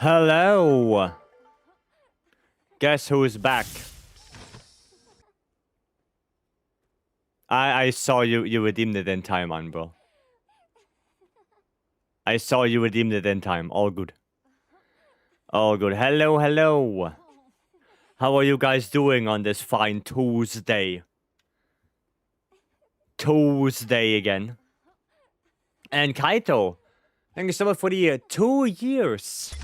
Hello. Guess who's back? I saw you redeemed it in time, man, bro. I saw you redeemed it in time. All good. All good. Hello, hello. How are you guys doing on this fine Tuesday? Tuesday again. And Kaito, thank you so much for the 2 years.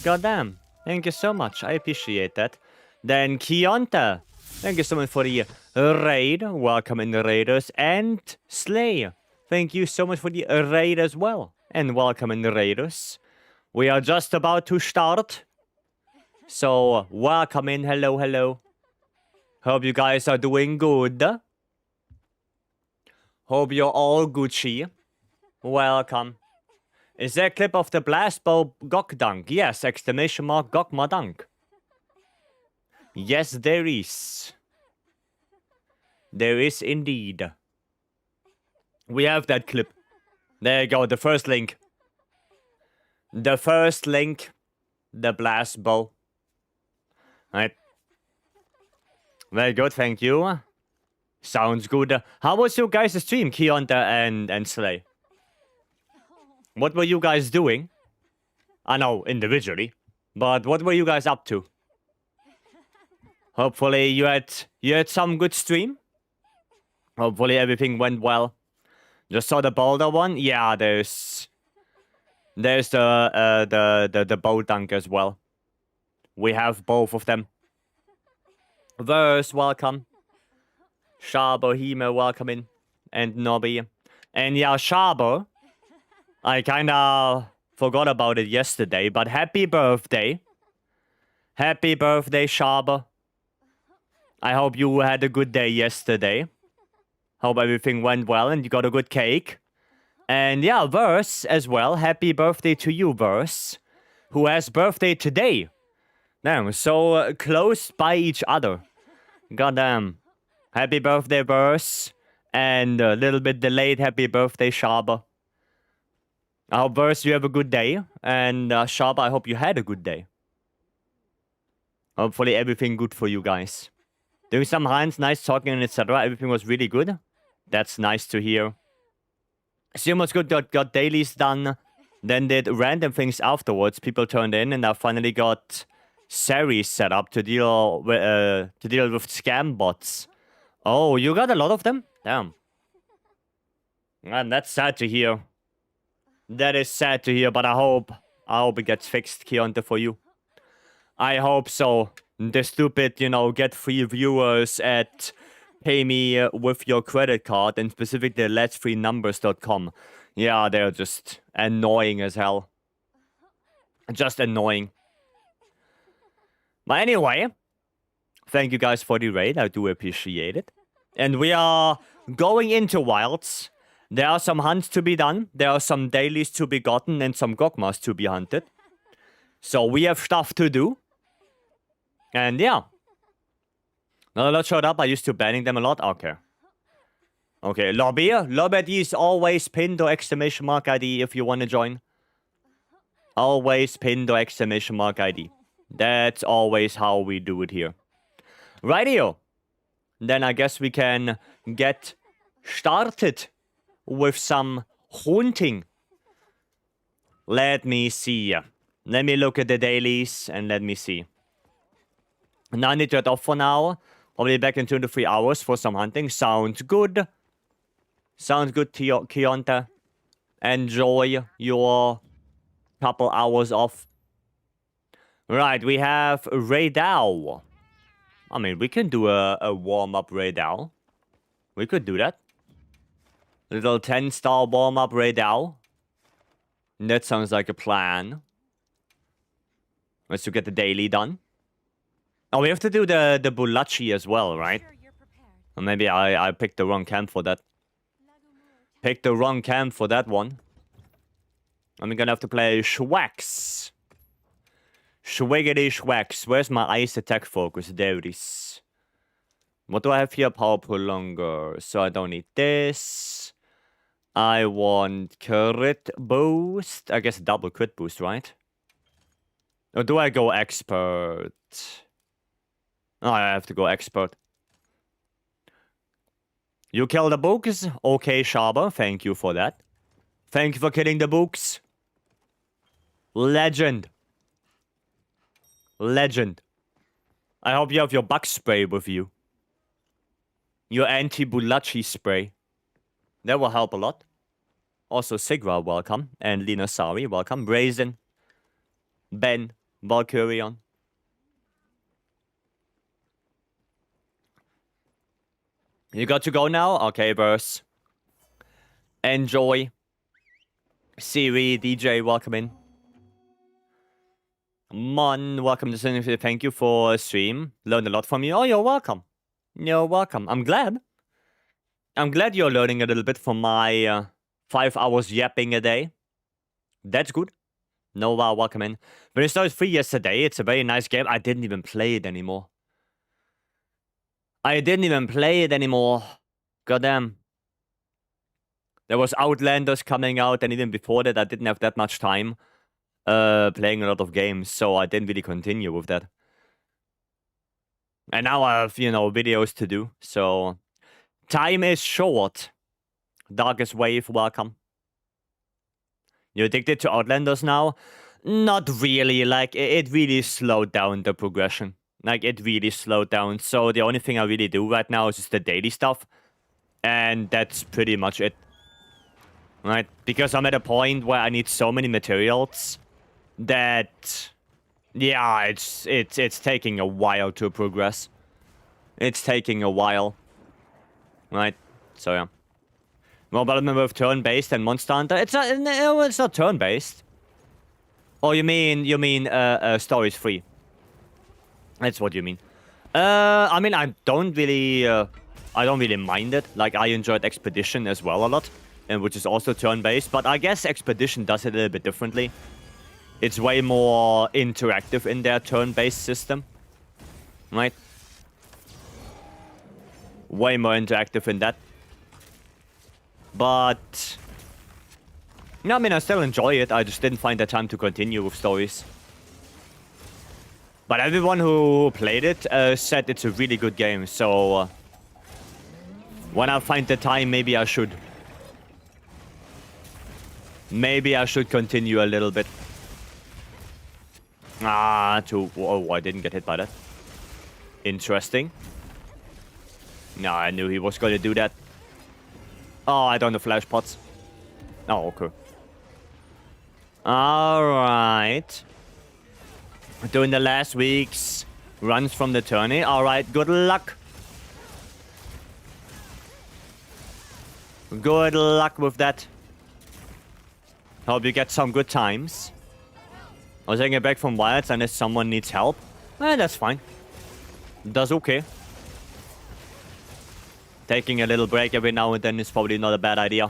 Goddamn. Thank you so much. I appreciate that. Then Kionta, thank you so much for the raid. Welcome in the raiders. And Slay, thank you so much for the raid as well. And welcome in the raiders. We are just about to start. So, welcome in. Hello, hello. Hope you guys are doing good. Hope you're all Gucci. Welcome. Is there a clip of the blast bow Gok dunk? Yes, exclamation mark Gok ma dunk. Yes, there is. There is indeed. We have that clip. There you go, the first link. The first link. The blast bow. Right. Very good, thank you. Sounds good. How was your guys' stream, Kionta and Slay? What were you guys doing? I know, individually. But what were you guys up to? Hopefully you had some good stream. Hopefully everything went well. Just saw the boulder one. Yeah, there's the bow dunk as well. We have both of them. Verse, welcome. Shabo, Hime, welcome in. And Nobby. And yeah, Shabo. I kinda forgot about it yesterday, but happy birthday. Happy birthday, Shabo. I hope you had a good day yesterday. Hope everything went well and you got a good cake. And yeah, Verse as well. Happy birthday to you, Verse. Who has birthday today. Damn, so close by each other. Goddamn. Happy birthday, Verse. And a little bit delayed happy birthday, Shaba. I hope, Verse, you have a good day. And Shaba, I hope you had a good day. Hopefully everything good for you guys. Doing some hands, nice talking, and etc. Everything was really good. That's nice to hear. Stream was good, got dailies done. Then did random things afterwards. People turned in, and I finally got series set up to deal with scam bots. Oh, you got a lot of them? Damn. And that's sad to hear. That is sad to hear, but I hope it gets fixed, Kionta, for you. I hope so. The stupid, get free viewers at pay me with your credit card, and specifically letsfreenumbers.com. Yeah, they're just annoying as hell. Just annoying. But anyway, thank you guys for the raid. I do appreciate it. And we are going into wilds. There are some hunts to be done. There are some dailies to be gotten and some Gokmas to be hunted. So we have stuff to do. And yeah. Not a lot showed up. I used to banning them a lot. Okay. Okay, lobby. Lobby ID is always pinned or exclamation mark ID if you want to join. Always pinned or exclamation mark ID. That's always how we do it here. Rightio. Then I guess we can get started with some hunting. Let me see. Let me look at the dailies and let me see. 90 to off for now. Probably back in 2 to 3 hours for some hunting. Sounds good. Sounds good, Kionta. Enjoy your couple hours off. Right, we have Raidal. I mean, we can do a warm-up Raidal. We could do that. Little 10-star warm-up Raidal. That sounds like a plan. Let's to get the daily done. Oh, we have to do the Bulachi as well, right? Or maybe I picked the wrong camp for that. Picked the wrong camp for that one. I'm gonna have to play Schwax. Schwiggity Schwax. Where's my ice attack focus? There it is. What do I have here? Power prolonger. So I don't need this. I want crit boost. I guess double crit boost, right? Or do I go expert? Oh, I have to go expert. You kill the books? Okay, Sharber. Thank you for that. Thank you for killing the books. Legend. Legend. I hope you have your bug spray with you. Your anti-Bulachi spray. That will help a lot. Also, Sigra, welcome. And Linasari, welcome. Brazen. Ben. Valkyrion. You got to go now? Okay, Burst. Enjoy. Siri, DJ, welcome in. Mon, welcome to stream. Thank you for stream. Learned a lot from you. Oh, you're welcome. You're welcome. I'm glad. I'm glad you're learning a little bit from my 5 hours yapping a day. That's good. Nova, welcome in. When it started free yesterday, it's a very nice game. I didn't even play it anymore. Goddamn. There was Outlanders coming out, and even before that, I didn't have that much time playing a lot of games, so I didn't really continue with that. And now I have, videos to do, so time is short. Darkest Wave, welcome. You addicted to Outlanders now? Not really, like, it really slowed down the progression. Like, it really slowed down, so the only thing I really do right now is just the daily stuff. And that's pretty much it. Right? Because I'm at a point where I need so many materials that... Yeah, it's taking a while to progress. It's taking a while. Right? So, yeah. Mobile member of turn-based and Monster Hunter. It's not turn-based. Oh, you mean stories free. That's what you mean. I mean, I don't really mind it. Like, I enjoyed Expedition as well a lot, and which is also turn-based. But I guess Expedition does it a little bit differently. It's way more interactive in their turn-based system, right? Way more interactive in that. But no, I mean, I still enjoy it. I just didn't find the time to continue with stories. But everyone who played it said it's a really good game, so when I find the time, maybe I should. Maybe I should continue a little bit. Oh, I didn't get hit by that. Interesting. No, I knew he was going to do that. Oh, I don't have flash pots. Oh, okay. Alright. Doing the last week's runs from the tourney. Alright, good luck. Good luck with that. Hope you get some good times. I was taking it back from Wilds unless someone needs help. That's fine. That's okay. Taking a little break every now and then is probably not a bad idea.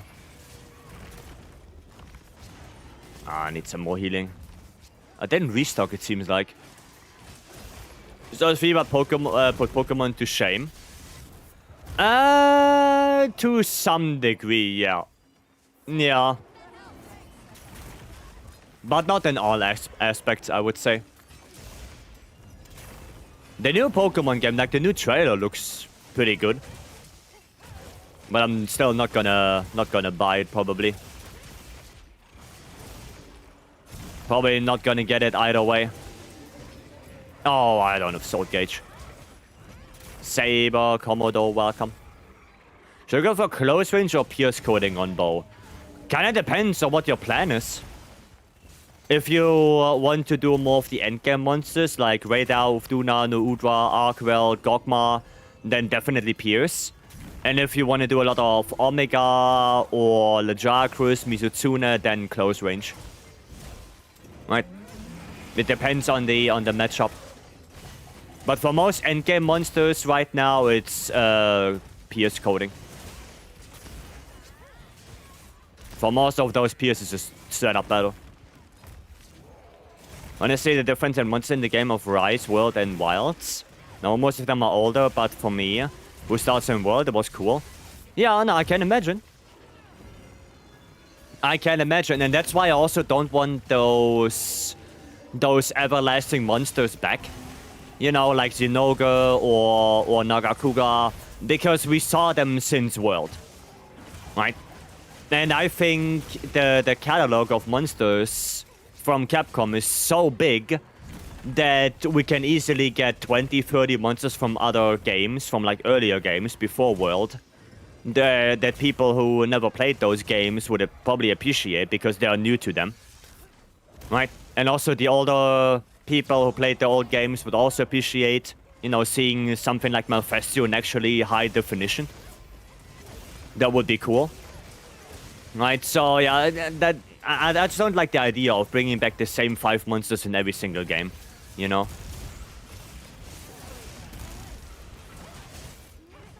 I need some more healing. I didn't restock, it seems like. So it's about Pokemon, put Pokemon to shame. To some degree, yeah. Yeah. But not in all aspects, I would say. The new Pokemon game, like the new trailer, looks pretty good. But I'm still not gonna buy it, probably. Probably not gonna get it either way. Oh, I don't have Sword Gauge. Saber, Commodore, welcome. Should I go for close range or pierce coding on bow? Kinda depends on what your plan is. If you want to do more of the endgame monsters, like Radar, Ufduna, Noudra, Arkwell, Gogma, then definitely pierce. And if you want to do a lot of Omega or Lajarkrus, Mizutsune, then close range. Right? It depends on the matchup. But for most endgame monsters right now, it's pierce coding. For most of those pierces, just straight up battle. Honestly, the difference in monsters in the game of Rise, World, and Wilds. Now, most of them are older, but for me, who starts in World, it was cool. Yeah, no, I can imagine. I can imagine, and that's why I also don't want those those everlasting monsters back. You know, like Zinogre or Nagakuga, because we saw them since World, right? And I think the catalog of monsters from Capcom is so big that we can easily get 20, 30 monsters from other games, from like earlier games before World, that people who never played those games would probably appreciate because they are new to them, right? And also the older people who played the old games would also appreciate, you know, seeing something like Malfestio in actually high definition. That would be cool. Right, so yeah, I just don't like the idea of bringing back the same 5 monsters in every single game, you know?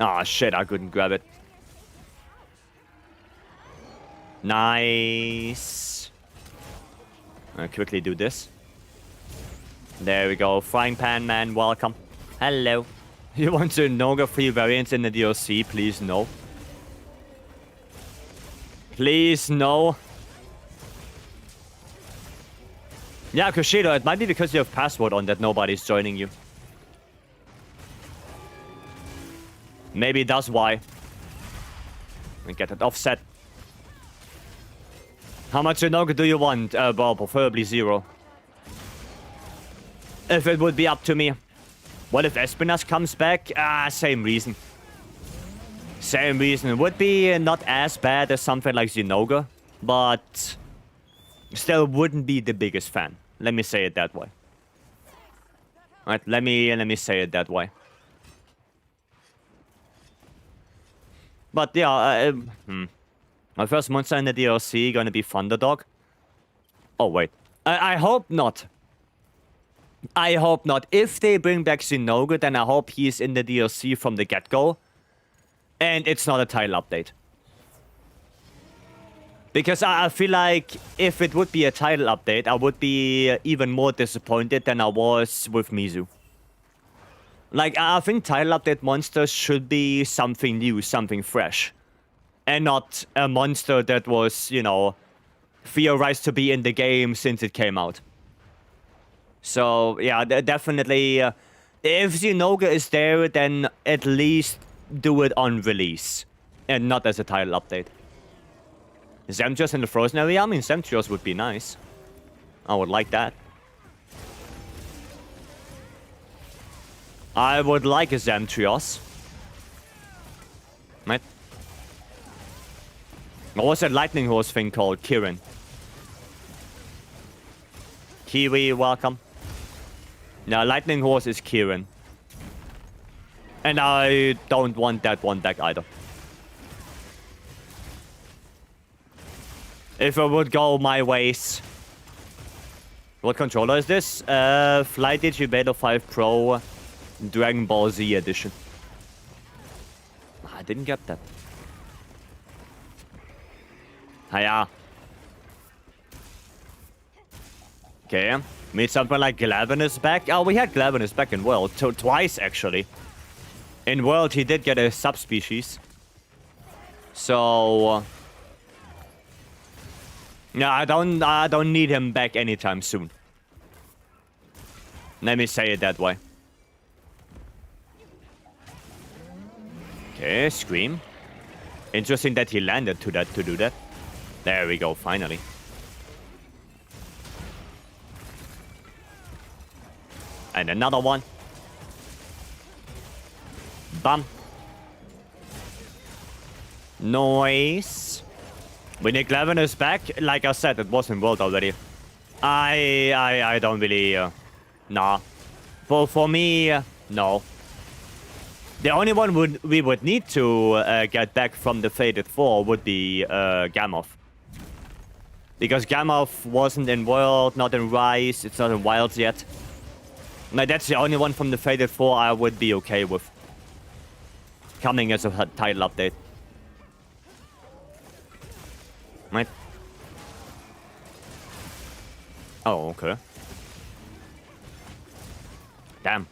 Ah, shit, I couldn't grab it. Nice. I'll quickly do this. There we go. Frying Pan Man, welcome. Hello. You want to Noga free variants in the DLC? Please no. Please no. Yeah, Kushido, it might be because you have password on that nobody's joining you. Maybe that's why. We get it offset. How much Noga do you want? Well, preferably 0. If it would be up to me. What if Espinas comes back? Same reason. Same reason. It would be not as bad as something like Zinogre, but still wouldn't be the biggest fan. Let me say it that way. Alright, let me say it that way. But yeah, my first monster in the DLC gonna be Thunderdog. Oh wait, I hope not. I hope not. If they bring back Zinogre, then I hope he's in the DLC from the get-go. And it's not a title update. Because I feel like if it would be a title update, I would be even more disappointed than I was with Mizu. Like, I think title update monsters should be something new, something fresh. And not a monster that was, you know, theorized to be in the game since it came out. So, yeah, definitely, if Zinogre is there, then at least do it on release. And not as a title update. Zemtrios in the frozen area? I mean, Zemtrios would be nice. I would like that. I would like a Zemtrios. Right? What was that lightning horse thing called? Kirin. Kiwi, welcome. No, lightning horse is Kirin. And I don't want that one deck either. If it would go my ways. What controller is this? Flight Digi Beta 5 Pro Dragon Ball Z edition. I didn't get that. Hiya. Okay. Meet something like Glavenus back. Oh, we had Glavenus back in World. Twice, actually. In World, he did get a subspecies. So... no, I don't need him back anytime soon. Let me say it that way. Okay, Scream. Interesting that he landed to do that. There we go, finally. And another one. Bam. Noise. We need Glavenus back. Like I said, it was in World already. I don't really... nah. For me, no. The only one we would need to get back from the Fated 4 would be Gamoth. Because Gamoth wasn't in World, not in Rise, it's not in Wilds yet. Now, that's the only one from the Fated 4 I would be okay with. Coming as a title update. Right? Oh, okay. Damn.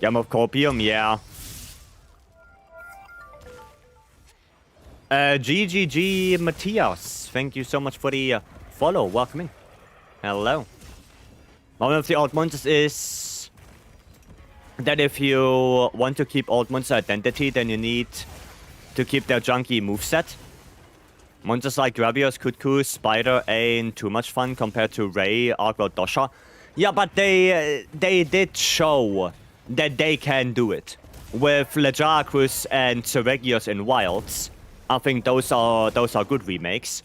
Gamoth Copium, yeah. GGG Matthias, thank you so much for the follow, welcoming. Hello. One of the old monsters is that if you want to keep old monster identity, then you need to keep their junky moveset. Monsters like Gravios, Kutku, Spider ain't too much fun compared to Ray, Arkwell, Dosha. Yeah, but they did show that they can do it. With Lejarkrus and Seregios in Wilds, I think those are good remakes.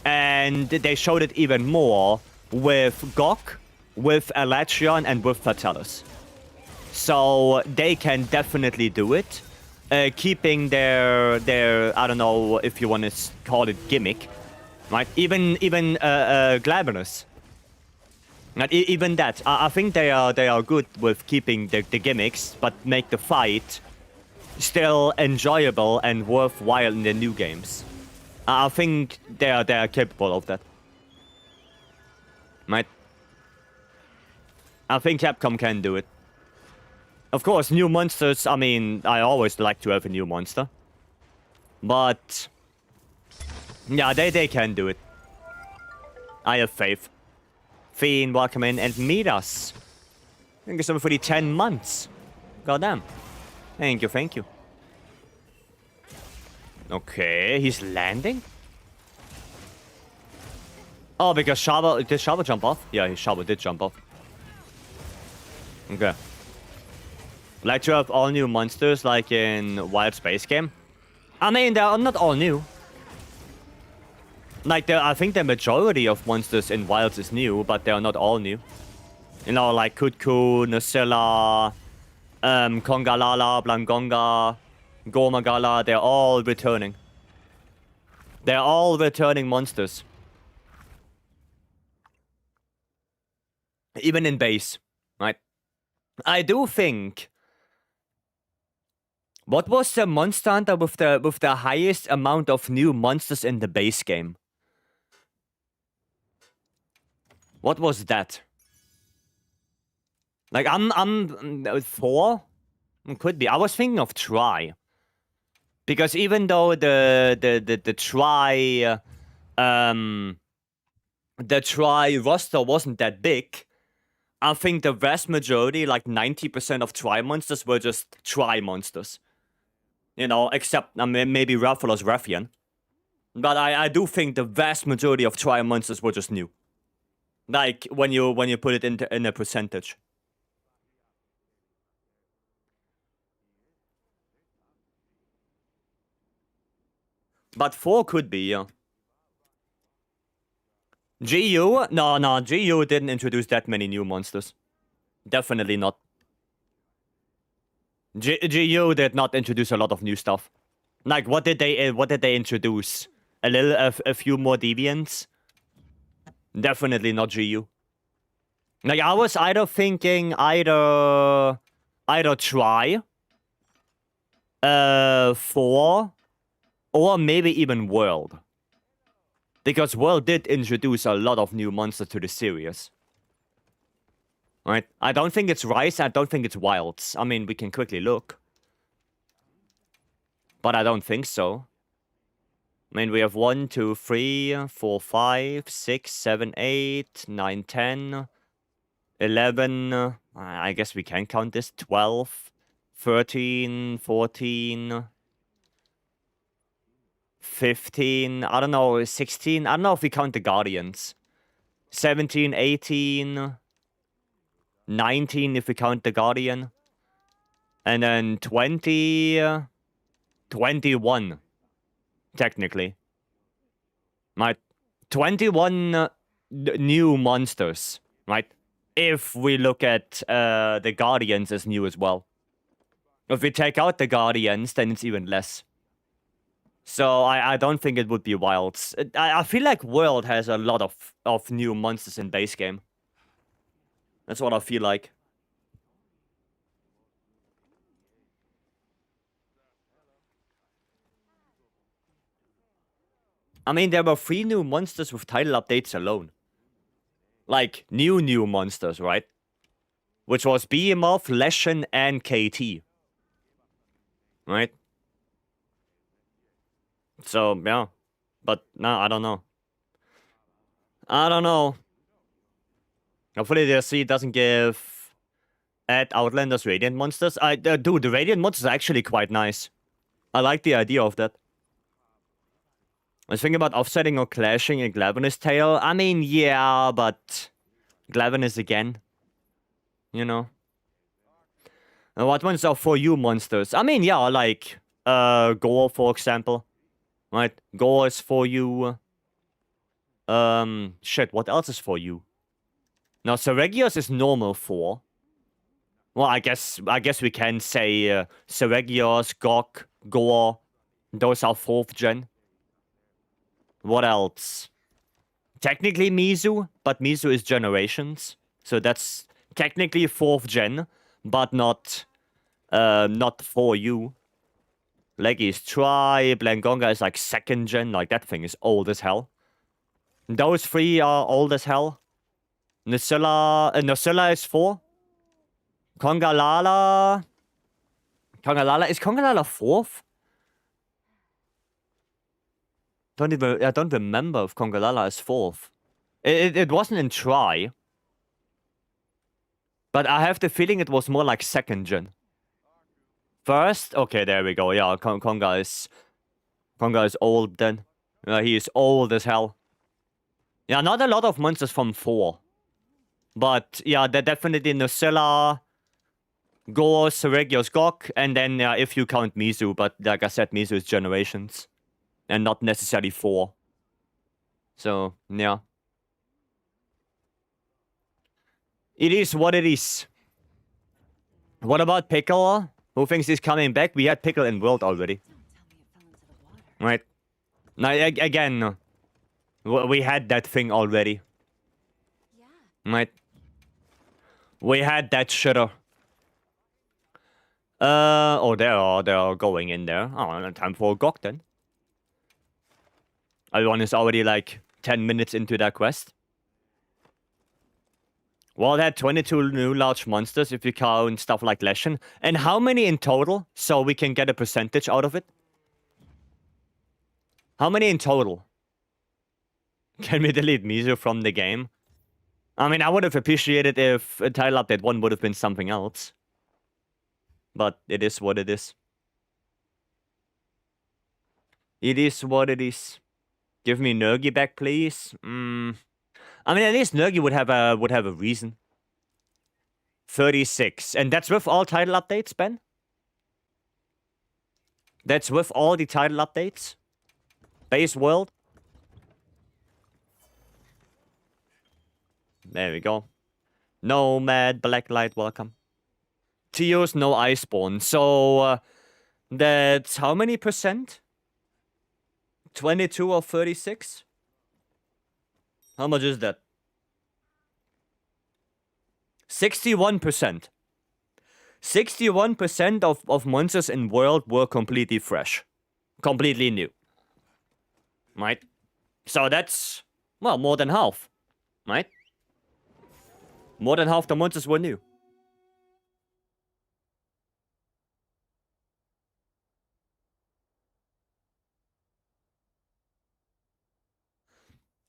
And they showed it even more with Gok, with Elatrion, and with Fatalis. So they can definitely do it. Keeping their I don't know if you want to call it gimmick, right? Even Glavenus. Not even that. I think they are good with keeping the gimmicks, but make the fight still enjoyable and worthwhile in the new games. I think they are capable of that. Right? I think Capcom can do it. Of course, new monsters, I mean, I always like to have a new monster. But yeah, they can do it. I have faith. Fiend, welcome in and meet us. Thank you so much for the 10 months. Goddamn. Thank you, thank you. Okay, he's landing? Oh, because Shaba... Did Shaba jump off? Yeah, Shaba did jump off. Okay. Like to have all new monsters like in Wild Space Game? I mean, they're not all new. Like, I think the majority of monsters in Wilds is new, but they are not all new. You know, like Kutku, Nacilla, Kongalala, Blangonga, Gormagala, they're all returning. They're all returning monsters. Even in base, right? I do think... What was the monster hunter with the highest amount of new monsters in the base game? What was that? Like, I'm 4? Could be. I was thinking of Try. Because even though the Try roster wasn't that big, I think the vast majority, like 90% of Try monsters were just Try monsters. You know, except maybe Rathalos Rathian. But I do think the vast majority of Try monsters were just new. Like, when you put it in a percentage. But 4 could be, yeah. GU? No, GU didn't introduce that many new monsters. Definitely not. GU did not introduce a lot of new stuff. Like, what did they introduce? A few more deviants? Definitely not GU. Like, I was either thinking either Try 4 or maybe even World. Because World did introduce a lot of new monsters to the series. Right? I don't think it's Rise, I don't think it's Wilds. I mean, we can quickly look. But I don't think so. I mean, we have 1, 2, 3, 4, 5, 6, 7, 8, 9, 10, 11. I guess we can count this. 12, 13, 14, 15. I don't know, 16. I don't know if we count the Guardians. 17, 18... 19 if we count the Guardian. And then 20... 21. Technically. Right? 21 new monsters. Right? If we look at the Guardians as new as well. If we take out the Guardians, then it's even less. So I don't think it would be Wilds. I feel like World has a lot of new monsters in base game. That's what I feel like. I mean, there were 3 new monsters with title updates alone. Like, new monsters, right? Which was Behemoth, Leshen, and KT. Right? So, yeah. But, no, I don't know. I don't know. Hopefully the DLC doesn't add Outlander's Radiant monsters. Dude, the Radiant monsters are actually quite nice. I like the idea of that. I was thinking about offsetting or clashing in Glavenus tail. I mean, yeah, but Glavenus again. You know. And what ones are for you monsters? I mean, yeah, like Gore, for example. Right? Gore is for you. Shit, what else is for you? Now, Seregios is normal 4. Well, I guess we can say Seregios, Gok, Gore. Those are 4th gen. What else? Technically Mizu, but Mizu is generations. So that's technically 4th gen, but not for you. Leggy's Tribe, Langonga is like 2nd gen, like that thing is old as hell. Those 3 are old as hell. Nosilla is 4. Kongalala... Is Kongalala 4th? I don't remember if Kongalala is 4th. It wasn't in Try. But I have the feeling it was more like 2nd gen. First? Okay, there we go. Yeah, Konga is old then. He is old as hell. Yeah, not a lot of monsters from 4. But yeah, they're definitely Nosilla, Gore, Seregios, Gok, and then if you count Mizu, but like I said, Mizu is generations. And not necessarily 4. So, yeah. It is what it is. What about Pickle? Who thinks he's coming back? We had Pickle in World already. Right. Now, again, we had that thing already. Right. We had that shitter. Oh, they're going in there. Oh, time for a Gok then. Everyone is already like 10 minutes into that quest. Well, they had 22 new large monsters if you count stuff like Leshen. And how many in total? So we can get a percentage out of it. How many in total? Can we delete Mizu from the game? I mean, I would have appreciated if a title update 1 would have been something else. But it is what it is. It is what it is. Give me Nergi back, please. I mean, at least Nergi would have a reason. 36. And that's with all title updates, Ben? That's with all the title updates? Base world? There we go. Nomad, Blacklight, welcome. Tios, no Iceborne. So, that's how many percent? 22 or 36? How much is that? 61%. 61% of monsters in world were completely fresh. Completely new. Right? So that's, well, more than half. Right? More than half the monsters were new.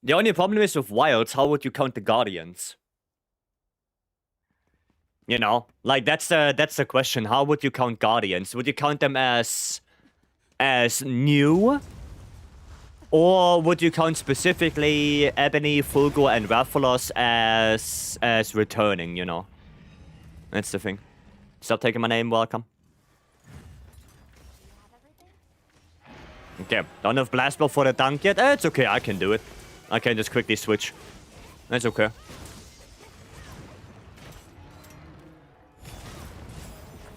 The only problem is with wilds, how would you count the guardians? You know, like that's the question. How would you count guardians? Would you count them as new? Or would you count specifically Ebony, Fulgur, and Rathalos as returning, you know? That's the thing. Stop taking my name, welcome. Okay, don't have Blast Ball for the dunk yet? It's okay, I can do it. I can just quickly switch. That's okay.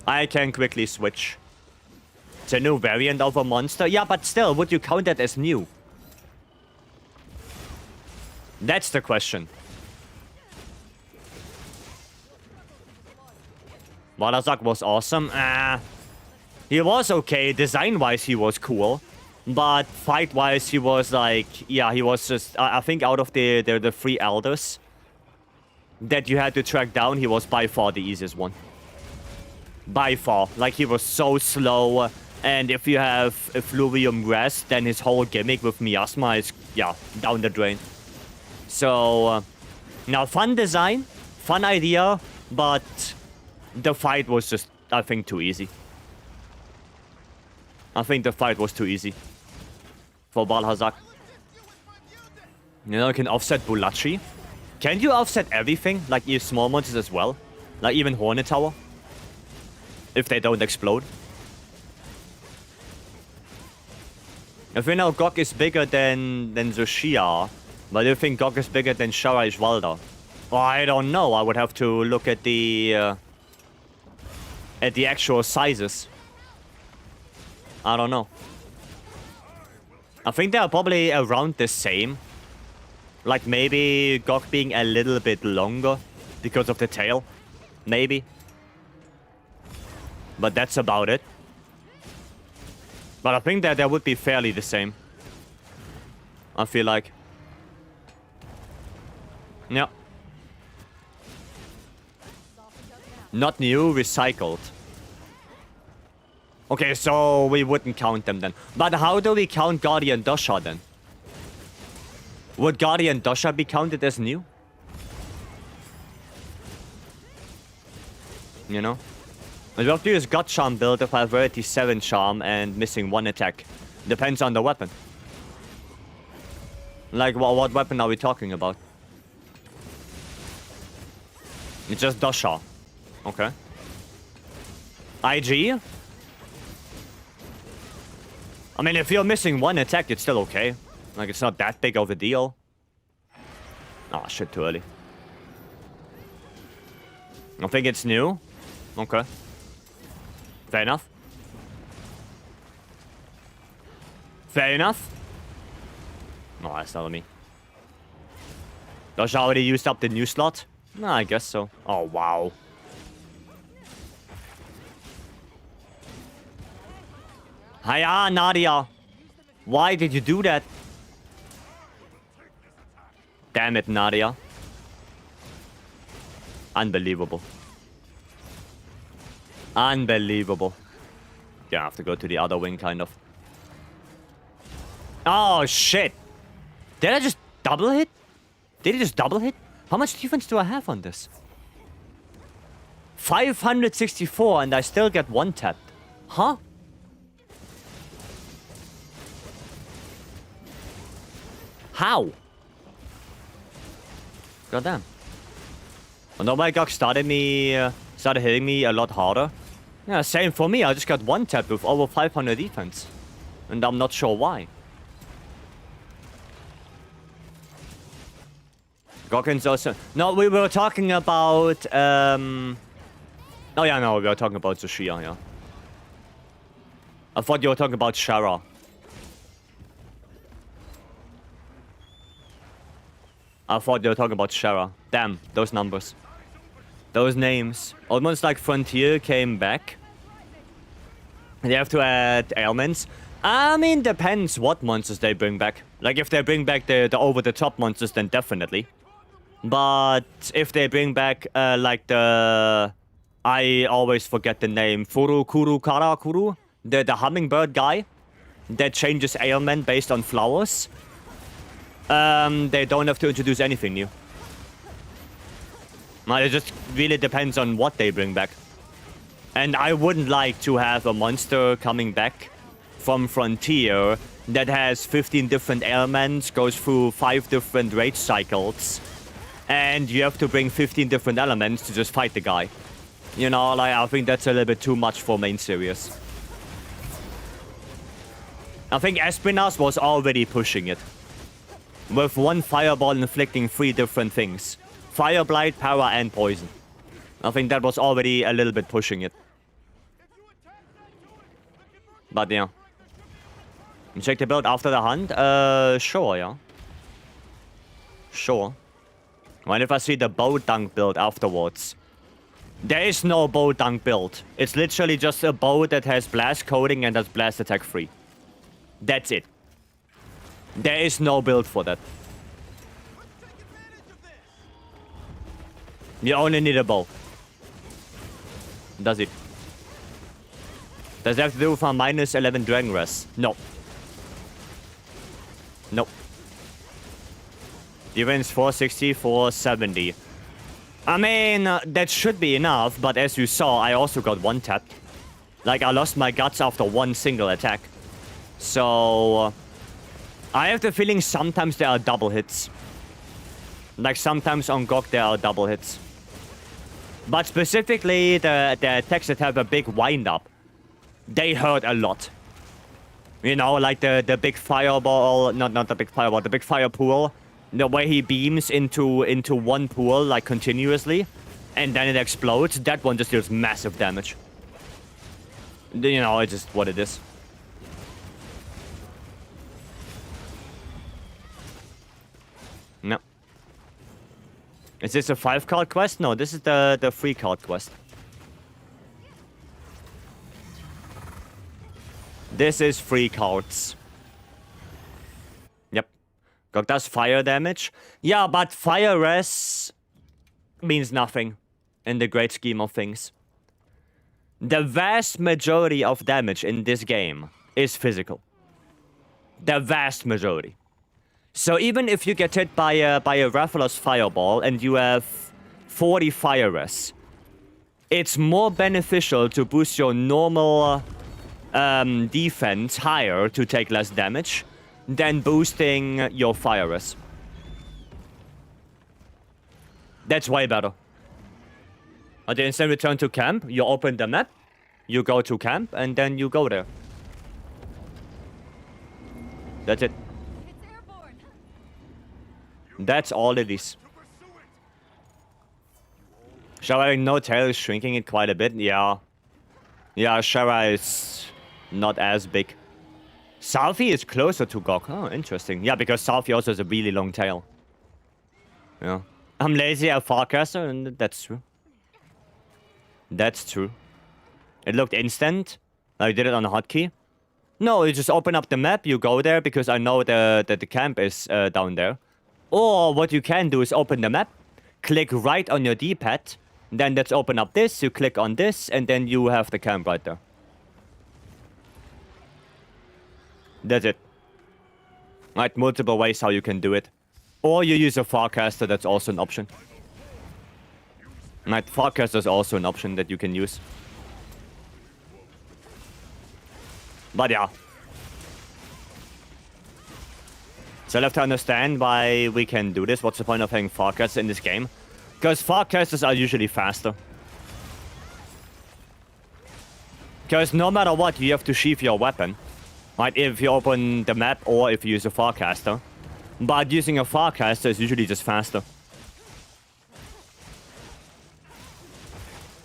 I can quickly switch. It's a new variant of a monster. Yeah, but still, would you count that as new? That's the question. Walazak was awesome. He was okay. Design-wise, he was cool. But fight-wise, he was like... Yeah, he was just... I think out of the 3 elders that you had to track down, he was by far the easiest one. By far. Like, he was so slow. And if you have Effluvium Rest, then his whole gimmick with Miasma is, yeah, down the drain. So, now fun design. fun idea, but the fight was just, I think, too easy. I think the fight was too easy for Balhazak. You know, you can offset Bulachi. Can you offset everything? Like small monsters as well? Like even Hornet Tower? If they don't explode? If we know Gok is bigger than Zushia, but do you think Gok is bigger than Shara Ishvalda? Well, I don't know. I would have to look at the actual sizes. I don't know. I think they are probably around the same. Like maybe Gok being a little bit longer because of the tail. Maybe. But that's about it. But I think that they would be fairly the same. I feel like. Yeah. Not new, recycled. Okay, so we wouldn't count them then. But how do we count Guardian Dosha then? Would Guardian Dosha be counted as new? You know? We have to use God Charm build if I have Rarity 7 Charm and missing 1 attack. Depends on the weapon. Like, what weapon are we talking about? It's just Dosha. Okay. IG? I mean, if you're missing 1 attack, it's still okay. Like, it's not that big of a deal. Oh, shit, too early. I think it's new. Okay. Fair enough. Fair enough. No, that's not me. Does already used up the new slot? No, I guess so. Oh, wow. Hiya, Nadia. Why did you do that? Damn it, Nadia. Unbelievable. Unbelievable. Yeah, I have to go to the other wing, kind of. Oh, shit. Did I just double hit? Did it just double hit? How much defense do I have on this? 564 and I still get 1 tapped. Huh? How? Goddamn. And oh my god, started hitting me a lot harder. Yeah, same for me. I just got 1 tap with over 500 defense. And I'm not sure why. Gokken's also... No, we were talking about... Oh yeah, no, we were talking about Zushia, yeah. I thought you were talking about Shara. I thought you were talking about Shara. Damn, those numbers. Those names. Almost like Frontier came back. They have to add ailments. I mean, depends what monsters they bring back. Like, if they bring back the over-the-top monsters, then definitely. But if they bring back, like the... I always forget the name. Furukuru Karakuru? The hummingbird guy? That changes ailment based on flowers. They don't have to introduce anything new. It just really depends on what they bring back. And I wouldn't like to have a monster coming back from Frontier that has 15 different ailments, goes through 5 different rage cycles, and you have to bring 15 different elements to just fight the guy. You know, like, I think that's a little bit too much for main series. I think Espinas was already pushing it. With 1 fireball inflicting 3 different things. Fire, blight, power, and poison. I think that was already a little bit pushing it. But yeah. Check the build after the hunt? Sure, yeah. Sure. What if I see the bow dunk build afterwards? There is no bow dunk build. It's literally just a bow that has blast coating and has blast attack free. That's it. There is no build for that. You only need a bow. Does it? Does it have to do with a minus 11 Dragon Rest? No. Nope. Defense 460, 470. I mean, that should be enough, but as you saw, I also got one-tapped. Like, I lost my guts after one single attack. So... I have the feeling sometimes there are double hits. Like, sometimes on GOG there are double hits. But specifically, the attacks that have a big wind-up, they hurt a lot. You know, like the big fireball... Not the big fireball, the big fire pool. The way he beams into one pool, like, continuously. And then it explodes. That one just deals massive damage. You know, it's just what it is. No. Is this a 5-card quest? No, this is the 3-card quest. This is 3 cards. Yep. GOG does fire damage. Yeah, but fire res means nothing in the great scheme of things. The vast majority of damage in this game is physical. The vast majority. So even if you get hit by a Rathalos fireball and you have 40 fire res, it's more beneficial to boost your normal defense higher to take less damage than boosting your fire res. That's way better. At the instant return to camp, you open the map, you go to camp, and then you go there. That's it. That's all it is. Shara, no tail is shrinking it quite a bit. Yeah. Yeah, Shara is not as big. Salvi is closer to GOG. Oh, interesting. Yeah, because Salvi also has a really long tail. Yeah. I'm lazy at Farcaster, and that's true. That's true. It looked instant. I did it on a hotkey. No, you just open up the map, you go there, because I know that the camp is down there. Or what you can do is open the map, click right on your D-pad, then let's open up this, you click on this, and then you have the camp right there. That's it. Right, multiple ways how you can do it. Or you use a Farcaster, that's also an option. Right, Farcaster is also an option that you can use. But yeah. So I'll have to understand why we can do this. What's the point of having Farcasters in this game? Because Farcasters are usually faster. Because no matter what, you have to sheath your weapon. Right, if you open the map or if you use a Farcaster. But using a Farcaster is usually just faster.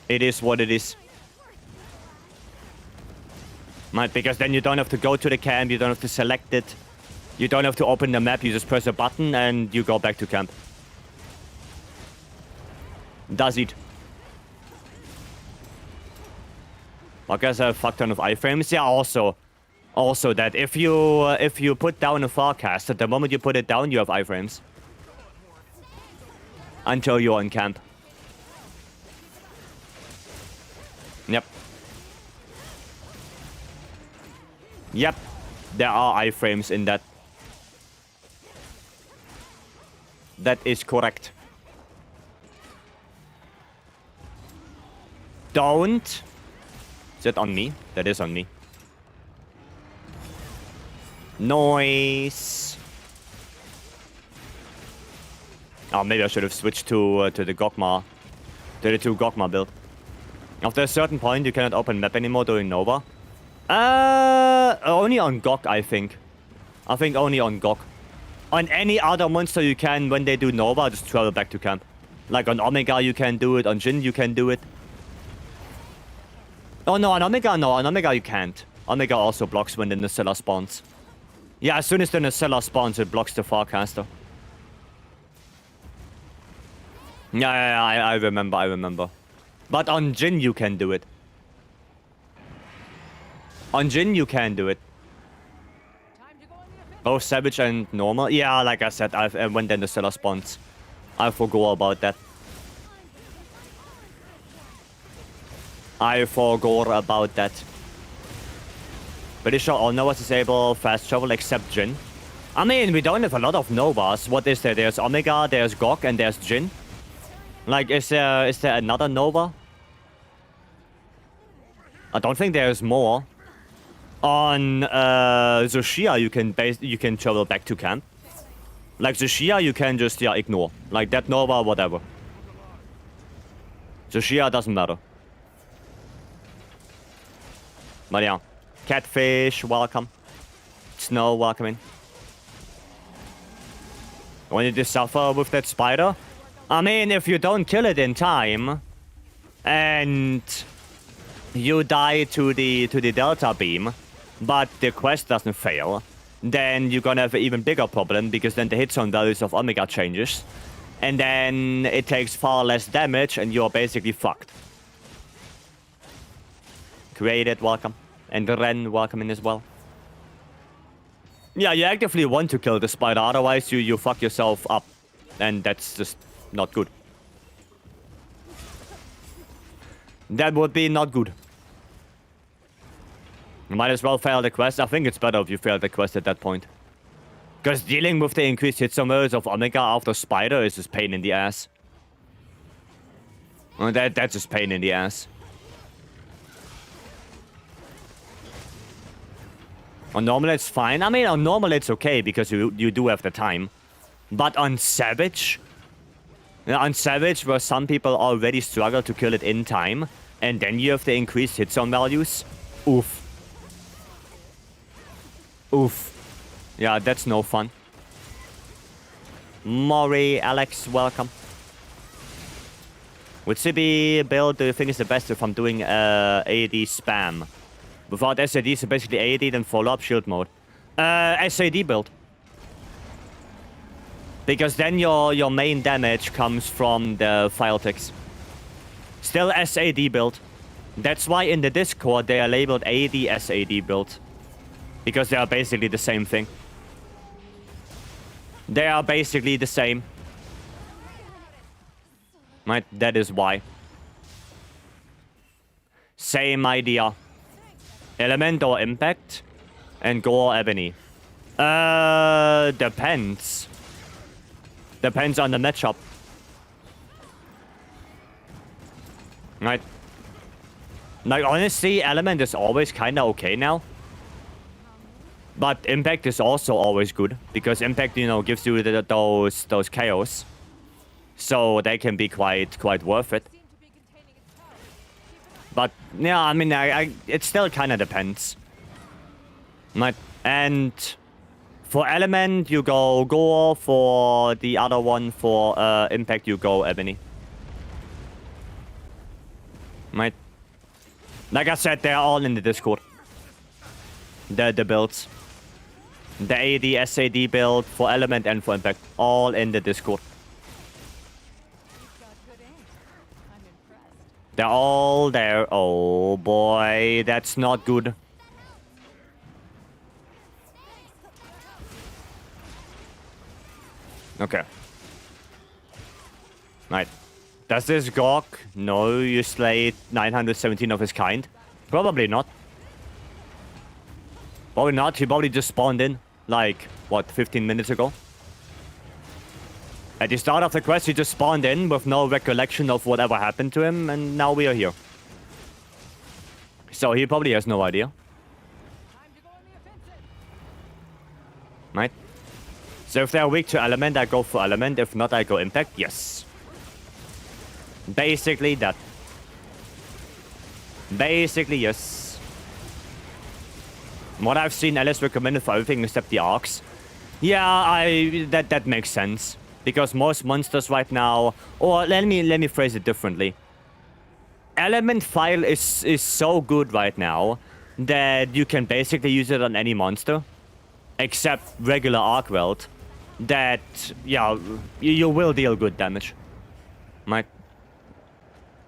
It is what it is. Right, because then you don't have to go to the camp, you don't have to select it. You don't have to open the map, you just press a button and you go back to camp. Does it. I guess a fuck ton of iframes. Yeah, also that if you put down a Farcaster, the moment you put it down, you have iframes. Until you're on camp. Yep. Yep. There are iframes in that. That is correct. Don't. Is it on me? That is on me. Noise. Oh, maybe I should have switched to the Gokma. To the 2 Gokma build. After a certain point, you cannot open map anymore during Nova. Only on GOG, I think. I think only on GOG. On any other monster you can, when they do Nova, just travel back to camp. Like on Omega you can do it, on Jin you can do it. Oh no, on Omega no, on Omega you can't. Omega also blocks when the Nacella spawns. Yeah, as soon as the Nacella spawns, it blocks the Farcaster. Yeah, I remember. But on Jin you can do it. On Jin you can do it. Both Savage and Normal? Yeah, like I said, when the Nacella spawns. I forgot about that. Pretty sure all Novas disable fast travel except Jin. I mean, we don't have a lot of Novas. What is there? There's Omega, there's GOG, and there's Jin. Like, is there another Nova? I don't think there's more. On Zushia, you can travel back to camp. Like Zushia, you can just ignore. Like that Nova, whatever. Zushia doesn't matter. But yeah, catfish, welcome. Snow, welcome in. When you suffer with that spider, I mean, if you don't kill it in time, and you die to the delta beam, but the quest doesn't fail, then you're gonna have an even bigger problem, because then the hit zone values of Omega changes, and then it takes far less damage, and you're basically fucked. Created, welcome. And Ren, welcome in as well. Yeah, you actively want to kill the spider, otherwise you fuck yourself up. And that's just not good. That would be not good. You might as well fail the quest. I think it's better if you fail the quest at that point. Because dealing with the increased hit summers of Omega after Spider is just pain in the ass. That's just pain in the ass. On normal it's fine. I mean, on normal it's okay because you do have the time. But on Savage... On Savage, where some people already struggle to kill it in time, and then you have the increased hit zone values. Oof. Oof. Yeah, that's no fun. Maury, Alex, welcome. Which CB build do you think is the best if I'm doing AD spam? Without SAD, so basically AD, then follow-up shield mode. SAD build. Because then your main damage comes from the file ticks. Still SAD build. That's why in the Discord they are labeled AD SAD build. Because they are basically the same thing. They are basically the same. Right, that is why. Same idea. Element or impact? And go or ebony? Depends. Depends on the matchup. Right. Like, honestly, element is always kind of okay now. But impact is also always good. Because impact, you know, gives you those chaos. So they can be quite worth it. But, yeah, I mean, it still kind of depends. Right. And... for element, you go Gore. For the other one, for impact, you go ebony. Right. Like I said, they're all in the Discord. The builds. The AD, SAD build for element and for impact. All in the Discord. They're all there. Oh boy, that's not good. Okay. Right. Does this Gawk know you slayed 917 of his kind? Probably not. Probably not. He probably just spawned in, like, what, 15 minutes ago? At the start of the quest, he just spawned in with no recollection of whatever happened to him, and now we are here. So he probably has no idea. Right? So if they're weak to element, I go for element. If not, I go impact. Yes. Basically that. Basically, yes. What I've seen Alice recommended for everything except the arcs. Yeah, that makes sense. Because most monsters right now... Or let me phrase it differently. Element file is so good right now that you can basically use it on any monster. Except regular arc weld. That, yeah, you will deal good damage. Right?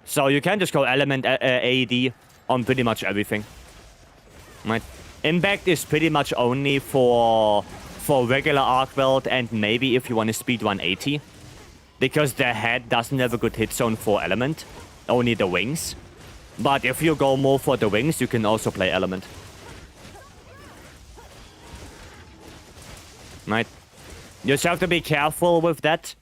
So you can just go element AD on pretty much everything. Right? Impact is pretty much only for regular arc weld and maybe if you want to speed 180. Because the head doesn't have a good hit zone for element. Only the wings. But if you go more for the wings, you can also play element. Right? You just have to be careful with that.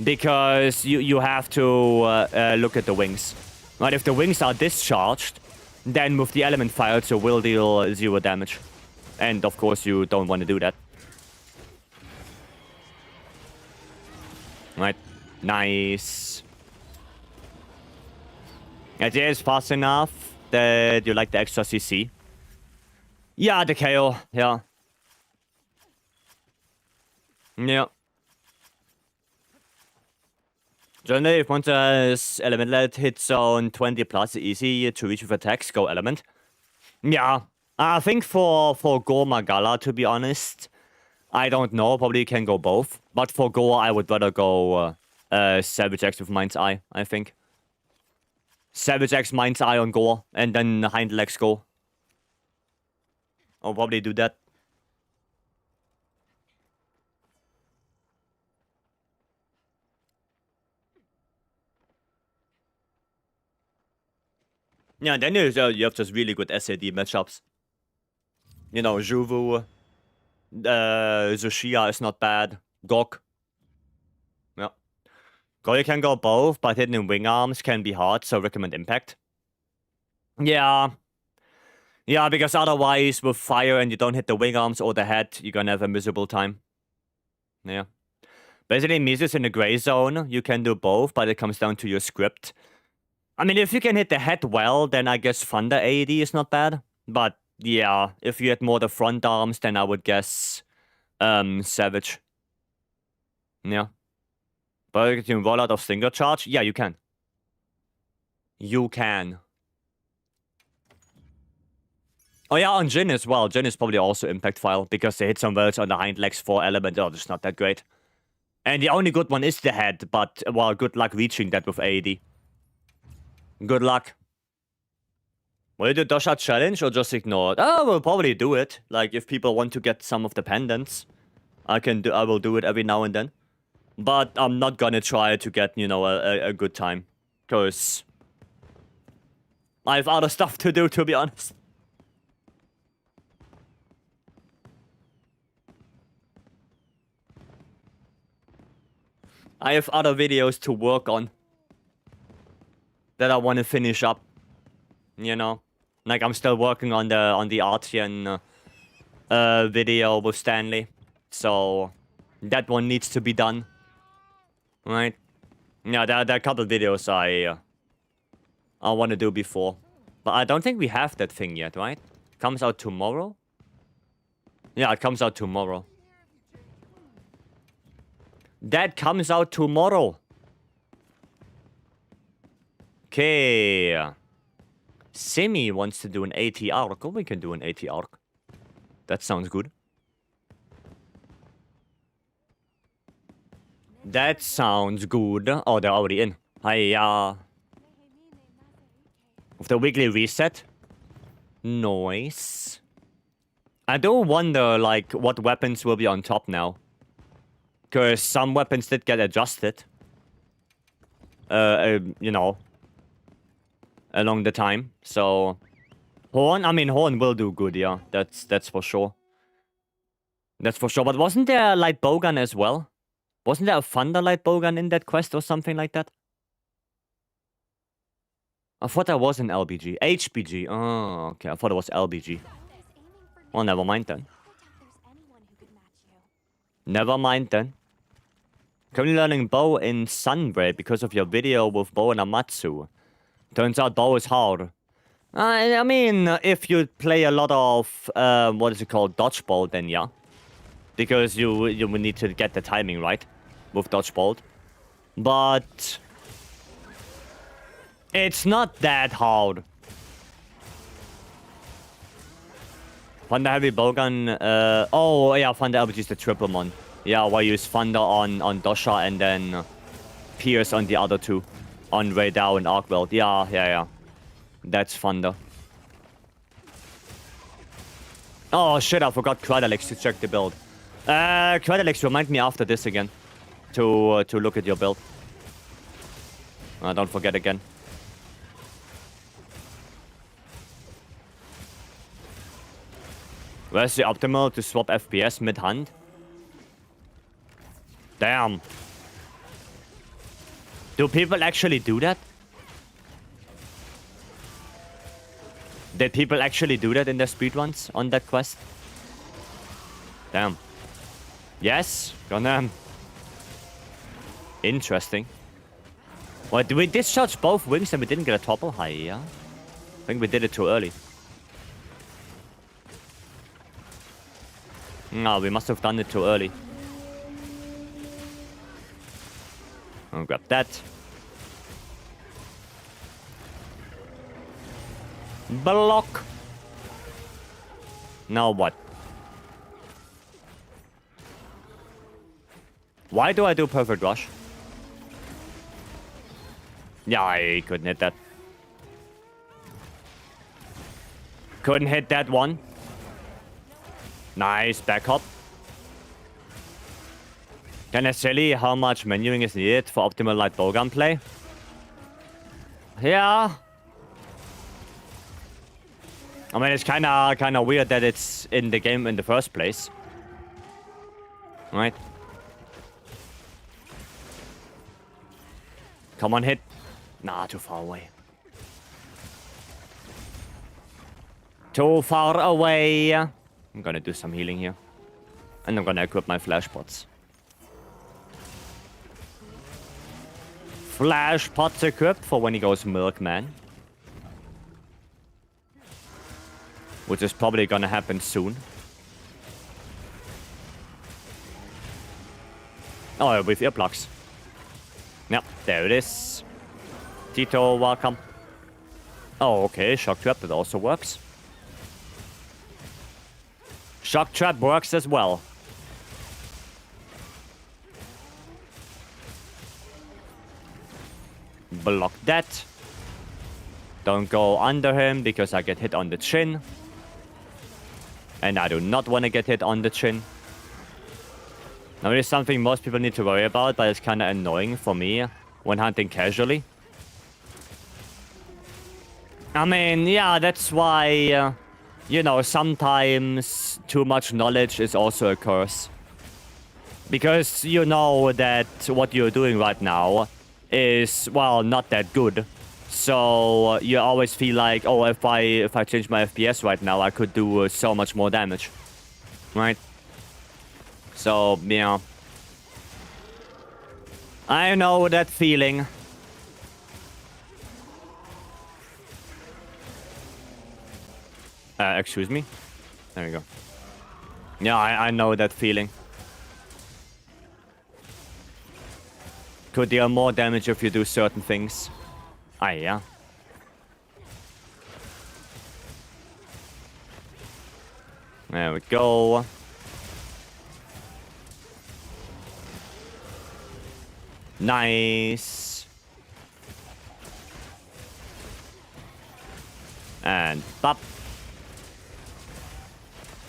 Because you have to look at the wings. Right, if the wings are discharged, then with the element files, you will deal 0 damage. And of course, you don't want to do that. Right, nice. It is fast enough that you like the extra CC. Yeah, the KO, yeah. Yeah. Generally, if one has element let hit zone 20 plus, easy to reach with attacks, go element. Yeah, I think for Gore Magala, to be honest, I don't know. Probably can go both. But for Gore, I would rather go Savage X with Mind's Eye, I think. Savage X, Mind's Eye on Gore, and then Hind Legs go. I'll probably do that. Yeah, then you have just really good SAD matchups. You know, Juvu, Zushia is not bad. Gok. Yeah. You can go both, but hitting wing arms can be hard, so recommend Impact. Yeah. Yeah, because otherwise, with fire and you don't hit the wing arms or the head, you're gonna have a miserable time. Yeah. Basically, Mises in the gray zone, you can do both, but it comes down to your script. I mean, if you can hit the head well, then I guess Thunder AD is not bad. But yeah, if you had more the front arms, then I would guess Savage. Yeah. But you can roll out of Stinger Charge? Yeah, you can. You can. Oh yeah, on Jin as well. Jin is probably also Impact File, because they hit some words on the hind legs for element. Oh, it's not that great. And the only good one is the head, but, well, good luck reaching that with AD. Good luck. Will you do Dosha challenge or just ignore it? Oh, we'll probably do it. Like, if people want to get some of the pendants, I will do it every now and then. But I'm not gonna try to get, you know, a good time. Because I have other stuff to do, to be honest. I have other videos to work on that I want to finish up. You know, like I'm still working on the Artian video with Stanley, so that one needs to be done, right? Yeah, there are a couple videos I want to do before, but I don't think we have that thing yet, right? Comes out tomorrow. Yeah, it comes out tomorrow. That comes out tomorrow. Okay. Simi wants to do an AT arc. Oh, we can do an AT arc. That sounds good. That sounds good. Oh, they're already in. Hiya. With the weekly reset. Nice. I do wonder, like, what weapons will be on top now. Because some weapons did get adjusted. You know. Along the time. So, Horn? I mean, Horn will do good, yeah. That's for sure. That's for sure. But wasn't there a light bowgun as well? Wasn't there a Thunder light bowgun in that quest or something like that? I thought that was an LBG. HBG. Oh, okay. I thought it was LBG. Well, never mind then. Never mind then. Currently learning bow in Sunbreak because of your video with Bow and Amatsu. Turns out bow is hard. I mean, if you play a lot of, what is it called, dodgeball, then yeah. Because you will need to get the timing right with dodgeball. But it's not that hard. Thunder Heavy Bowgun, oh yeah, Thunder LBG is the triple one. Yeah, where you use Thunder on Dosha and then Pierce on the other two. On Radar and Arkweld. Yeah. That's Thunder. Oh shit, I forgot Quadalex to check the build. Quadalex, remind me after this again. To look at your build. Don't forget again. Where's the optimal to swap FPS mid-hand? Damn. Do people actually do that? Did people actually do that in their speedruns on that quest? Damn. Yes, gonna. Interesting. Well, we discharged both wings and we didn't get a topple high, yeah? I think we did it too early. No, we must have done it too early. I'll grab that. Block. Now what? Why do I do perfect rush? Yeah, I couldn't hit that. Couldn't hit that one. Nice back hop. Can I say how much menuing is needed for optimal light bowgun play? Yeah. I mean, it's kind of weird that it's in the game in the first place. Right? Come on, hit. Nah, too far away. Too far away. I'm gonna do some healing here. And I'm gonna equip my flash pots. Flash pots equipped for when he goes Milkman. Which is probably gonna happen soon. Oh, with earplugs. Yep, there it is. Tito, welcome. Oh, okay, shock trap, that also works. Shock trap works as well. Block that. Don't go under him because I get hit on the chin. And I do not want to get hit on the chin. Now, it is something most people need to worry about, but it's kind of annoying for me when hunting casually. I mean, yeah, that's why, you know, sometimes too much knowledge is also a curse. Because you know that what you're doing right now is, well, not that good. So you always feel like, oh, if I change my FPS right now, I could do so much more damage. Right? So, yeah. I know that feeling. Excuse me? There we go. Yeah, I know that feeling. Could deal more damage if you do certain things. Ah, yeah. There we go. Nice. And pop.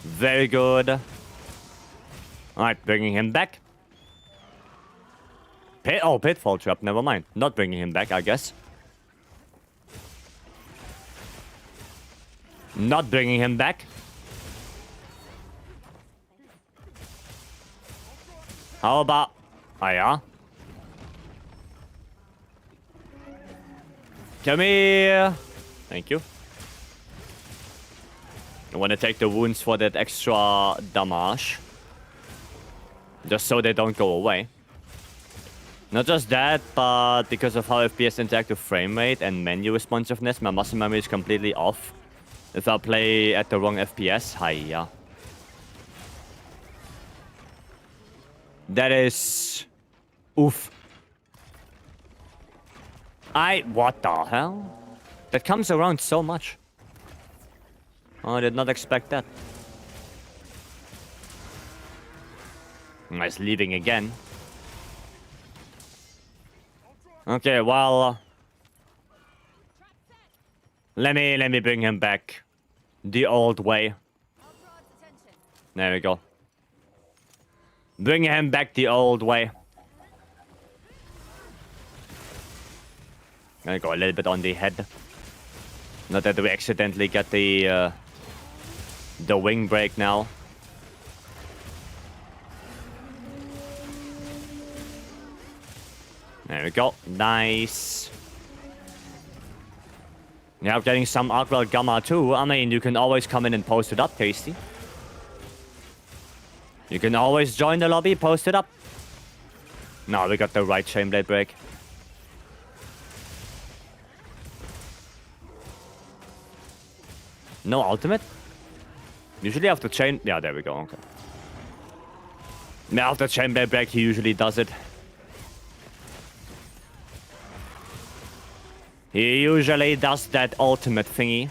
Very good. Alright, bringing him back. Pitfall trap, never mind. Not bringing him back, I guess. Not bringing him back. How about... Oh, yeah. Come here. Thank you. I want to take the wounds for that extra damage. Just so they don't go away. Not just that, but because of how FPS interact with frame rate and menu responsiveness, my muscle memory is completely off. If I play at the wrong FPS, hiya. That is... Oof. What the hell? That comes around so much. Oh, I did not expect that. Nice leaving again. Okay, well... Let me bring him back. The old way. There we go. Bring him back the old way. Gonna go a little bit on the head. Not that we accidentally get the wing break now. There we go. Nice. Yeah, I'm getting some Arkwell Gamma too. I mean, you can always come in and post it up, Tasty. You can always join the lobby, post it up. No, we got the right Chainblade break. No ultimate? Usually after chain... Yeah, there we go, okay. Yeah, after Chainblade break, he usually does it. He usually does that ultimate thingy.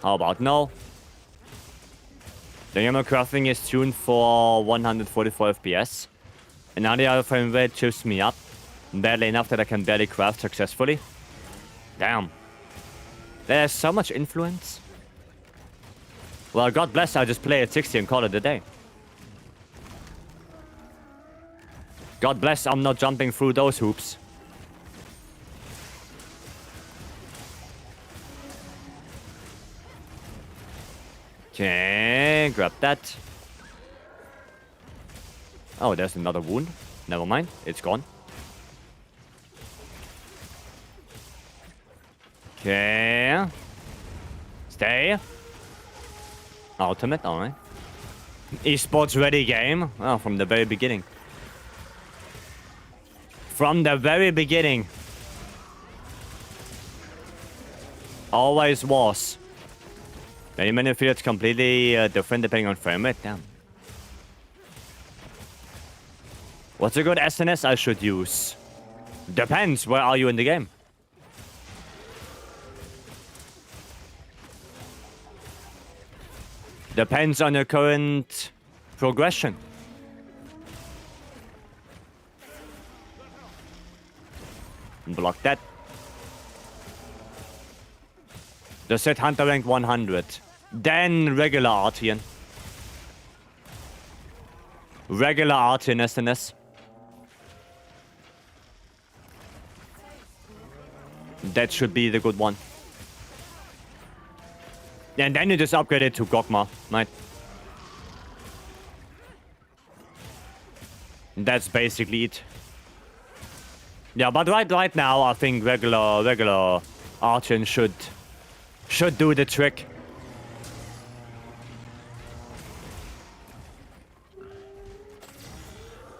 How about no? The Animal Crossing is tuned for 144 FPS. And now the other frame rate chips me up. Barely enough that I can barely craft successfully. Damn. There's so much influence. Well, God bless, I just play at 60 and call it a day. God bless, I'm not jumping through those hoops. Okay, grab that. Oh, there's another wound. Never mind, it's gone. Okay. Stay. Ultimate, alright. Esports ready game. Oh, from the very beginning. From the very beginning. Always was. Even if it's completely different depending on frame rate, damn. What's a good SNS I should use? Depends, where are you in the game? Depends on your current progression. Block that. Just set Hunter rank 100. Then regular Artian. Regular Artian SNS. That should be the good one. And then you just upgrade it to Gogma, right? That's basically it. Yeah, but right now I think regular Artian should do the trick.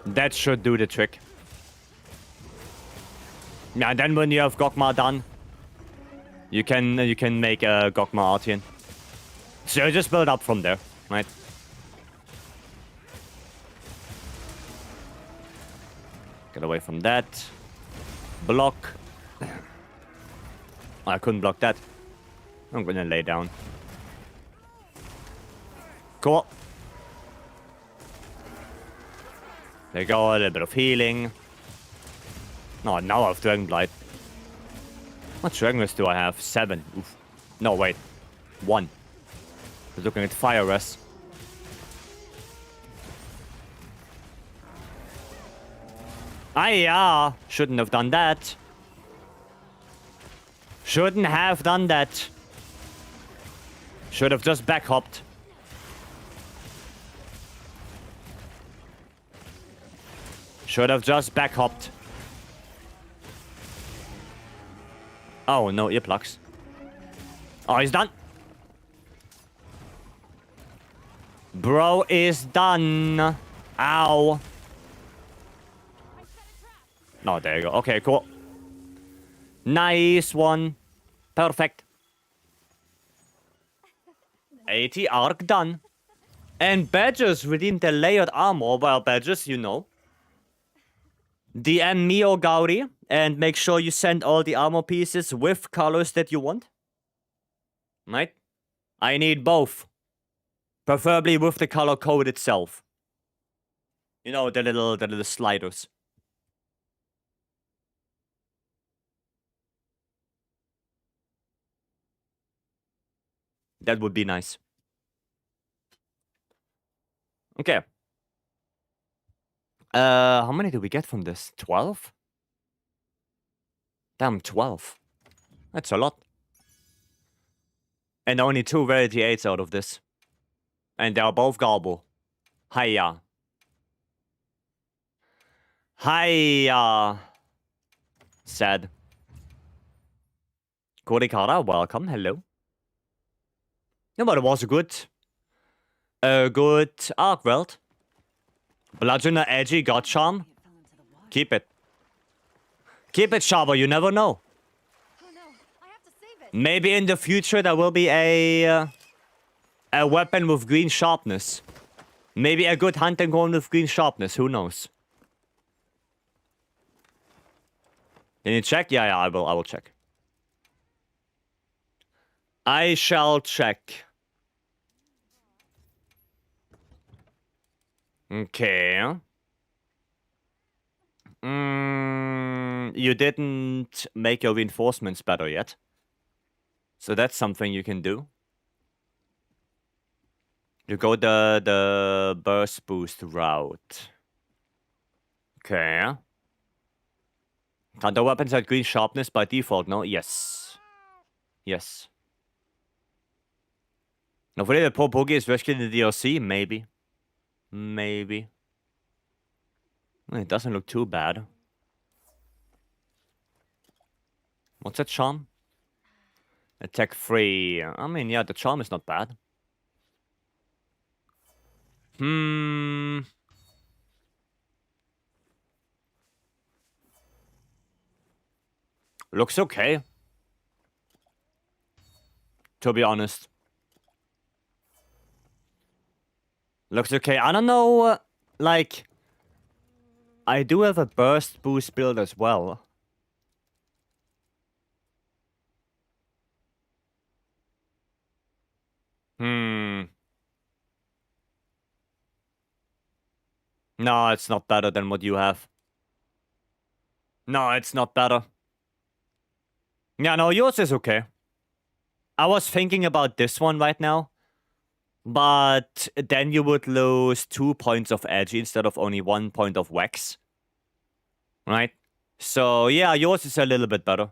That should do the trick. Yeah, and then when you have Gogma done, you can make a Gogma Artian. So you just build up from there, right? Get away from that. Block. I couldn't block that. I'm gonna lay down. Cool. There you go, a little bit of healing. No, now I have Dragon Blight. What Dragon Rest do I have? 7. Oof. No, wait. 1. I was looking at Fire Rest. Yeah, shouldn't have done that. Shouldn't have done that. Should have just back hopped. Should have just back hopped. Oh, no earplugs. Oh, he's done. Bro is done. Ow. Oh, there you go. Okay, cool. Nice one. Perfect. 80 arc done. And Badgers redeemed the layered armor. Well, Badgers, you know. DM me or Gauri and make sure you send all the armor pieces with colors that you want. Right? I need both. Preferably with the color code itself. You know, the little sliders. That would be nice. Okay. How many do we get from this? 12? Damn, 12. That's a lot. And only 2 Rarity 8s out of this. And they are both Garble. Hiya. Hi, sad. Korikara, welcome, hello. No, but it was a good arc world. Bludgeoner, edgy, god charm. Keep it. Keep it, Shaba, you never know. Oh no, I have to save it. Maybe in the future there will be a weapon with green sharpness. Maybe a good hunting horn with green sharpness, who knows? Can you check? Yeah, I will check. I shall check. Okay. You didn't make your reinforcements better yet. So that's something you can do. You go the burst boost route. Okay. Thunder weapons had green sharpness by default, no? Yes. Yes. Now, for the poor Boogie is rescued in the DLC? Maybe. Maybe. It doesn't look too bad. What's that charm? Attack 3. I mean, yeah, the charm is not bad. Looks okay. To be honest. Looks okay. I don't know, like... I do have a burst boost build as well. No, it's not better than what you have. No, it's not better. Yeah, no, yours is okay. I was thinking about this one right now. But then you would lose 2 points of edge instead of only 1 point of wax. Right? So, yeah, yours is a little bit better.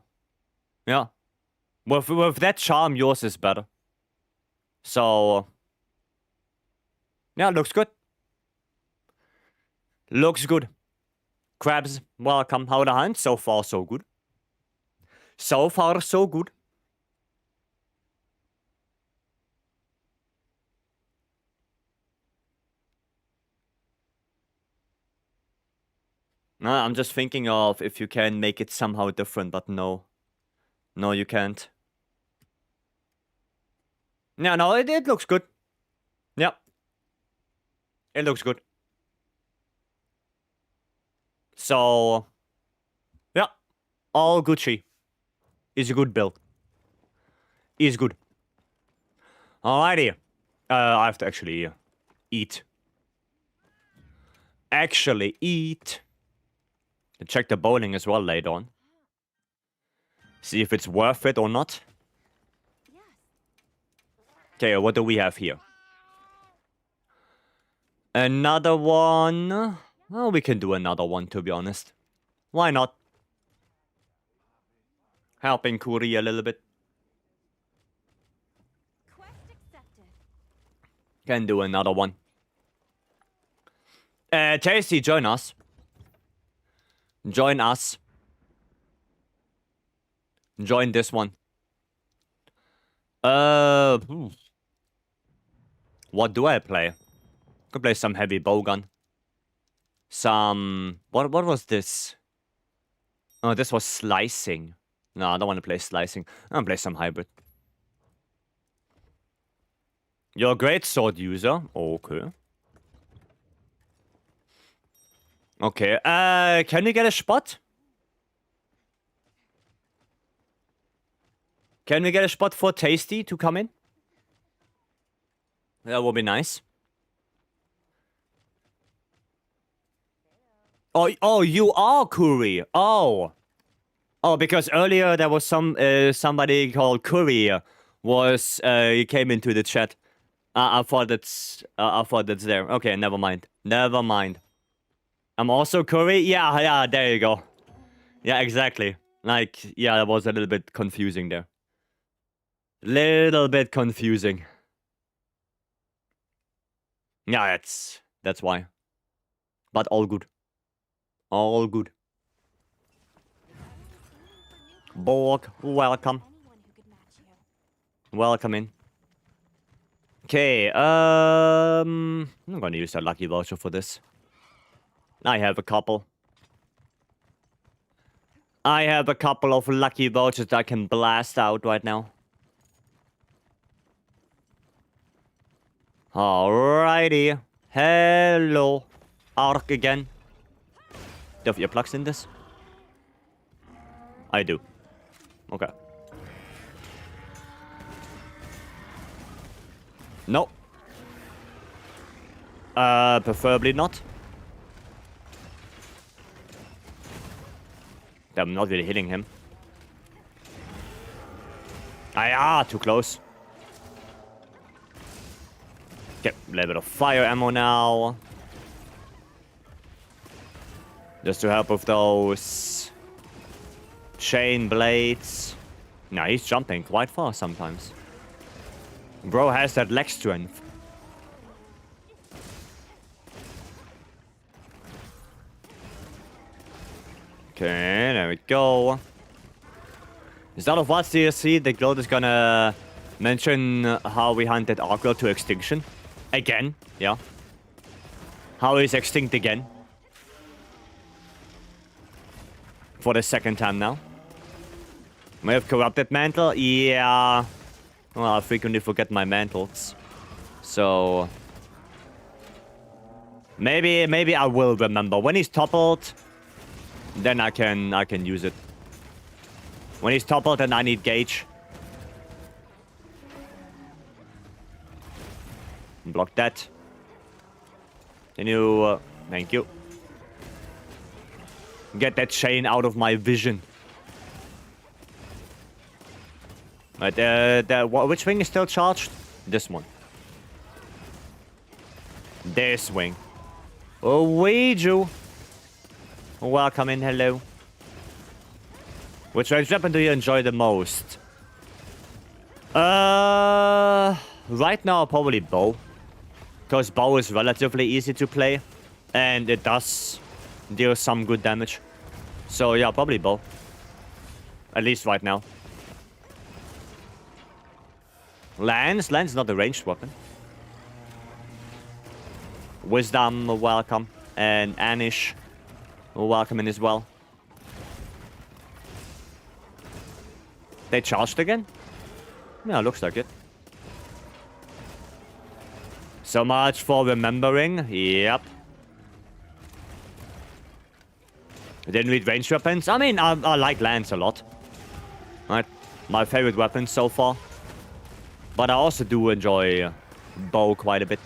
Yeah. With that charm, yours is better. So... yeah, looks good. Looks good. Crabs, welcome. How the hunt? So far, so good. So far, so good. I'm just thinking of if you can make it somehow different, but no. No, you can't. Yeah, no, it looks good. Yeah. It looks good. So... yeah. All Gucci. Is a good build. Is good. Alrighty. I have to actually eat. Actually eat. Check the bowling as well later on. See if it's worth it or not. Okay, what do we have here? Another one. Well, we can do another one, to be honest. Why not? Helping Kuri a little bit. Quest accepted. Can do another one. Tasty, join us. Join us. Join this one. What do I play? Could play some heavy bowgun. Some... What was this? Oh, this was slicing. No, I don't want to play slicing. I want to play some hybrid. You're a great sword user. Okay. Okay, can we get a spot? Can we get a spot for Tasty to come in? That would be nice. Oh, you are Kuri. Oh. Oh, because earlier there was somebody called Kuri was he came into the chat. I thought that's there. Okay, never mind. Never mind. I'm also Kuri. Yeah, there you go. Yeah, exactly. Like, yeah, that was a little bit confusing there. Little bit confusing. Yeah, that's why. But all good. All good. Borg, welcome. Anyone who could match you. Welcome in. Okay, I'm gonna use a lucky voucher for this. I have a couple. I have a couple of lucky vouchers that I can blast out right now. Alrighty. Hello. Ark again. Do you have earplugs in this? I do. Okay. No. Preferably not. I'm not really hitting him. Too close. Okay, a little bit of fire ammo now. Just to help with those chain blades. Nah, he's jumping quite far sometimes. Bro has that leg strength. Okay, there we go. Instead of what DLC, the guild is gonna mention how we hunted Arkwell to extinction. Again, yeah. How he's extinct again. For the second time now. We have corrupted mantle, yeah. Well, I frequently forget my mantles. So maybe I will remember. When he's toppled, then I can use it. When he's toppled, then I need gauge. Block that. Can you thank you. Get that chain out of my vision. Right, which wing is still charged? This one. This wing. Oh, Ouija. Welcome in, hello. Which range weapon do you enjoy the most? Right now, probably bow. Because bow is relatively easy to play. And it does deal some good damage. So yeah, probably bow. At least right now. Lance? Lance is not a ranged weapon. Wisdom, welcome. And Anish, welcome in as well. They charged again? Yeah, looks like it. So much for remembering. Yep. Didn't read ranged weapons. I mean, I like Lance a lot. Right? My favorite weapon so far. But I also do enjoy bow quite a bit.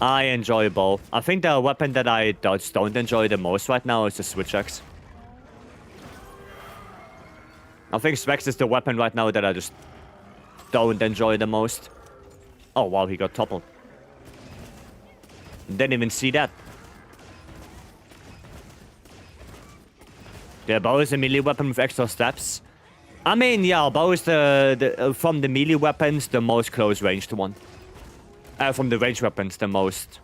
I enjoy bow. I think the weapon that I just don't enjoy the most right now is the switch axe. I think Specs is the weapon right now that I just don't enjoy the most. Oh wow, he got toppled. Didn't even see that. The bow is a melee weapon with extra steps. I mean, yeah, bow is from the melee weapons, the most close ranged one. From the ranged weapons, the most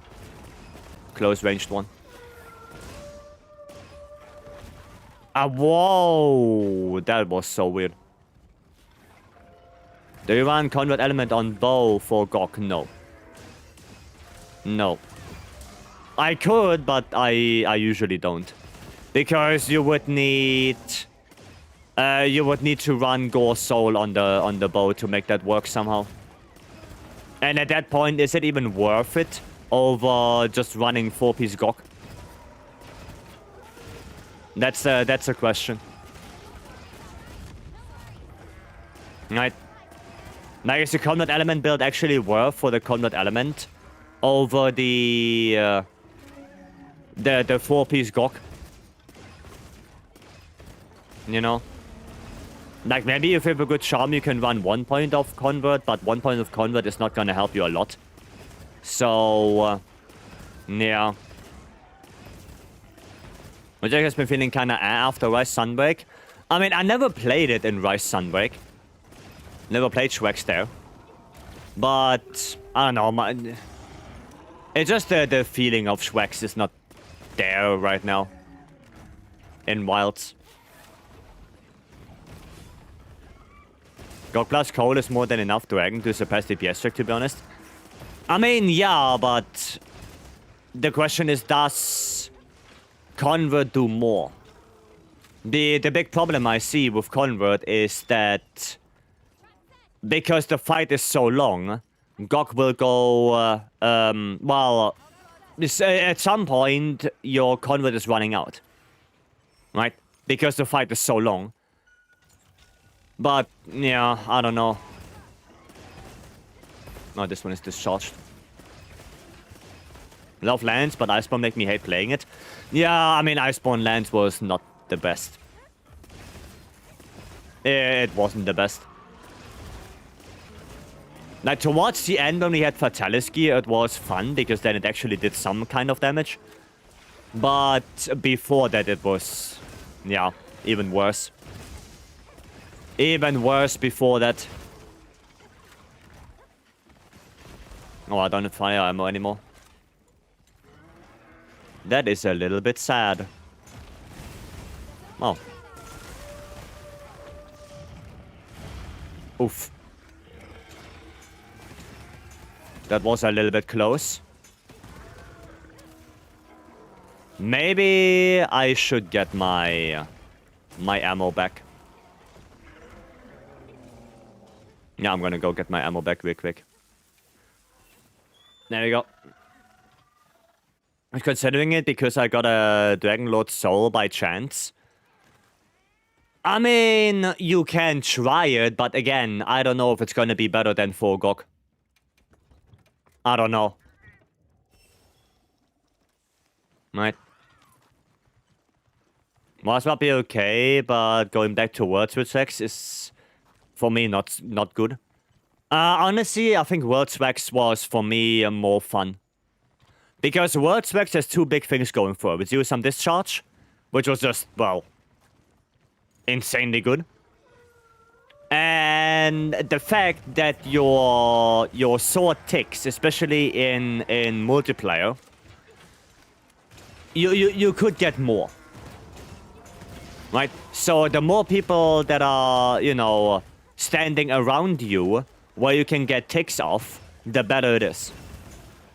close ranged one. Whoa! That was so weird. Do you run convert element on bow for GOG? No. No. I could, but I usually don't. Because you would need to run Gore Soul on the bow to make that work somehow. And at that point, is it even worth it over just running 4-piece GOG? That's a question. Right. Now, is the combat element build actually worth for the combat element over the 4-piece GOG? You know? Like, maybe if you have a good charm, you can run 1 point of convert, but 1 point of convert is not gonna help you a lot. So, yeah. Which has been feeling kinda after Rise Sunbreak. I mean, I never played it in Rise Sunbreak. Never played Shrex there. But, I don't know, It's just the feeling of Schwex is not there right now. In Wilds. GOG plus Cole is more than enough Dragon to surpass DPS check, to be honest. I mean, yeah, but the question is, does Convert do more? The big problem I see with Convert is that because the fight is so long, GOG will go, well, at some point, your Convert is running out. Right? Because the fight is so long. But, yeah, I don't know. Oh, this one is discharged. Love Lance, but Iceborne make me hate playing it. Yeah, I mean, Iceborne Lance was not the best. It wasn't the best. Like, towards the end, when we had Fataliski, it was fun, because then it actually did some kind of damage. But before that, it was, yeah, even worse. Even worse before that. Oh, I don't have fire ammo anymore. That is a little bit sad. Oh. Oof. That was a little bit close. Maybe I should get my ammo back. Yeah, I'm gonna go get my ammo back real quick. There we go. I'm considering it because I got a Dragonlord Soul by chance. I mean, you can try it, but again, I don't know if it's gonna be better than 4 GOG. I don't know. Right. Must not be okay, but going back to Worlds with Sex is, for me, not good. Honestly, I think Worlds Wax was, for me, more fun. Because Worlds Wax has 2 big things going for it. It's you some discharge, which was just, well, insanely good. And the fact that your sword ticks, especially in multiplayer, you could get more. Right? So the more people that are, you know, standing around you where you can get ticks off, the better it is.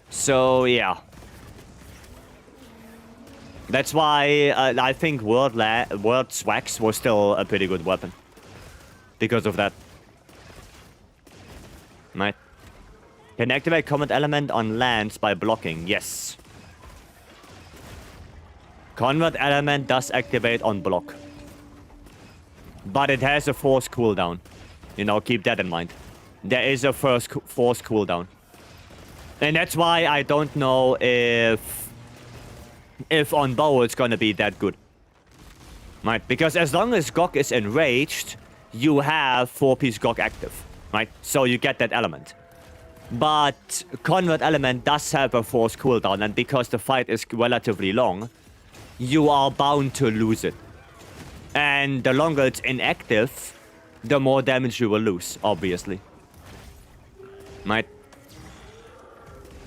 So, yeah. That's why I think World's Wax was still a pretty good weapon. Because of that. Right. Can activate combat element on lands by blocking. Yes. Convert element does activate on block. But it has a force cooldown. You know, keep that in mind. There is a force cooldown. And that's why I don't know if on bow it's gonna be that good. Right? Because as long as GOG is enraged, you have 4-piece GOG active. Right? So you get that element. But Convert element does have a force cooldown, and because the fight is relatively long, you are bound to lose it. And the longer it's inactive, the more damage you will lose, obviously. Right?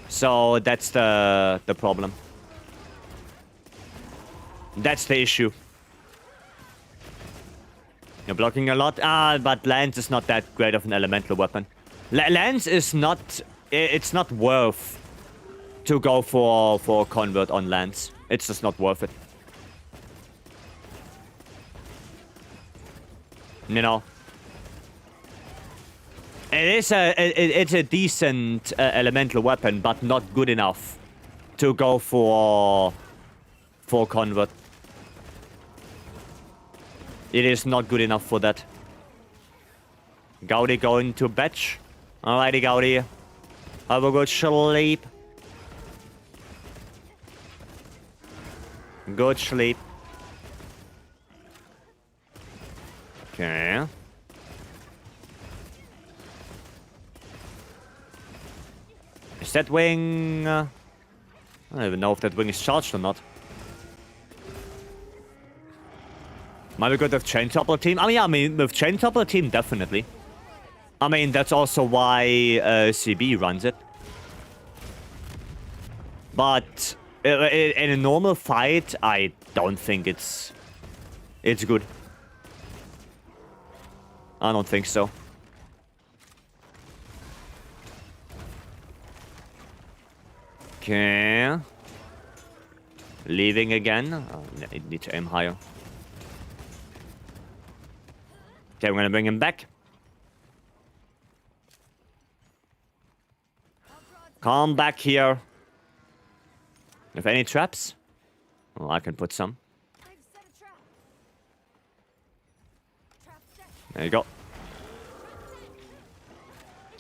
So that's the problem. That's the issue. You're blocking a lot? But Lance is not that great of an elemental weapon. Lance is not... It's not worth to go for Convert on Lance. It's just not worth it. You know? It's a decent elemental weapon, but not good enough to go for Convert. It is not good enough for that. Gaudi going to batch. Alrighty, Gaudi. Have a good sleep. Good sleep. Okay. Is that wing... I don't even know if that wing is charged or not. Might be good with Chain Topper team. I mean, with Chain Topper team, definitely. I mean, that's also why CB runs it. But in a normal fight, I don't think it's good. I don't think so. Okay. Leaving again. Oh, I need to aim higher. Okay, we're gonna bring him back. Come back here. If any traps? Well, I can put some. I've set a trap. Trap set. There you go.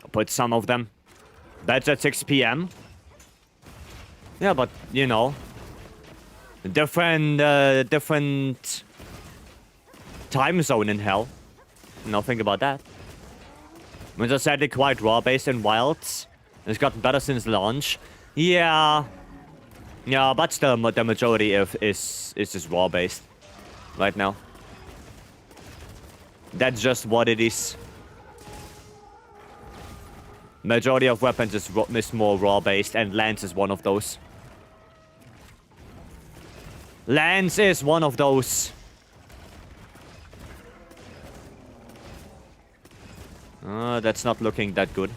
I'll put some of them. That's at 6 p.m. Yeah, but, you know. Different time zone in hell. No, think about that. Winter sadly quite raw-based in Wilds. It's gotten better since launch. Yeah. Yeah, but still, the majority is just raw-based right now. That's just what it is. Majority of weapons is more raw-based, and Lance is one of those. Lance is one of those. That's not looking that good.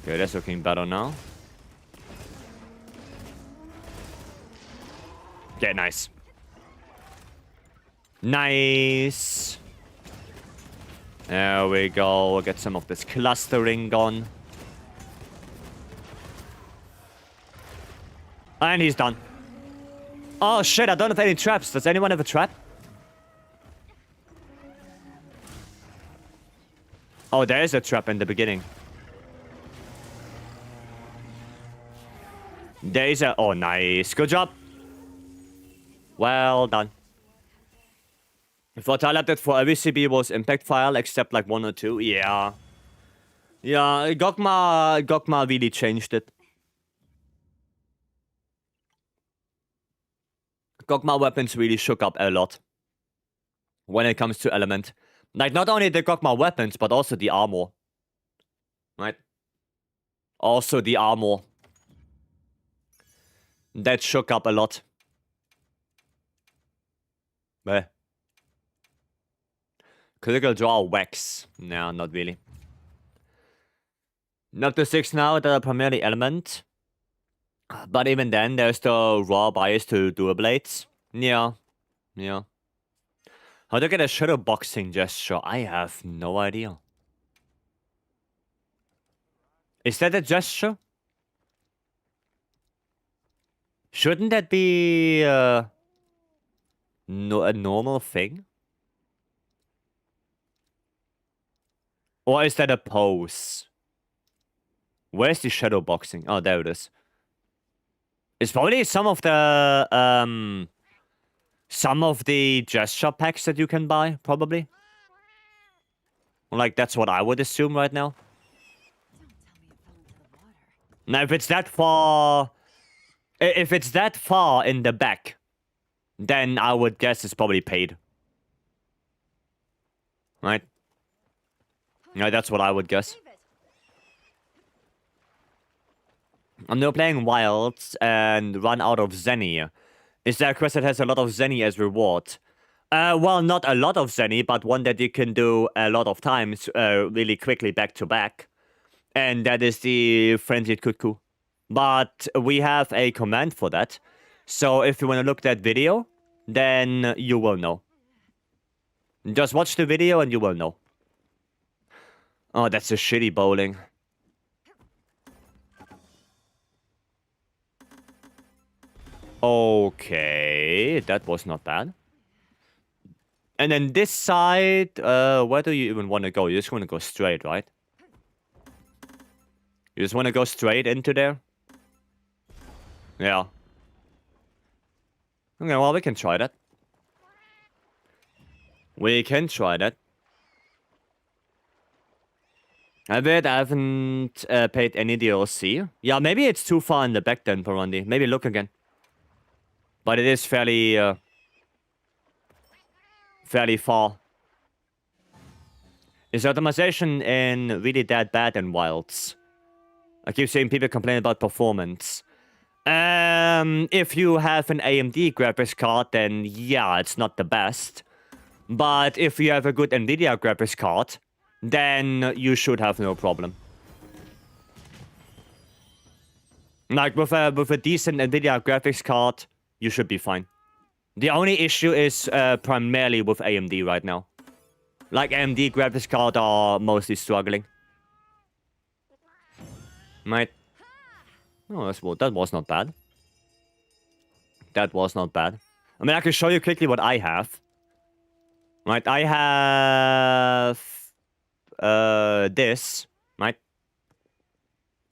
Okay, that's looking better now. Okay, nice. Nice. There we go. We'll get some of this clustering gone. And he's done. Oh shit, I don't have any traps. Does anyone have a trap? Oh, there is a trap in the beginning. There is a... Oh, nice. Good job. Well done. Vorteil update for every CB was impact file except like 1 or 2. Yeah. Yeah, Gokma really changed it. Gokma weapons really shook up a lot when it comes to element. Like, not only the Gokma weapons, but also the armor. Right? Also the armor. That shook up a lot. Meh. Critical draw wax. No, not really. Up to 6 now that are primarily element. But even then, there's the raw bias to dual blades. Yeah. Yeah. How to get a shadow boxing gesture? I have no idea. Is that a gesture? Shouldn't that be a normal thing? Or is that a pose? Where's the shadow boxing? Oh, there it is. It's probably some of the gesture packs that you can buy, probably. Like, that's what I would assume right now. Now, if it's that far... If it's that far in the back, then I would guess it's probably paid. Right? Yeah, that's what I would guess. I'm now playing Wilds and run out of Zenny. Is there a quest that has a lot of Zenny as reward? Well, not a lot of Zenny, but one that you can do a lot of times really quickly back to back. And that is the Frenzied Cuckoo. But we have a command for that. So if you want to look that video, then you will know. Just watch the video and you will know. Oh, that's a shitty bowling. Okay, that was not bad. And then this side, where do you even want to go? You just want to go straight, right? You just want to go straight into there? Yeah. Okay, well, we can try that. We can try that. I haven't paid any DLC. Yeah, maybe it's too far in the back then, Parandi. Maybe look again. But it is fairly far. Is optimization in really that bad in Wilds? I keep seeing people complain about performance. If you have an AMD graphics card, then yeah, it's not the best. But if you have a good NVIDIA graphics card, then you should have no problem. Like with a decent NVIDIA graphics card, you should be fine. The only issue is primarily with AMD right now. Like AMD graphics cards are mostly struggling. Right? Oh, that was not bad. That was not bad. I mean, I can show you quickly what I have. Right, I have this, right?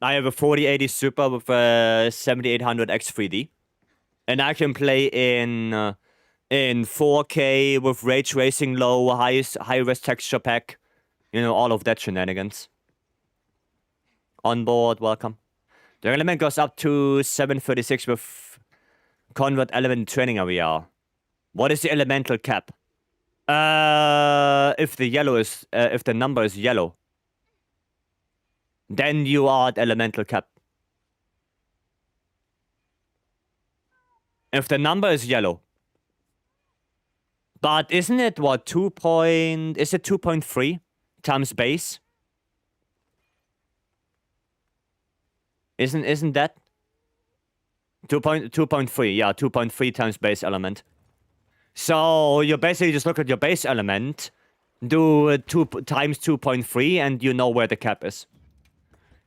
I have a 4080 Super with a 7800 X3D. And I can play in 4K with ray tracing low, high-res texture pack. You know, all of that shenanigans. On board, welcome. The element goes up to 736 with convert element training area. What is the elemental cap? If the number is yellow, then you are at elemental cap. If the number is yellow. But isn't it what, is it 2.3 times base? Isn't that? 2.3, yeah, 2.3 times base element. So you basically just look at your base element, do 2 times 2.3, and you know where the cap is.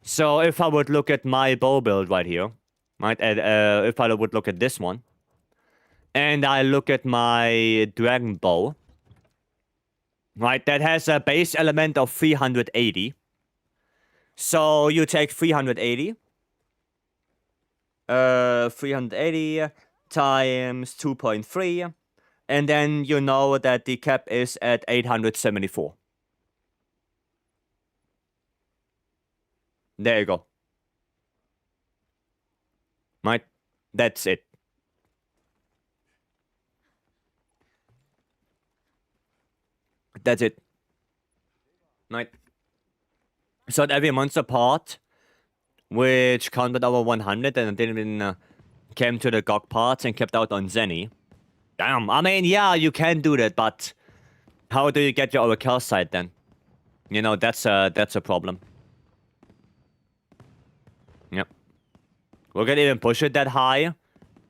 So if I would look at my bow build right here, right, if I would look at this one, and I look at my dragon bow, right, that has a base element of 380. So you take 380. 380 times 2.3. And then you know that the cap is at 874. There you go. Right? That's it. That's it. Right? So at every monster part, which counted over 100 and then came to the GOG parts and kept out on Zenny. Damn, I mean, yeah, you can do that, but how do you get your Oracle side then? You know, that's a problem. Yep. We're gonna even push it that high.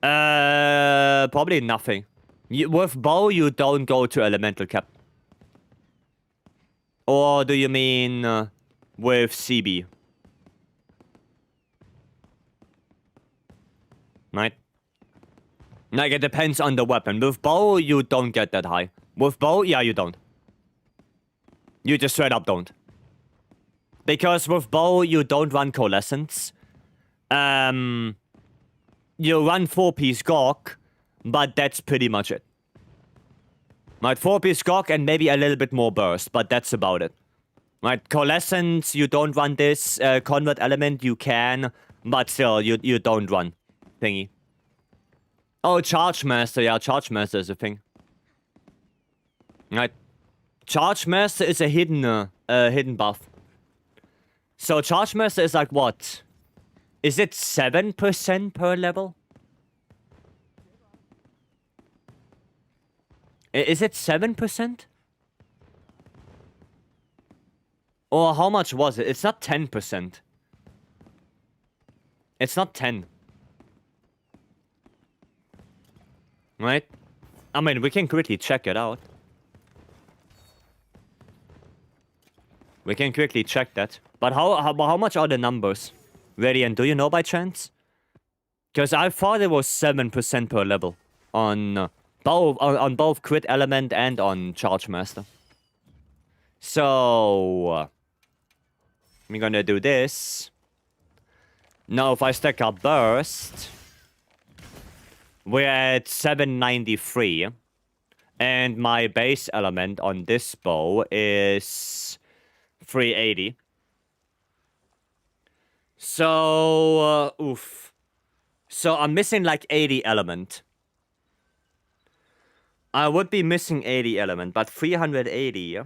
Probably nothing. With bow, you don't go to elemental cap. Or do you mean with CB? Right? Like, it depends on the weapon. With bow, you don't get that high. With bow, yeah, you don't. You just straight up don't. Because with bow, you don't run coalescence. You run 4-piece GOG, but that's pretty much it. Right, 4-piece GOG and maybe a little bit more burst, but that's about it. Right, coalescence, you don't run this. Convert element, you can, but still, you don't run thingy. Oh, Charge Master, yeah, Charge Master is a thing. Right. Charge Master is a hidden buff. So Charge Master is like what? Is it 7% per level? Is it 7%? Or how much was it? It's not 10%. It's not 10. Right? I mean, we can quickly check it out. We can quickly check that. But how much are the numbers? Radiant, do you know by chance? Because I thought it was 7% per level on both Crit Element and on Charge Master. So we're gonna do this. Now if I stack up Burst, we're at 793. And my base element on this bow is 380. So, oof. So I'm missing like 80 element. I would be missing 80 element, but 380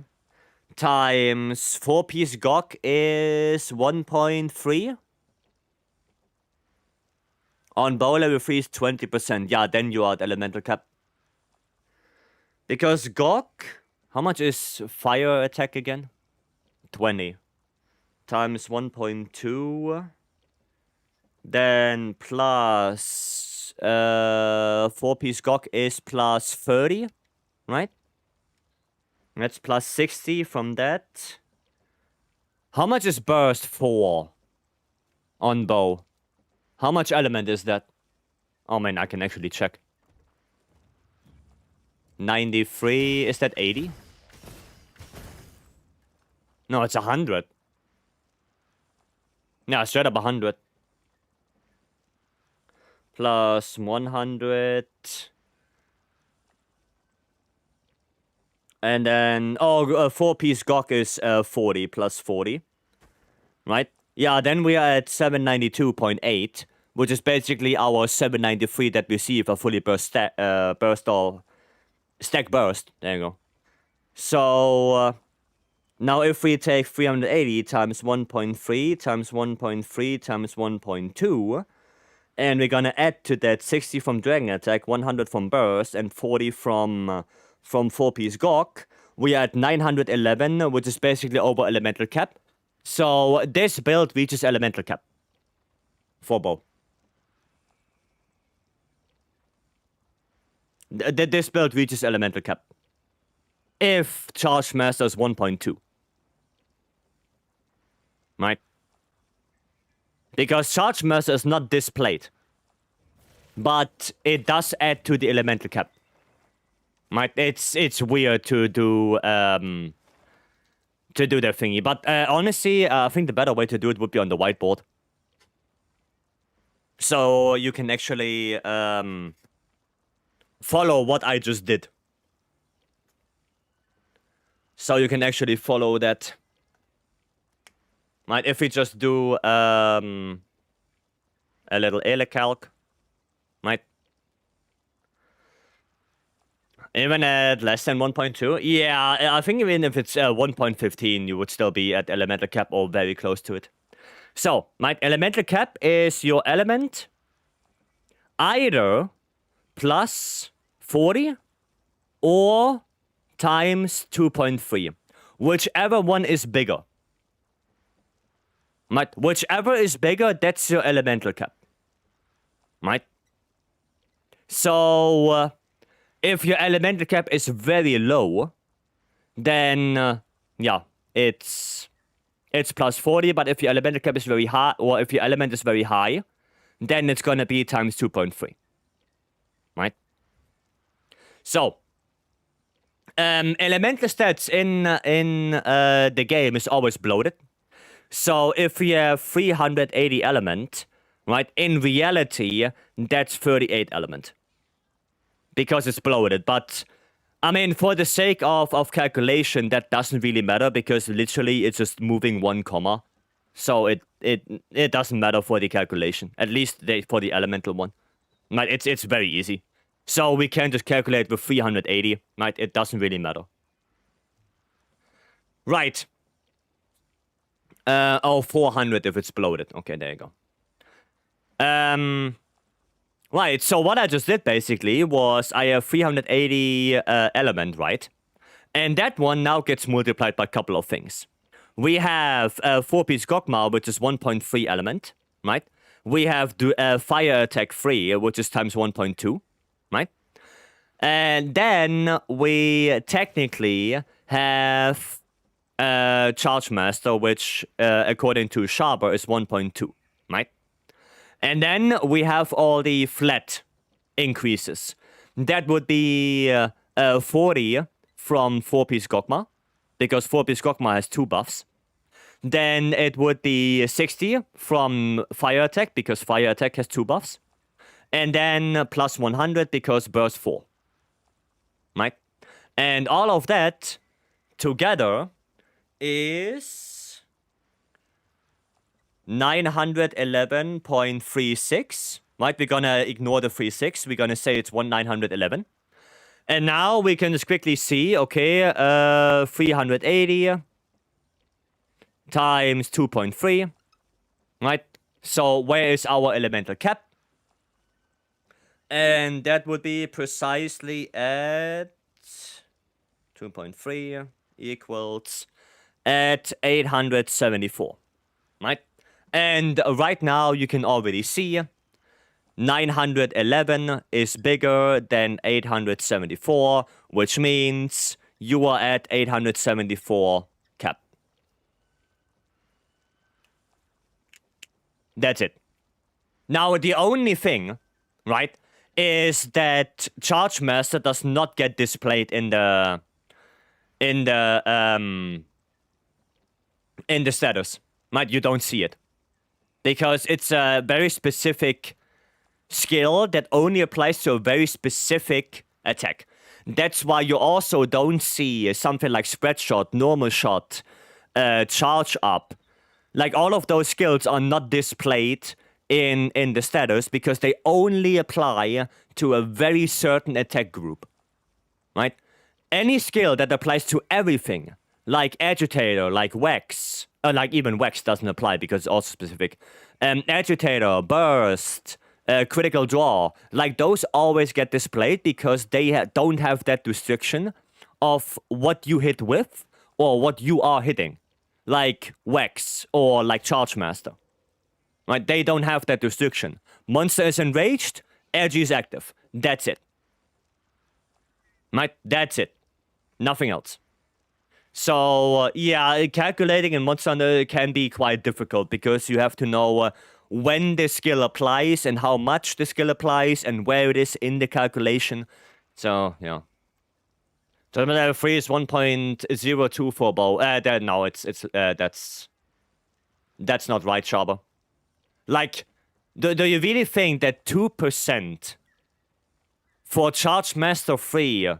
times 4-piece GOG is 1.3. On bow level 3 is 20%. Yeah, then you are at elemental cap. Because Gok, how much is fire attack again? 20 times 1.2. Then plus 4-piece Gok is plus 30, right? That's plus 60 from that. How much is burst 4 on bow? How much element is that? Oh man, I can actually check. 93, is that 80? No, it's 100. Yeah, straight up 100. Plus 100. And then, 4-piece Gok is 40 plus 40. Right? Yeah, then we are at 792.8, which is basically our 793 that we see if a fully burst or stack burst. There you go. So, now if we take 380 times 1.3 times 1.3 times 1.2, and we're gonna add to that 60 from Dragon Attack, 100 from Burst, and 40 from 4-piece Gok, we are at 911, which is basically over elemental cap. So this build reaches elemental cap for bow. This build reaches elemental cap if Charge Master is 1.2. Right? Because Charge Master is not displayed, but it does add to the elemental cap. Right? It's weird to do that thingy, but honestly, I think the better way to do it would be on the whiteboard, so you can actually follow what I just did. So you can actually follow that. Right? If we just do a little calc, right? Even at less than 1.2? Yeah, I think even if it's 1.15, you would still be at elemental cap or very close to it. So, my elemental cap is your element either plus 40 or times 2.3. Whichever one is bigger. Right? Whichever is bigger, that's your elemental cap. Right? So, if your elemental cap is very low, then, yeah, it's plus 40, but if your elemental cap is very high, or if your element is very high, then it's gonna be times 2.3. Right? So, elemental stats in the game is always bloated. So if we have 380 element, right, in reality, that's 38 element. Because it's bloated, but I mean, for the sake of calculation, that doesn't really matter because literally it's just moving 1 comma. So it doesn't matter for the calculation, at least for the elemental one. Right, it's very easy. So we can just calculate with 380, right? It doesn't really matter. Right. 400 if it's bloated. Okay, there you go. Right, so what I just did basically was I have 380 element, right? And that one now gets multiplied by a couple of things. We have 4-piece Gokma, which is 1.3 element, right? We have fire attack 3, which is times 1.2, right? And then we technically have Charge Master, which according to Sharper is 1.2, right? And then we have all the flat increases. That would be 40 from 4-piece Gokma, because 4-piece Gokma has 2 buffs. Then it would be 60 from fire attack, because fire attack has 2 buffs. And then plus 100 because burst 4. Right? And all of that together is 911.36. Right? We're gonna ignore the 36. We're gonna say it's 1911. And now we can just quickly see, okay, 380 times 2.3. Right? So where is our elemental cap? And that would be precisely at 2.3 equals at 874, right? And right now you can already see 911 is bigger than 874, which means you are at 874 cap. That's it. Now, the only thing, right, is that Charge Master does not get displayed in the status, right? You don't see it because it's a very specific skill that only applies to a very specific attack. That's why you also don't see something like spread shot, normal shot, charge up. Like all of those skills are not displayed in the status because they only apply to a very certain attack group, right? Any skill that applies to everything, like Agitator, like Wax, like even Wax doesn't apply because it's also specific. Agitator, Burst, Critical Draw, like those always get displayed because they don't have that restriction of what you hit with or what you are hitting, like Wax or like Charge Master. Right? They don't have that restriction. Monster is enraged, Edgy is active. That's it. Right? That's it. Nothing else. So, yeah, calculating in Monster Hunter can be quite difficult because you have to know when the skill applies and how much the skill applies and where it is in the calculation. So, yeah. Tournament level 3 is 1.02 for bow. No, that's not right, Sharper. Like, do you really think that 2% for Charge Master 3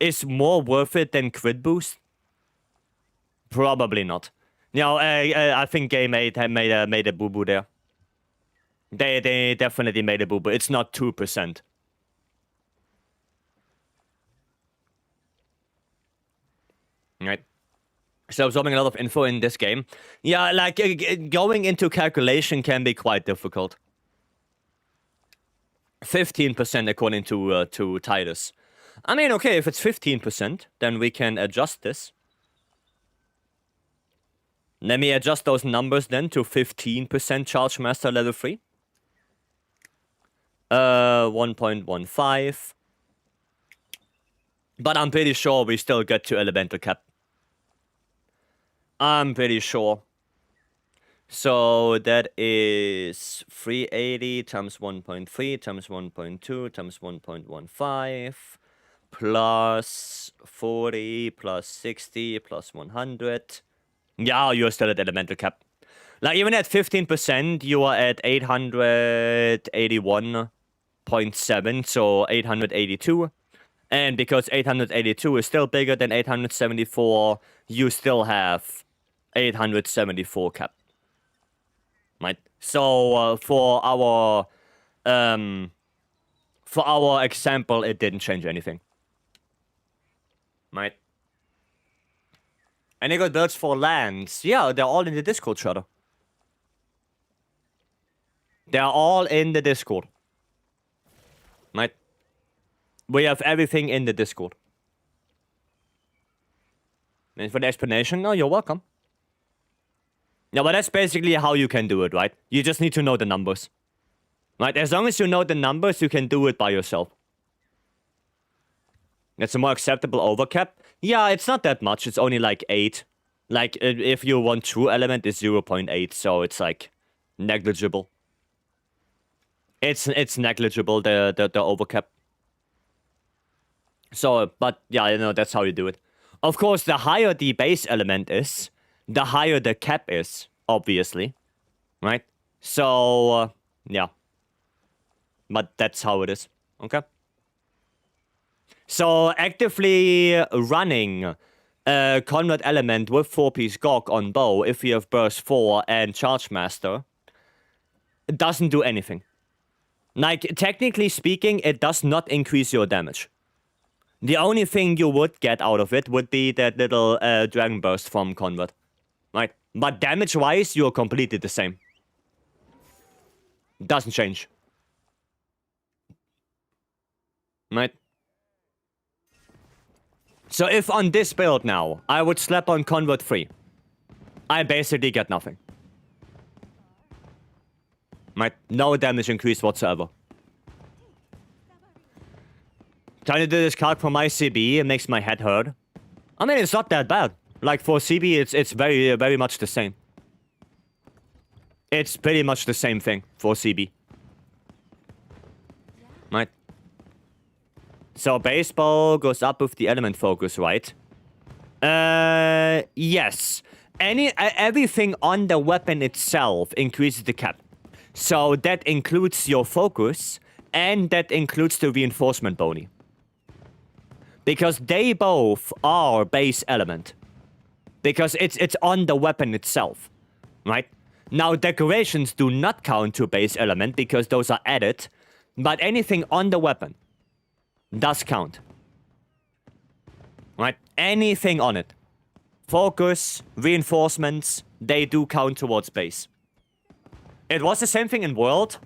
is more worth it than crit boost? Probably not. I think Game 8 had made a boo-boo there. They definitely made a boo-boo. It's not 2%. Right. So absorbing a lot of info in this game. Yeah, like going into calculation can be quite difficult. 15% according to Titus. I mean, okay, if it's 15%, then we can adjust this. Let me adjust those numbers then to 15% Charge Master level 3. 1.15. But I'm pretty sure we still get to elemental cap. I'm pretty sure. So that is 380 times 1.3 times 1.2 times 1.15 plus 40 plus 60 plus 100. Yeah, you're still at elemental cap. Like, even at 15%, you are at 881.7, so 882. And because 882 is still bigger than 874, you still have 874 cap. Right? So, for our example, it didn't change anything. Right? Any good builds for lands? Yeah, they're all in the Discord, Shadow. They're all in the Discord. Right? We have everything in the Discord. And for the explanation, no, you're welcome. Yeah, but that's basically how you can do it, right? You just need to know the numbers. Right? As long as you know the numbers, you can do it by yourself. It's a more acceptable overcap. Yeah, it's not that much. It's only like 8. Like, if you want true element, it's 0.8. So it's like negligible. It's negligible, the overcap. So, but yeah, you know, that's how you do it. Of course, the higher the base element is, the higher the cap is, obviously. Right? So, yeah. But that's how it is. Okay? So, actively running a combat element with 4-piece Gog on bow, if you have Burst 4 and Charge Master, it doesn't do anything. Like, technically speaking, it does not increase your damage. The only thing you would get out of it would be that little Dragon Burst from Convert. Right? But damage-wise, you're completely the same. Doesn't change. Right? So if on this build now, I would slap on Convert 3, I basically get nothing. Right? No damage increase whatsoever. Trying to do this calc for my CB, it makes my head hurt. I mean, it's not that bad. Like, for CB, it's very, very much the same. It's pretty much the same thing for CB. Right? So, baseball goes up with the element focus, right? Yes. Everything on the weapon itself increases the cap. So, that includes your focus, and that includes the reinforcement bony. Because they both are base element. Because it's on the weapon itself, right? Now, decorations do not count to base element because those are added, but anything on the weapon does count. Right? Anything on it. Focus, reinforcements, they do count towards base. It was the same thing in World,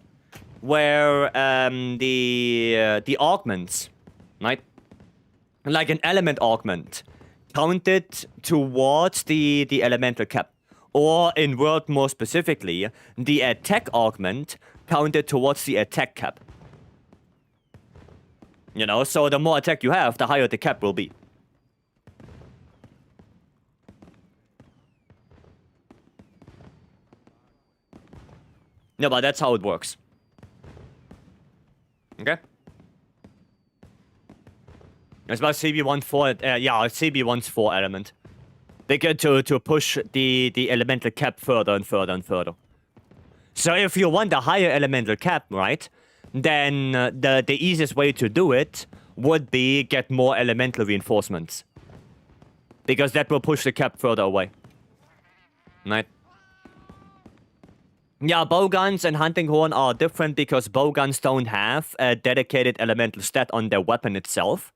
where the augments, right? Like an element augment counted towards the elemental cap. Or in World more specifically, the attack augment counted towards the attack cap. You know, so the more attack you have, the higher the cap will be. Yeah, but that's how it works. Okay? It's about CB14, yeah, CB1's 4 element. They get to push the elemental cap further and further and further. So if you want a higher elemental cap, right, then the easiest way to do it would be get more elemental reinforcements. Because that will push the cap further away. Right? Yeah, bowguns and hunting horn are different because bowguns don't have a dedicated elemental stat on their weapon itself.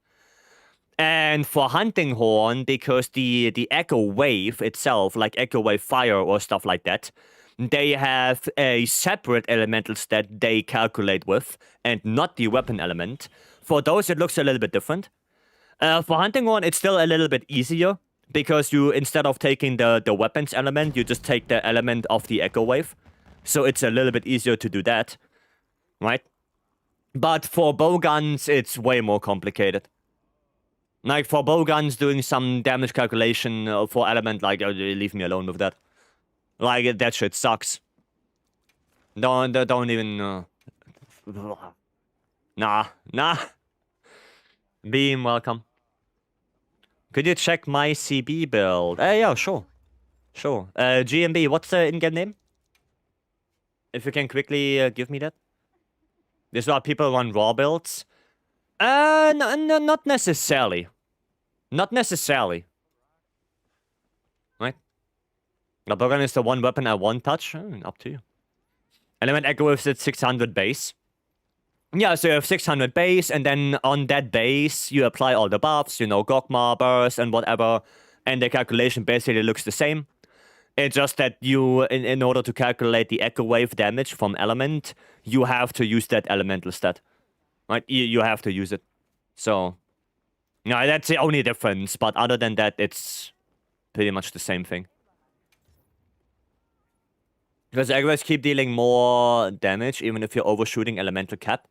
And for hunting horn, because the echo wave itself, like echo wave fire or stuff like that, they have a separate elemental stat they calculate with, and not the weapon element. For those, it looks a little bit different. For hunting horn, it's still a little bit easier, because you, instead of taking the weapons element, you just take the element of the echo wave. So it's a little bit easier to do that, right? But for bowguns, it's way more complicated. Like, for bowguns, doing some damage calculation for element, like, leave me alone with that. Like, that shit sucks. Don't even... Nah. Beam, welcome. Could you check my CB build? Yeah, sure. Sure. GMB, what's the in-game name? If you can quickly give me that. This is why people run raw builds. No, not necessarily. Not necessarily. Right? The bowgun is the one weapon I won't touch. Up to you. Element Echo Waves at 600 base. Yeah, so you have 600 base, and then on that base, you apply all the buffs, you know, Gogma, burst, and whatever, and the calculation basically looks the same. It's just that you, in order to calculate the Echo Wave damage from element, you have to use that elemental stat. Right? You have to use it. So, no, that's the only difference, but other than that, it's pretty much the same thing. Because Echo Waves keep dealing more damage, even if you're overshooting elemental cap.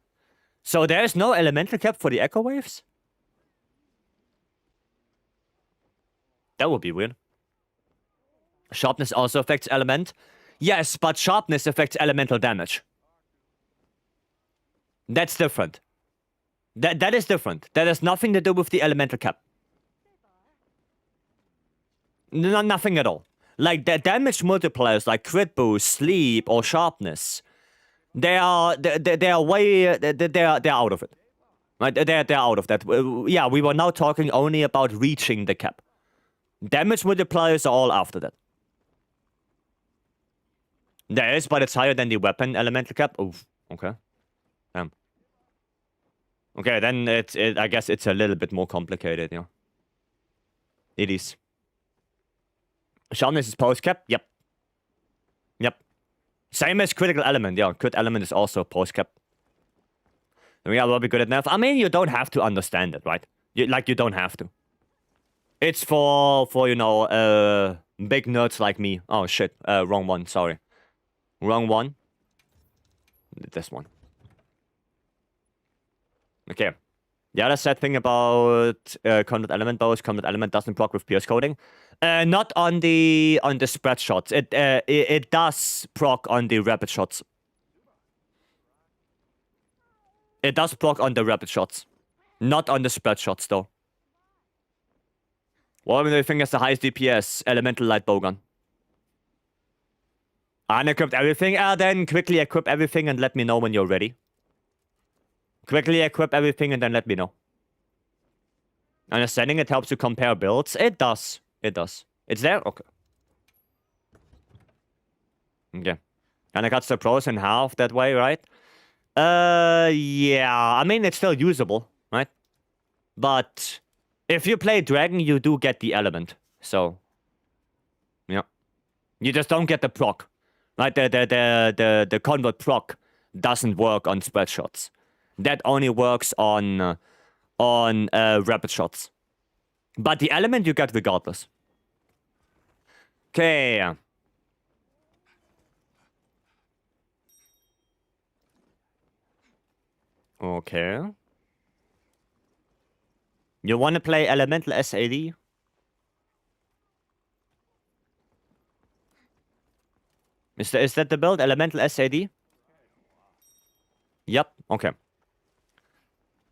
So there's no elemental cap for the Echo Waves? That would be weird. Sharpness also affects element. Yes, but sharpness affects elemental damage. That's different. That is different. That has nothing to do with the elemental cap. Nothing at all. Like, the damage multipliers like crit boost, sleep, or sharpness, they are way they're out of it. Right? They're out of that. Yeah, we were now talking only about reaching the cap. Damage multipliers are all after that. There is, but it's higher than the weapon elemental cap. Oh, okay. Damn. Okay, then I guess it's a little bit more complicated, yeah. It is. Sharpness is post cap? Yep. Yep. Same as critical element, yeah. Crit element is also post cap. We will be good enough. I mean, you don't have to understand it, right? You don't have to. It's for you know, big nerds like me. Oh shit, wrong one. Sorry, wrong one. This one. Okay. The other sad thing about Conduit Element bow is Conduit Element doesn't proc with pierce coding. Not on the spread shots. It does proc on the rapid shots. It does proc on the rapid shots, not on the spread shots though. What do you think is the highest DPS? Elemental light bowgun. Unequipped everything? Then quickly equip everything and let me know when you're ready. Quickly equip everything and then let me know. Understanding it helps you compare builds? It does. It does. It's there? Okay. Okay. And I cut the pros in half that way, right? Yeah. I mean, it's still usable, right? But if you play Dragon, you do get the element. So, yeah. You just don't get the proc. Right? The convert proc doesn't work on spread shots. That only works on rapid shots. But the element you get regardless. Okay. Okay. You want to play elemental SAD? Is that the build? Elemental SAD? Yep. Okay.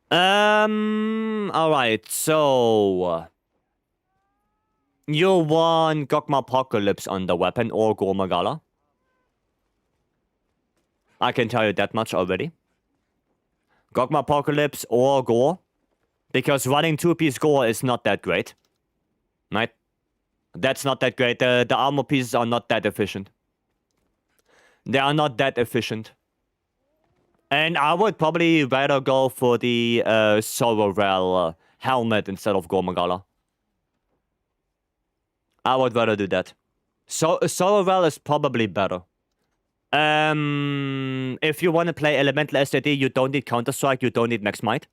Alright, so you want Gogma Apocalypse on the weapon or Gormagala? I can tell you that much already. Gogma Apocalypse or Gore. Because running 2-piece Gore is not that great. Right? That's not that great. The armor pieces are not that efficient. They are not that efficient. And I would probably rather go for the Sororel helmet instead of Gormagala. I would rather do that. So Sororel is probably better. If you want to play Elemental SAD, you don't need Counter-Strike, you don't need Max Might.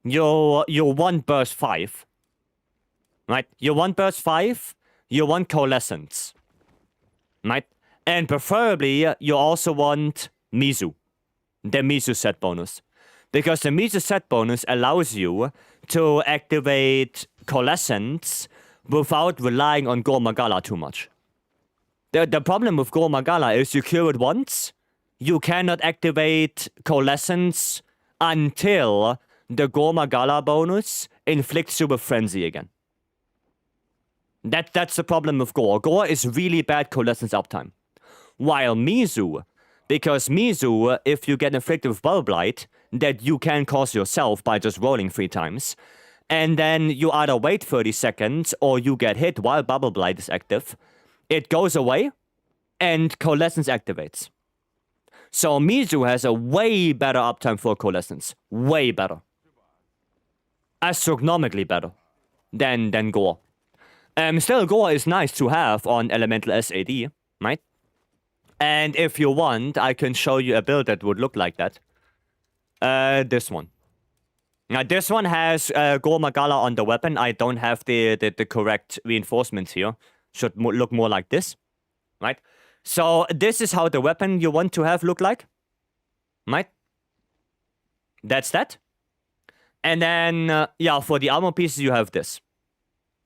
You want Burst 5. Right? You want Burst 5, you want Coalescence. Right? And preferably, you also want Mizu. The Mizu set bonus. Because the Mizu set bonus allows you to activate Coalescence without relying on Gormagala too much. The problem with Gormagala is you kill it once, you cannot activate Coalescence until the Gormagala bonus inflicts you with Frenzy again. That's the problem with Gore. Gore is really bad Coalescence uptime. While Mizu, because Mizu, if you get inflicted with Bubble Blight, that you can cause yourself by just rolling 3 times, and then you either wait 30 seconds or you get hit while Bubble Blight is active, it goes away, and Coalescence activates. So Mizu has a way better uptime for Coalescence. Way better. Astronomically better than Gore. Still, Gore is nice to have on Elemental SAD, right? And if you want, I can show you a build that would look like that. This one. Now, this one has Gormagala on the weapon. I don't have the correct reinforcements here. Should look more like this, right? So this is how the weapon you want to have look like, right? That's that. And then, yeah, for the armor pieces, you have this.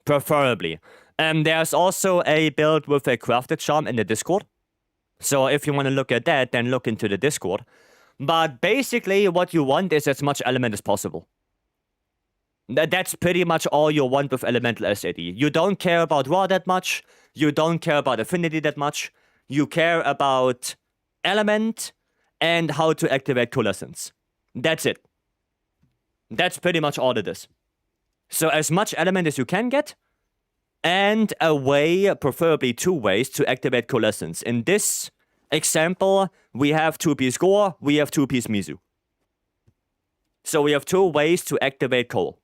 Preferably. There's also a build with a crafted charm in the Discord. So if you want to look at that, then look into the Discord. But basically, what you want is as much element as possible. That's pretty much all you want with Elemental SAD. You don't care about Raw that much. You don't care about Affinity that much. You care about element and how to activate Coalescence. That's it. That's pretty much all it is. So as much element as you can get, and a way, preferably 2 ways, to activate Coalescence. In this example, we have 2-piece Gore, we have 2-piece Mizu. So we have 2 ways to activate Coal.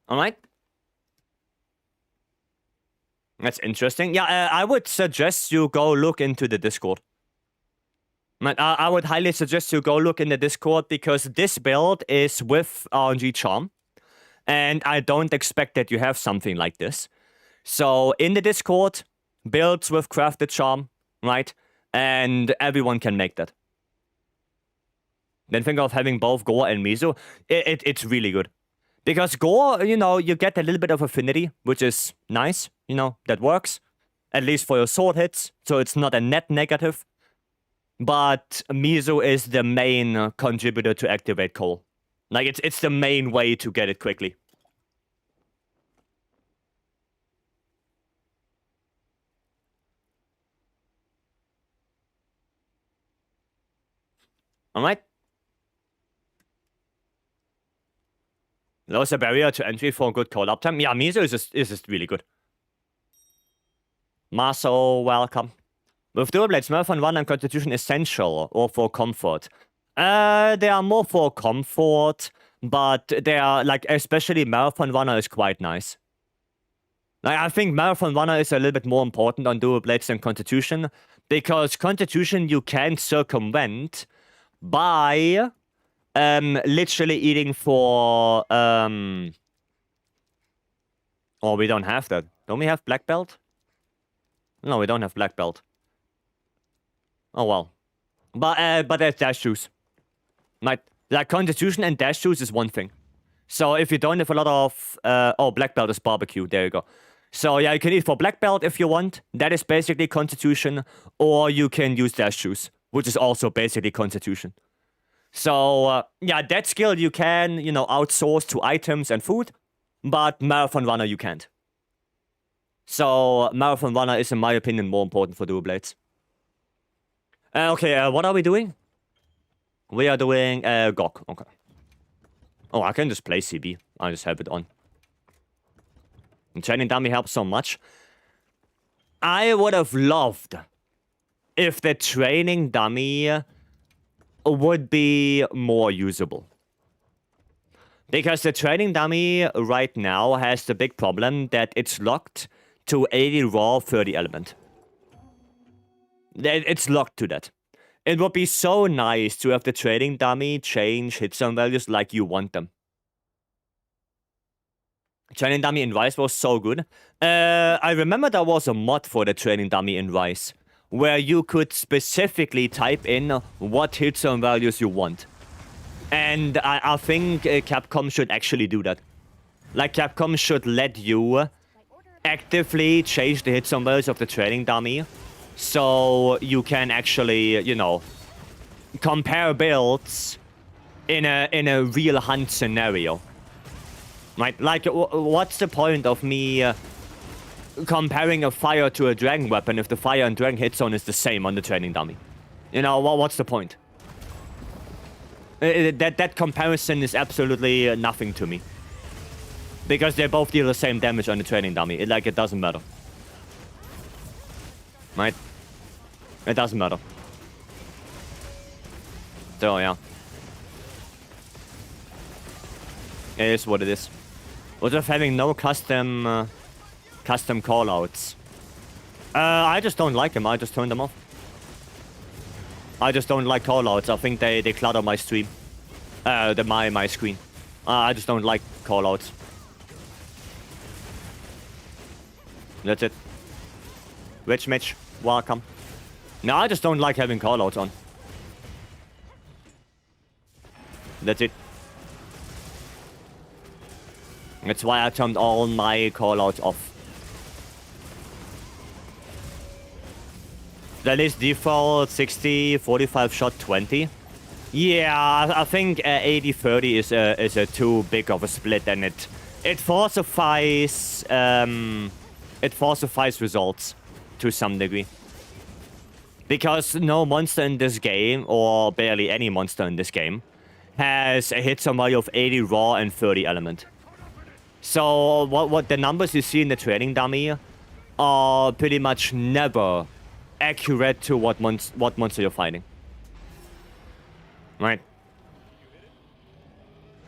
Alright? That's interesting. Yeah, I would suggest you go look into the Discord. I would highly suggest you go look in the Discord because this build is with RNG Charm. And I don't expect that you have something like this. So in the Discord, builds with crafted charm, right? And everyone can make that. Then think of having both Gore and Miso. It's really good. Because Gore, you know, you get a little bit of affinity, which is nice. You know, that works. At least for your sword hits. So it's not a net negative. But Miso is the main contributor to activate Coal. Like, it's the main way to get it quickly. Alright? Lowers a barrier to entry for good call uptime. Yeah, Miso is just really good. Marso, welcome. With dual blades, Marathon 1 and Constitution essential or for comfort? They are more for comfort, but they are, like, especially Marathon Runner is quite nice. Like, I think Marathon Runner is a little bit more important on dual blades than Constitution, because Constitution you can circumvent by literally eating for oh, we don't have that. Don't we have black belt? No, we don't have black belt. Oh well. But there's dash juice. Like Constitution and dash juice is one thing. So if you don't have a lot of oh, black belt is barbecue, there you go. So yeah, you can eat for black belt if you want. That is basically Constitution, or you can use dash juice, which is also basically Constitution. So yeah, that skill you can, you know, outsource to items and food, but Marathon Runner you can't. So Marathon Runner is, in my opinion, more important for dual blades. Okay, what are we doing? We are doing GOG. Okay. Oh, I can just play CB. I just have it on. And training dummy helps so much. I would have loved if the training dummy would be more usable. Because the training dummy right now has the big problem that it's locked to 80 raw, 30 element. It's locked to that. It would be so nice to have the training dummy change hit zone values like you want them. Training dummy in Rise was so good. I remember there was a mod for the training dummy in Rise, where you could specifically type in what hit zone values you want. And I think Capcom should actually do that. Like, Capcom should let you actively change the hit zone values of the training dummy, so you can actually, you know, compare builds in a real hunt scenario. Right? Like, what's the point of me comparing a fire to a dragon weapon if the fire and dragon hit zone is the same on the training dummy? You know, what's the point? That comparison is absolutely nothing to me. Because they both deal the same damage on the training dummy. It doesn't matter. Right? It doesn't matter. So, yeah. It is what it is. What of having no custom callouts? I just don't like them. I just turn them off. I just don't like callouts. I think they clutter my stream. My screen. I just don't like callouts. That's it. Rich Mitch, welcome. No, I just don't like having callouts on. That's it. That's why I turned all my callouts off. That is default 60, 45 shot 20. Yeah, I think 80-30 is a too big of a split, and it falsifies results to some degree. Because no monster in this game, or barely any monster in this game, has a hit zone value of 80 raw and 30 element. So what the numbers you see in the training dummy are pretty much never accurate to what monster you're fighting. Right?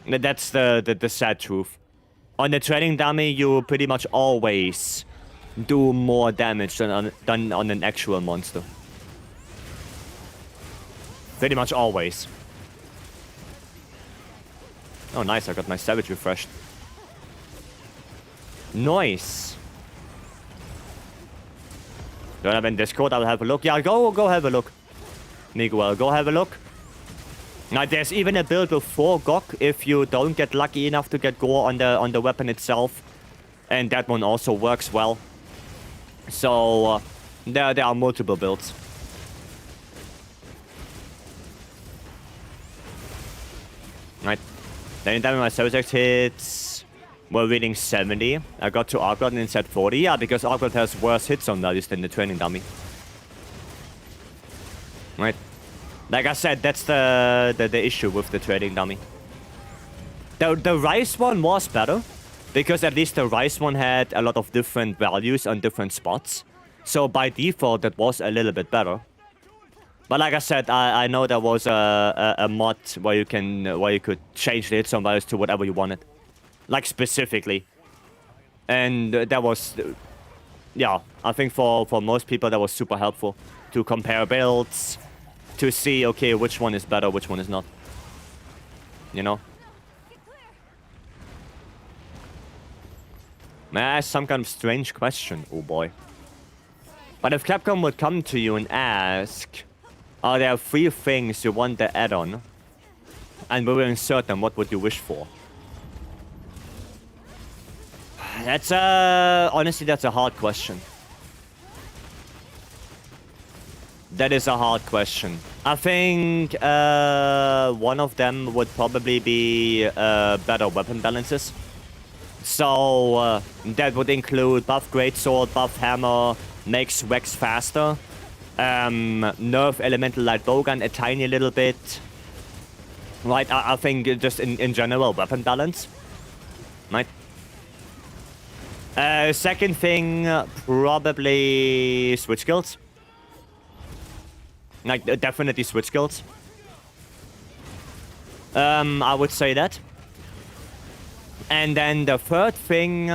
That's the sad truth. On the training dummy, you pretty much always do more damage than on an actual monster. Pretty much always. Oh, nice. I got my Savage refreshed. Nice. Don't have in Discord. I'll have a look. Yeah, go have a look. Miguel, go have a look. Now, there's even a build with 4 Gok if you don't get lucky enough to get gore on the weapon itself. And that one also works well. So, there are multiple builds. Right. Then time my subject hits were reading 70. I got to Arcot and said 40. Yeah, because Arcot has worse hits on values than the training dummy. Right. Like I said, that's the issue with the trading dummy. The Rice one was better, because at least the Rice one had a lot of different values on different spots. So by default, that was a little bit better. But like I said, I know there was a mod where you could change the hit zone values to whatever you wanted, like specifically. And that was, yeah, I think for most people that was super helpful to compare builds, to see, okay, which one is better, which one is not. You know? That's some kind of strange question, oh boy. But if Capcom would come to you and ask, are there 3 things you want the add-on, and we will insert them, what would you wish for? That's honestly, that's a hard question. That is a hard question. I think one of them would probably be better weapon balances. So that would include buff greatsword, buff hammer, makes Vex faster, nerf elemental light bowgun a tiny little bit. Right, I think just in general weapon balance. Right. Second thing, probably switch skills. Like, definitely switch skills. I would say that. And then the third thing...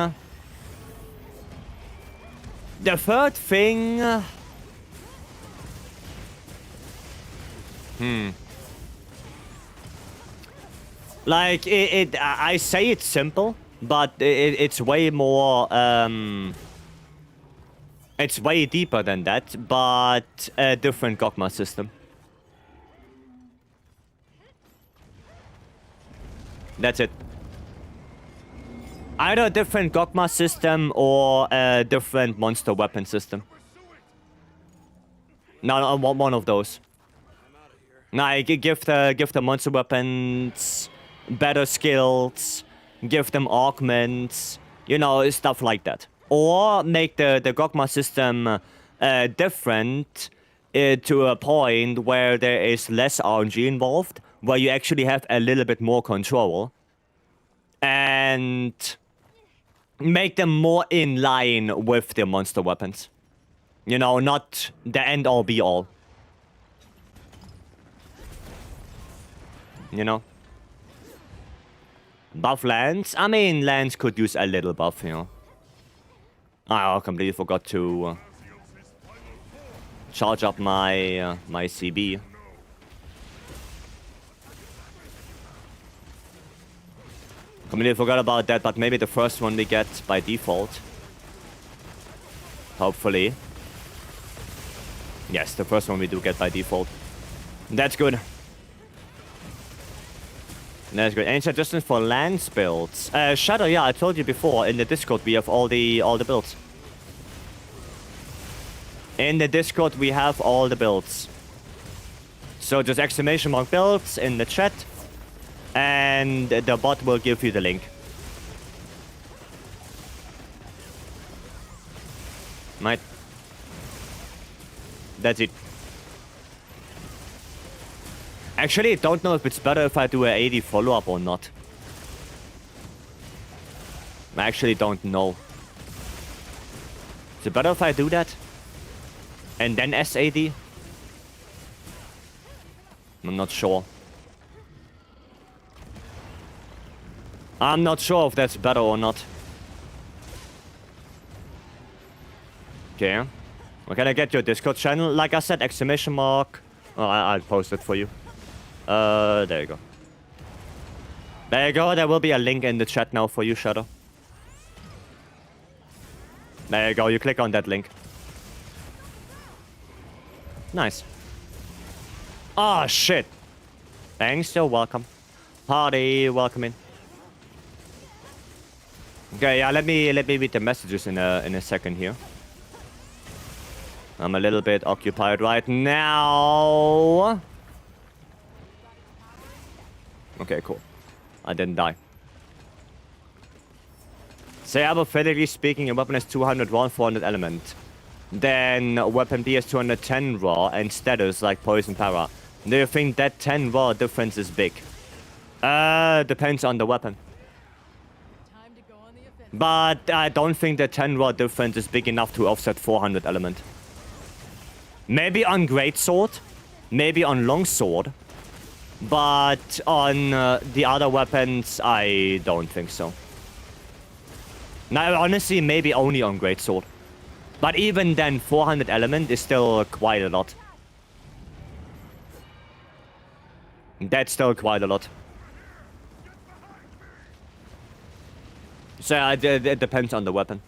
Like, I say it's simple, but it's way more... It's way deeper than that, but a different Gokma system. That's it. Either a different Gokma system or a different monster weapon system. No, one of those. Like, give the monster weapons better skills, give them augments, you know, stuff like that. Or make the Gokma system different to a point where there is less RNG involved, where you actually have a little bit more control. And make them more in line with the monster weapons. You know, not the end-all be-all. You know? Buff Lance? I mean, Lance could use a little buff, you know. I completely forgot to charge up my my CB. Completely forgot about that, but maybe the first one we get by default. Hopefully. Yes, the first one we do get by default. That's good. That's good. Any suggestions for Lance builds? Shadow, yeah, I told you before, in the Discord we have all the builds. In the Discord we have all the builds. So just exclamation mark builds in the chat, and the bot will give you the link. Right. That's it. Actually, I don't know if it's better if I do an 80 follow-up or not. I actually don't know. Is it better if I do that? And then S80? I'm not sure. I'm not sure if that's better or not. Okay. Well, can I get your Discord channel? Like I said, exclamation mark. Oh, I'll post it for you. There you go. There you go. There will be a link in the chat now for you, Shadow. There you go. You click on that link. Nice. Oh, shit. Thanks, you're welcome. Party, welcome in. Okay, yeah, let me read the messages in a second here. I'm a little bit occupied right now. Okay, cool. I didn't die. Say, hypothetically speaking, a weapon has 200 raw and 400 element. Then weapon B has 210 raw and status like poison para. Do you think that 10 raw difference is big? Depends on the weapon. Time to go on the offensive. But I don't think the 10 raw difference is big enough to offset 400 element. Maybe on greatsword, maybe on longsword, but on the other weapons, I don't think so. Now, honestly, maybe only on greatsword. But even then, 400 element is still quite a lot. That's still quite a lot. So it depends on the weapon.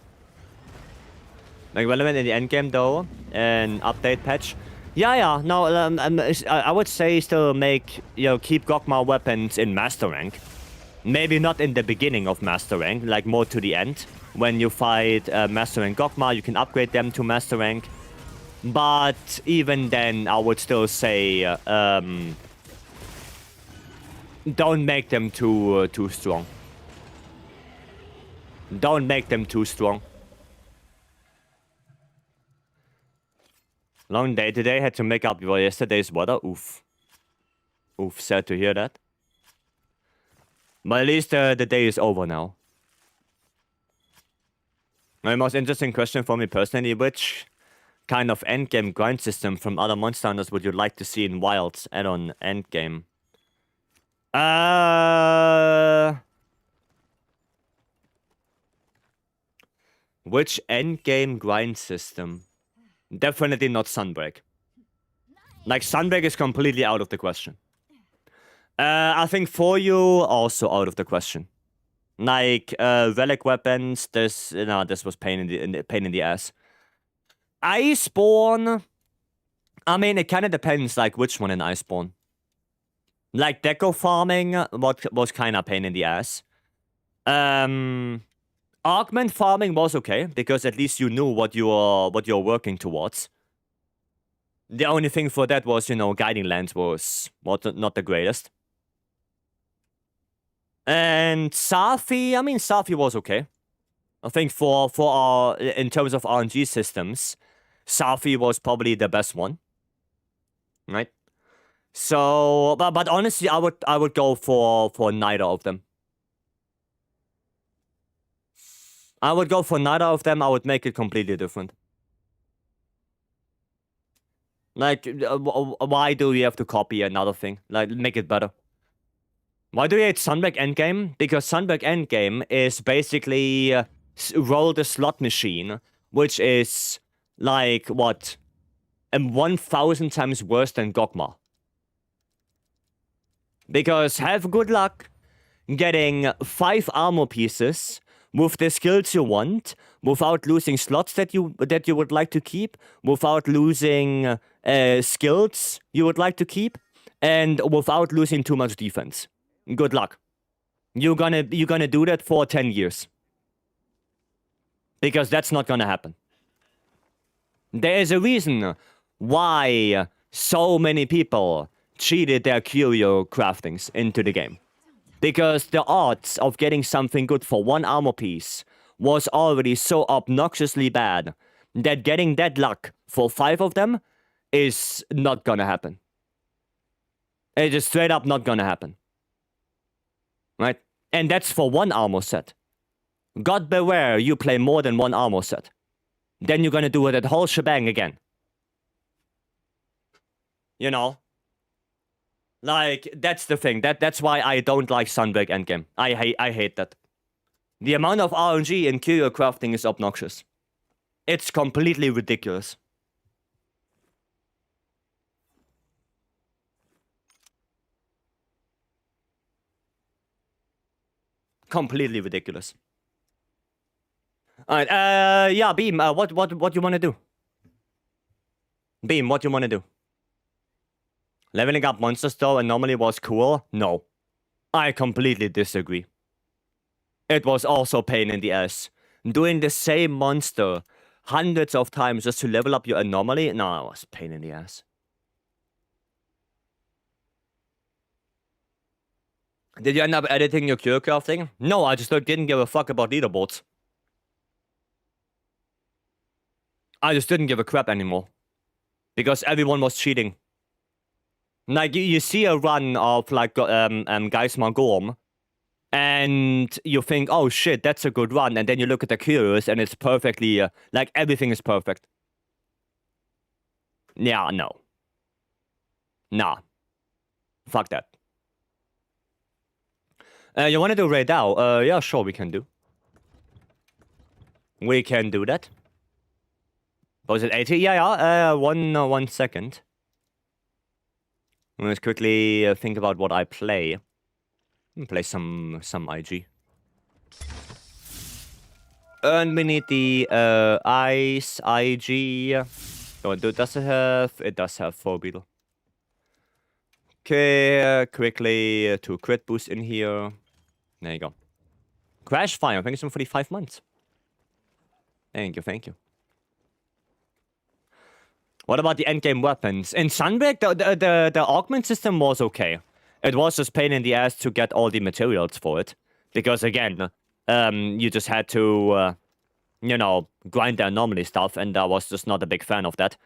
Like relevant in the endgame though, an update patch. Yeah. No, I would say still make, keep Gokma weapons in master rank. Maybe not in the beginning of master rank, like more to the end. When you fight master rank Gokma, you can upgrade them to master rank. But even then, I would still say don't make them too strong. Don't make them too strong. Long day today, had to make up for yesterday's weather. Oof. Oof, sad to hear that. But at least the day is over now. My most interesting question for me personally, which kind of endgame grind system from other Monster Hunters would you like to see in Wilds add-on endgame? Which endgame grind system? Definitely not Sunbreak. Like, Sunbreak is completely out of the question. I think for you, also out of the question. Like, relic weapons, this was pain in the ass. Iceborne, I mean, it kind of depends, like, which one in Iceborne. Like, deco farming was kind of pain in the ass. Augment farming was okay, because at least you knew what you're working towards. The only thing for that was, Guiding Lands was not the greatest. And Safi, Safi was okay. I think for our, in terms of RNG systems, Safi was probably the best one. Right? So, but honestly, I would go for neither of them. I would go for neither of them. I would make it completely different. Like, why do you have to copy another thing? Like, make it better. Why do you hate Sunbreak Endgame? Because Sunbreak Endgame is basically roll the slot machine, which is like, what? 1,000 times worse than Gokma. Because have good luck getting 5 armor pieces with the skills you want, without losing slots that you would like to keep, without losing skills you would like to keep, and without losing too much defense. Good luck. You're gonna do that for 10 years. Because that's not gonna happen. There is a reason why so many people cheated their curio craftings into the game. Because the odds of getting something good for 1 armor piece was already so obnoxiously bad that getting that luck for 5 of them is not gonna happen. It is straight up not gonna happen. Right? And that's for 1 armor set. God beware you play more than 1 armor set. Then you're gonna do that whole shebang again. Like, that's the thing. That's why I don't like Sunbreak Endgame. I hate that. The amount of RNG in curio crafting is obnoxious. It's completely ridiculous. Completely ridiculous. Alright, yeah, Beam, what you wanna do? Beam, what you wanna do? Leveling up monsters though anomaly was cool? No. I completely disagree. It was also pain in the ass. Doing the same monster hundreds of times just to level up your anomaly? No, it was pain in the ass. Did you end up editing your cure crafting? No, I just didn't give a fuck about leaderboards. I just didn't give a crap anymore. Because everyone was cheating. Like, you see a run of, like, Guys Gorm, and you think, oh shit, that's a good run, and then you look at the cures, and it's perfectly, like, everything is perfect. Yeah, no. Nah. Fuck that. You wanna do raid now? Yeah, sure, we can do. We can do that. Was it 80? Yeah. 1 second. Let's quickly think about what I play. Play some IG. We need the ice IG. Oh, does it have? It does have 4 beetle. Okay, quickly 2 crit boost in here. There you go. Crash Fire, thank you so much for the 5 months. Thank you. What about the endgame weapons? In Sunbreak, the augment system was okay. It was just pain in the ass to get all the materials for it. Because again, you just had to, you know, grind the anomaly stuff, and I was just not a big fan of that.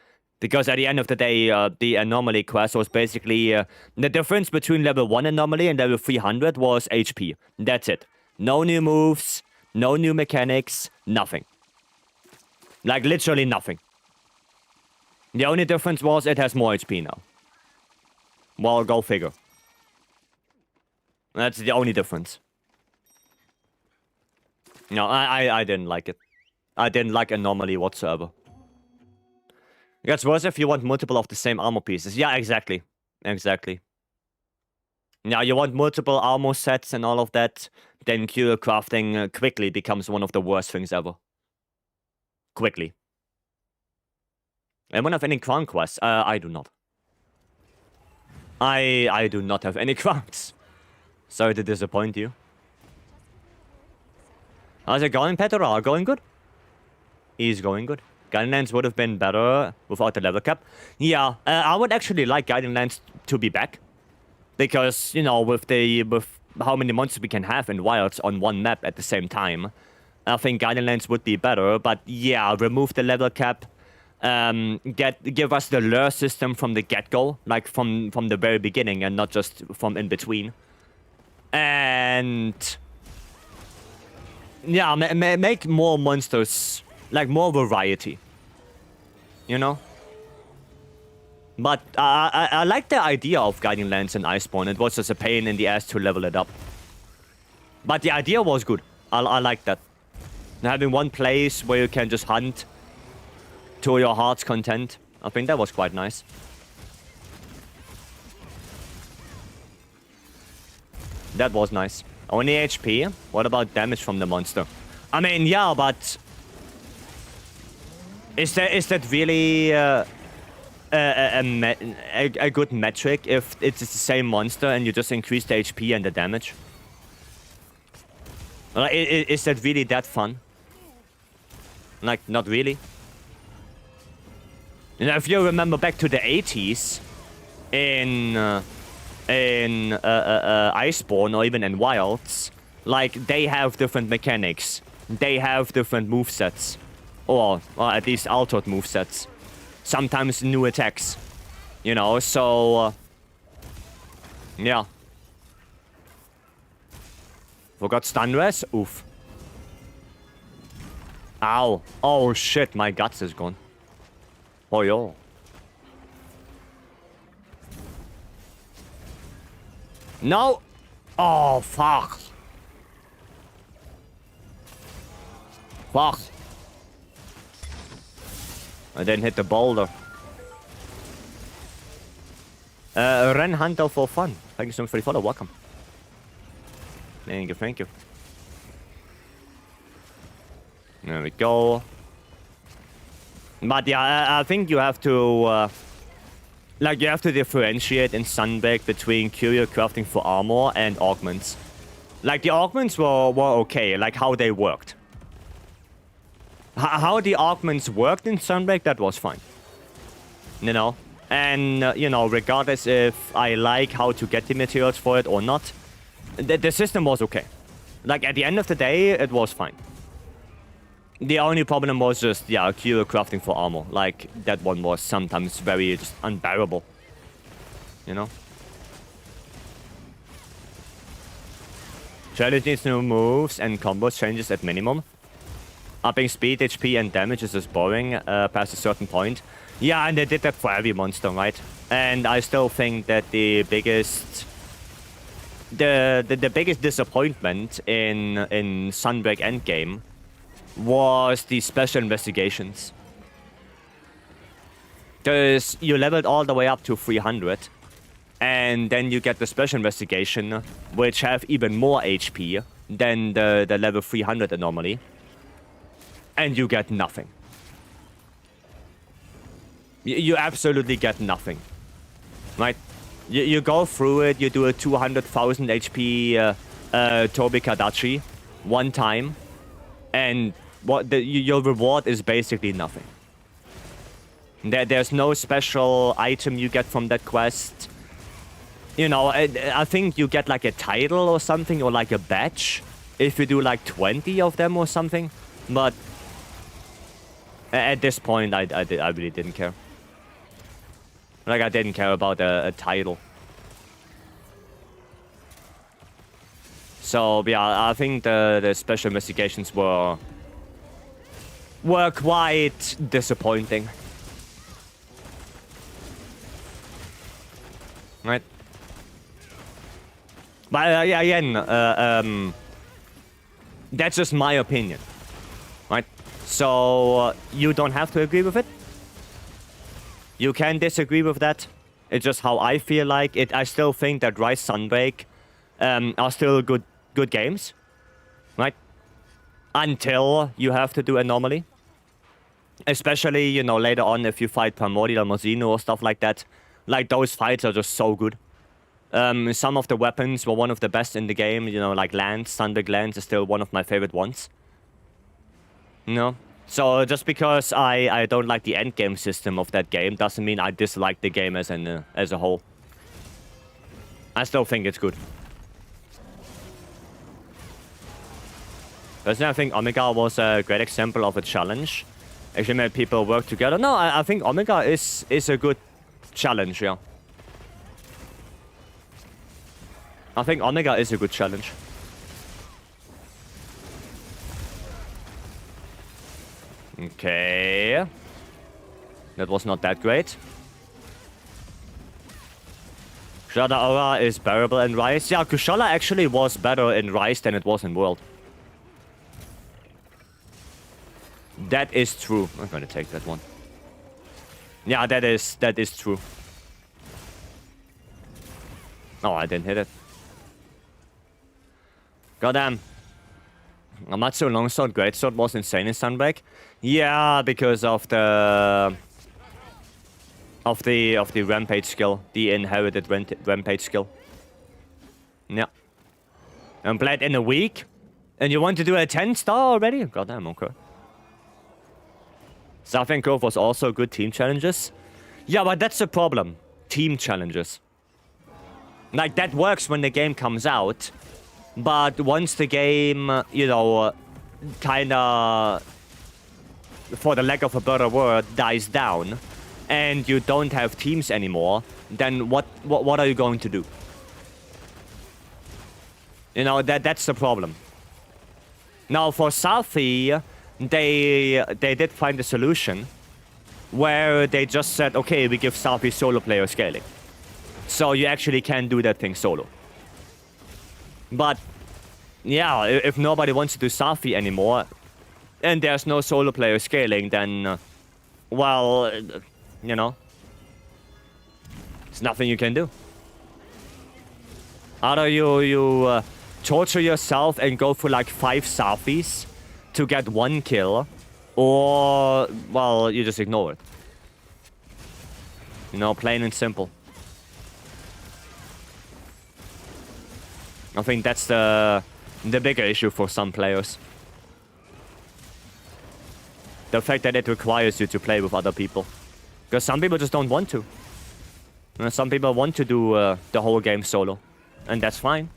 Because at the end of the day, the anomaly quest was basically... the difference between level 1 anomaly and level 300 was HP. That's it. No new moves, no new mechanics, nothing. Like, literally nothing. The only difference was it has more HP now. Well, go figure. That's the only difference. No, I didn't like it. I didn't like anomaly whatsoever. It gets worse if you want multiple of the same armor pieces. Yeah, exactly. Yeah, you want multiple armor sets and all of that, then cure crafting quickly becomes one of the worst things ever. Quickly. Anyone have any crown quests? I do not. I do not have any crowns. Sorry to disappoint you. How's it going, Petra? Going good? He's going good. Guiding Lands would have been better without the level cap. Yeah, I would actually like Guiding Lands to be back. Because, you know, with how many monsters we can have in Wilds on one map at the same time, I think Guiding Lands would be better. But yeah, remove the level cap. Give us the lure system from the get-go, like from the very beginning and not just from in between. And yeah, make more monsters, like more variety, you know. But I like the idea of Guiding Lands and Iceborne. It was just a pain in the ass to level it up, but the idea was good. I like that. And having one place where you can just hunt to your heart's content. I think that was quite nice. That was nice. Only HP? What about damage from the monster? I mean, yeah, but... Is that really a good metric if it's the same monster and you just increase the HP and the damage? Like, is that really that fun? Like, not really. You know, if you remember back to the 80s, in Iceborne or even in Wilds, like, they have different mechanics. They have different movesets. Or at least altered movesets. Sometimes new attacks. You know, so... yeah. Forgot stun res? Oof. Ow. Oh shit, my guts is gone. Oh, yo. No! Oh, fuck. I didn't hit the boulder. Ren Hunter for fun. Thank you so much for the follow. Welcome. Thank you, thank you. There we go. But yeah, I think you have to... like, you have to differentiate in Sunbreak between Curio crafting for armor and augments. Like, the augments were okay, like how they worked. How the augments worked in Sunbreak, that was fine. You know? And, you know, regardless if I like how to get the materials for it or not, the system was okay. Like, at the end of the day, it was fine. The only problem was just, yeah, Curio crafting for armor. Like, that one was sometimes very just unbearable. You know? Challenge needs new moves and combo changes at minimum. Upping speed, HP, and damage is just boring past a certain point. Yeah, and they did that for every monster, right? And I still think that the biggest... The biggest disappointment in Sunbreak Endgame was the special investigations. Because you leveled all the way up to 300, and then you get the special investigation, which have even more HP than the level 300 anomaly, and you get nothing. You absolutely get nothing, right? You go through it, you do a 200,000 HP Tobi Kadachi one time, and your reward is basically nothing. There's no special item you get from that quest. You know, I think you get like a title or something, or like a badge, if you do like 20 of them or something. But at this point, I really didn't care. Like, I didn't care about a title. So, yeah, I think the special investigations were quite disappointing. Right? But, yeah, again, that's just my opinion. Right? So, you don't have to agree with it. You can disagree with that. It's just how I feel like it. I still think that Rise Sunbreak are still good games, right? Until you have to do Anomaly. Especially, you know, later on if you fight Primordial Mozino or stuff like that. Like, those fights are just so good. Some of the weapons were one of the best in the game. You know, like Lance, Sunbreak Lance is still one of my favorite ones. You know? So just because I don't like the endgame system of that game doesn't mean I dislike the game as a whole. I still think it's good. Personally, I think Omega was a great example of a challenge. Actually made people work together. No, I think Omega is a good challenge, yeah. I think Omega is a good challenge. Okay. That was not that great. Kushala Aura is bearable in Rise. Yeah, Kushala actually was better in Rise than it was in World. That is true. I'm gonna take that one. Yeah, that is true. Oh, I didn't hit it. Goddamn. Amatsu Longsword Greatsword was insane in Sunbreak. Yeah, because of the rampage skill, the inherited rampage skill. Yeah. And played in a week, and you want to do a 10-star already? Goddamn, okay. Southern Grove was also good team challenges. Yeah, but that's the problem. Team challenges. Like, that works when the game comes out. But once the game, you know, kinda, for the lack of a better word, dies down, and you don't have teams anymore, then what are you going to do? You know, that's the problem. Now, for Southie, they did find a solution where they just said, okay, we give Southie solo player scaling. So you actually can do that thing solo. But, yeah, if nobody wants to do Safi anymore, and there's no solo player scaling, then well, you know, there's nothing you can do. Either you torture yourself and go for like 5 selfies to get 1 kill, or, well, you just ignore it. You know, plain and simple. I think that's the bigger issue for some players. The fact that it requires you to play with other people. Because some people just don't want to. And some people want to do the whole game solo. And that's fine.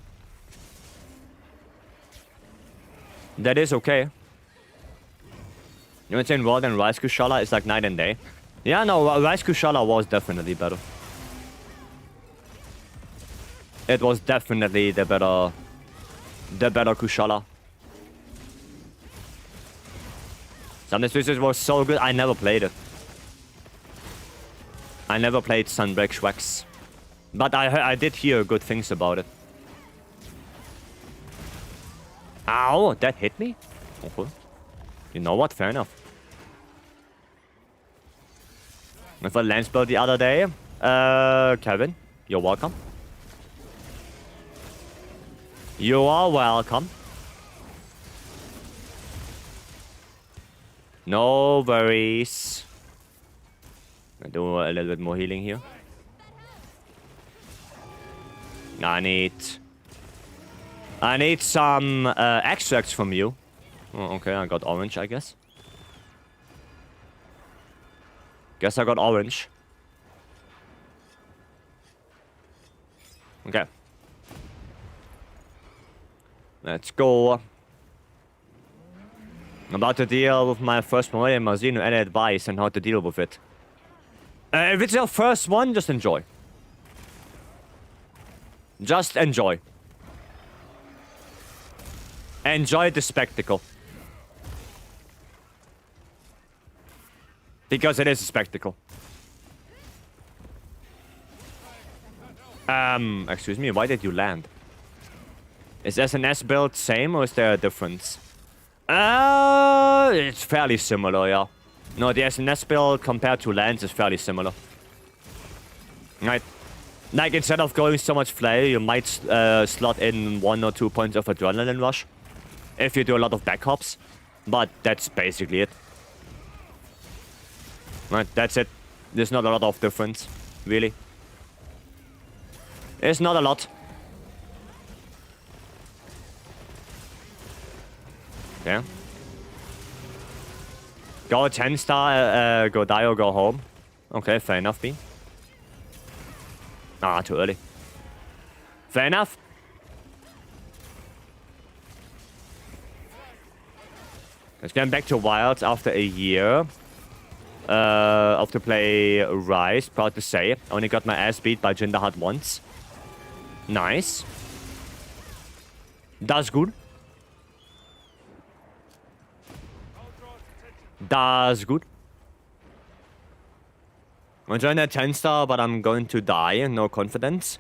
That is okay. You know, saying Raw and Rice Kushala is like night and day. Yeah, no, Rice Kushala was definitely better. It was definitely the better Kushala. Some Sisters was so good, I never played it. I never played Sunbreak Schwex. But I did hear good things about it. Ow, that hit me? Okay. You know what? Fair enough. With a land spell the other day. Kevin, you're welcome. You are welcome. No worries. I'll do a little bit more healing here. I need some extracts from you. Oh, okay, I got orange, I guess. Guess I got orange. Okay. Let's go. I'm about to deal with my first Morian Marzino. Any advice on how to deal with it? If it's your first one, just enjoy. Just enjoy. Enjoy the spectacle. Because it is a spectacle. Excuse me, why did you land? Is SNS build same or is there a difference? It's fairly similar, yeah. No, the SNS build compared to lands is fairly similar. Right. Like, instead of going so much flare, you might slot in 1 or 2 points of adrenaline rush. If you do a lot of back hops. But that's basically it. Right, that's it. There's not a lot of difference, really. It's not a lot. Yeah. Go 10 star, go die or go home. Okay, fair enough, B. Ah, too early. Fair enough. Let's get back to Wilds after a year. After play Rise, proud to say. Only got my ass beat by Jindahat once. Nice. That's good. That's good. I'm enjoying that 10 star, but I'm going to die. No confidence.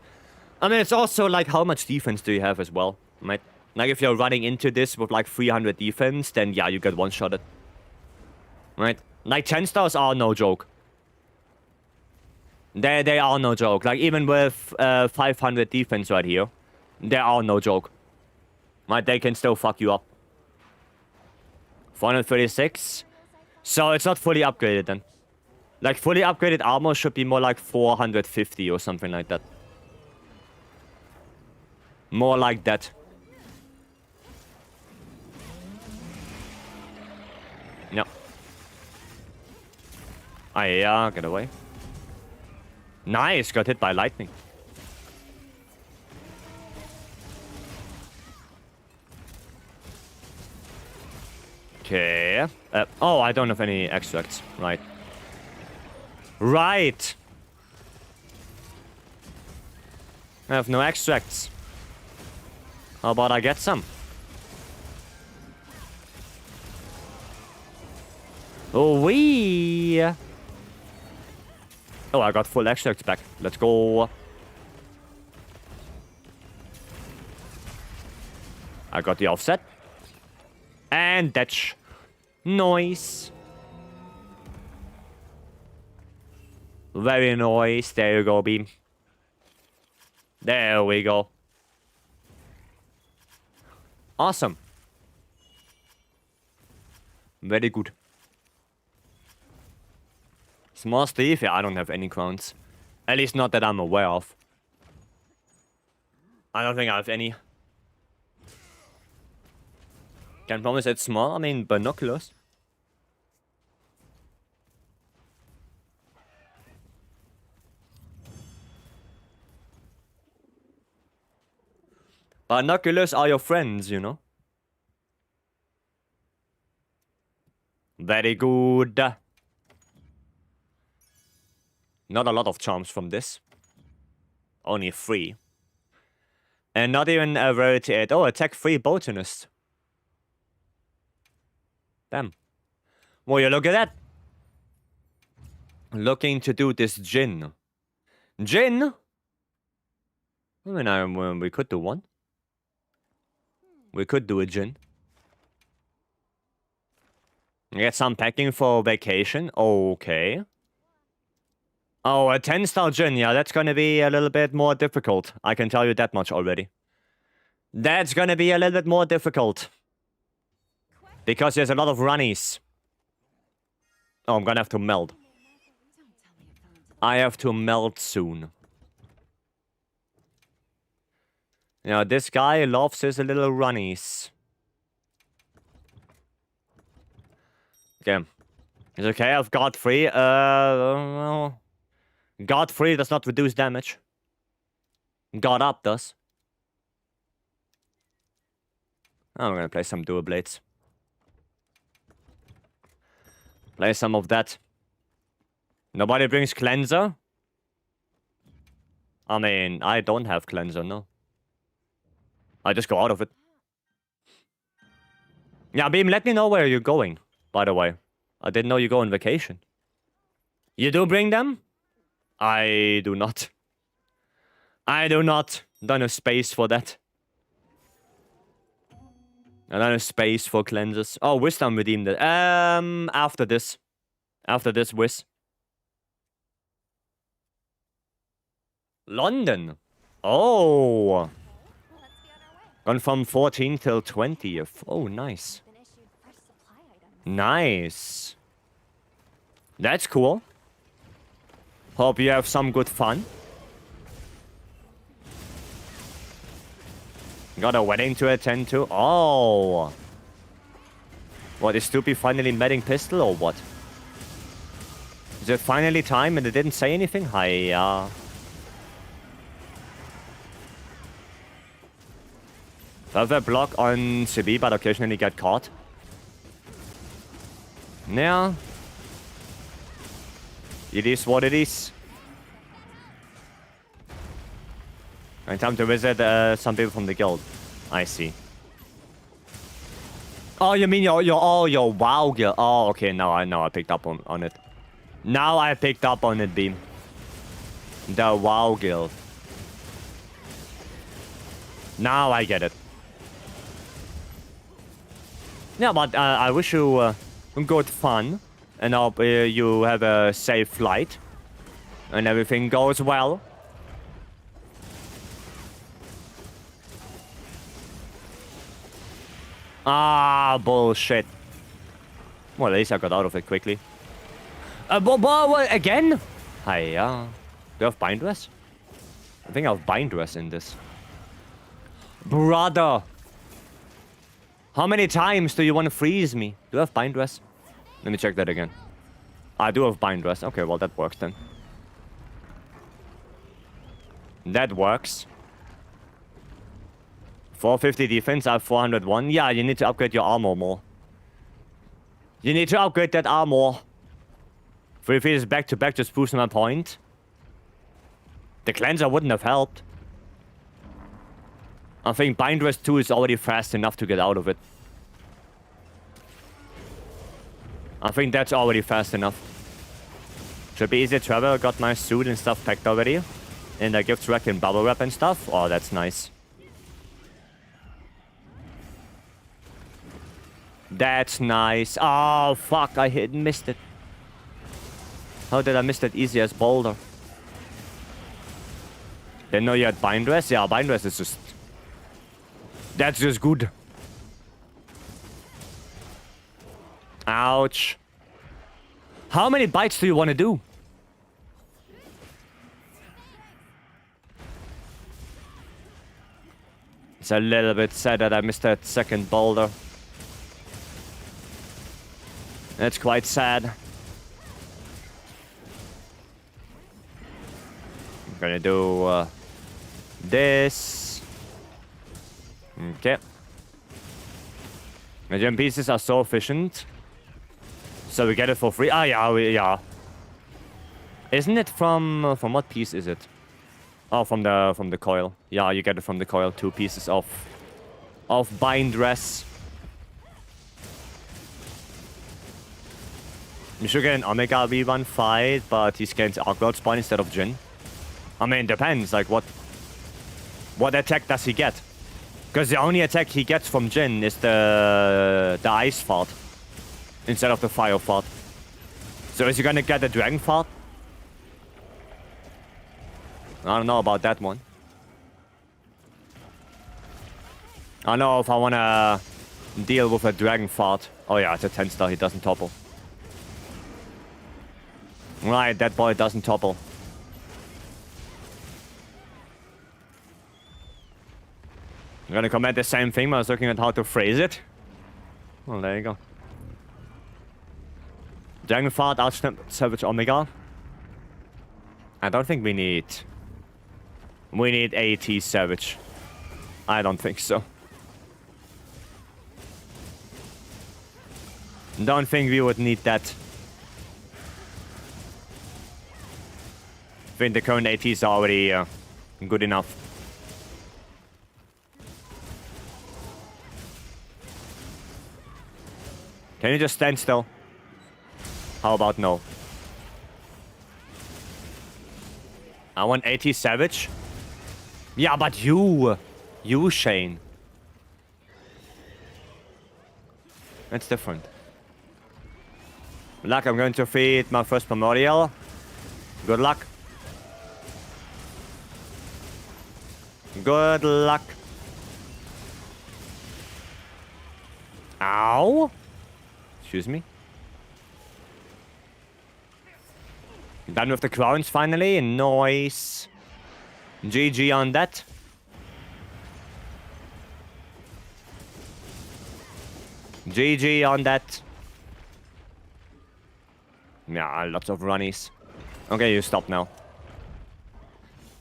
I mean, it's also like, how much defense do you have as well? Right? Like, if you're running into this with like 300 defense, then yeah, you get one-shotted. Right? Like, 10 stars are no joke. They are no joke. Like, even with 500 defense right here, they are no joke. Right? They can still fuck you up. 436. So it's not fully upgraded then. Like, fully upgraded armor should be more like 450 or something like that. More like that. No. Ah, yeah, get away. Nice, got hit by lightning. Okay. Oh, I don't have any extracts. Right. Right. I have no extracts. How about I get some? Oh, wee. Oh, I got full extracts back. Let's go. I got the offset. And that's noise. Very nice. There you go, Beam. There we go. Awesome. Very good. Small Steve? Yeah, I don't have any crowns. At least not that I'm aware of. I don't think I have any. Can promise it's small. I mean, binoculars. Binoculars are your friends, you know. Very good. Not a lot of charms from this. Only 3. And not even a rarity 8. Oh, attack 3 botanist. Damn. Well, you look at that. Looking to do this gin. Gin? I mean, we could do one. We could do a gin. Get some packing for vacation. Okay. Oh, a 10-star gin. Yeah, that's gonna be a little bit more difficult. I can tell you that much already. That's gonna be a little bit more difficult. Because there's a lot of runnies. Oh, I'm gonna have to meld. I have to meld soon. Yeah, this guy loves his little runnies. Okay. It's okay, I've got 3. God 3 does not reduce damage. God up does. Oh, I'm gonna play some dual blades. Play some of that. Nobody brings cleanser? I mean, I don't have cleanser, no. I just go out of it. Yeah, Beam, let me know where you're going, by the way. I didn't know you go on vacation. You do bring them? I do not. I do not. Don't have space for that. I don't have space for cleansers. Oh, Wisdom redeemed it. After this. After this, Wiz. London. Oh. Gone from 14th till 20th. Oh, nice. Nice. That's cool. Hope you have some good fun. Got a wedding to attend to. Oh. What, is Stoopy finally medding pistol or what? Is it finally time and it didn't say anything? Hiya. Further block on CB, but occasionally get caught. Yeah. It is what it is. And time to visit some people from the guild. I see. Oh, you mean your WoW guild? Oh, okay. Now I picked up on it. Now I picked up on it, Beam. The WoW guild. Now I get it. Yeah, but I wish you good fun, and I hope you have a safe flight, and everything goes well. Ah, bullshit. Well, at least I got out of it quickly. What, again? Hiya. Do you have bind dress? I think I have bind dress in this. Brother. How many times do you want to freeze me? Do you have bind dress? Let me check that again. I do have bind dress. Okay, well, that works then. That works. 450 defense, I have 401. Yeah, you need to upgrade your armor more. You need to upgrade that armor. 3 feet is back to back, just boosting my point. The cleanser wouldn't have helped. I think bind dress 2 is already fast enough to get out of it. I think that's already fast enough. Should be easy to travel. Got my suit and stuff packed already. And the gift rack and bubble wrap and stuff. Oh, that's nice. That's nice. Oh, fuck. I missed it. How did I miss that easy as boulder? Didn't know you had bind dress? Yeah, bind dress is just... That's just good. Ouch. How many bites do you want to do? It's a little bit sad that I missed that second boulder. That's quite sad. I'm gonna do this. Okay. The gem pieces are so efficient. So we get it for free. Ah, yeah, yeah. Isn't it from what piece is it? Oh, from the coil. Yeah, you get it from the coil. 2 pieces of bind dress. You should get an Omega V1 fight, but he scans Arcworld spawn instead of Jin. I mean, depends. Like, what attack does he get? Because the only attack he gets from Jin is the ice fart instead of the fire fart. So is he gonna get the dragon fart? I don't know about that one. I don't know if I wanna deal with a dragon fart. Oh yeah, it's a 10-star. He doesn't topple. Right, that boy doesn't topple. I'm gonna comment the same thing, but I was looking at how to phrase it. Well, there you go. Dragon Fart, Outsnap, Savage Omega. I don't think we need... We need AT Savage. I don't think so. Don't think we would need that. I think the current AT is already good enough. Can you just stand still? How about no? I want AT Savage. Yeah, but you, Shane. That's different. Good luck, I'm going to feed my first primordial. Good luck. Good luck. Ow. Excuse me. Done with the crowns finally. Nice. GG on that. GG on that. Yeah, lots of runnies. Okay, you stop now.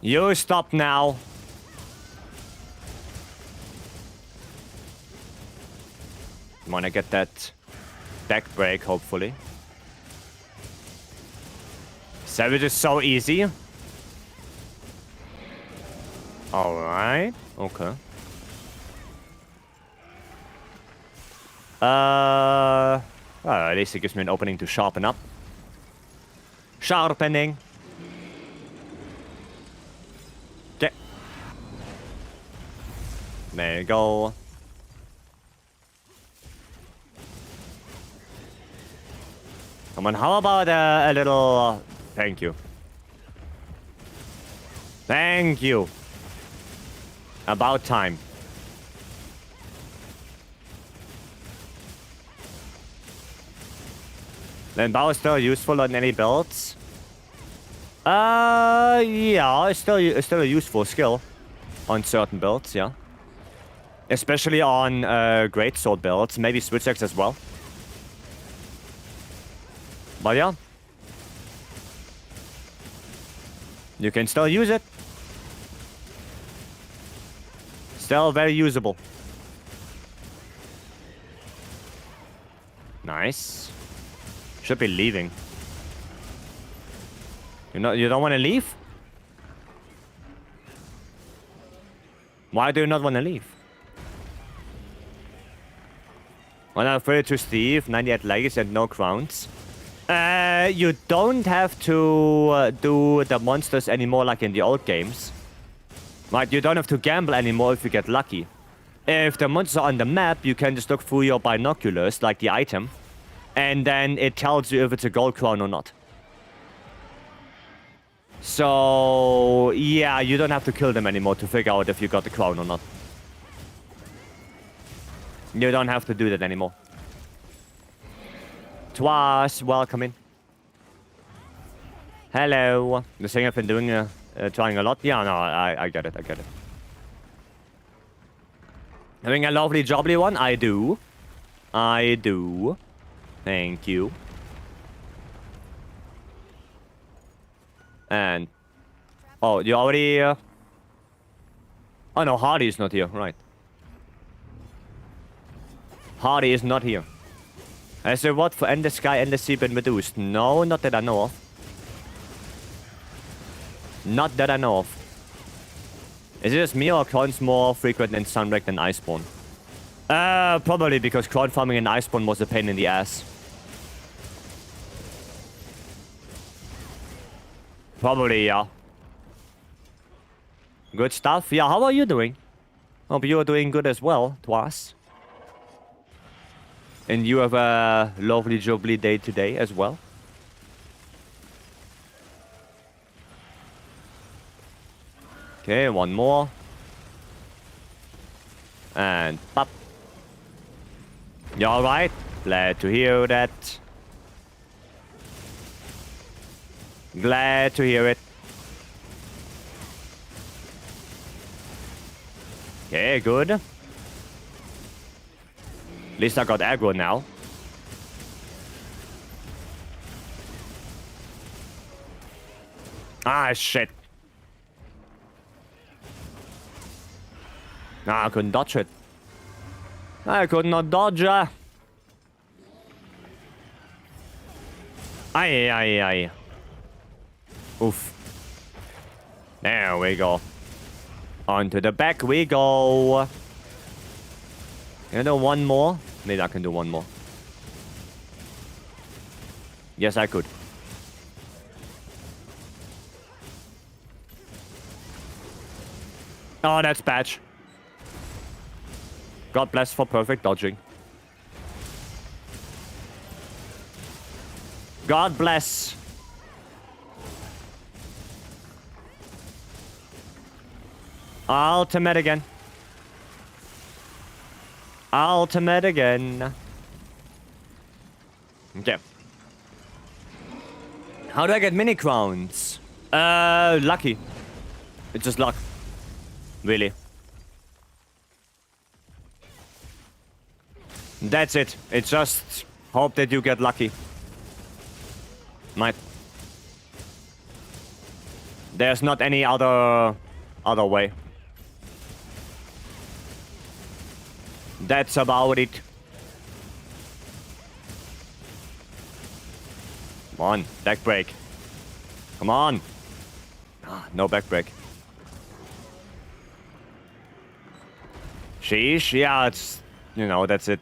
You stop now. Wanna get that back break, hopefully. Savage is so easy. Alright. Okay. Well, at least it gives me an opening to sharpen up. Sharpening. Okay. There you go. Come on, how about a little... Thank you. Thank you. About time. Then bow is still useful on any builds. Yeah, it's still a useful skill on certain builds, yeah. Especially on greatsword builds, maybe switch axe as well. But yeah. You can still use it. Still very usable. Nice. Should be leaving. You don't want to leave? Why do you not want to leave? 132 Steve, 98 legacy and no crowns. You don't have to do the monsters anymore like in the old games. Right, you don't have to gamble anymore if you get lucky. If the monsters are on the map, you can just look through your binoculars, like the item, and then it tells you if it's a gold crown or not. So, yeah, you don't have to kill them anymore to figure out if you got the crown or not. You don't have to do that anymore. Twas, welcome in. Hello. The thing I've been doing, trying a lot. Yeah, no, I get it, I get it. Having a lovely jobbly one? I do. I do. Thank you. And... Oh, you already... Oh no, Hardy is not here, right. Hardy is not here. I said what for End the Sky, End the Sea been reduced? No, not that I know of. Not that I know of. Is it just me or Crown's more frequent in Sunwreck than Iceborne? Probably because Crown farming in Iceborne was a pain in the ass. Probably, yeah. Good stuff. Yeah, how are you doing? Hope you are doing good as well, Twas. And you have a lovely jubbly day today as well. Okay, one more. And pop. You alright? Glad to hear that. Glad to hear it. Okay, good. At least I got aggro now. Ah, shit. Ah, I couldn't dodge it. I could not dodge. Aye, aye, aye. Oof. There we go. Onto the back we go. Can I do one more? Maybe I can do one more. Yes, I could. Oh, that's patch. God bless for perfect dodging. God bless. Ultimate again. Ultimate again. Okay. How do I get mini crowns? Lucky. It's just luck. Really. That's it. It's just hope that you get lucky. Might. There's not any other way. That's about it. Come on, back break. Come on. Ah, no back break. Sheesh, yeah, it's, you know, that's it.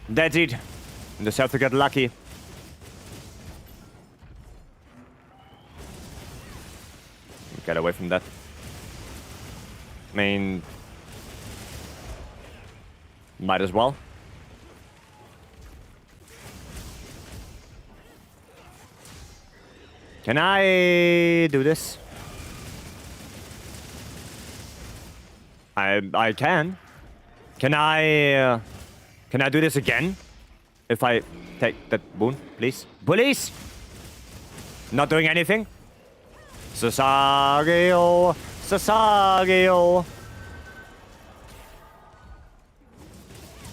That's it. You just have to get lucky. Get away from that. I mean... Might as well. Can I do this? I can. Can I do this again? If I take that boon, please? Please! Not doing anything? Sasageo! Sasageo!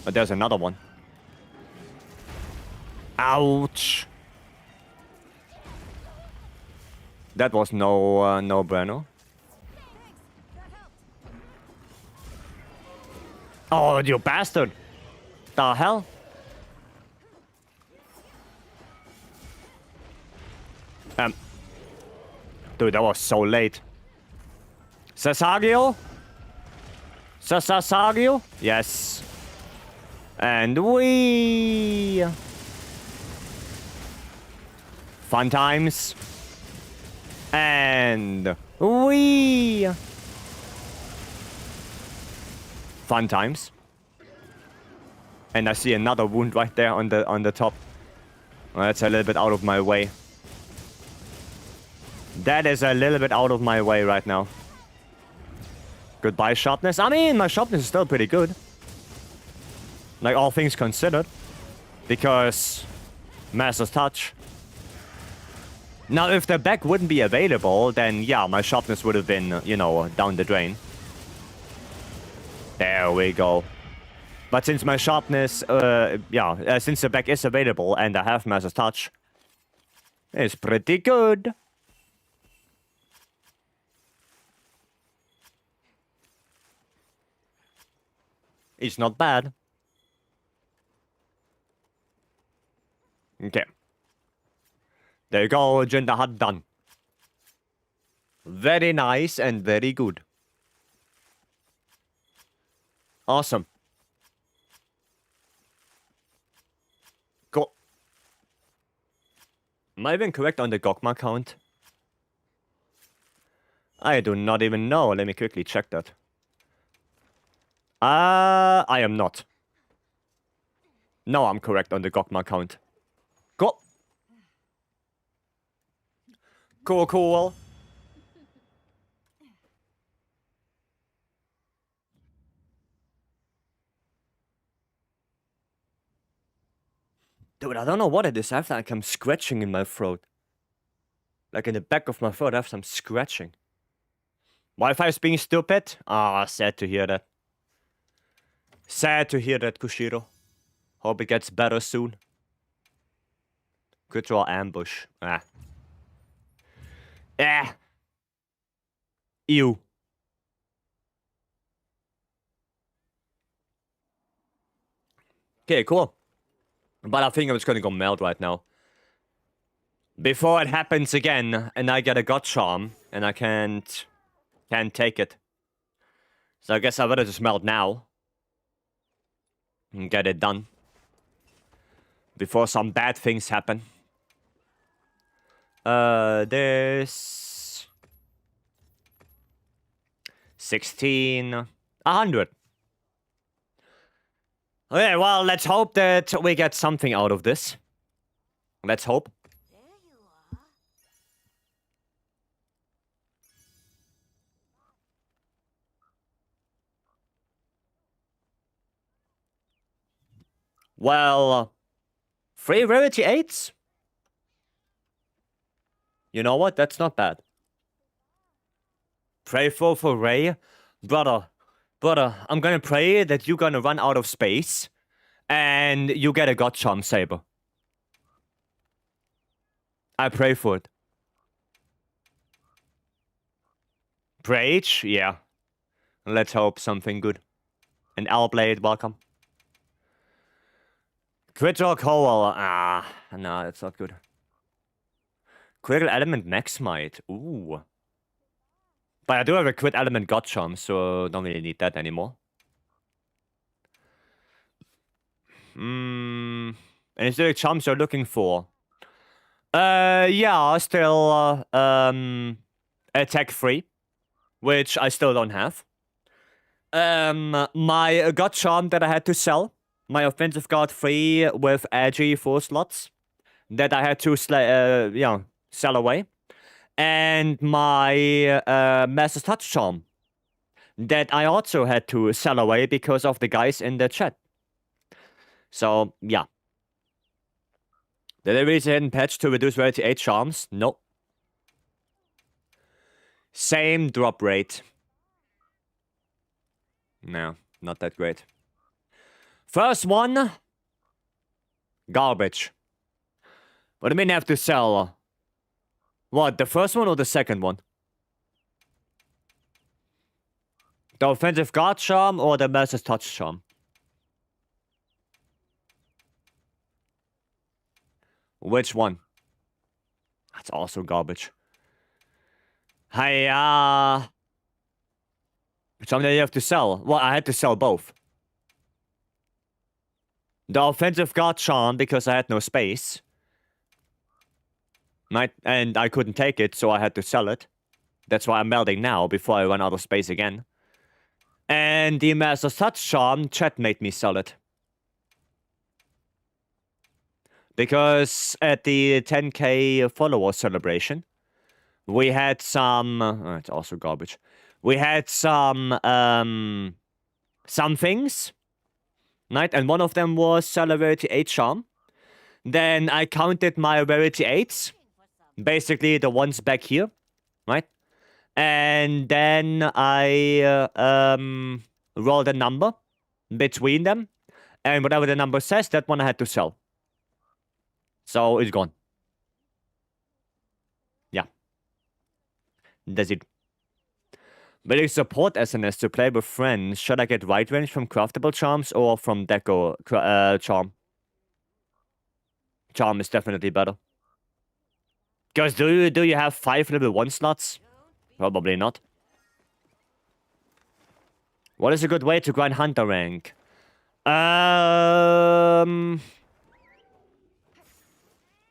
But there's another one. Ouch! That was no bueno. Oh, you bastard! The hell? Dude, that was so late. Sasageo? Sasageo? Yes. And we... Fun times. And we... Fun times. And I see another wound right there on the top. Well, that's a little bit out of my way. That is a little bit out of my way right now. Goodbye, sharpness. I mean, my sharpness is still pretty good. Like, all things considered. Because... Master's Touch. Now, if the back wouldn't be available, then yeah, my sharpness would have been, you know, down the drain. There we go. But since my sharpness, since the back is available and I have Master's Touch, it's pretty good. It's not bad. Okay. There you go, Agenda Hut done. Very nice and very good. Awesome. Cool. Am I even correct on the Gokma count? I do not even know. Let me quickly check that. I am not. No, I'm correct on the Gokma count. Cool. Cool, cool. Dude, I don't know what it is. I have like I'm scratching in my throat. Like in the back of my throat, I have some scratching. Wi-Fi is being stupid? Ah, sad to hear that. Sad to hear that, Kushiro. Hope it gets better soon. Good draw ambush. Ah. Ah. Ew. Okay, cool. But I think I'm just gonna go meld right now. Before it happens again, and I get a God Charm, and I can't take it. So I guess I better just meld now. And get it done. Before some bad things happen. There's... 16... 100. Okay, well, let's hope that we get something out of this. Let's hope. There you are. Well, 3 rarity 8s? You know what? That's not bad. Pray for Ray? Brother, I'm gonna pray that you're gonna run out of space and you get a God Charm Saber. I pray for it. Prage? Yeah. Let's hope something good. And Owlblade, welcome. Critical Coal, no, that's not good. Critical Element Max Might, ooh. But I do have a Crit Element God Charm, so don't really need that anymore. Any specific charms you're looking for? Yeah, still, attack 3, which I still don't have. My God Charm that I had to sell, my offensive guard 3 with Agi 4 slots, that I had to, sell away. And my Master's Touch Charm, that I also had to sell away because of the guys in the chat. So, yeah. Did they release a hidden patch to reduce rarity 8 charms? No. Same drop rate. No, not that great. First one. Garbage. What do you mean I have to sell? What, the first one or the second one? The offensive guard charm or the Master's Touch charm? Which one? That's also garbage. Hey, something that you have to sell. Well, I had to sell both. The offensive guard charm because I had no space. And I couldn't take it, so I had to sell it. That's why I'm melding now, before I run out of space again. And the Master's Touch charm, chat made me sell it. Because at the 10k follower celebration, We had some... oh, it's also garbage. We had some things, right? And one of them was rarity 8 charm. Then I counted my rarity 8s. Basically, the ones back here, right? And then I rolled a number between them. And whatever the number says, that one I had to sell. So it's gone. Yeah. That's it. Will you support SNS to play with friends? Should I get wide range from craftable charms or from deco charm? Charm is definitely better. Because do you have 5 level 1 slots? Probably not. What is a good way to grind hunter rank?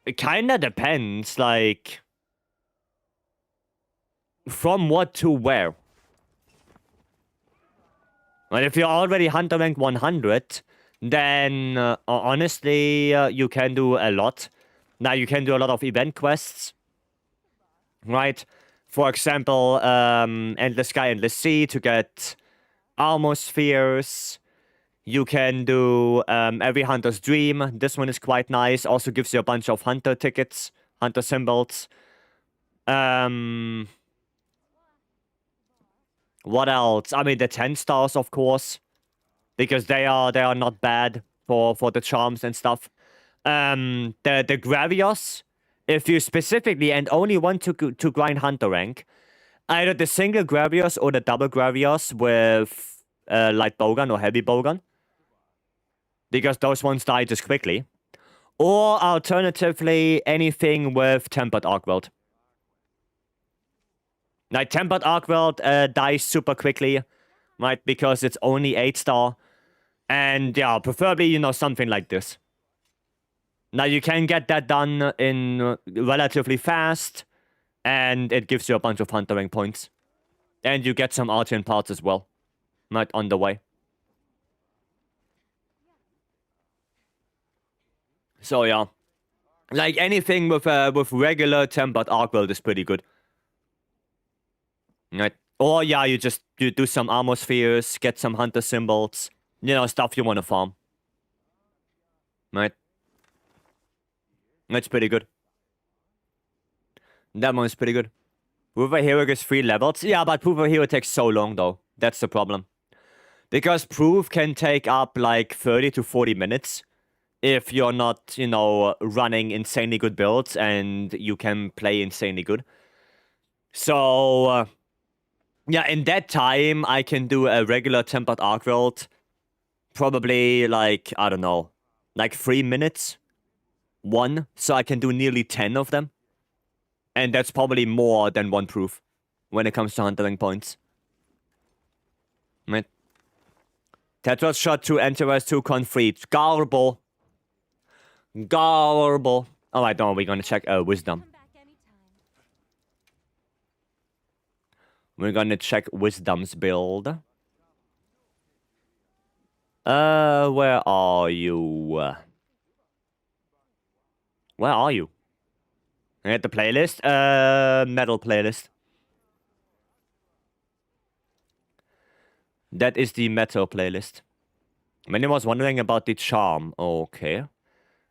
It kinda depends, like... from what to where? Well, if you're already hunter rank 100, then honestly, you can do a lot. Now, you can do a lot of event quests, right? For example, Endless Sky, Endless Sea to get armor spheres. You can do every hunter's dream. This one is quite nice. Also gives you a bunch of hunter tickets, hunter symbols. What else? I mean, the 10 stars, of course, because they are not bad for the charms and stuff. The Gravios, if you specifically and only want to grind hunter rank, either the single Gravios or the double Gravios with light bowgun or heavy bowgun, because those ones die just quickly, or alternatively anything with tempered arcweld. Like, tempered arcweld dies super quickly, right? Because it's only 8-star. And yeah, preferably, you know, something like this. Now, you can get that done in relatively fast. And it gives you a bunch of hunter rank points. And you get some Artian parts as well. Right on the way. So yeah. Like, anything with regular tempered arcweld is pretty good. Right. Or yeah, you do some armor spheres, get some hunter symbols, you know, stuff you want to farm. Right. That's pretty good. That one is pretty good. Proof of Hero gets 3 levels. Yeah, but Proof of Hero takes so long though. That's the problem. Because Proof can take up like 30 to 40 minutes if you're not, you know, running insanely good builds and you can play insanely good. So... yeah, in that time, I can do a regular tempered arcweld. Probably, like, I don't know, like 3 minutes. 1, so I can do nearly 10 of them. And that's probably more than 1 proof when it comes to huntering points. Right? Tetris shot 2, Antivirus 2, Con 3. Garble. Garble. Alright, no, we're gonna check Wisdom. We're gonna check Wisdom's build. Where are you? Where are you? At the playlist? Metal playlist. That is the metal playlist. Many was wondering about the charm. Okay.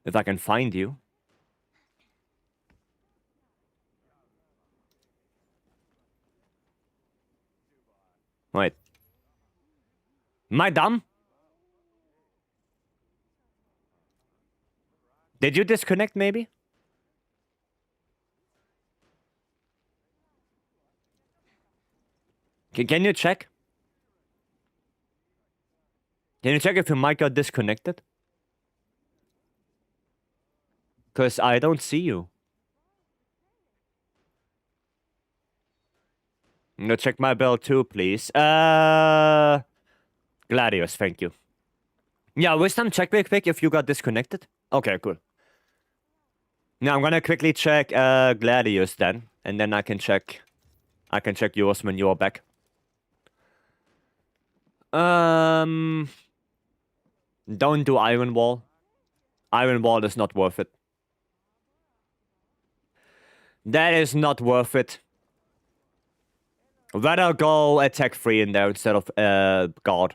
If I can find you. Wait. Am I dumb? Did you disconnect, maybe? Can you check? Can you check if your mic got disconnected? Because I don't see you. No, check my bell too, please. Gladius, thank you. Yeah, Wisdom, check real quick if you got disconnected. Okay, cool. Now I'm gonna quickly check Gladius then, and then I can check yours when you're back. Don't do Iron Wall. Iron Wall is not worth it. That is not worth it. Rather go attack 3 in there instead of guard.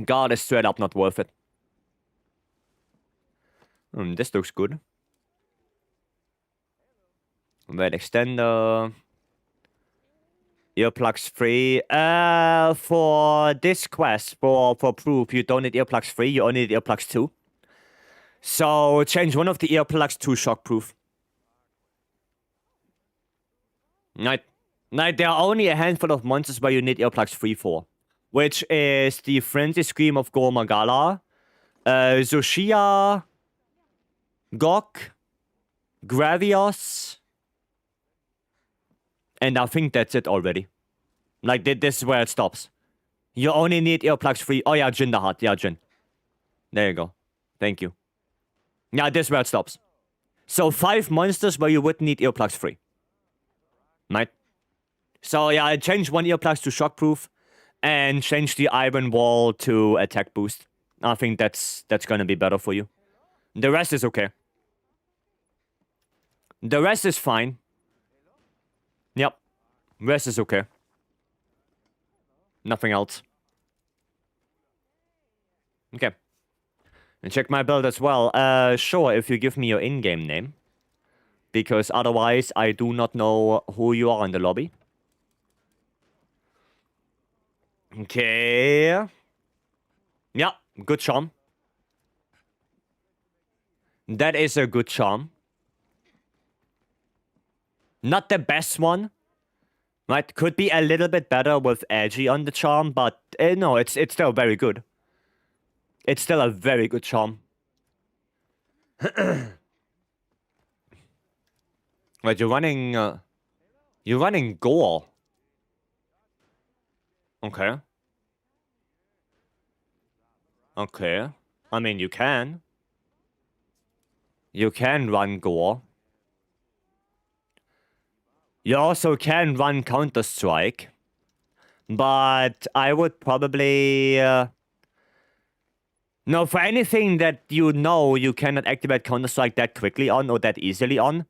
Guard is straight up not worth it. This looks good. Red extender. Earplugs 3. For this quest, for proof, you don't need earplugs 3, you only need earplugs 2. So change one of the earplugs to shockproof. Right. There are only a handful of monsters where you need earplugs 3 for. Which is the Frenzy Scream of Gormagala, Zoshia, Gok, Gravios, and I think that's it already. Like, this is where it stops. You only need earplugs 3. Oh yeah, Jin the Hut. Yeah, Jin. There you go. Thank you. Yeah, this is where it stops. So 5 monsters where you would need earplugs 3. Right? So yeah, I changed one earplugs to shockproof and change the iron wall to attack boost. I think that's gonna be better for you. The rest is okay. The rest is fine. Yep. Rest is okay. Nothing else. Okay. And check my build as well. Sure, if you give me your in-game name. Because otherwise, I do not know who you are in the lobby. Okay. Yeah, good charm. That is a good charm. Not the best one. Right? Could be a little bit better with edgy on the charm, but no, it's still very good. It's still a very good charm. Wait, you're running gore. Okay. Okay. I mean, you can. You can run gore. You also can run Counter-Strike. But I would probably... No, for anything that you know you cannot activate Counter-Strike that quickly on or that easily on,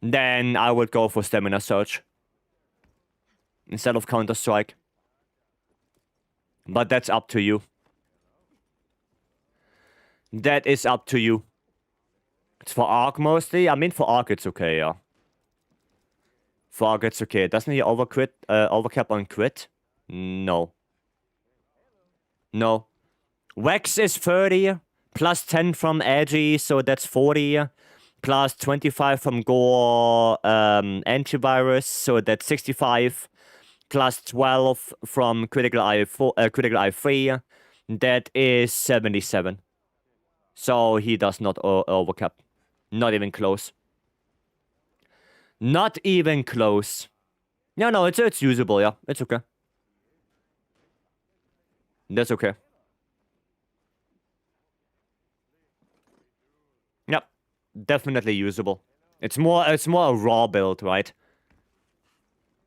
then I would go for Stamina Surge instead of Counter-Strike. But that's up to you. That is up to you. It's for Arc mostly. I mean, for Arc it's okay, yeah. For Arc it's okay. Doesn't he overcap on crit? No. No. Wax is 30, plus 10 from Edgy, so that's 40, plus 25 from Gore Antivirus, so that's 65, plus 12 from Critical Eye 3, that is 77. So he does not overcap. Not even close. Not even close. No, it's usable, yeah. It's okay. That's okay. Yep. Definitely usable. It's more a raw build, right?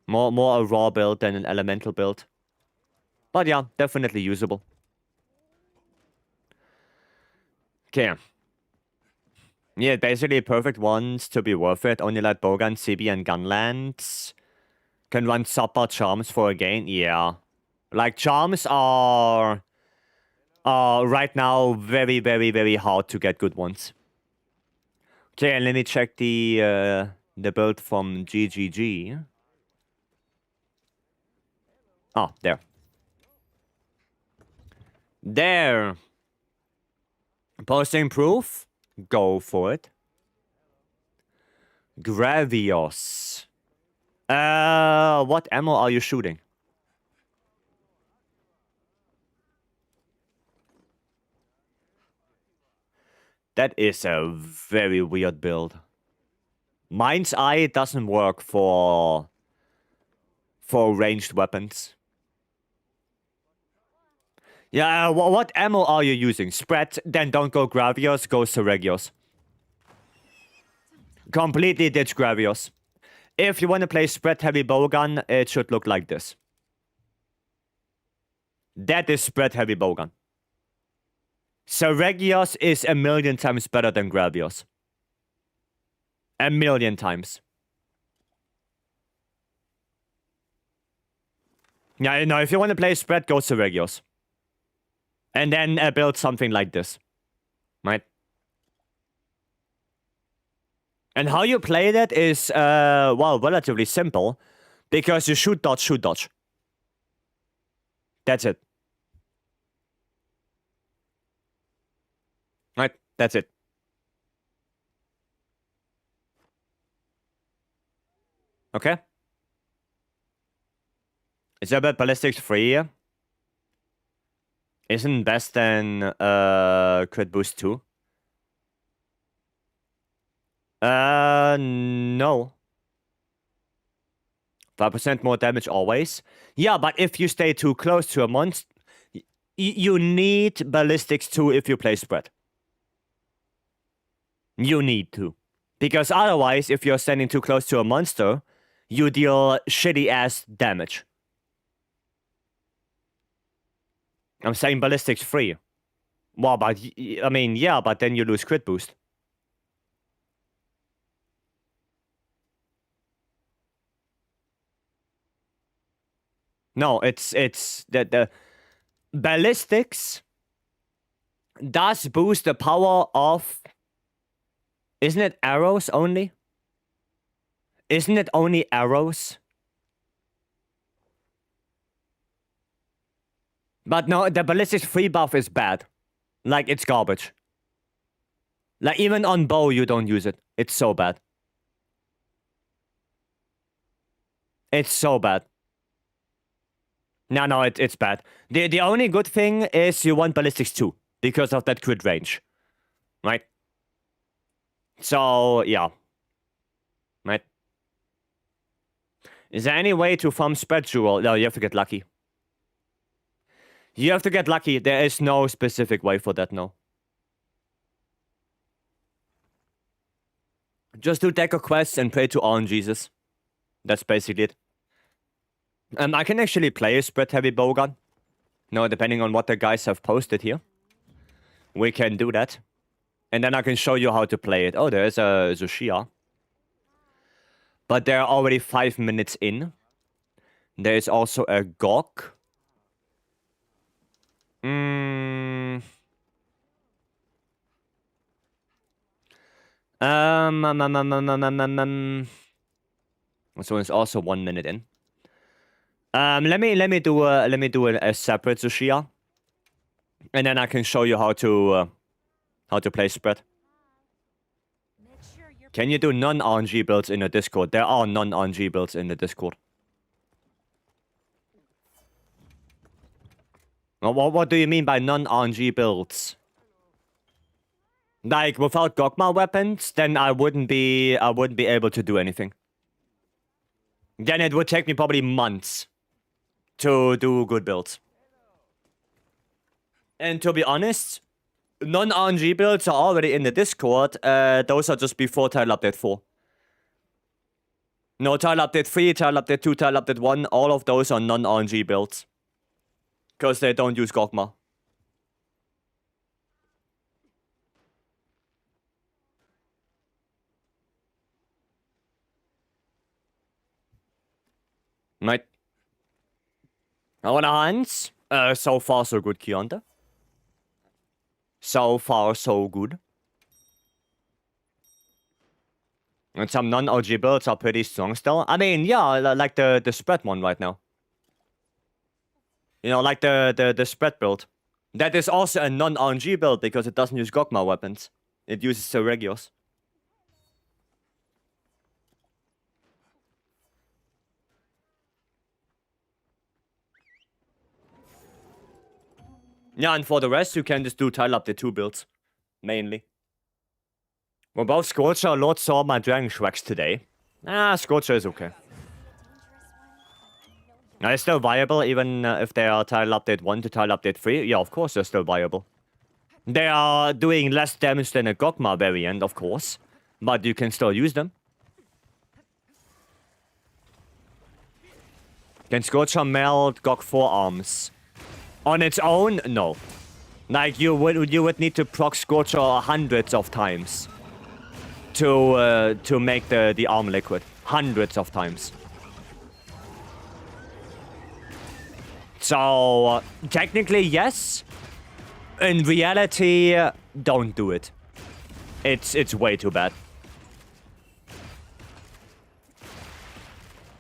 More a raw build than an elemental build. But yeah, definitely usable. Okay. Yeah, basically perfect ones to be worth it. Only like Bogan, CB, and Gunlands. Can run subpar charms for a gain. Yeah. Like, charms are right now very, very, very hard to get good ones. Okay, and let me check the build from GGG. Oh, there. There. Posting proof? Go for it. Gravios. What ammo are you shooting? That is a very weird build. Mind's Eye doesn't work for ranged weapons. Yeah, what ammo are you using? Spread, then don't go Gravios, go Seregios. Completely ditch Gravios. If you want to play spread heavy bowgun, it should look like this. That is spread heavy bowgun. Seregios is a million times better than Gravios. A million times. Yeah, no, if you want to play spread, go to Regios. And then build something like this. Right? And how you play that is, well, relatively simple. Because you shoot, dodge, shoot, dodge. That's it. Right? That's it. Okay? Is there about ballistics 3 here? Isn't best than crit boost 2? No. 5% more damage always. Yeah, but if you stay too close to a monster, you need ballistics 2 if you play spread. You need to. Because otherwise, if you're standing too close to a monster, you deal shitty ass damage. I'm saying ballistics 3. Well, but I mean, yeah, but then you lose crit boost. No, it's the ballistics does boost the power of, isn't it arrows only? Isn't it only arrows? But no, the ballistics 3 buff is bad. Like, it's garbage. Like, even on bow, you don't use it. It's so bad. It's so bad. No, it's bad. The only good thing is you want ballistics 2 because of that crit range. Right? So, yeah. Right? Is there any way to farm spread jewel? No, you have to get lucky. You have to get lucky. There is no specific way for that, no. Just do deco quests and pray to RNGesus. That's basically it. I can actually play a spread heavy bowgun. No, depending on what the guys have posted here. We can do that. And then I can show you how to play it. Oh, there's a Zushia. But they're already 5 minutes in. There is also a Gok. So it's also 1 minute in. Let me do a separate Zushia, and then I can show you how to play spread. Can you do non-RNG builds in the Discord? There are non-RNG builds in the Discord. What do you mean by non-RNG builds? Like, without Gogma weapons, then I wouldn't be able to do anything. Then it would take me probably months to do good builds. And to be honest, non-RNG builds are already in the Discord. Those are just before Tile Update 4. No, Tile Update 3, Tile Update 2, Tile Update 1, all of those are non-RNG builds. Because they don't use Gogma. Right. Our hands. So far so good, Keonta. So far so good. And some non-OG builds are pretty strong still. I mean, yeah, like the spread one right now. You know, like the spread build. That is also a non-RNG build because it doesn't use Gogma weapons. It uses Seregios. Yeah, and for the rest, you can just do Tile Update 2 builds. Mainly. What about Scorcher? Lord saw my Dragon Shrex today. Scorcher is okay. Are they still viable even if they are Tile Update 1 to Tile Update 3? Yeah, of course they're still viable. They are doing less damage than a Gogma variant, of course. But you can still use them. Can Scorcher meld Gog forearms? On its own? No. Like, you would need to proc Scorcher hundreds of times. To make the arm liquid. Hundreds of times. So, technically, yes. In reality, don't do it. It's way too bad.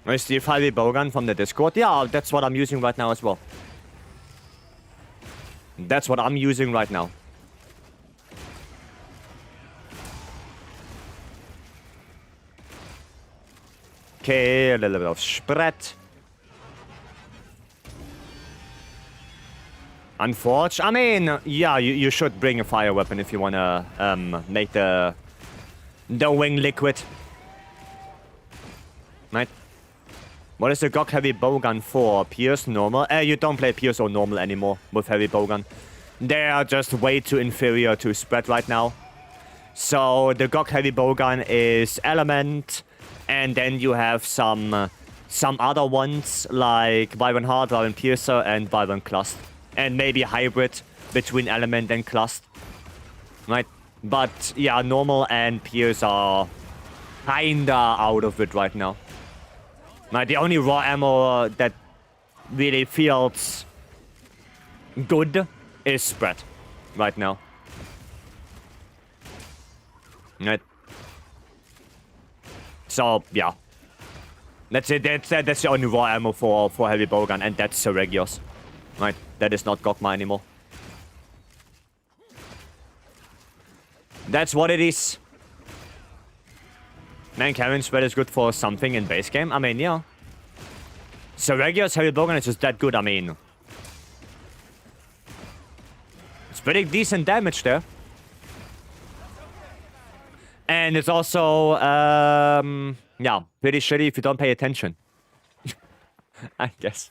Is the 5e bowgun from the Discord? Yeah, that's what I'm using right now as well. That's what I'm using right now. Okay, a little bit of spread. Unfortunately, I mean, yeah, you should bring a fire weapon if you wanna make the wing liquid. Right? What is the GOG heavy bowgun for? Pierce, normal? You don't play Pierce or normal anymore with heavy bowgun. They are just way too inferior to spread right now. So the GOG heavy bowgun is element, and then you have some other ones like Vibrant Heart, Vibrant Piercer, and Vibrant Clust. And maybe hybrid between element and clust. Right? But yeah, normal and Pierce are kinda out of it right now. Right, the only raw ammo that really feels good is spread right now. Right. So yeah. That's it. That's the only raw ammo for heavy bowgun, and that's Seregios. Right, that is not Gokma anymore. That's what it is. Man, Karen spread is good for something in base game. I mean, yeah. Seregios heavy bowgun is just that good. I mean, it's pretty decent damage there. And it's also, yeah, pretty shitty if you don't pay attention. I guess.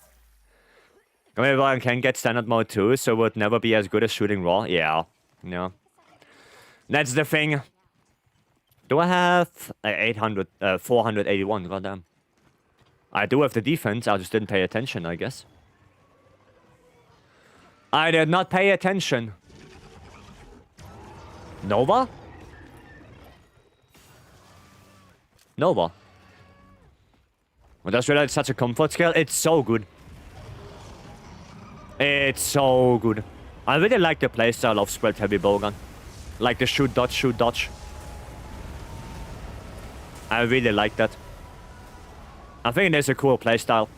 Everyone can get standard mode too, so it would never be as good as shooting raw. Yeah. Yeah. That's the thing. Do I have 481? Goddamn. I do have the defense, I just didn't pay attention, I guess. I did not pay attention. Nova? Nova. Well, that's really such a comfort skill. It's so good. It's so good. I really like the playstyle of spread heavy bowgun. Like the shoot, dodge, shoot, dodge. I really like that. I think it's a cool playstyle.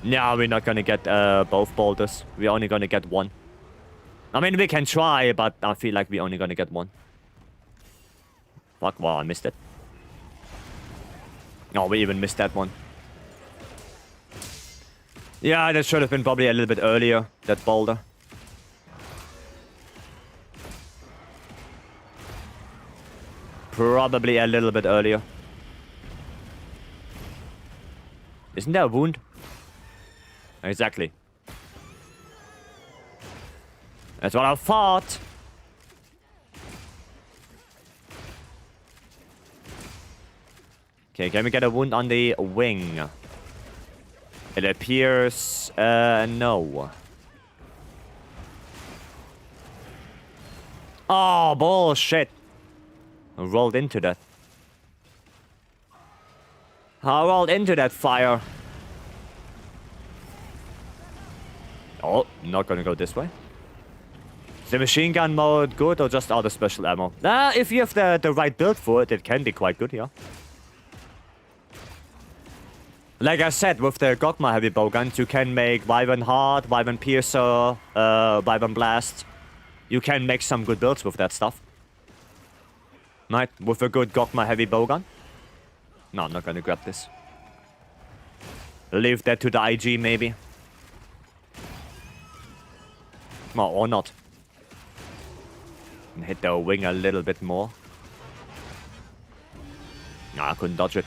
Yeah, we're not gonna get both boulders. We're only gonna get one. I mean, we can try, but I feel like we're only gonna get one. Fuck, wow, I missed it. Oh, we even missed that one. Yeah, that should have been probably a little bit earlier, that boulder. Probably a little bit earlier. Isn't there a wound? Exactly. That's what I thought. Okay, can we get a wound on the wing? It appears, no. Oh, bullshit. I rolled into that. I rolled into that fire. Oh, not gonna go this way. Is the machine gun mode good or just other special ammo? If you have the right build for it, it can be quite good, yeah. Like I said, with the Gokma heavy bowguns, you can make Vibrant Heart, Vibrant Piercer, Vibrant Blast. You can make some good builds with that stuff. Right, with a good Gokma heavy bowgun. No, I'm not gonna grab this. Leave that to the IG, maybe. No, or not. And hit the wing a little bit more. No, I couldn't dodge it.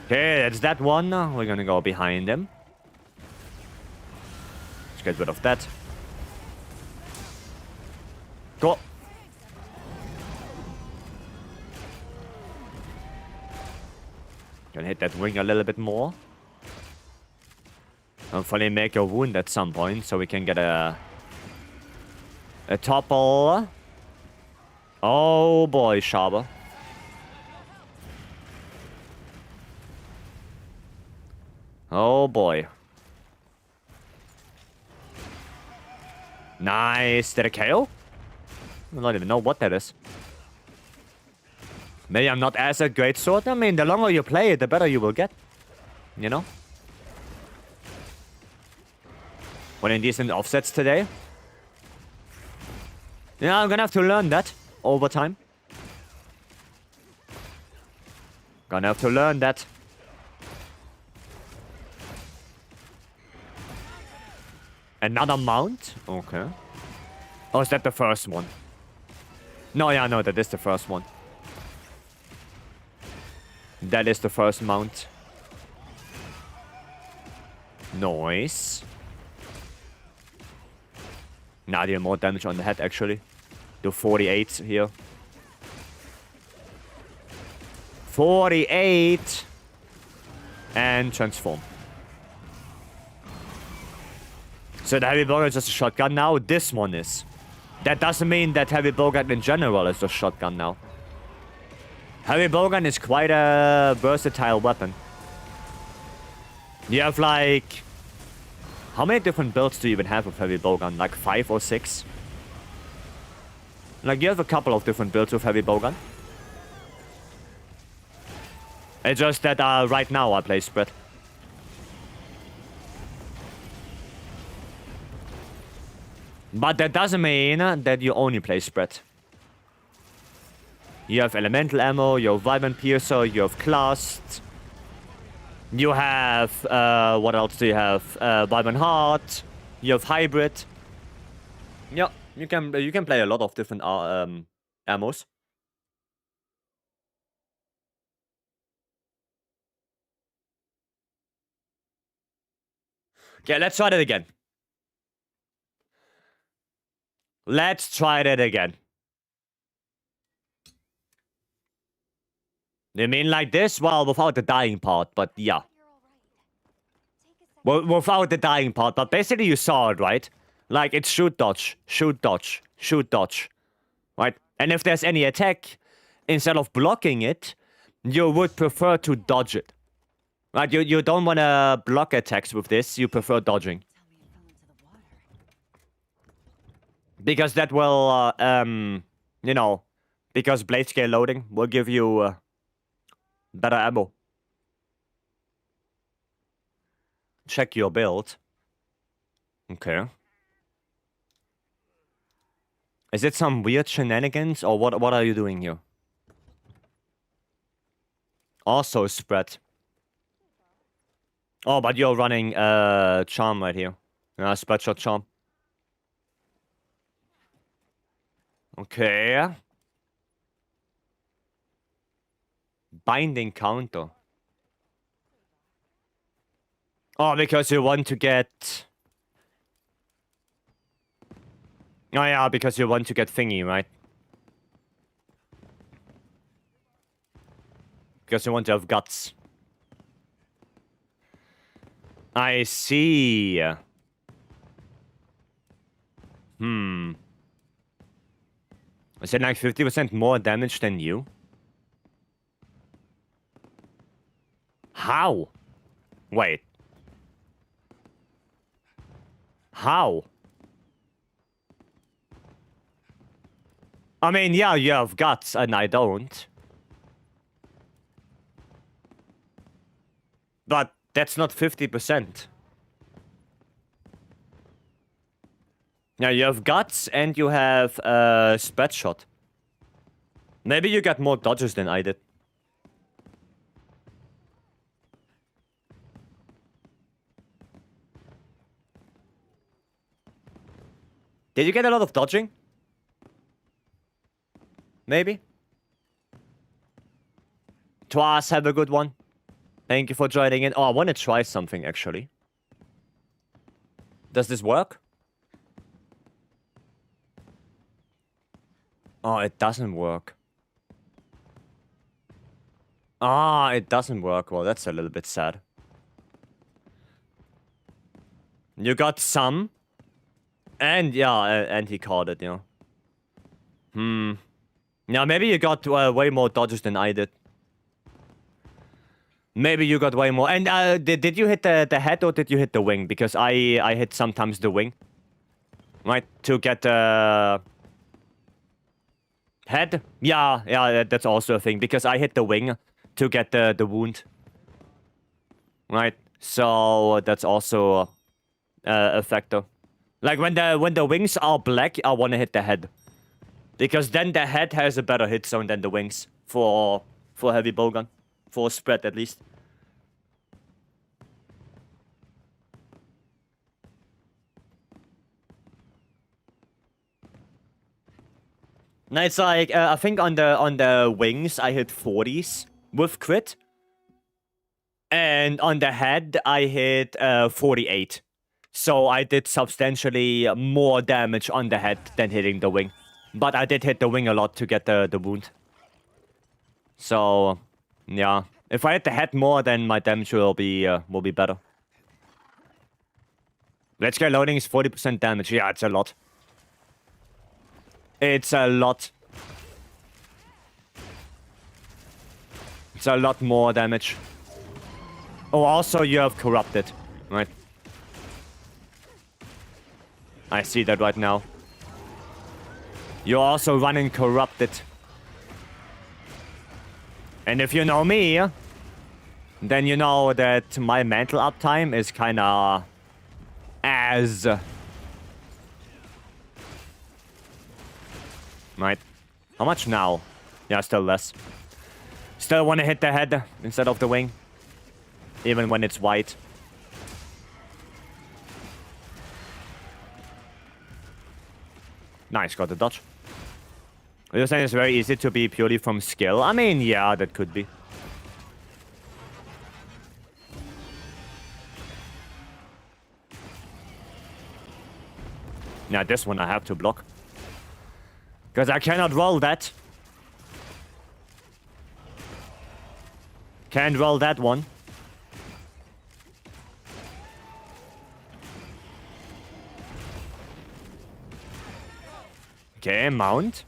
Okay, that's that one. We're gonna go behind him. Let's get rid of that. Go. Gonna hit that wing a little bit more. Hopefully make a wound at some point so we can get a topple. Oh boy, Sharper. Oh boy. Nice. Did it KO? I don't even know what that is. Maybe I'm not as a great sword. I mean, the longer you play it, the better you will get. You know? Winning decent offsets today. Yeah, I'm gonna have to learn that over time. Gonna have to learn that. Another mount? Okay. Oh, is that the first one? No, yeah, no, that is the first one. That is the first mount. Nice. Now I deal more damage on the head, actually. Do 48 here. 48! And transform. So the heavy bowgun is just a shotgun now? This one is. That doesn't mean that heavy bowgun in general is just shotgun now. Heavy bowgun is quite a versatile weapon. You have like... How many different builds do you even have with heavy bowgun? Like 5 or 6? Like you have a couple of different builds with heavy bowgun. It's just that right now I play spread. But that doesn't mean that you only play spread. You have elemental ammo, you have vibrant piercer, you have classed. You have, what else do you have? Vibrant heart. You have hybrid. Yeah, you can play a lot of different ammos. Okay, let's try that again. Let's try that again. You mean like this? Well, without the dying part, but yeah. Well, without the dying part, but basically you saw it, right? Like, it's shoot, dodge, shoot, dodge, shoot, dodge. Right? And if there's any attack, instead of blocking it, you would prefer to dodge it. Right? You don't want to block attacks with this, you prefer dodging. Because that will, you know, because blade scale loading will give you better ammo. Check your build. Okay. Is it some weird shenanigans or what are you doing here? Also spread. Oh, but you're running charm right here. Spread shot charm. Okay. Binding counter. Oh, because you want to get... Oh yeah, because you want to get thingy, right? Because you want to have guts. I see. Is it like 50% more damage than you? How? Wait. How? I mean, yeah, you have guts and I don't. But that's not 50%. Yeah, you have guts and you have spread shot. Maybe you got more dodges than I did. Did you get a lot of dodging? Maybe? Twas, have a good one. Thank you for joining in. Oh, I want to try something, actually. Does this work? Oh, it doesn't work. Ah, it doesn't work. Well, that's a little bit sad. You got some. And, yeah, and he caught it, you know. Yeah, maybe you got way more dodges than I did. Maybe you got way more. And did you hit the head or did you hit the wing? Because I hit sometimes the wing. Right, to get the head. Yeah, that's also a thing. Because I hit the wing to get the wound. Right, so that's also a factor. Like when the wings are black, I want to hit the head. Because then the head has a better hit zone than the wings for heavy bowgun. For spread at least. No, it's like I think on the wings I hit 40s with crit. And on the head I hit 48. So I did substantially more damage on the head than hitting the wing. But I did hit the wing a lot to get the wound. So, yeah. If I hit the head more, then my damage will be better. Let's get loading is 40% damage. Yeah, it's a lot. It's a lot. It's a lot more damage. Oh, also you have corrupted, right? I see that right now. You're also running corrupted. And if you know me, then you know that my mental uptime is kinda as. Right. How much now? Yeah, still less. Still want to hit the head instead of the wing. Even when it's white. Nice, got the dodge. You're saying it's very easy to be purely from skill? I mean, yeah, that could be. Now this one I have to block. Because I cannot roll that. Can't roll that one. Okay, mount.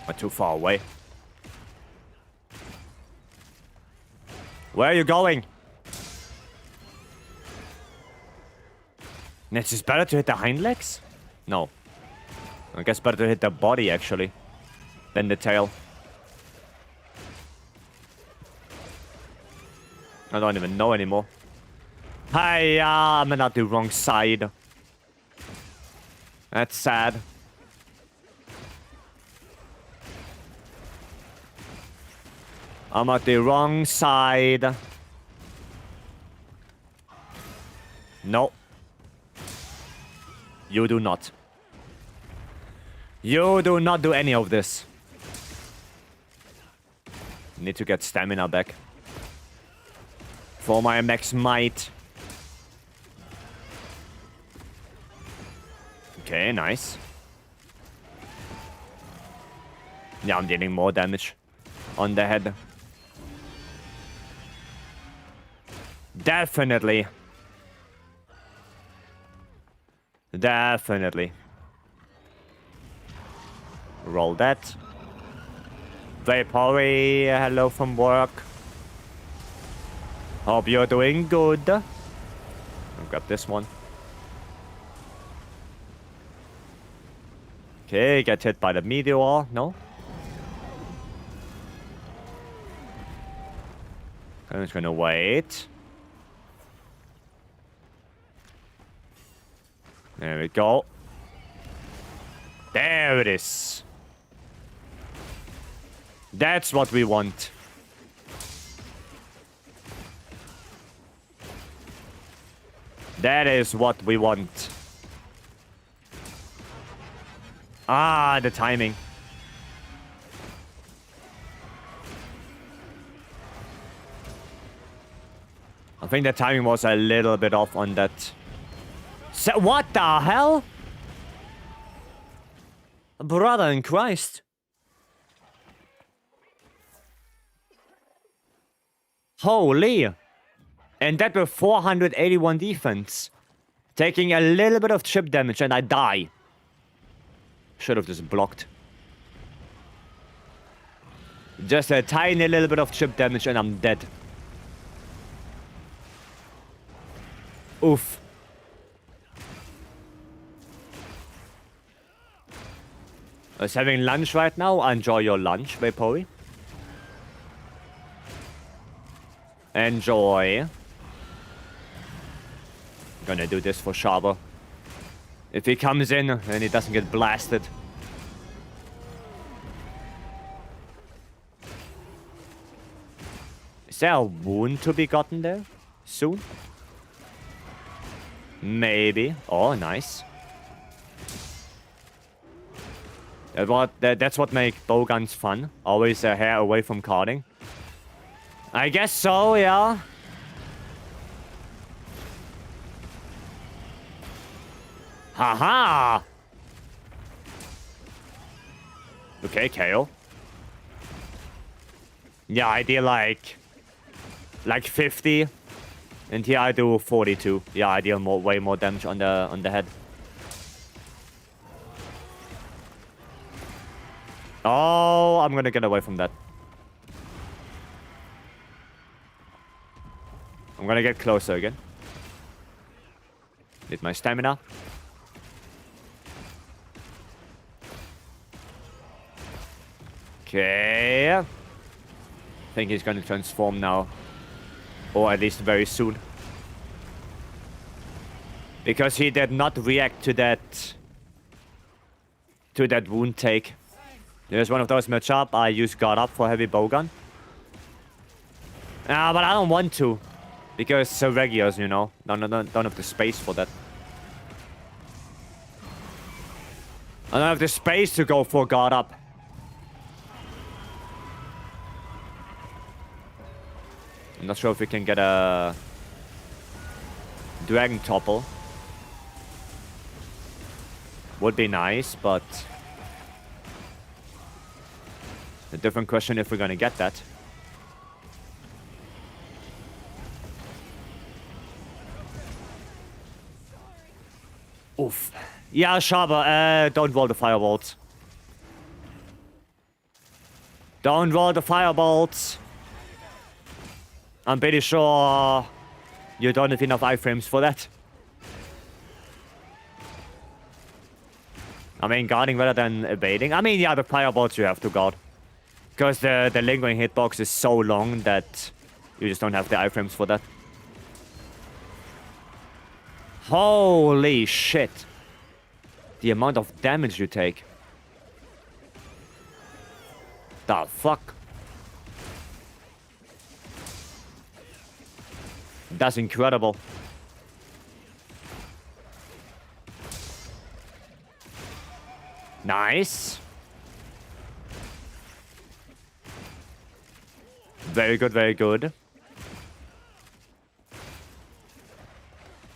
Not too far away. Where are you going? It's just better to hit the hind legs? No. I guess better to hit the body, actually. Than the tail. I don't even know anymore. Hi, I'm at the wrong side. That's sad. I'm at the wrong side. No. You do not. You do not do any of this. Need to get stamina back. For my max might. Okay, nice. Yeah, I'm dealing more damage on the head. Definitely. Definitely. Roll that. Vycery, hello from work. Hope you're doing good. I'll grab this one. Okay, get hit by the meteor. No? I'm just gonna wait. There we go. There it is. That's what we want. That is what we want. Ah, the timing. I think the timing was a little bit off on that. So, what the hell? Brother in Christ. Holy. And that with 481 defense. Taking a little bit of chip damage and I die. Should have just blocked. Just a tiny little bit of chip damage and I'm dead. Oof. I was having lunch right now. Enjoy your lunch, Vapory. Enjoy. Gonna do this for Sharper. If he comes in and he doesn't get blasted. Is there a wound to be gotten there? Soon? Maybe. Oh, nice. That's what makes bowguns fun. Always a hair away from carding. I guess so, yeah. Haha! Okay, KO. Yeah, I did like 50. And here I do 42. Yeah, I deal way more damage on the head. Oh, I'm gonna get away from that. I'm gonna get closer again. Need my stamina. Okay. I think he's gonna transform now. Or at least very soon. Because he did not react to that wound take. There's one of those matchup. I use guard up for heavy bowgun. But I don't want to. Because regulars, you know. Don't have the space for that. I don't have the space to go for guard up. I'm not sure if we can get a dragon topple. Would be nice, but a different question if we're gonna get that. Oof. Yeah, Sharper, don't roll the firebolts. Don't roll the firebolts. I'm pretty sure you don't have enough iframes for that. I mean, guarding rather than evading. I mean, yeah, the firebolts you have to guard. Because the lingering hitbox is so long that you just don't have the iframes for that. Holy shit. The amount of damage you take. The fuck? That's incredible. Nice. Very good, very good.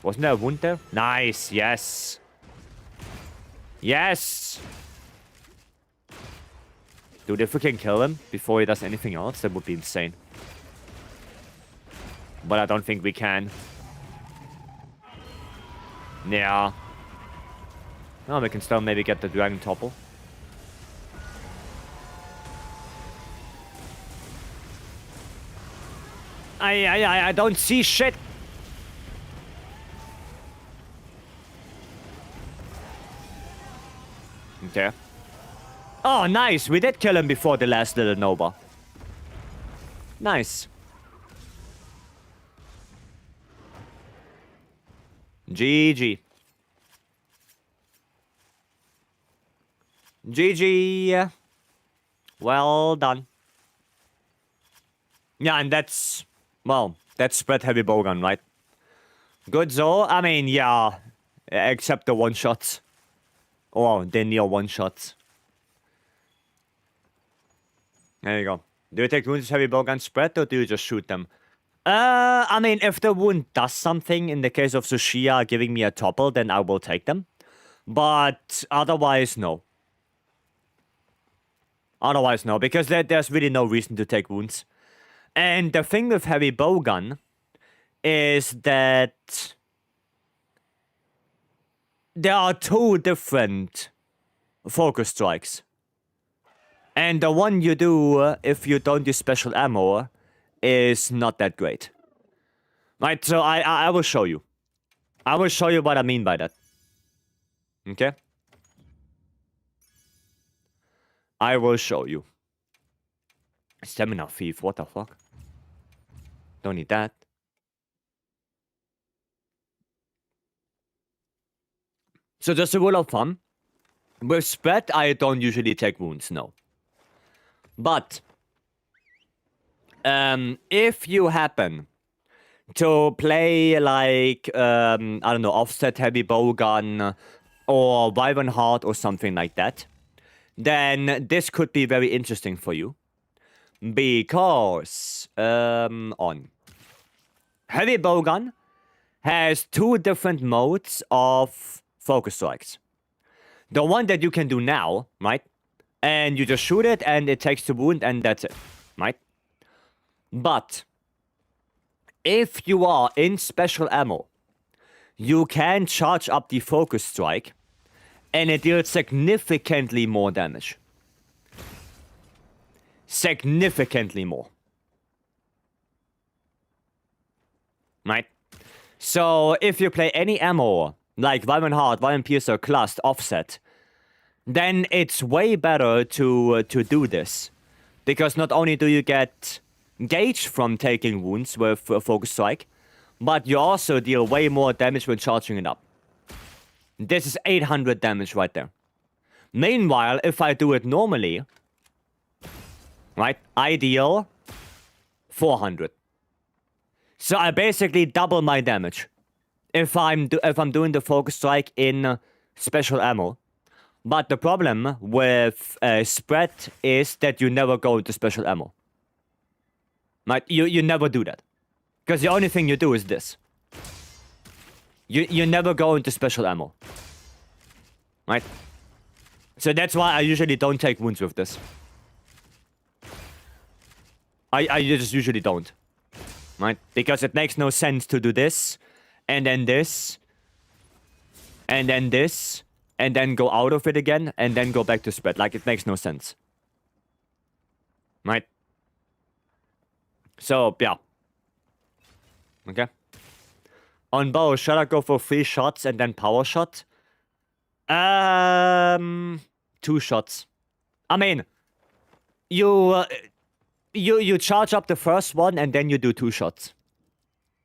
Wasn't there a wound there? Nice, yes. Yes! Dude, if we can kill him before he does anything else, that would be insane. But I don't think we can. Yeah. No, we can still maybe get the dragon topple. I don't see shit. Okay. Oh, nice. We did kill him before the last little Nova. Nice. GG. GG. Well done. Yeah, and that's... Well, that's spread heavy bowgun, right? Good though. I mean, yeah. Except the one-shots. Oh, the near one-shots. There you go. Do you take wounds heavy bowgun spread, or do you just shoot them? I mean, if the wound does something, in the case of Tsushia giving me a topple, then I will take them. But otherwise, no. Otherwise, no, because there's really no reason to take wounds. And the thing with heavy bowgun is that there are two different focus strikes. And the one you do if you don't use special ammo is not that great. Right, so I will show you. I will show you what I mean by that. Okay? I will show you. Stamina thief, what the fuck? Don't need that. So just a rule of thumb. With spread, I don't usually take wounds, no. But if you happen to play like I don't know, offset heavy bowgun or Wyvern Heart or something like that, then this could be very interesting for you. Because on heavy bowgun has 2 different modes of focus strikes. The one that you can do now, right? And you just shoot it and it takes the wound and that's it, right? But if you are in special ammo, you can charge up the focus strike and it deals significantly more damage. Significantly more. Right? So if you play any ammo, like Wyvern Heart, Wyvern Piercer, Clust, Offset, then it's way better to do this. Because not only do you get gauge from taking wounds with a focus strike, but you also deal way more damage when charging it up. This is 800 damage right there. Meanwhile, if I do it normally, right, I deal 400. So I basically double my damage if I'm doing the focus strike in special ammo. But the problem with spread is that you never go into special ammo. Right? You never do that. Because the only thing you do is this. You never go into special ammo. Right? So that's why I usually don't take wounds with this. I just usually don't. Right? Because it makes no sense to do this, and then this, and then this, and then go out of it again, and then go back to spread. Like, it makes no sense. Right? So, yeah. Okay. On bow, should I go for 3 shots and then power shot? 2 shots. I mean, you charge up the first one and then you do 2 shots.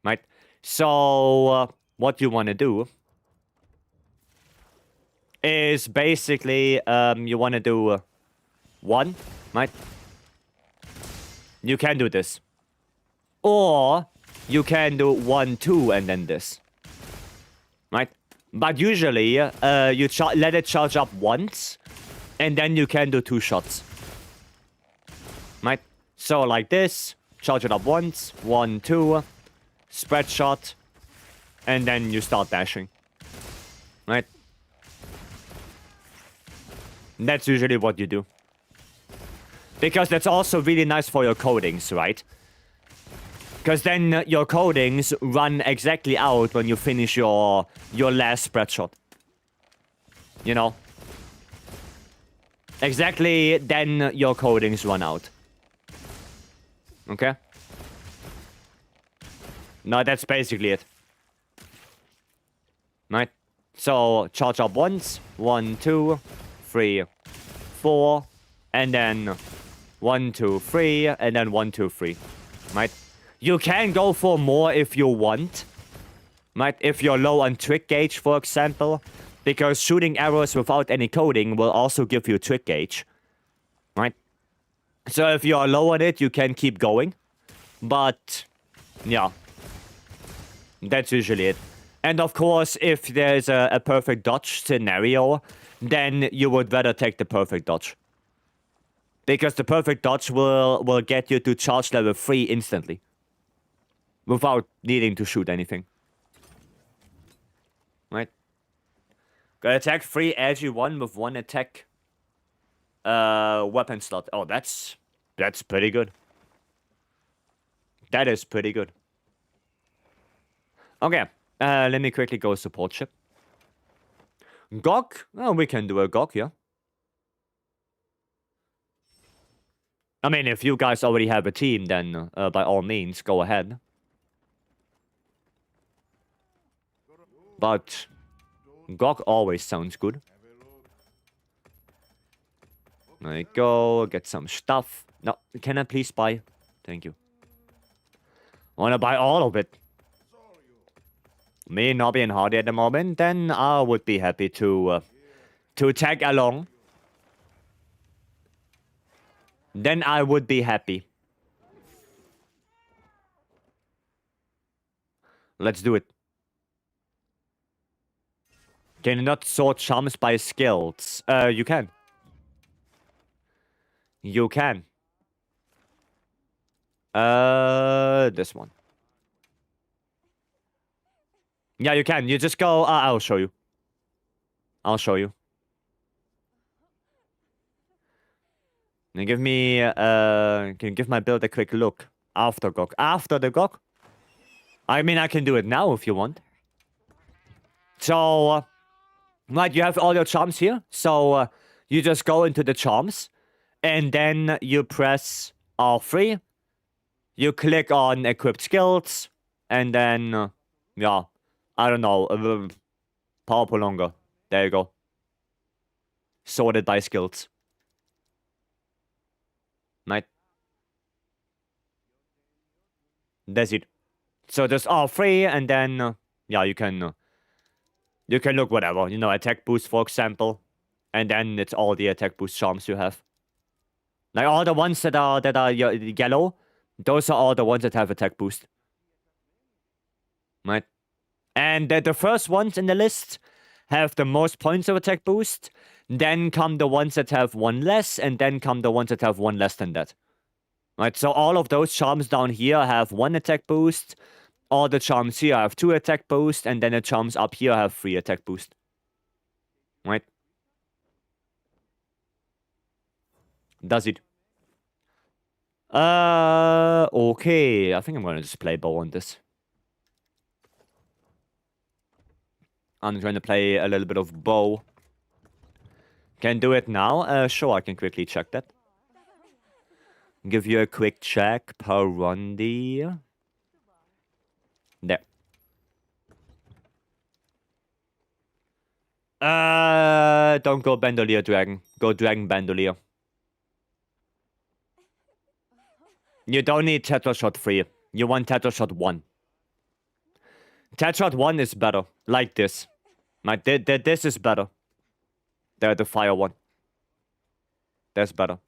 Right? So, what you want to do is basically, you want to do 1, right? You can do this. Or, you can do 1, 2, and then this. Right? But usually, you let it charge up once, and then you can do 2 shots. Right? So, like this, charge it up once, 1, 2, spread shot, and then you start dashing. Right? That's usually what you do. Because that's also really nice for your codings, right? Because then your codings run exactly out when you finish your last spread shot. You know? Exactly then your codings run out. Okay? No, that's basically it. Right? So, charge up once. 1, 2, 3, 4. And then 1, 2, 3. And then 1, 2, 3. Right? You can go for more if you want. Right? If you're low on trick gauge, for example. Because shooting arrows without any coding will also give you trick gauge. Right? So if you're low on it, you can keep going. But, yeah. That's usually it. And of course, if there's a perfect dodge scenario, then you would rather take the perfect dodge. Because the perfect dodge will get you to charge level 3 instantly. Without needing to shoot anything. Right? Got attack 3, edgy 1 with 1 attack. Weapon slot. Oh, that's pretty good. That is pretty good. Okay. Let me quickly go support ship. GOG? Oh, we can do a GOG, yeah. I mean, if you guys already have a team, then by all means, go ahead. But Gok always sounds good. There you go, get some stuff. No, can I please buy? Thank you. Wanna buy all of it? Me not being hardy at the moment, then I would be happy to tag along. Then I would be happy. Let's do it. Can you not sort charms by skills? You can. You can. This one. Yeah, you can. You just go. I'll show you. I'll show you. And give me. Can you give my build a quick look after Gok? After the Gok? I mean, I can do it now if you want. So, right, you have all your charms here. So, you just go into the charms, and then you press R3. You click on equipped skills, and then, yeah, I don't know, power prolonger. There you go. Sorted by skills. Right. That's it. So just R3, and then, yeah, you can look whatever. You know, attack boost, for example. And then it's all the attack boost charms you have. Like, all the ones that are yellow, those are all the ones that have attack boost. Right? And the first ones in the list have the most points of attack boost. Then come the ones that have one less, and then come the ones that have one less than that. Right? So all of those charms down here have one attack boost. All the charms here have 2 attack boost, and then the charms up here have 3 attack boost. Right? Does it? Okay. I think I'm gonna just play bow on this. I'm trying to play a little bit of bow. Can do it now? Sure, I can quickly check that. Give you a quick check per Rondi. There. Don't go Bandolier Dragon. Go Dragon Bandolier. You don't need Tetra Shot 3. You want Tetra Shot 1. Tetra Shot 1 is better. Like this. Like, this is better. The fire one. That's better.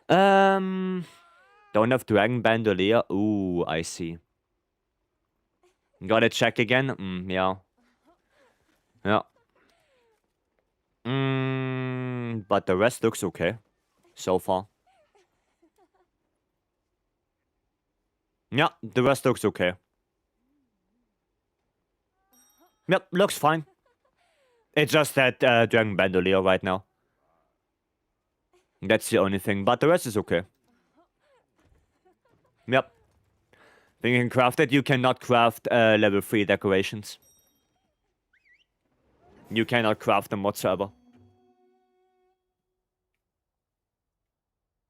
Don't have Dragon Bandolier. Ooh, I see. Gotta check again. Yeah. Yeah. But the rest looks okay. So far. Yeah, the rest looks okay. Yep, looks fine. It's just that Dragon Bandolier right now. That's the only thing, but the rest is okay. Yep. Then you can craft it. You cannot craft level 3 decorations. You cannot craft them whatsoever.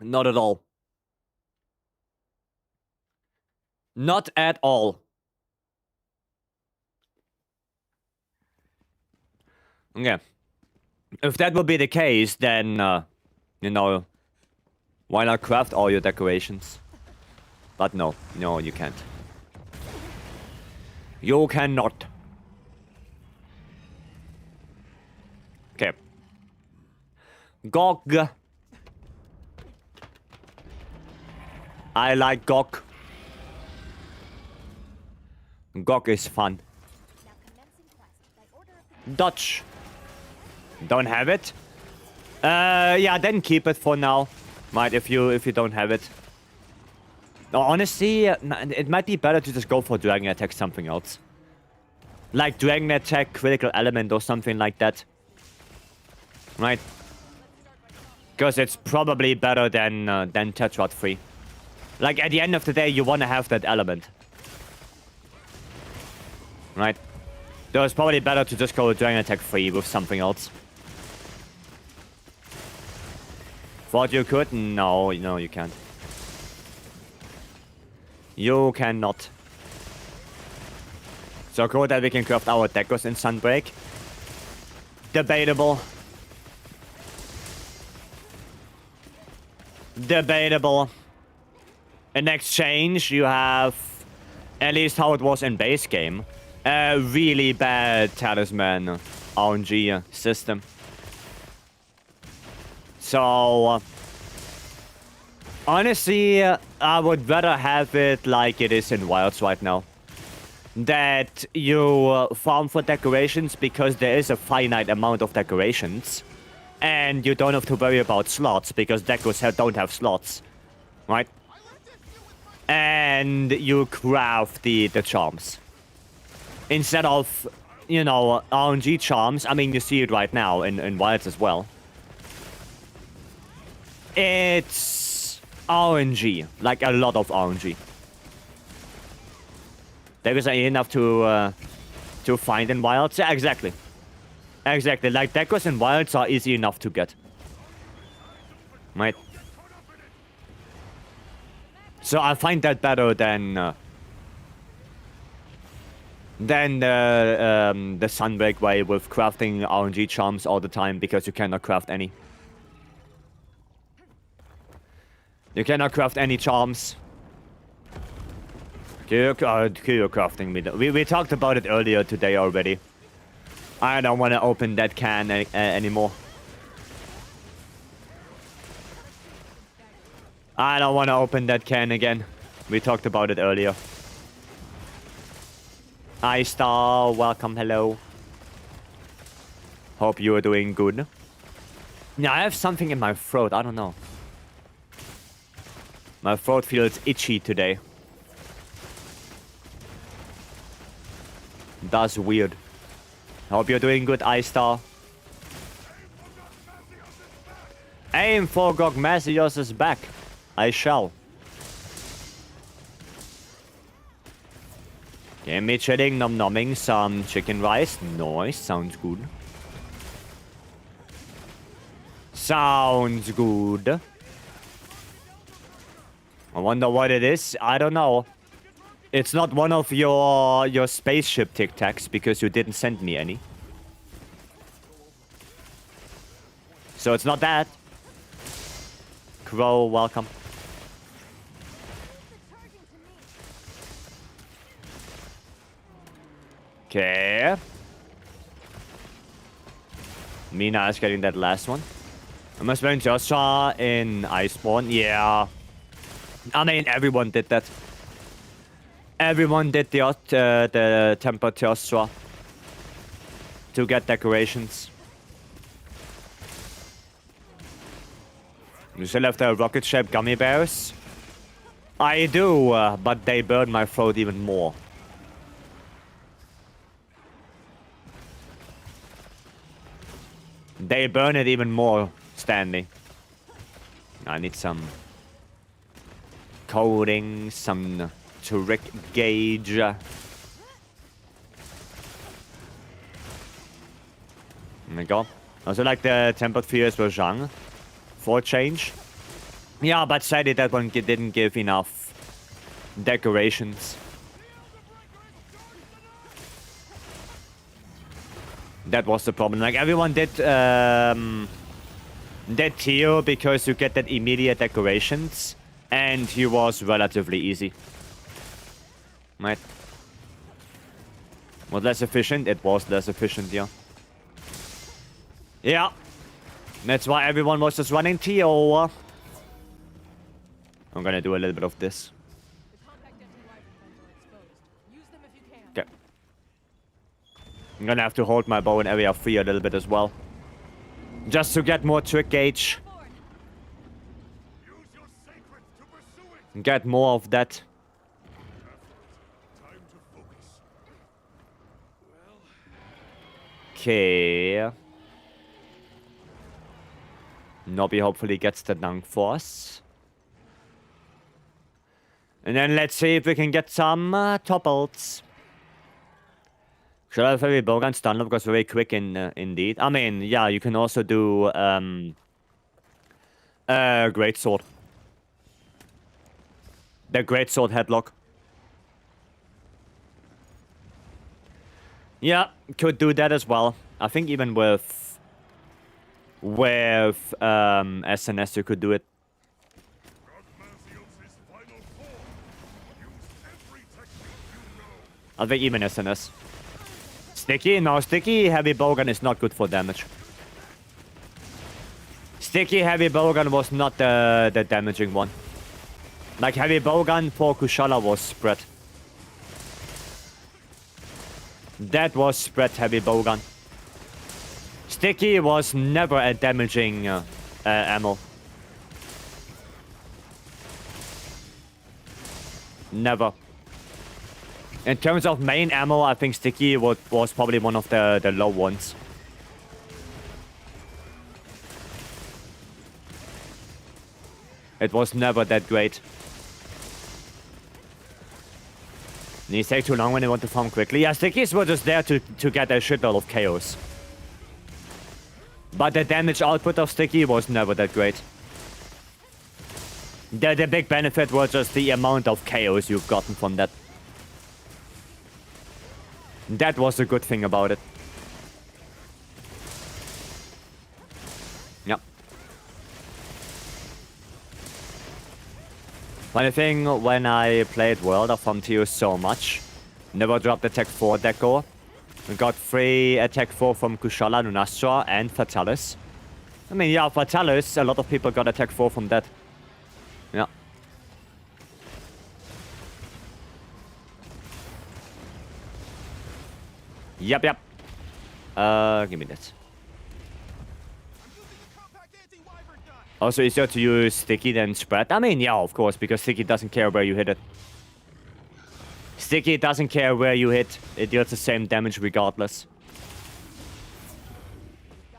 Not at all. Not at all. Okay. If that would be the case, then, you know, why not craft all your decorations? But no, no, you can't. You cannot. Okay. Gog. I like Gog. Gog is fun. Dutch. Don't have it? Yeah, then keep it for now. Might if you don't have it. No, honestly, it might be better to just go for Dragon Attack something else. Like Dragon Attack, Critical Element or something like that. Right? Because it's probably better than Tetrad 3. Like, at the end of the day, you want to have that element. Right? So it's probably better to just go Dragon Attack 3 with something else. Thought you could? No, no, you can't. You cannot. So cool that we can craft our decos in Sunbreak. Debatable. Debatable. In exchange, you have, at least how it was in base game, a really bad talisman RNG system. So, honestly, I would rather have it like it is in Wilds right now. That you farm for decorations because there is a finite amount of decorations. And you don't have to worry about slots because decos don't have slots. Right? And you craft the charms. Instead of, you know, RNG charms. I mean, you see it right now in Wilds as well. It's RNG. Like a lot of RNG. There is enough to find in Wilds. Yeah, exactly. Exactly. Like, decos in Wilds are easy enough to get. Right? So I find that better than the Sunbreak way with crafting RNG charms all the time because you cannot craft any. You cannot craft any charms. Curio crafting. We talked about it earlier today already. I don't want to open that can anymore. I don't want to open that can again. We talked about it earlier. Hi Star, welcome, hello. Hope you are doing good. Yeah, I have something in my throat, I don't know. My throat feels itchy today. That's weird. Hope you're doing good, iStar. Aim for Gogmasios is back. I shall. Give me chilling, nom-nomming some chicken rice. Nice, sounds good. Sounds good. I wonder what it is. I don't know. It's not one of your spaceship Tic Tacs because you didn't send me any. So it's not that. Crow, welcome. Okay. Mina is getting that last one. Am I spelling Joshua in Iceborne? Yeah. I mean, everyone did that. Everyone did the Temper Joshua to get decorations. You still have the rocket-shaped gummy bears? I do, but they burn my throat even more. They burn it even more, Stanley. I need some coding, some trick gauge. There we go. Also like the Tempered Fears were Zhang for a change. Yeah, but sadly that one didn't give enough decorations. That was the problem. Like everyone did Teal because you get that immediate decorations, and he was relatively easy. Right? Was less efficient? It was less efficient, yeah. Yeah. That's why everyone was just running Teal. I'm gonna do a little bit of this. Okay. I'm gonna have to hold my bow in area 3 a little bit as well. Just to get more trick gauge. Get more of that. Okay. Nobby hopefully gets the dunk for us. And then let's see if we can get some topples. Should I have heavy bowgun stun because very quick indeed. I mean, yeah, you can also do Great sword. The great sword headlock. Yeah, could do that as well. I think even with SNS you could do it. I think even SNS. Sticky? No, sticky heavy bowgun is not good for damage. Sticky heavy bowgun was not the damaging one. Like heavy bowgun for Kushala was spread. That was spread heavy bowgun. Sticky was never a damaging ammo. Never. In terms of main ammo, I think Sticky was probably one of the low ones. It was never that great. These take too long when they want to farm quickly. Yeah, Stickies were just there to get a shitload of chaos. But the damage output of Sticky was never that great. The big benefit was just the amount of chaos you've gotten from that. That was the good thing about it. Yep. Funny thing, when I played World, I farmed Tio so much. Never dropped Attack 4 Deco. Got free Attack 4 from Kushala, Lunastra, and Fatalis. I mean, yeah, Fatalis, a lot of people got Attack 4 from that. Yeah. Yep. Give me that. Also easier to use Sticky than Spread. I mean, yeah, of course, because Sticky doesn't care where you hit it. Sticky doesn't care where you hit. It deals the same damage regardless.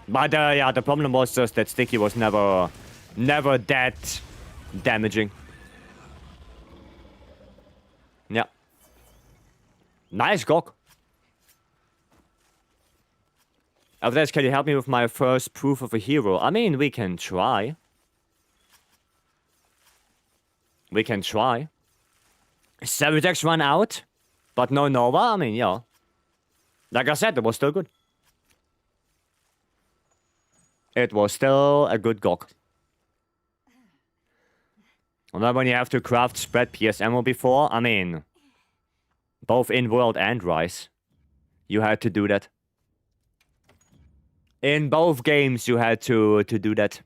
But yeah, the problem was just that Sticky was never that damaging. Yeah. Nice Gok. After this, can you help me with my first proof of a hero? I mean, we can try. We can try. Savage run out, but no Nova. I mean, yeah. Like I said, it was still good. It was still a good Gok. Remember when you have to craft spread PS ammo before? I mean, both in World and Rise, you had to do that. In both games, you had to do that.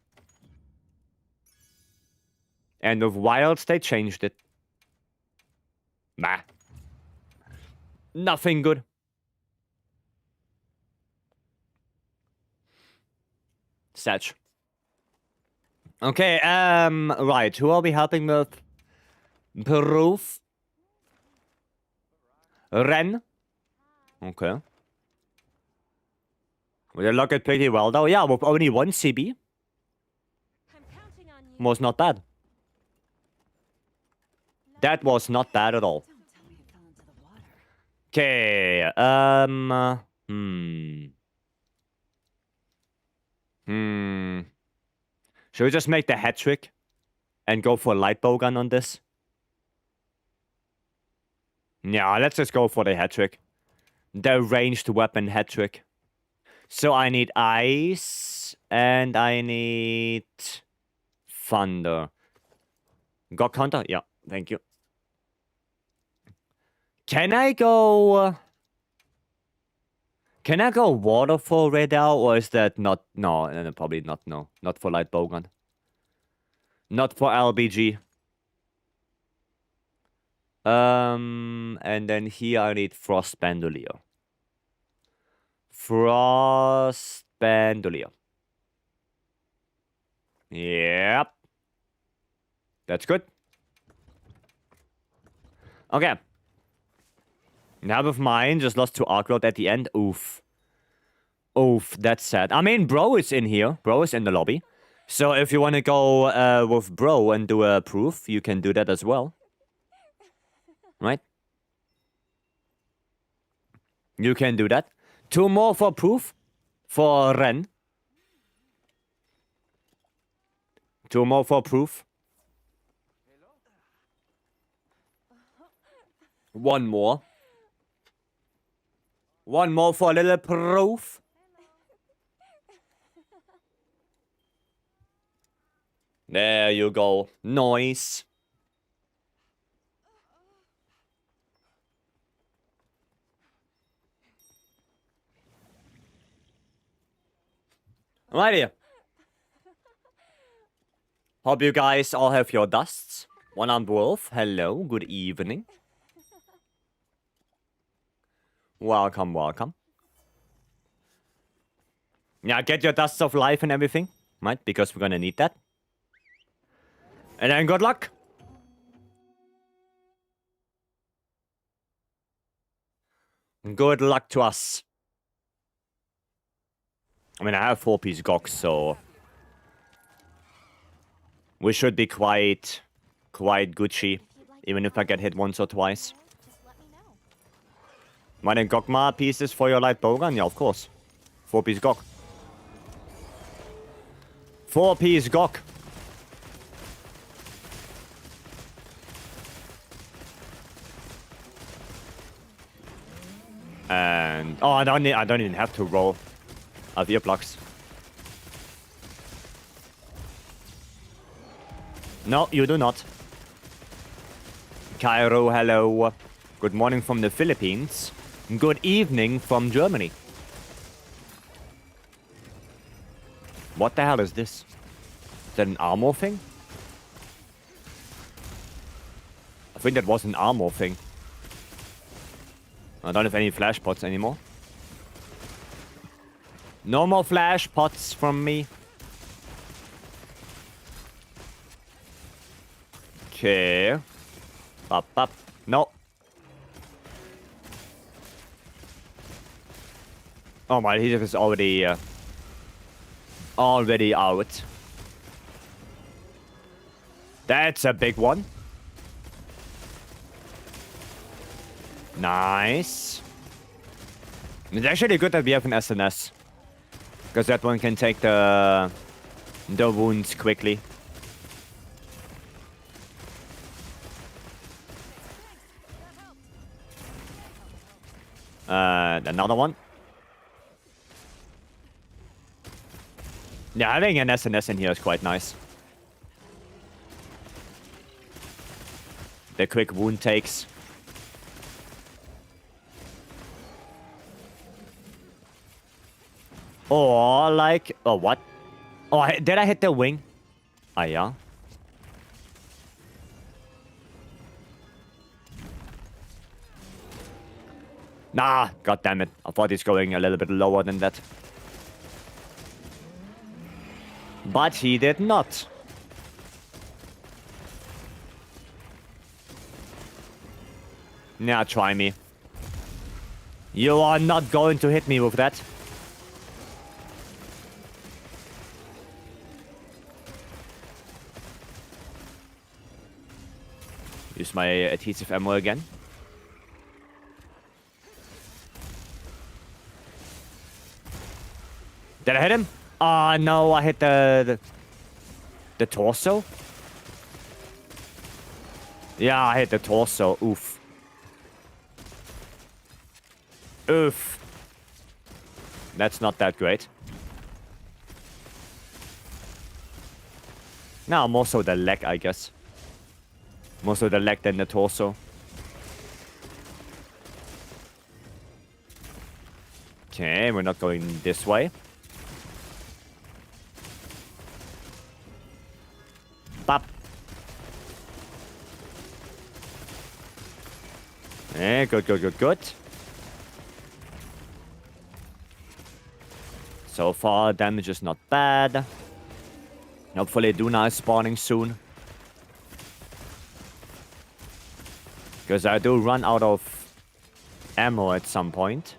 And with Wilds, they changed it. Nah. Nothing good. Satch. Okay, right. Who are we helping with? Proof. Ren. Okay. Well, they look it pretty well, though. Yeah, with only one CB. Was not bad. That was not bad at all. Okay, Should we just make the hat trick and go for light bowgun on this? Yeah, let's just go for the hat trick. The ranged weapon hat trick. So I need ice and I need thunder. Got counter? Yeah, thank you. Can I go waterfall radar, or is that not? No, probably not. No, not for light bowgun. Not for LBG. And then here I need frost bandolier. Frost bandolier. Yep. That's good. Okay. Now with mine, just lost to arc load at the end. Oof. Oof, that's sad. I mean, Bro is in here. Bro is in the lobby. So if you want to go with Bro and do a proof, you can do that as well. Right? You can do that. 2 more for proof. For Ren. 2 more for proof. 1 more. 1 more for a little proof. There you go. Nice. Alrighty. Hope you guys all have your dusts. One-armed wolf, hello, good evening. Welcome, welcome. Yeah, get your dusts of life and everything, right? Because we're gonna need that. And then good luck. Good luck to us. I mean, I have 4-piece Gox, so we should be quite Gucci, even if I get hit once or twice. Why then Gokma pieces for your light bowgun? Yeah, of course. 4-piece Gok. 4-piece Gok. And oh, I don't even have to roll. I have earplugs. No, you do not. Cairo, hello. Good morning from the Philippines. Good evening from Germany. What the hell is this? Is that an armor thing? I think that was an armor thing. I don't have any flash pots anymore. No more flash pots from me. Okay. Up, up. No. Oh my, he is already out. That's a big one. Nice. It's actually good that we have an SNS. Because that one can take the wounds quickly. Another one. Yeah, having an SNS in here is quite nice. The quick wound takes. Or like, oh what? Oh, did I hit the wing? Ah, yeah. Nah, god damn it. I thought he's going a little bit lower than that. But he did not. Nah, try me. You are not going to hit me with that. Use my adhesive ammo again. Did I hit him? Ah, no, I hit the torso. Yeah, I hit the torso. Oof. Oof. That's not that great. No, more so the leg, I guess. More so the leg than the torso. Okay, we're not going this way. Bop. Eh, good, good, good, good. So far, damage is not bad. Hopefully Duna is spawning soon. Because I do run out of ammo at some point.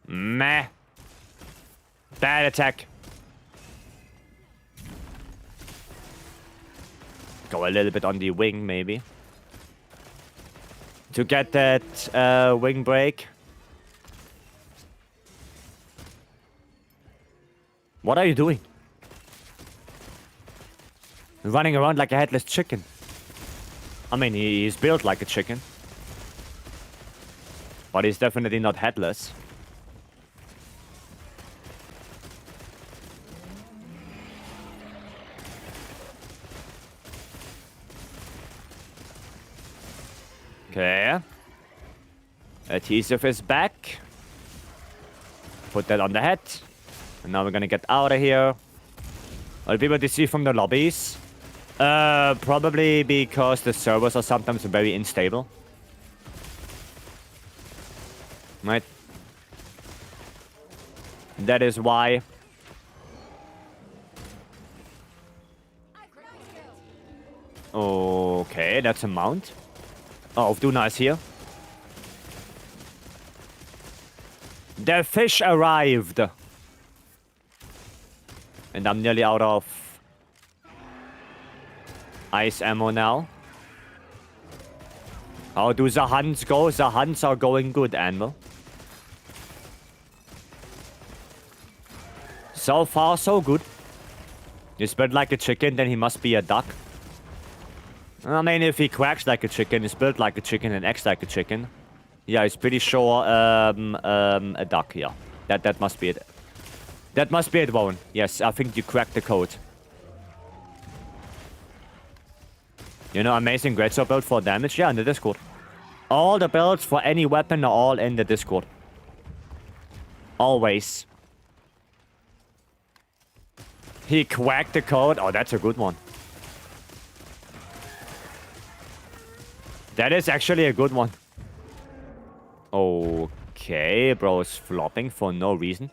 Meh. Bad attack. Go a little bit on the wing, maybe. To get that wing break. What are you doing? Running around like a headless chicken. I mean, he's built like a chicken. But he's definitely not headless. Okay. Adhesive is back. Put that on the head. And now we're gonna get out of here. I'll be able to see from the lobbies. Probably because the servers are sometimes very unstable. Right? That is why. Okay, that's a mount. Oh, Duna is here. The fish arrived. And I'm nearly out of ice ammo now. How do the hunts go? The hunts are going good, Anvil. So far, so good. He's built like a chicken, then he must be a duck. I mean, if he quacks like a chicken, is built like a chicken, and acts like a chicken. Yeah, he's pretty sure a duck, yeah. That must be it. That must be it, Warren. Yes, I think you cracked the code. You know, amazing greatsword build for damage? Yeah, in the Discord. All the builds for any weapon are all in the Discord. Always. He quacked the code. Oh, that's a good one. That is actually a good one. Okay, bro is flopping for no reason.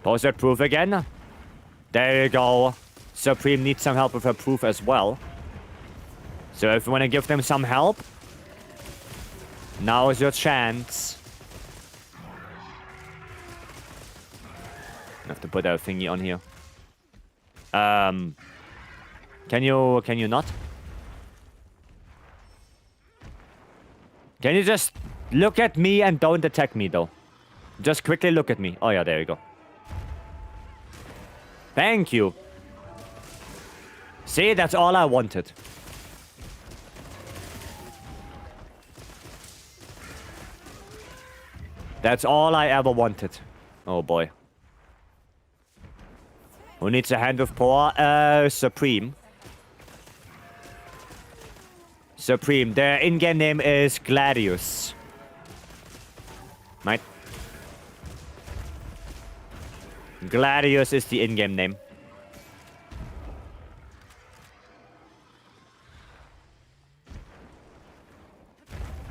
Pose that proof again. There you go. Supreme needs some help with her proof as well. So if you want to give them some help, now is your chance. I have to put a thingy on here. Can you not? Can you just look at me and don't attack me though? Just quickly look at me. Oh yeah, there you go. Thank you. See, that's all I wanted. That's all I ever wanted. Oh boy. Who needs a hand of power? Supreme. Supreme. Their in-game name is Gladius. Right? Gladius is the in-game name.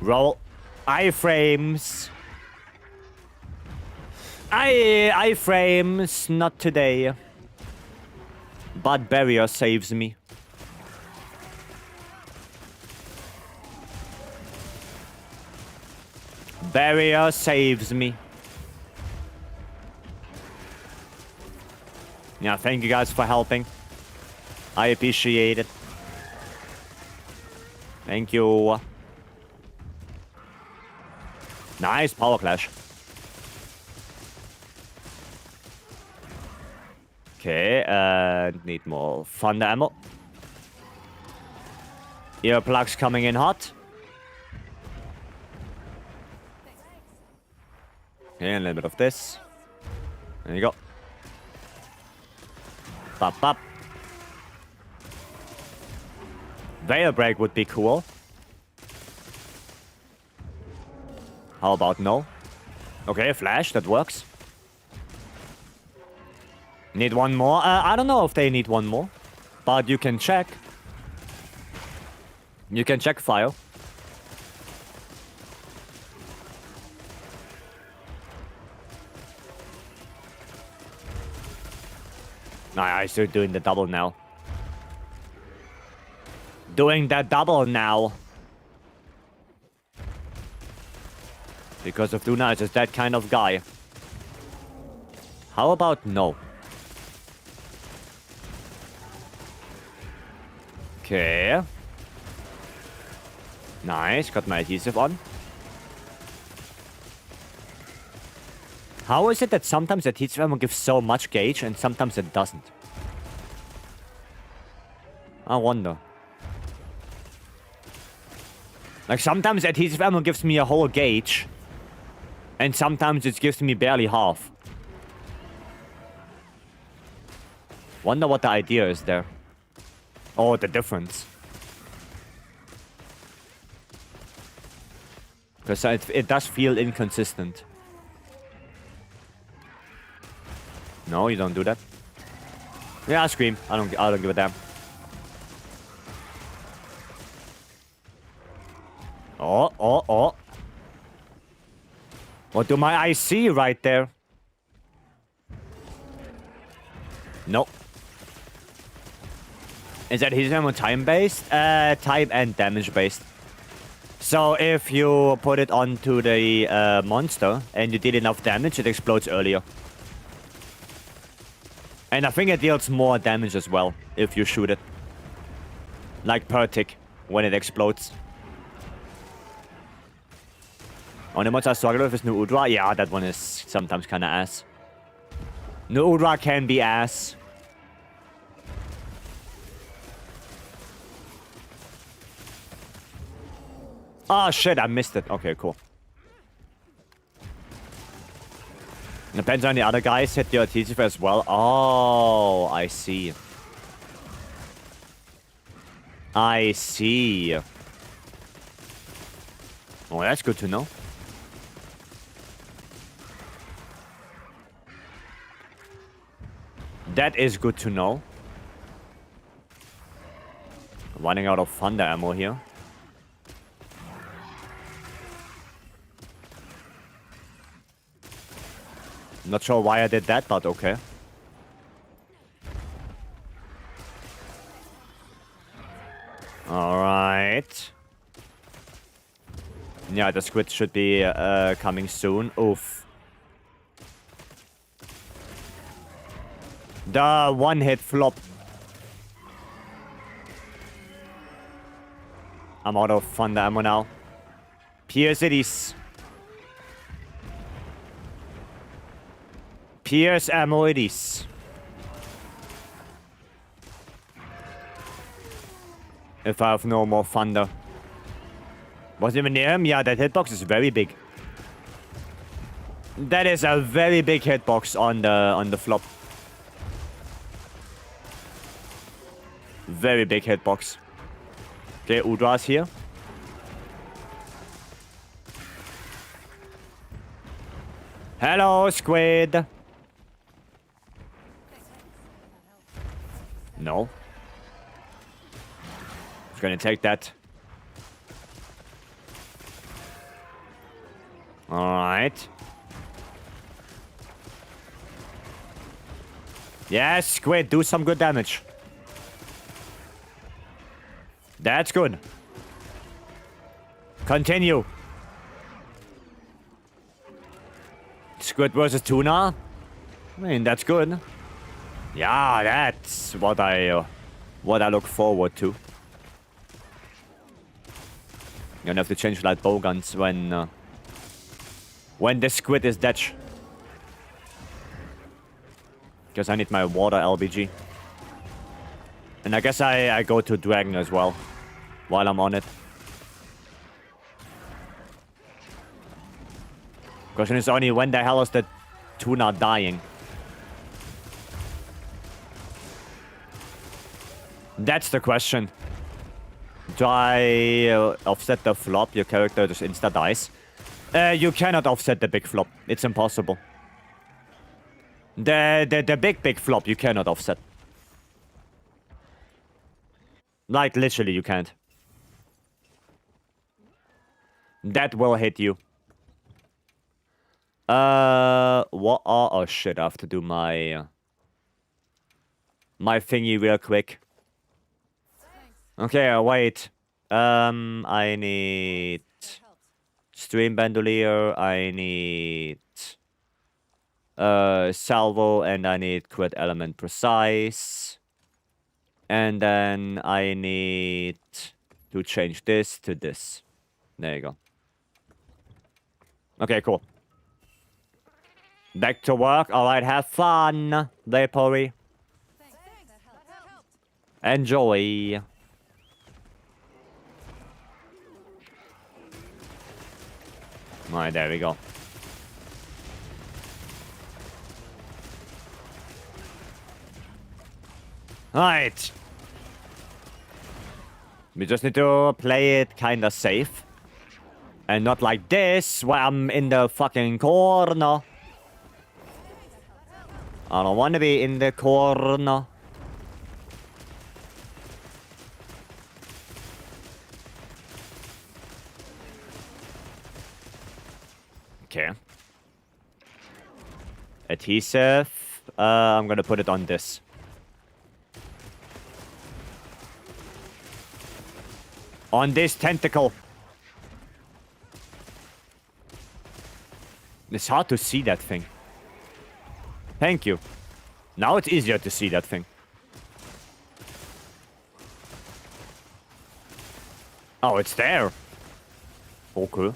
Roll. Iframes. Iframes. Not today. But barrier saves me. Barrier saves me. Yeah, thank you guys for helping. I appreciate it. Thank you. Nice power clash. Okay, need more thunder ammo. Earplugs coming in hot. Okay, a little bit of this. There you go. Pop, pop. Veil break would be cool. How about no? Okay, flash, that works. Need one more? I don't know if they need one more. But you can check. You can check file. I still doing the double now. Doing the double now. Because of Duna is just that kind of guy. How about no? Okay. Nice, got my adhesive on. How is it that sometimes the adhesive ammo gives so much gauge and sometimes it doesn't? I wonder. Like, sometimes adhesive ammo gives me a whole gauge. And sometimes it gives me barely half. Wonder what the idea is there. Oh, the difference. Because it does feel inconsistent. No, you don't do that. Yeah, scream. I don't give a damn. Oh. What do my eyes see right there? Nope. Is that his ammo time-based? Time and damage-based. So if you put it onto the monster and you did enough damage, it explodes earlier. And I think it deals more damage as well if you shoot it. Like per tick when it explodes. Only monster I struggle with is New Udra. Yeah, that one is sometimes kind of ass. New Udra can be ass. Oh shit, I missed it. Okay, cool. Depends on the other guys hit your adhesive as well. Oh, I see. I see. Oh, that's good to know. That is good to know. Running out of thunder ammo here. Not sure why I did that, but okay. Alright. Yeah, the squid should be coming soon. Oof. The one-hit flop. I'm out of thunder ammo now. Pierce it is. Pierce ammo it is. If I have no more thunder. Was it even near him? Yeah, that hitbox is very big. That is a very big hitbox on the flop. Very big hitbox. Okay, Udra's here. Hello, squid. No. It's gonna take that. Alright. Yes, squid, do some good damage. That's good. Continue. Squid versus tuna. I mean, that's good. Yeah, that's what I look forward to. Gonna have to change light bow guns when the squid is dead. Because I need my water LBG. And I guess I go to dragon as well while I'm on it. Question is only when the hell is the tuna dying? That's the question. Do I offset the flop? Your character just insta dies. You cannot offset the big flop. It's impossible. The big flop you cannot offset. Like, literally, you can't. That will hit you. What? Oh shit! I have to do my my thingy real quick. Okay, wait. I need stream bandolier. I need salvo, and I need crit element precise. And then I need to change this to this. There you go. Okay, cool. Back to work. Alright, have fun, Vapory. Thanks. That helped. Enjoy. Alright, there we go. Alright. We just need to play it kinda safe. And not like this, where I'm in the fucking corner. I don't want to be in the corner. Okay. Adhesive. I'm gonna put it on this. On this tentacle. It's hard to see that thing. Thank you. Now it's easier to see that thing. Oh, it's there. Okay.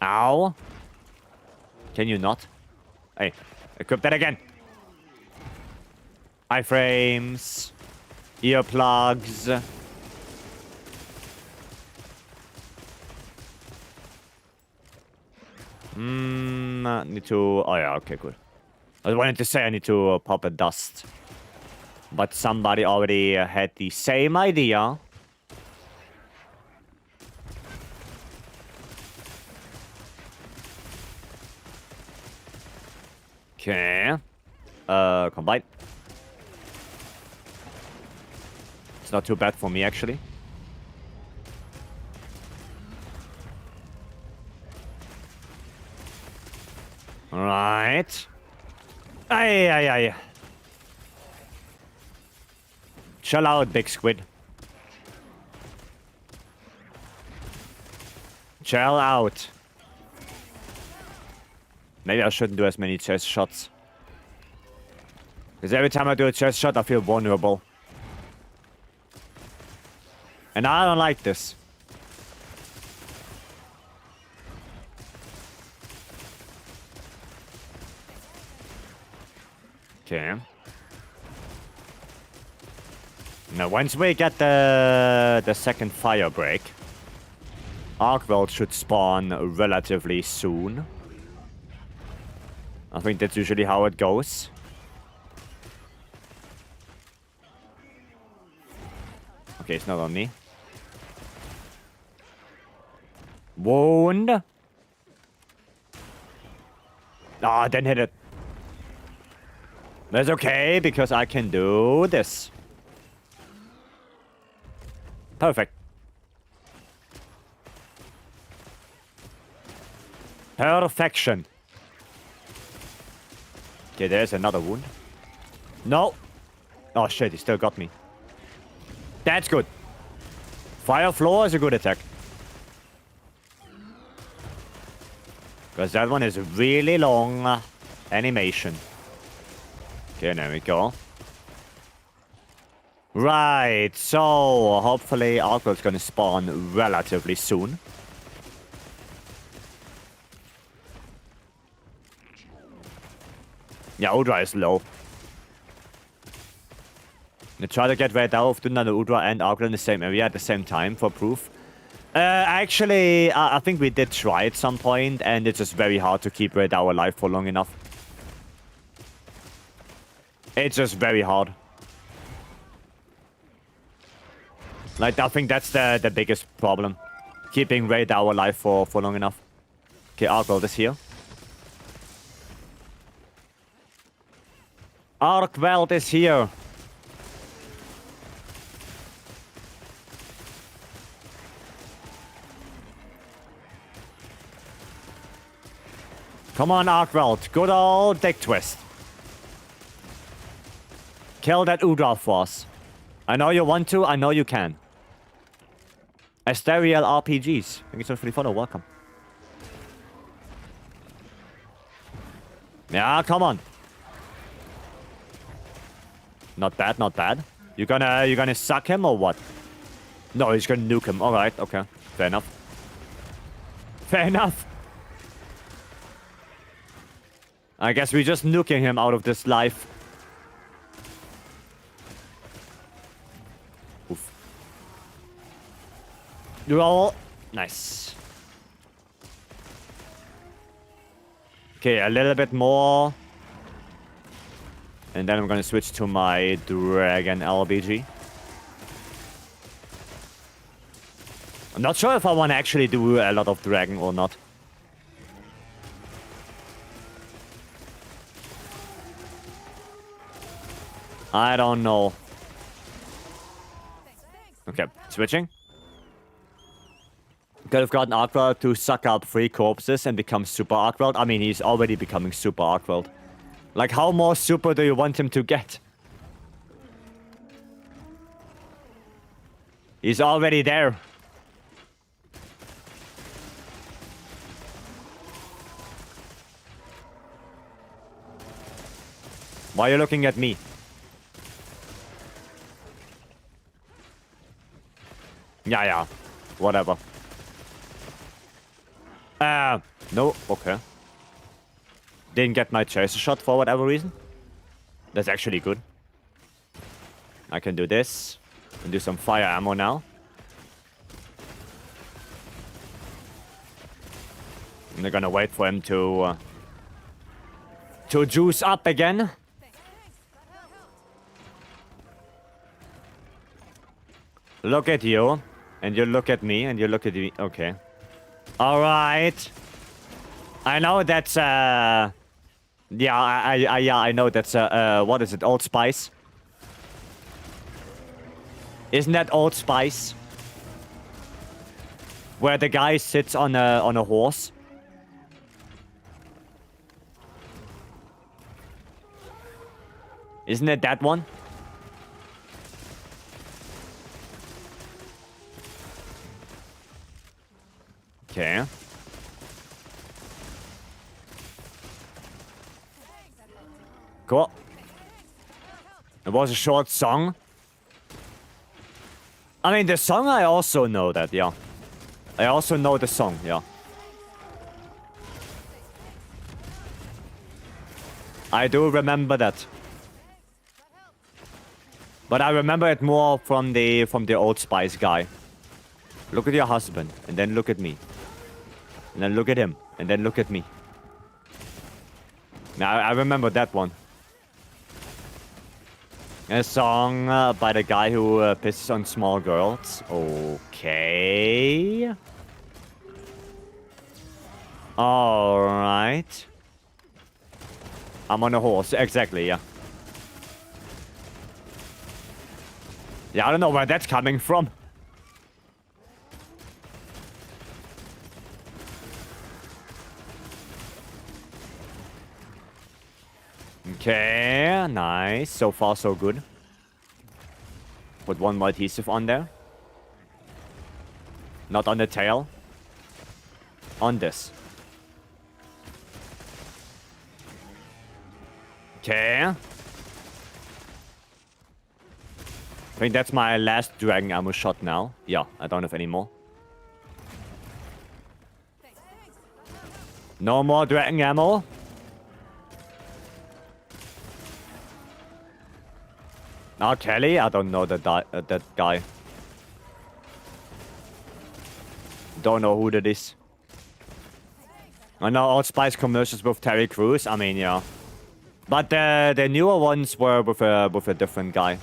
Ow. Can you not? Hey, equip that again. Iframes. Earplugs. Need to... Oh yeah, okay, good. I wanted to say I need to pop a dust. But somebody already had the same idea. Okay. Combine. It's not too bad for me, actually. Alright. Ay. Chill out, big squid. Chill out. Maybe I shouldn't do as many chest shots. Because every time I do a chest shot, I feel vulnerable. And I don't like this. Okay. Now, once we get the second fire break, MHWilds should spawn relatively soon. I think that's usually how it goes. Okay, it's not on me. Wound. Ah, didn't hit it. That's okay, because I can do this. Perfect. Perfection. Okay, there's another wound. No. Oh shit, he still got me. That's good. Fire floor is a good attack. Because that one is a really long animation. Okay, there we go. Right, so hopefully MHWilds gonna spawn relatively soon. Yeah, Udra is low. They try to get Red out of Dunda, Udra and MHWilds in the same area at the same time for proof. Actually, I think we did try at some point, and it's just very hard to keep Red Hour alive for long enough. It's just very hard. Like, I think that's the biggest problem. Keeping Red Hour alive for long enough. Okay, MHWilds is here. MHWilds is here. Come on, MHWilds. Good old dick twist. Kill that Udra for us. I know you want to. I know you can. Asterial RPGs. Thank you so much for the follow. Welcome. Yeah, come on. Not bad, not bad. You gonna suck him or what? No, he's gonna nuke him. Alright, okay. Fair enough. Fair enough. I guess we're just nuking him out of this life. Oof. Roll. Nice. Okay, a little bit more. And then I'm gonna switch to my Dragon LBG. I'm not sure if I want to actually do a lot of Dragon or not. I don't know. Okay, switching. Could have gotten Arcworld to suck up 3 corpses and become Super Arcworld. I mean, he's already becoming Super Arcworld. Like, how more super do you want him to get? He's already there. Why are you looking at me? Yeah. Whatever. No, okay. Didn't get my chaser shot for whatever reason. That's actually good. I can do this. And do some fire ammo now. And they're gonna wait for him to juice up again. Look at you. And you look at me, and you look at me. Okay. Alright. I know that's, yeah, I know that's, what is it? Old Spice? Isn't that Old Spice? Where the guy sits on a horse? Isn't it that one? Okay. Cool. It was a short song. I mean, the song, I also know that, yeah. I also know the song, yeah. I do remember that. But I remember it more from the Old Spice guy. Look at your husband, and then look at me. And then look at him, and then look at me. Now, I remember that one. A song by the guy who pisses on small girls. Okay. Alright. I'm on a horse. Exactly, yeah. Yeah, I don't know where that's coming from. Okay, nice. So far, so good. Put one more adhesive on there. Not on the tail. On this. Okay. I think that's my last dragon ammo shot now. Yeah, I don't have any more. No more dragon ammo. Now Kelly, I don't know that guy. Don't know who that is. I know Old Spice commercials with Terry Crews. I mean, yeah. But the newer ones were with a different guy.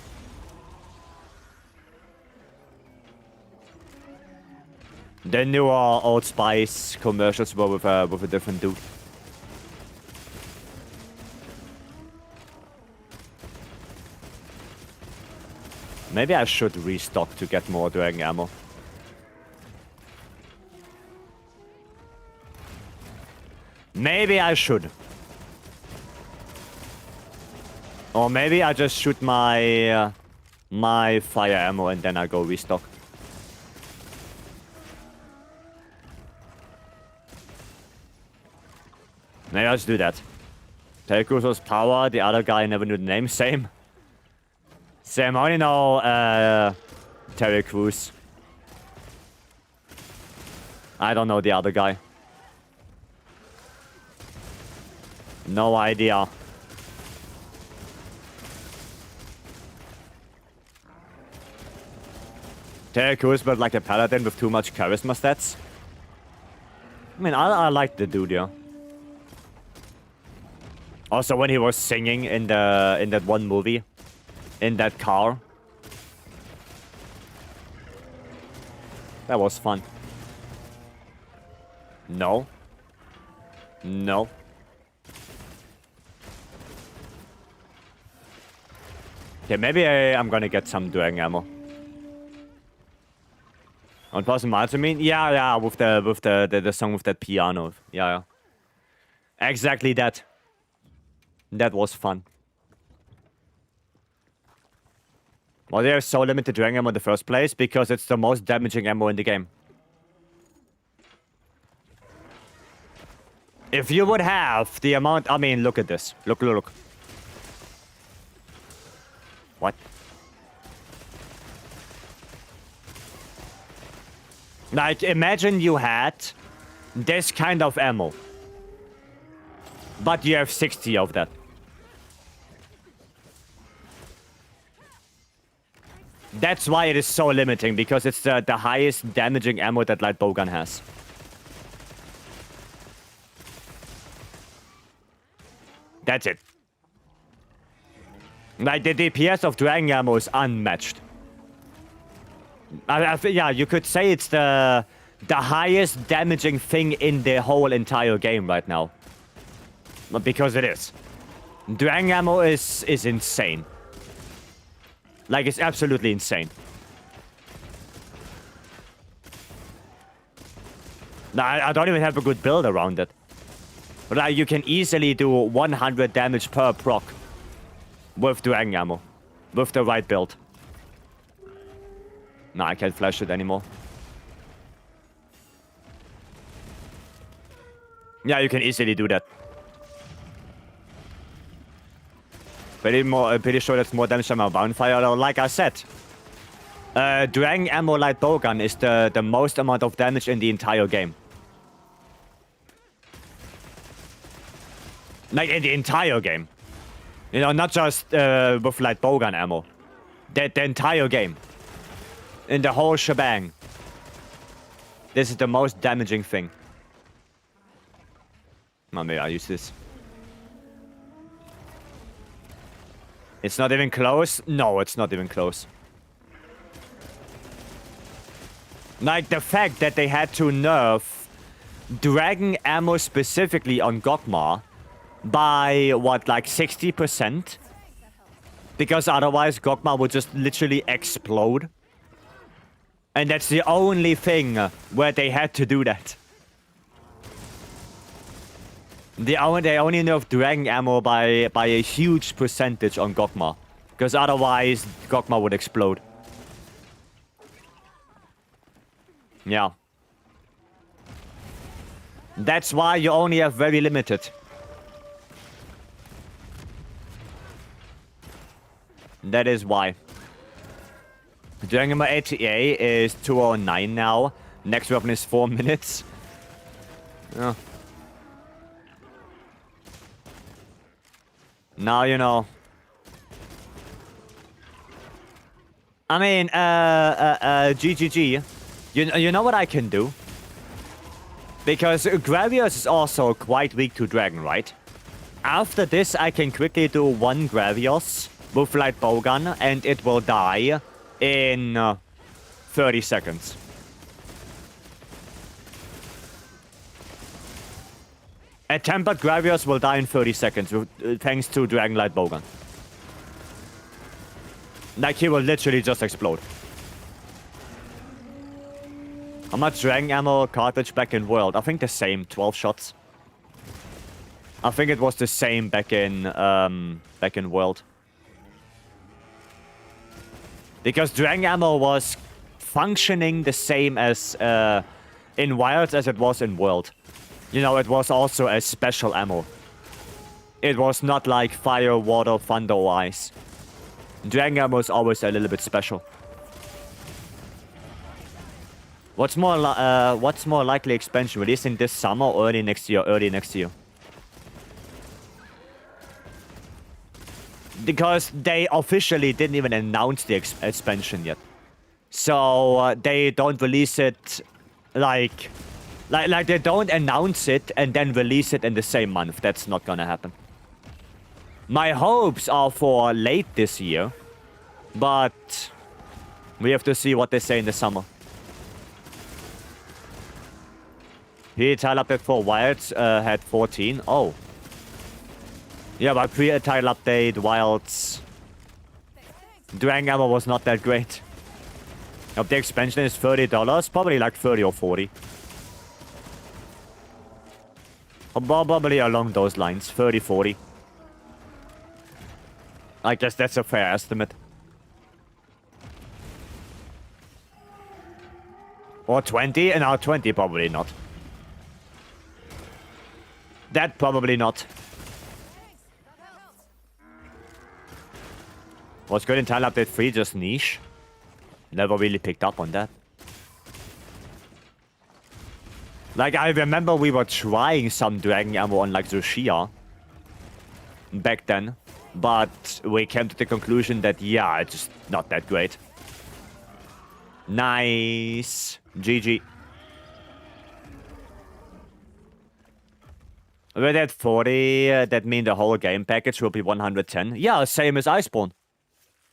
The newer Old Spice commercials were with a different dude. Maybe I should restock to get more dragon ammo. Maybe I should. Or maybe I just shoot my my fire ammo and then I go restock. Maybe I'll just do that. Telcruzo's power, the other guy I never knew the name. Same. Same, I only know Terry Crews. I don't know the other guy. No idea. Terraku is built like a paladin with too much charisma stats. I mean, I like the dude, yeah. Also, when he was singing in that one movie, in that car, that was fun. No. No. Okay, maybe I'm gonna get some dragon ammo. On Person Miles, I mean? Yeah, with the song with that piano. Yeah. Exactly that. That was fun. Well, there's so limited dragon ammo in the first place because it's the most damaging ammo in the game. If you would have the amount... I mean, look at this. Look. What? Like, imagine you had this kind of ammo. But you have 60 of that. That's why it is so limiting, because it's the highest damaging ammo that light bowgun has. That's it. Like, the DPS of dragon ammo is unmatched. Yeah, you could say it's the highest damaging thing in the whole entire game right now. Because it is. Dragon ammo is insane. Like, it's absolutely insane. I don't even have a good build around it. But like, you can easily do 100 damage per proc with dragon ammo. With the right build. Nah, I can't flash it anymore. Yeah, you can easily do that. Pretty sure that's more damage than my bonfire. Although, like I said, dragon ammo light bowgun is the most amount of damage in the entire game. Like, in the entire game. You know, not just with light bowgun ammo. The entire game. In the whole shebang. This is the most damaging thing. Oh, maybe I'll use this. It's not even close? No, it's not even close. Like, the fact that they had to nerf dragon ammo specifically on Gokmar by, what, like 60%? Because otherwise Gokmar would just literally explode. And that's the only thing where they had to do that. They only nerfed dragon ammo by a huge percentage on Gokmar. Because otherwise, Gokmar would explode. Yeah. That's why you only have very limited. That is why. Dragon ammo ATA is 209 now. Next weapon is 4 minutes. Yeah. Now you know. I mean, GGG. You know what I can do? Because Gravios is also quite weak to Dragon, right? After this, I can quickly do one Gravios with light bowgun, and it will die in 30 seconds. A tempered Gravios will die in 30 seconds, thanks to Dragon Light Bowgun. Like, he will literally just explode. How much Dragon ammo cartridge back in World? I think the same, 12 shots. I think it was the same back in World. Because Dragon ammo was functioning the same as in Wilds as it was in World. You know, it was also a special ammo. It was not like fire, water, thunder, or ice. Dragon ammo is always a little bit special. What's more likely expansion? Releasing this summer or early next year? Early next year. Because they officially didn't even announce the expansion yet. So they don't release it like they don't announce it and then release it in the same month. That's not gonna happen. My hopes are for late this year, but we have to see what they say in the summer. He tile update for Wilds had 14. Oh. Yeah, but pre-tile update Wilds Dragon ammo was not that great. If the expansion is $30, probably like 30 or 40. Probably along those lines, 30, 40. I guess that's a fair estimate. Or 20? And now 20, probably not. That probably not. Was good in Tile Update 3, just niche. Never really picked up on that. Like, I remember we were trying some Dragon Ammo on, like, Zushia. Back then. But we came to the conclusion that, yeah, it's just not that great. Nice. GG. We're at 40. That means the whole game package will be 110. Yeah, same as Iceborne.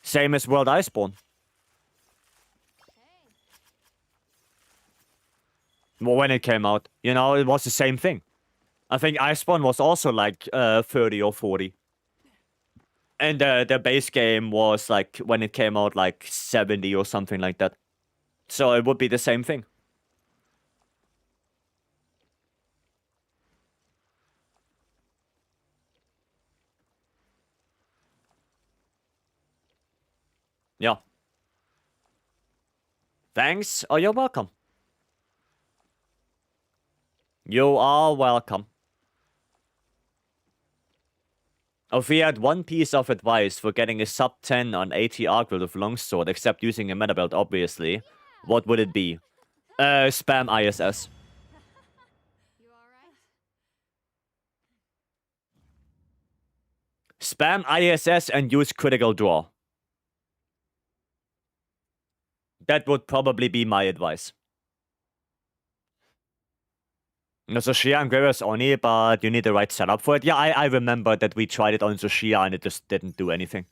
Same as World Iceborne. Well, when it came out, you know, it was the same thing. I think Iceborne was also like 30 or 40. And the base game was like, when it came out, like 70 or something like that. So it would be the same thing. Yeah. Thanks. Oh, you're welcome. You are welcome. If we had one piece of advice for getting a sub 10 on ATR guild with longsword, except using a meta belt, obviously, what would it be? Spam ISS. You alright? Spam ISS and use critical draw. That would probably be my advice. Zoshia and Gravis only, but you need the right setup for it. Yeah, I remember that we tried it on Zoshia and it just didn't do anything.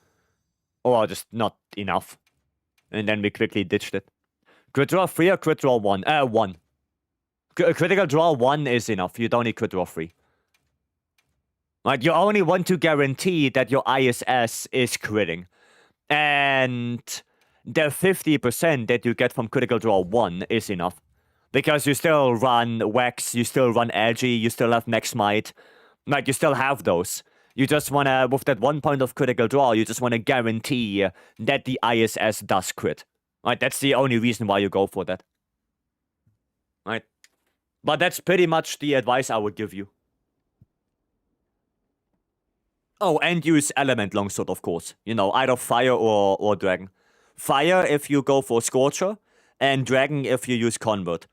Or just not enough. And then we quickly ditched it. Crit draw 3 or crit draw 1? 1. Critical draw 1 is enough. You don't need crit draw 3. Like, you only want to guarantee that your ISS is critting. And the 50% that you get from critical draw 1 is enough. Because you still run Wax, you still run Edgy, you still have Max Might. Like, you still have those. You just wanna, with that 1 point of critical draw, you just wanna guarantee that the ISS does crit. Right, that's the only reason why you go for that. Right? But that's pretty much the advice I would give you. Oh, and use Element Longsword, of course. You know, either Fire or Dragon. Fire if you go for Scorcher, and Dragon if you use Convert.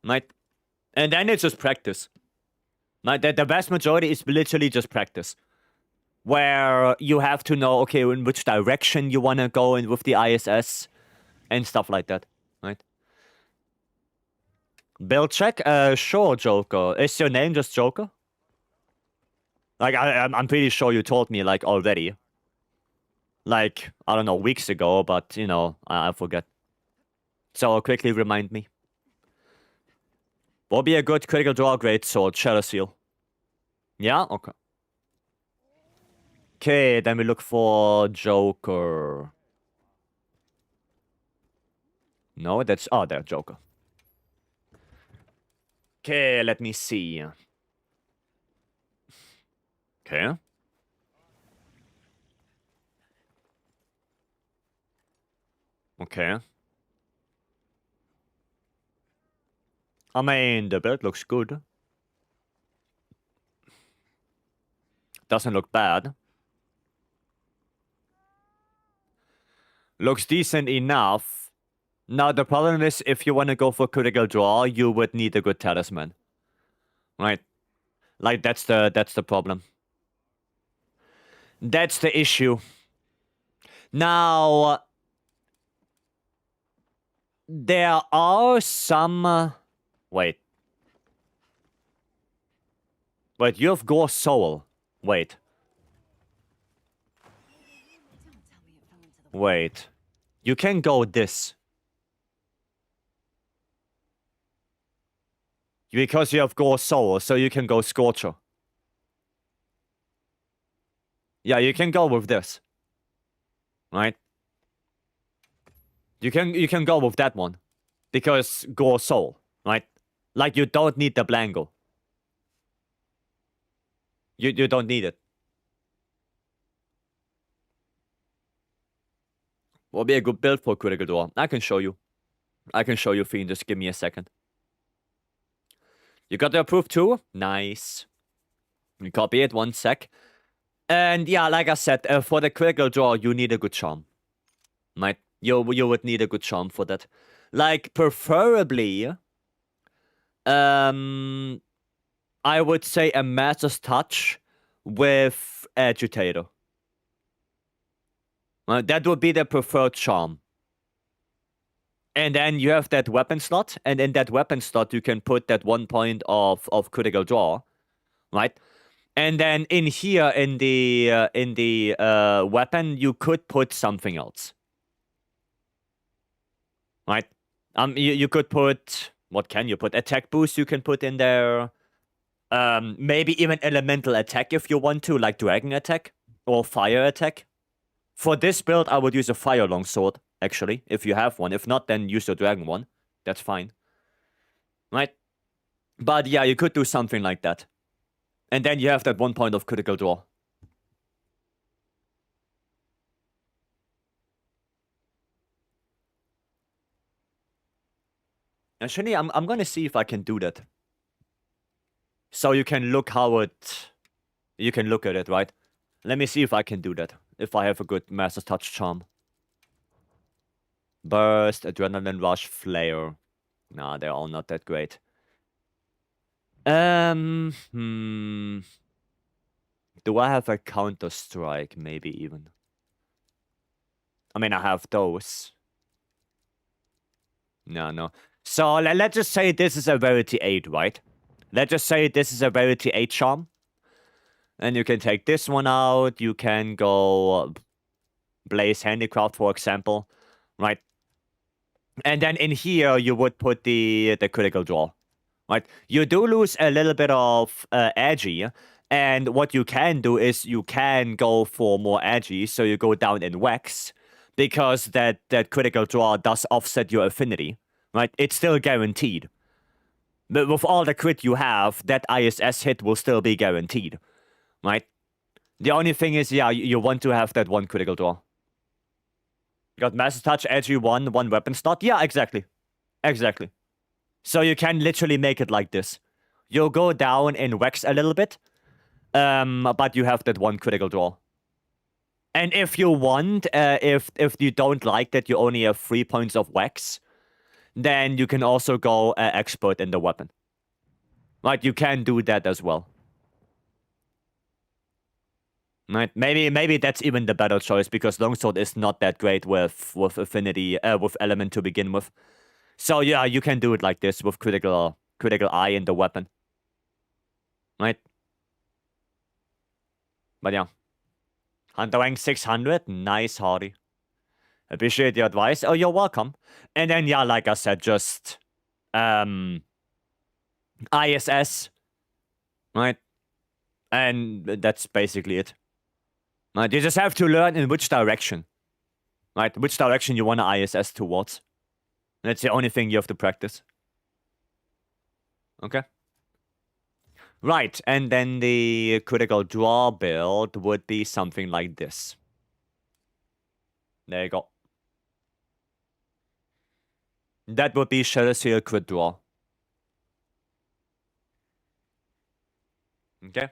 Right? And then it's just practice. Right? The vast majority is literally just practice. Where you have to know, okay, in which direction you want to go in with the ISS, and stuff like that. Right? Build check? Sure, Joker. Is your name just Joker? Like, I'm pretty sure you told me, like, already. Like, I don't know, weeks ago, but, you know, I forget. So quickly remind me. What would be a good critical draw great sword? Shadow Seal. Yeah? Okay. Okay, then we look for Joker. No, that's... Oh, there, Joker. Okay, let me see. Okay. Okay. I mean, the build looks good. Doesn't look bad. Looks decent enough. Now, the problem is, if you want to go for critical draw, you would need a good talisman. Right? Like, that's the problem. That's the issue. Now, there are some... wait. Wait, you have Gore Soul. Wait. Wait. You can go this. Because you have Gore Soul, so you can go Scorcher. Yeah, you can go with this. Right? You can go with that one. Because Gore Soul, right? Like, you don't need the Blango. You don't need it. Will be a good build for critical draw. I can show you. I can show you, Fiend. Just give me a second. You got the approved too? Nice. You copy it, 1 sec. And yeah, like I said, for the critical draw, you need a good charm. Right? You would need a good charm for that. Like, preferably... I would say a Master's Touch with Agitator. That would be the preferred charm. And then you have that weapon slot, and in that weapon slot you can put that 1 point of critical draw, right? And then in here, in the weapon, you could put something else. Right? You could put... what can you put? Attack boost you can put in there. Maybe even elemental attack if you want to, like dragon attack or fire attack. For this build, I would use a fire longsword, actually, if you have one. If not, then use the dragon one. That's fine. Right? But yeah, you could do something like that. And then you have that 1 point of critical draw. Actually, I'm gonna see if I can do that. So you can look how it... you can look at it, right? Let me see if I can do that. If I have a good Master's Touch charm. Burst, Adrenaline Rush, Flare. Nah, they're all not that great. Do I have a Counter Strike, maybe even? I mean, I have those. No. So, let's just say this is a Rarity 8, right? Let's just say this is a Rarity 8 charm. And you can take this one out. You can go Blaze Handicraft, for example. Right? And then in here, you would put the critical draw. Right? You do lose a little bit of edgy. And what you can do is you can go for more edgy. So you go down in Wax. Because that critical draw does offset your affinity. Right? It's still guaranteed. But with all the crit you have, that ISS hit will still be guaranteed. Right? The only thing is, yeah, you want to have that 1 critical draw. You got Master Touch, Edgy 1 weapon slot. Yeah, exactly. Exactly. So you can literally make it like this. You'll go down in Wax a little bit. But you have that 1 critical draw. And if you want, if you don't like that you only have 3 points of Wax, then you can also go expert in the weapon. Right, you can do that as well. Right, maybe that's even the better choice, because longsword is not that great with affinity, with element to begin with. So yeah, you can do it like this with critical eye in the weapon. Right? But yeah. Hunter rank 600, nice, Hardy. Appreciate the advice. Oh, you're welcome. And then, yeah, like I said, just... ISS. Right? And that's basically it. Right? You just have to learn in which direction. Right? Which direction you want to ISS towards. That's the only thing you have to practice. Okay? Right, and then the critical draw build would be something like this. There you go. That would be Shadow Seal crit draw. Okay.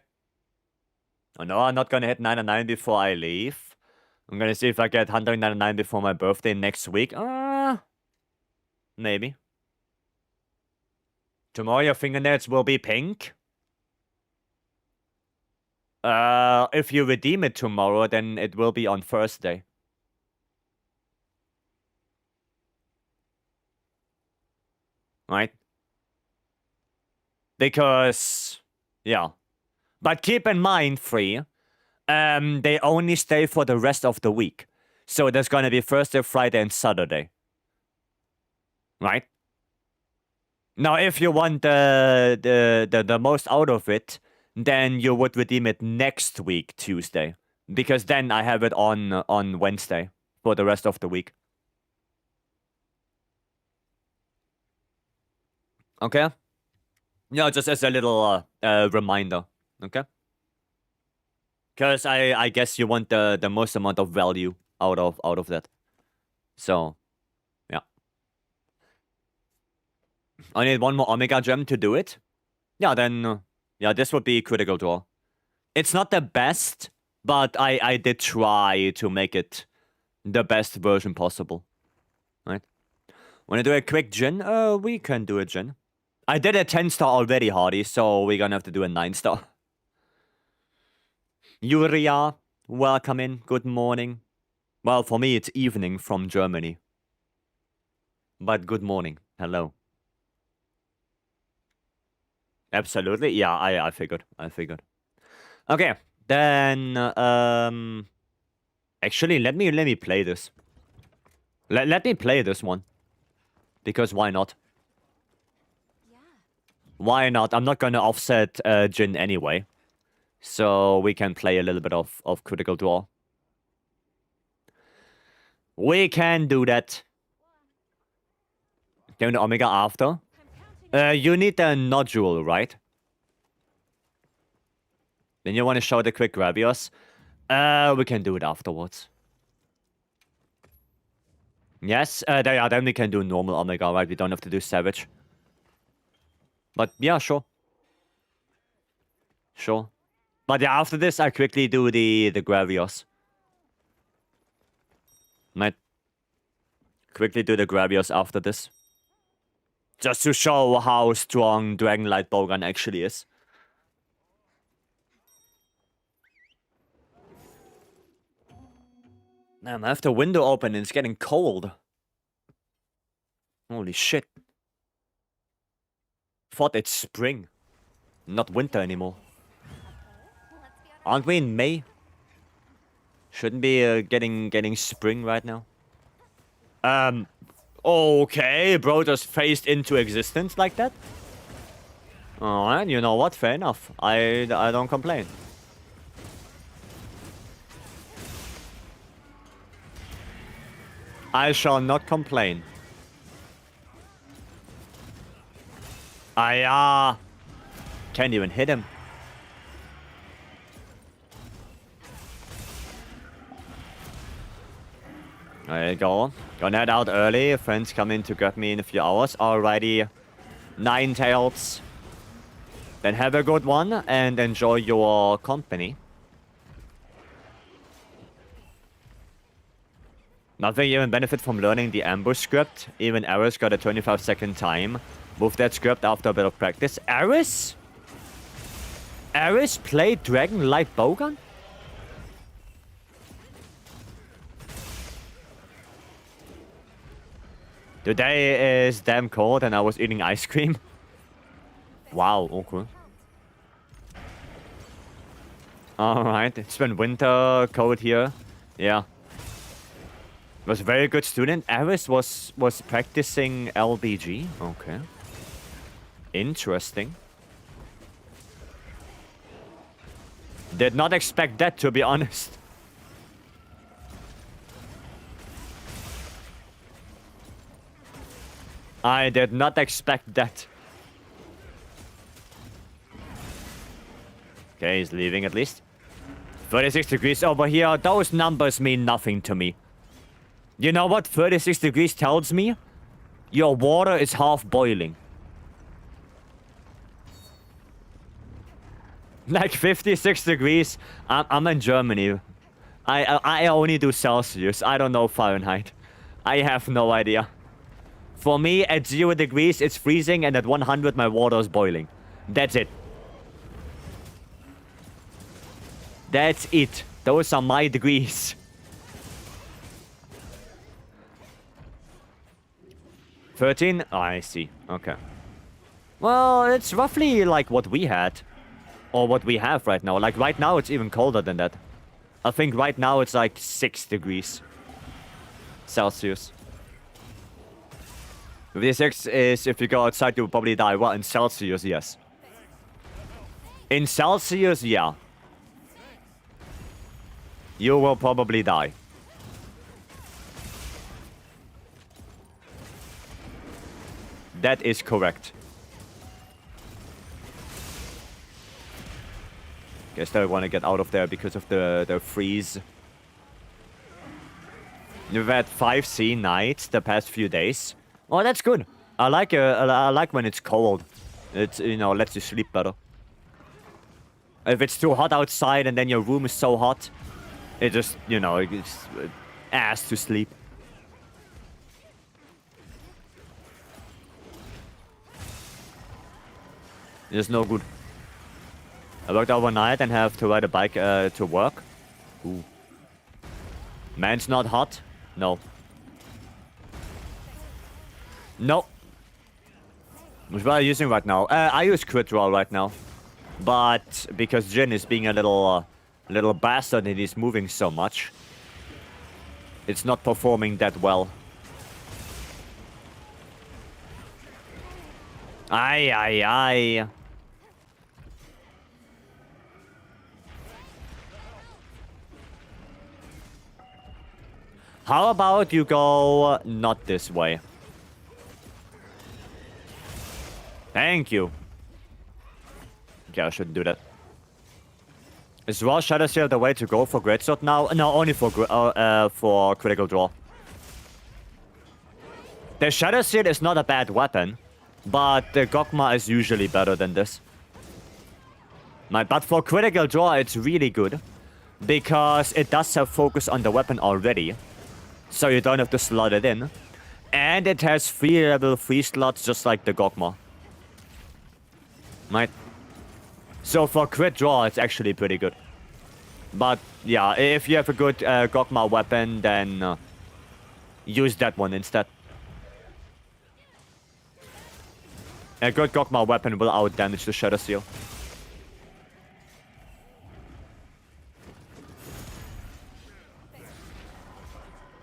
Oh no, I'm not gonna hit 99 before I leave. I'm gonna see if I get 199 before my birthday next week. maybe. Tomorrow your fingernails will be pink? If you redeem it tomorrow, then it will be on Thursday. Right? Because, yeah. But keep in mind, Free, they only stay for the rest of the week. So there's gonna be Thursday, Friday, and Saturday. Right? Now, if you want the most out of it, then you would redeem it next week, Tuesday. Because then I have it on Wednesday for the rest of the week. Okay? Yeah, just as a little reminder. Okay? Because I guess you want the most amount of value out of that. So, yeah. I need one more Omega Gem to do it. Yeah, then, yeah, this would be Critical Draw. It's not the best, but I did try to make it the best version possible. Right? Wanna do a quick Jin? We can do a Jin. I did a 10-star already, Hardy, so we're gonna have to do a 9-star. Yuria, welcome in. Good morning. Well, for me, it's evening from Germany. But good morning. Hello. Absolutely. Yeah, I figured. Okay, then, actually, let me play this. Let me play this one. Because why not? Yeah. Why not? I'm not gonna offset Jin anyway. So we can play a little bit of Critical Draw. We can do that. Doing the Omega after. You need the nodule, right? Then you want to show the quick Gravios? We can do it afterwards. Yes, then we can do normal Omega, right? We don't have to do Savage. But yeah, sure. Sure. But yeah, after this, I quickly do the Gravios. Might quickly do the Gravios after this. Just to show how strong Dragonlight Bowgun actually is. Man, I have the window open and it's getting cold. Holy shit. Thought it's spring. Not winter anymore. Aren't we in May? Shouldn't be getting spring right now. Okay, bro just phased into existence like that. Alright, you know what? Fair enough. I don't complain. I shall not complain. I can't even hit him. There you go. Gonna head out early. Friends come in to grab me in a few hours. Alrighty. Ninetales. Then have a good one and enjoy your company. Nothing even benefit from learning the ambush script. Even Aris got a 25-second time. Move that script after a bit of practice. Aris? Aris played Dragonlight Bowgun? Today is damn cold and I was eating ice cream. Wow, okay. Alright, it's been winter, cold here. Yeah. Was a very good student. Aris was practicing LBG. Okay. Interesting. Did not expect that, to be honest. I did not expect that. Okay, he's leaving at least. 36 degrees over here. Those numbers mean nothing to me. You know what 36 degrees tells me? Your water is half boiling. Like 56 degrees. I'm in Germany. I only do Celsius. I don't know Fahrenheit. I have no idea. For me, at 0 degrees, it's freezing, and at 100, my water is boiling. That's it. That's it. Those are my degrees. 13? Oh, I see. Okay. Well, it's roughly like what we had. Or what we have right now. Like, right now, it's even colder than that. I think right now, it's like 6 degrees Celsius. V6 is, if you go outside, you'll probably die. Well, in Celsius, yes. In Celsius, yeah. You will probably die. That is correct. Guess I want to get out of there because of the freeze. You've had 5C nights the past few days. Oh, that's good. I like when it's cold. It, you know, lets you sleep better. If it's too hot outside and then your room is so hot, it just, you know, it's ass to sleep. It's no good. I worked overnight and have to ride a bike to work. Ooh. Man's not hot? No. No. Which one are you using right now? I use Crit Roll right now. But because Jin is being a little bastard and he's moving so much, it's not performing that well. Aye, aye, aye. How about you go not this way? Thank you. Okay, I shouldn't do that. Is Raw Shadow Seal the way to go for Greatsword now? No, only for Critical Draw. The Shadow Seal is not a bad weapon, but the Gokma is usually better than this. But for Critical Draw, it's really good, because it does have focus on the weapon already, so you don't have to slot it in. And it has 3 level 3 slots just like the Gokma. Right? So for crit draw, it's actually pretty good. But yeah, if you have a good Gokma weapon, then use that one instead. A good Gokma weapon will outdamage the Shadow Seal.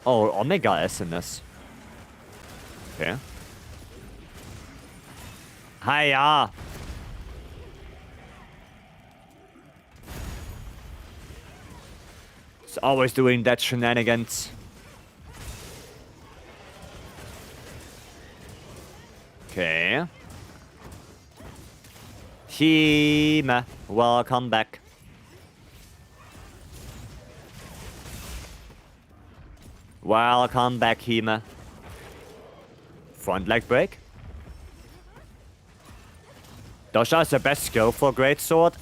Oh, Omega SNS. Okay. Hiya! It's always doing that shenanigans. Okay. Hime, welcome back. Welcome back, Hime. Front leg break. Dosha is the best skill for Greatsword.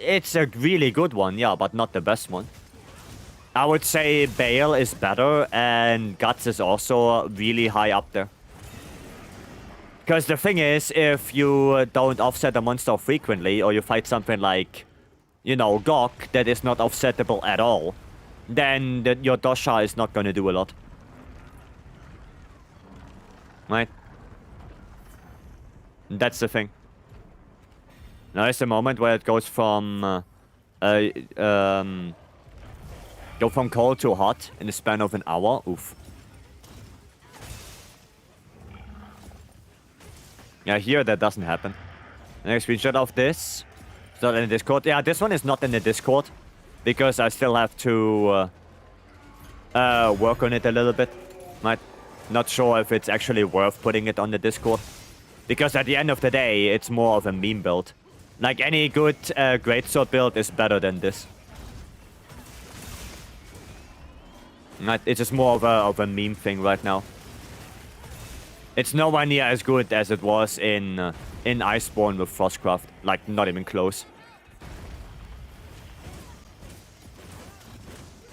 It's a really good one, yeah, but not the best one. I would say Bale is better, and Guts is also really high up there. Because the thing is, if you don't offset a monster frequently, or you fight something like, you know, Gok, that is not offsettable at all, then your Dosha is not going to do a lot. Right? That's the thing. Now is the moment where it goes from go from cold to hot in the span of an hour. Oof. Yeah, here that doesn't happen. Next screenshot of this. It's not in the Discord. Yeah, this one is not in the Discord because I still have to work on it a little bit. Not sure if it's actually worth putting it on the Discord. Because at the end of the day, it's more of a meme build. Like, any good Greatsword build is better than this. It's just more of a meme thing right now. It's nowhere near as good as it was in Iceborne with Frostcraft. Like, not even close.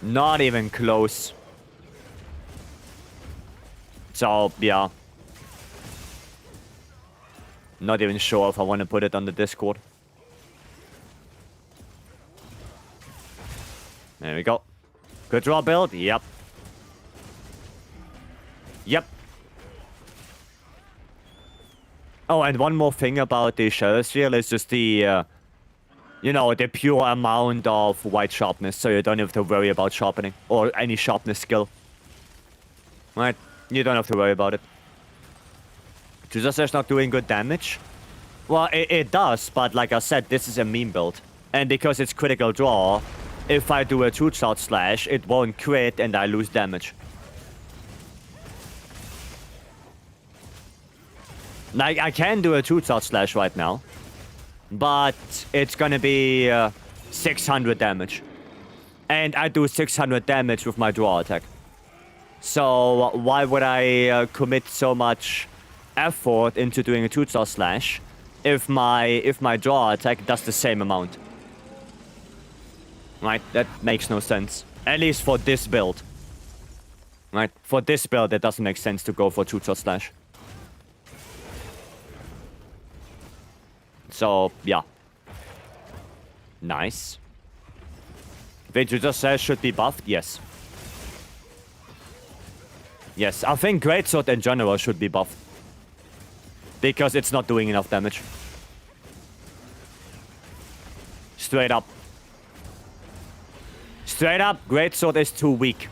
Not even close. So, yeah. Not even sure if I want to put it on the Discord. There we go. Good draw build. Yep. Yep. Oh, and one more thing about the Shadow Steel is just the, you know, the pure amount of white sharpness, so you don't have to worry about sharpening or any sharpness skill. Right? You don't have to worry about it. Just not doing good damage. Well, it does, but like I said, this is a meme build. And because it's critical draw, if I do a 2-shot slash, it won't crit and I lose damage. Like, I can do a 2-shot slash right now, but it's gonna be 600 damage. And I do 600 damage with my draw attack. So why would I commit so much effort into doing a 2-shot slash if my draw attack does the same amount? Right? That makes no sense. At least for this build. Right? For this build, it doesn't make sense to go for 2-shot slash. So, yeah. Nice. Vegeta says should be buffed? Yes. Yes, I think Greatsword in general should be buffed. Because it's not doing enough damage. Straight up. Straight up, Greatsword is too weak.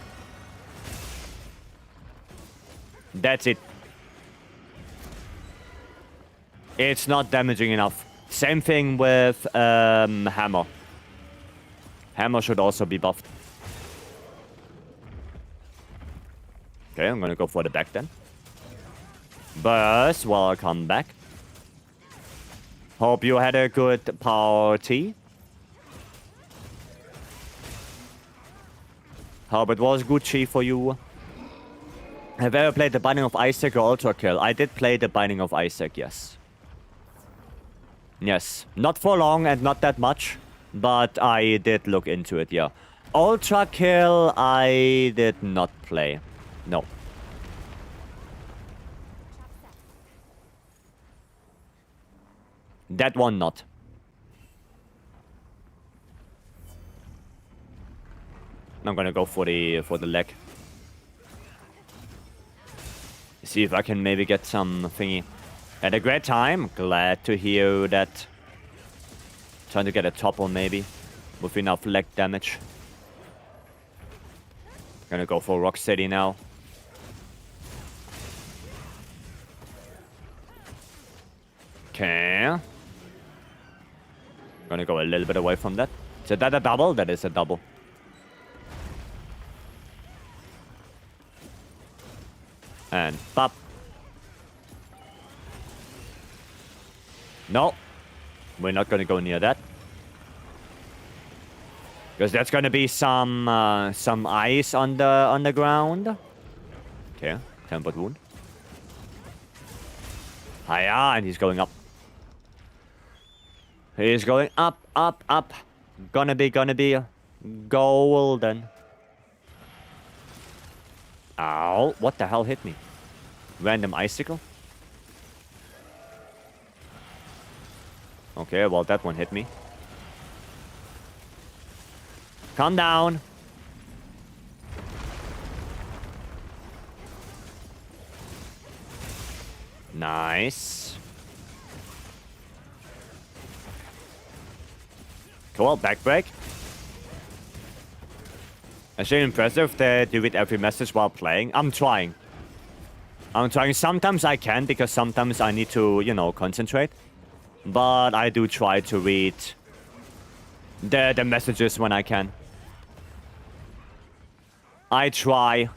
That's it. It's not damaging enough. Same thing with Hammer. Hammer should also be buffed. Okay, I'm gonna go for the back then. Burst, welcome back. Hope you had a good party. Hope it was Gucci for you. Have you ever played the Binding of Isaac or Ultra Kill? I did play the Binding of Isaac, yes. Yes. Not for long and not that much, but I did look into it, yeah. Ultra Kill, I did not play. No. That one not. I'm gonna go for the leg. See if I can maybe get some thingy. Had a great time. Glad to hear that. Trying to get a topple maybe with enough leg damage. Gonna go for Rocksteady now. Okay. Gonna go a little bit away from that. Is that a double? That is a double. And pop. No. We're not gonna go near that. Because that's gonna be some ice on the ground. Okay, tempered wound. Hiya, and he's going up. He's going up, up, up. Gonna be golden. Ow, what the hell hit me? Random icicle? Okay, well that one hit me. Calm down. Nice. Cool, back break. Actually impressive that you read every message while playing. I'm trying. Sometimes I can because sometimes I need to, you know, concentrate. But I do try to read the messages when I can. I try.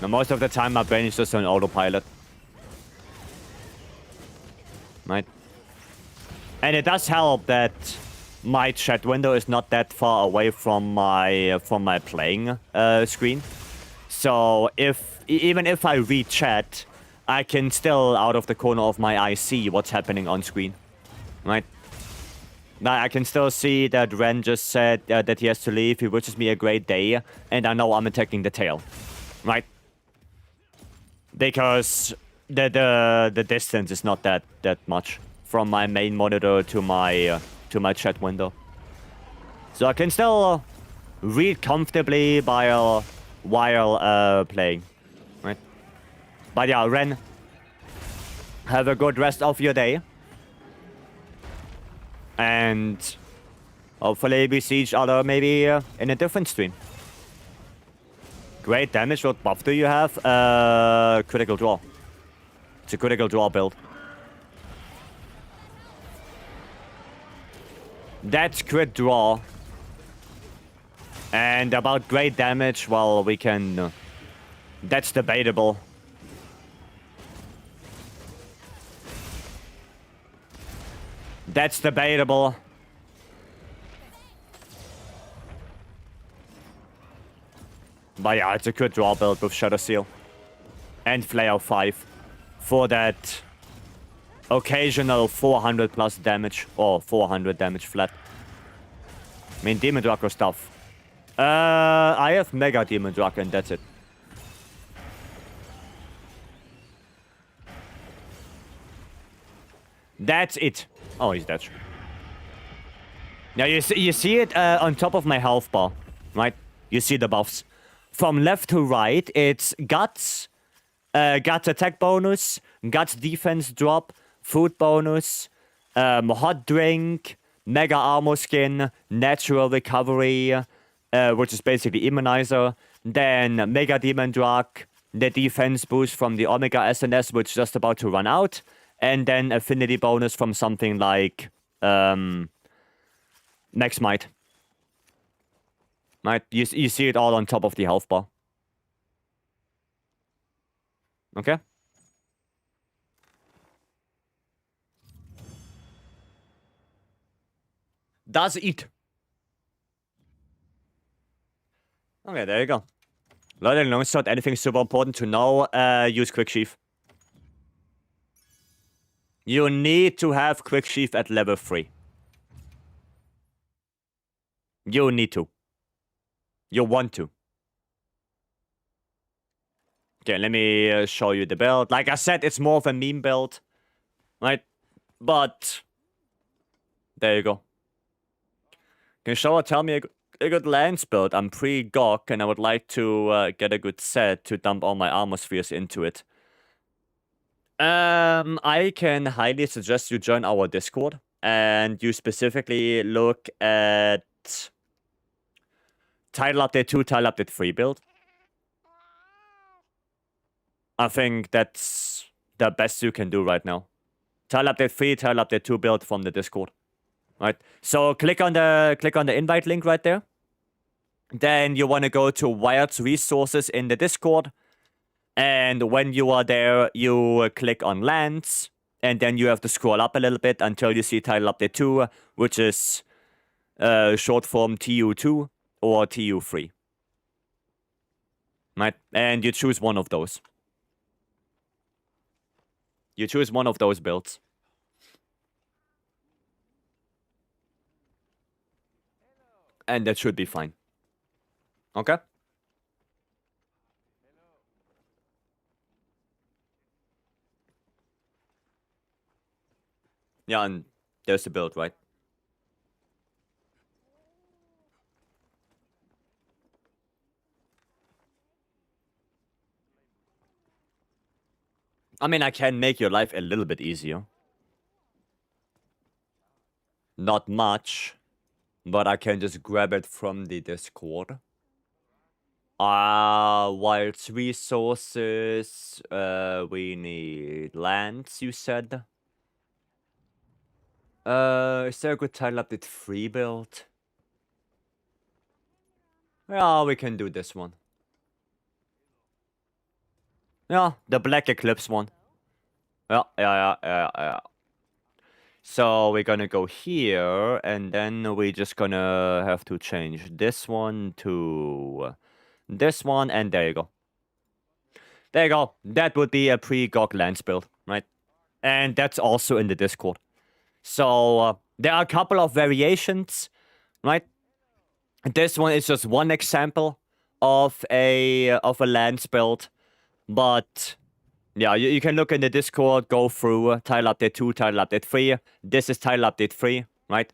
Now, most of the time my brain is just on autopilot. Right? And it does help that my chat window is not that far away from my playing screen. So even if I read chat, I can still, out of the corner of my eye, see what's happening on screen. Right? Now I can still see that Ren just said that he has to leave. He wishes me a great day, and I know I'm attacking the tail, right? Because the distance is not that much from my main monitor to my chat window, so I can still read comfortably while playing, right? But yeah, Ren, have a good rest of your day. And hopefully we see each other maybe in a different stream. Great damage. What buff do you have? Critical draw. It's a critical draw build. That's crit draw. And about great damage, well, we can... that's debatable. That's debatable. But yeah, it's a good draw build with Shadow Seal. And Flare 5. For that occasional 400 plus damage. Or 400 damage flat. I mean, Demon Draco stuff. I have Mega Demon Draco and that's it. That's it. Oh, he's dead. Now you see it on top of my health bar, right? You see the buffs. From left to right, it's Guts, Guts attack bonus, Guts defense drop, food bonus, hot drink, mega armor skin, natural recovery, which is basically immunizer, then mega demon drug, the defense boost from the Omega SNS, which is just about to run out, and then affinity bonus from something like Max Might. Right? You see it all on top of the health bar. Okay? Does it. Okay, there you go. Loading longsword, anything super important to know, use Quick Sheath. You need to have Quick Sheath at level 3. You need to. You want to. Okay, let me show you the build. Like I said, it's more of a meme build. Right? But... there you go. Can Shower tell me a good lance build? I'm pre-GOG and I would like to get a good set to dump all my armor spheres into it. I can highly suggest you join our Discord and you specifically look at Title Update 2, Title Update 3 build. I think that's the best you can do right now. Title Update 3, Title Update 2 build from the Discord. Right? So click on the invite link right there. Then you want to go to Wired's resources in the Discord. And when you are there, you click on lands. And then you have to scroll up a little bit until you see Title Update 2, which is short form TU2 or TU3. Right? And you choose one of those. You choose one of those builds. And that should be fine. Okay? Yeah, and there's the build, right? I mean, I can make your life a little bit easier. Not much. But I can just grab it from the Discord. Wild's resources. We need lands, you said. Is there a good Title Update 3 build? Yeah, we can do this one. Yeah, the Black Eclipse one. Yeah. So we're gonna go here, and then we're just gonna have to change this one to this one, and there you go. There you go. That would be a pre-GOG lands build, right? And that's also in the Discord. So there are a couple of variations, right? This one is just one example of a lance build, but yeah, you can look in the Discord, go through title update 2, title update 3. This is title update 3, right?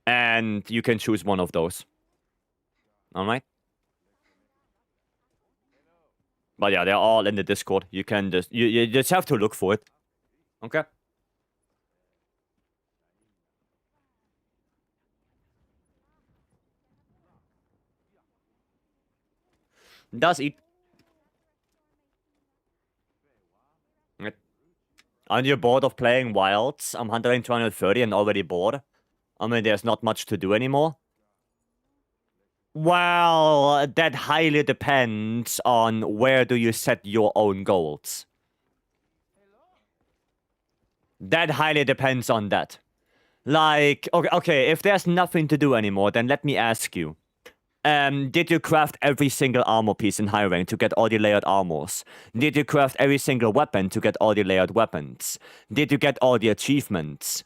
And you can choose one of those. All right. But yeah, they're all in the Discord. You can just you just have to look for it. Okay. Does eat. Right. Aren't you bored of playing Wilds? I'm 100 230 and already bored. I mean, there's not much to do anymore. Well, that highly depends on where do you set your own goals. That highly depends on that. Like, okay, if there's nothing to do anymore, then let me ask you. Did you craft every single armor piece in high rank to get all the layered armors? Did you craft every single weapon to get all the layered weapons? Did you get all the achievements?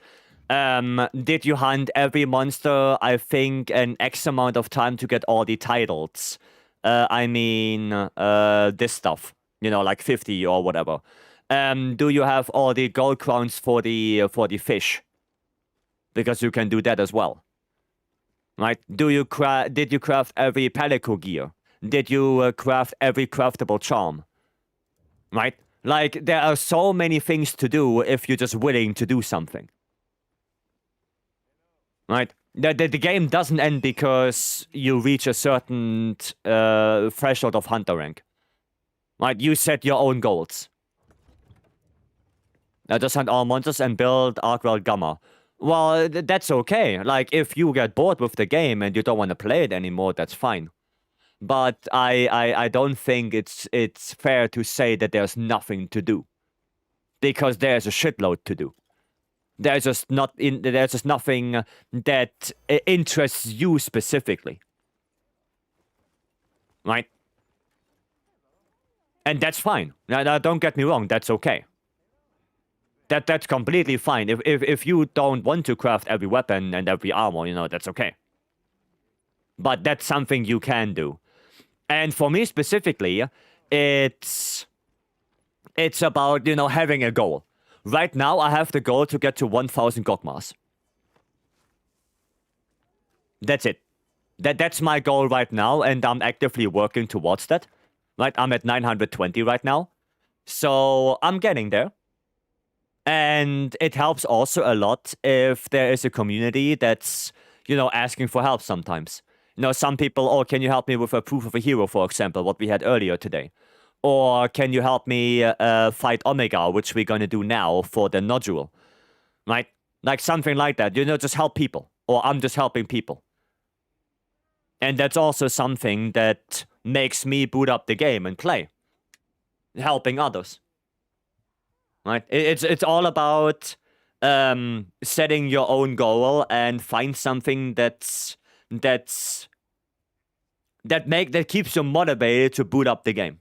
Did you hunt every monster, I think, an X amount of time to get all the titles? I mean, this stuff. You know, like 50 or whatever. Do you have all the gold crowns for the fish? Because you can do that as well. Right? Did you craft every pelico gear? Did you craft every craftable charm? Right? Like, there are so many things to do if you're just willing to do something. Right? The game doesn't end because you reach a certain threshold of hunter rank. Right? You set your own goals. Just hunt all monsters and build Arkwell Gamma. Well, that's okay. Like, if you get bored with the game and you don't want to play it anymore, that's fine. But I don't think it's fair to say that there's nothing to do. Because there's a shitload to do. There's just nothing that interests you specifically. Right? And that's fine. Now, don't get me wrong, that's okay. That's completely fine. If you don't want to craft every weapon and every armor, you know, that's okay. But that's something you can do. And for me specifically, it's about, you know, having a goal. Right now, I have the goal to get to 1,000 Gokmas. That's it. That's my goal right now, and I'm actively working towards that. Right, I'm at 920 right now. So I'm getting there. And it helps also a lot if there is a community that's, you know, asking for help sometimes. You know, some people, oh, can you help me with a proof of a hero, for example, what we had earlier today? Or can you help me fight Omega, which we're going to do now for the nodule? Right? Like something like that. You know, just help people. Or I'm just helping people. And that's also something that makes me boot up the game and play. Helping others. Right? It's all about setting your own goal and find something that keeps you motivated to boot up the game.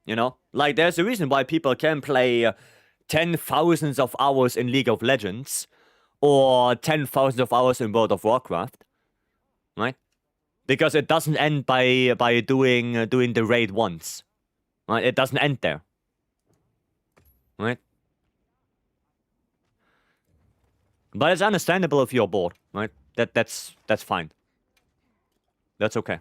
You know, like there's a reason why people can play 10,000s of hours in League of Legends. Or 10,000 of hours in World of Warcraft, right? Because it doesn't end by doing the raid once, right? It doesn't end there, right? But it's understandable if you're bored, right? That's fine. That's okay.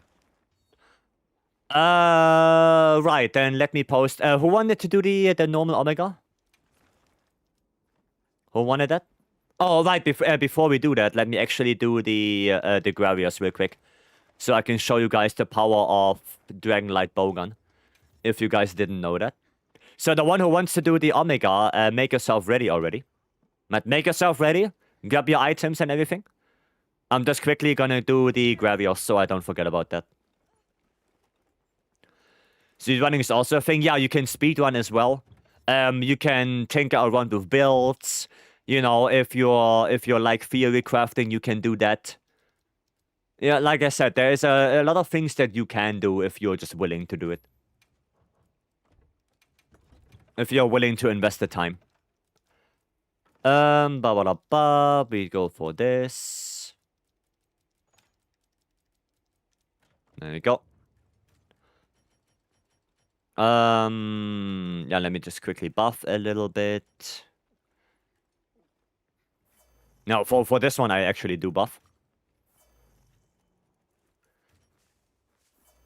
Right, then let me post. Who wanted to do the normal Omega? Who wanted that? Oh, right, before we do that, let me actually do the Gravios real quick. So I can show you guys the power of Dragonlight Bowgun. If you guys didn't know that. So the one who wants to do the Omega, make yourself ready already. Make yourself ready. Grab your items and everything. I'm just quickly gonna do the Gravios so I don't forget about that. Speedrunning is also a thing. Yeah, you can speedrun as well. You can tinker around with builds. You know, if you're like theory crafting, you can do that. Yeah, like I said, there is a lot of things that you can do if you're just willing to do it. If you're willing to invest the time. We go for this. There we go. Yeah, let me just quickly buff a little bit. No, for this one, I actually do buff.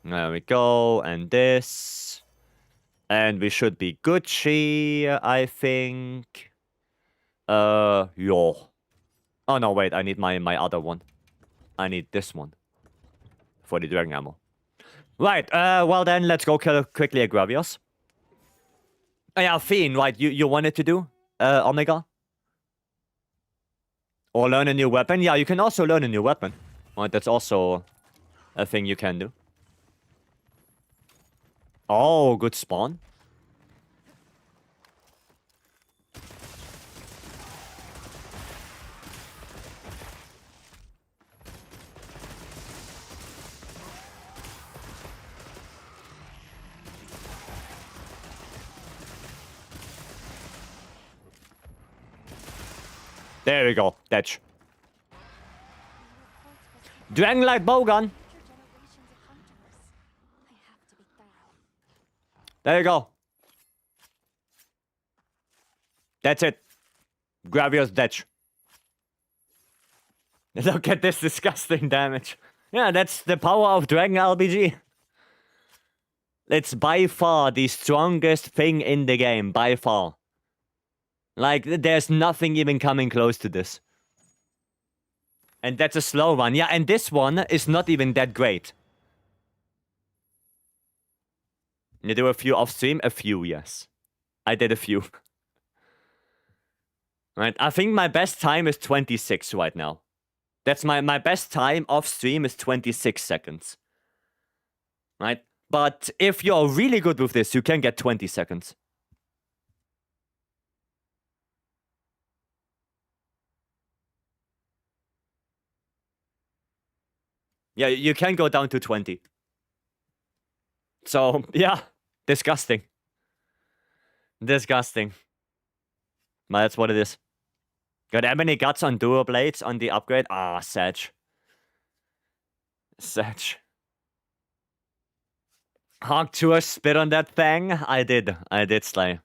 There we go, and this. And we should be Gucci, I think. Yo. Oh, no, wait, I need my other one. I need this one. For the dragon ammo. Right, well then, let's go kill quickly a Gravios. Oh, yeah, Fiend, right, you wanted to do, Omega? Or learn a new weapon? Yeah, you can also learn a new weapon. Right, that's also a thing you can do. Oh, good spawn. There we go, Detch. Dragonlight bowgun. There you go. That's it. Gravios Detch. Look at this disgusting damage. Yeah, that's the power of Dragon LBG. It's by far the strongest thing in the game, by far. Like, there's nothing even coming close to this. And that's a slow one. Yeah, and this one is not even that great. You do a few off stream? A few, yes. I did a few. Right, I think my best time is 26 right now. That's my best time off stream is 26 seconds. Right? But if you're really good with this, you can get 20 seconds. Yeah, you can go down to 20. So, yeah. Disgusting. Disgusting. But that's what it is. Got ebony guts on dual blades on the upgrade? Ah, Sedge. Sedge. Hawk to a spit on that thing? I did, Slay.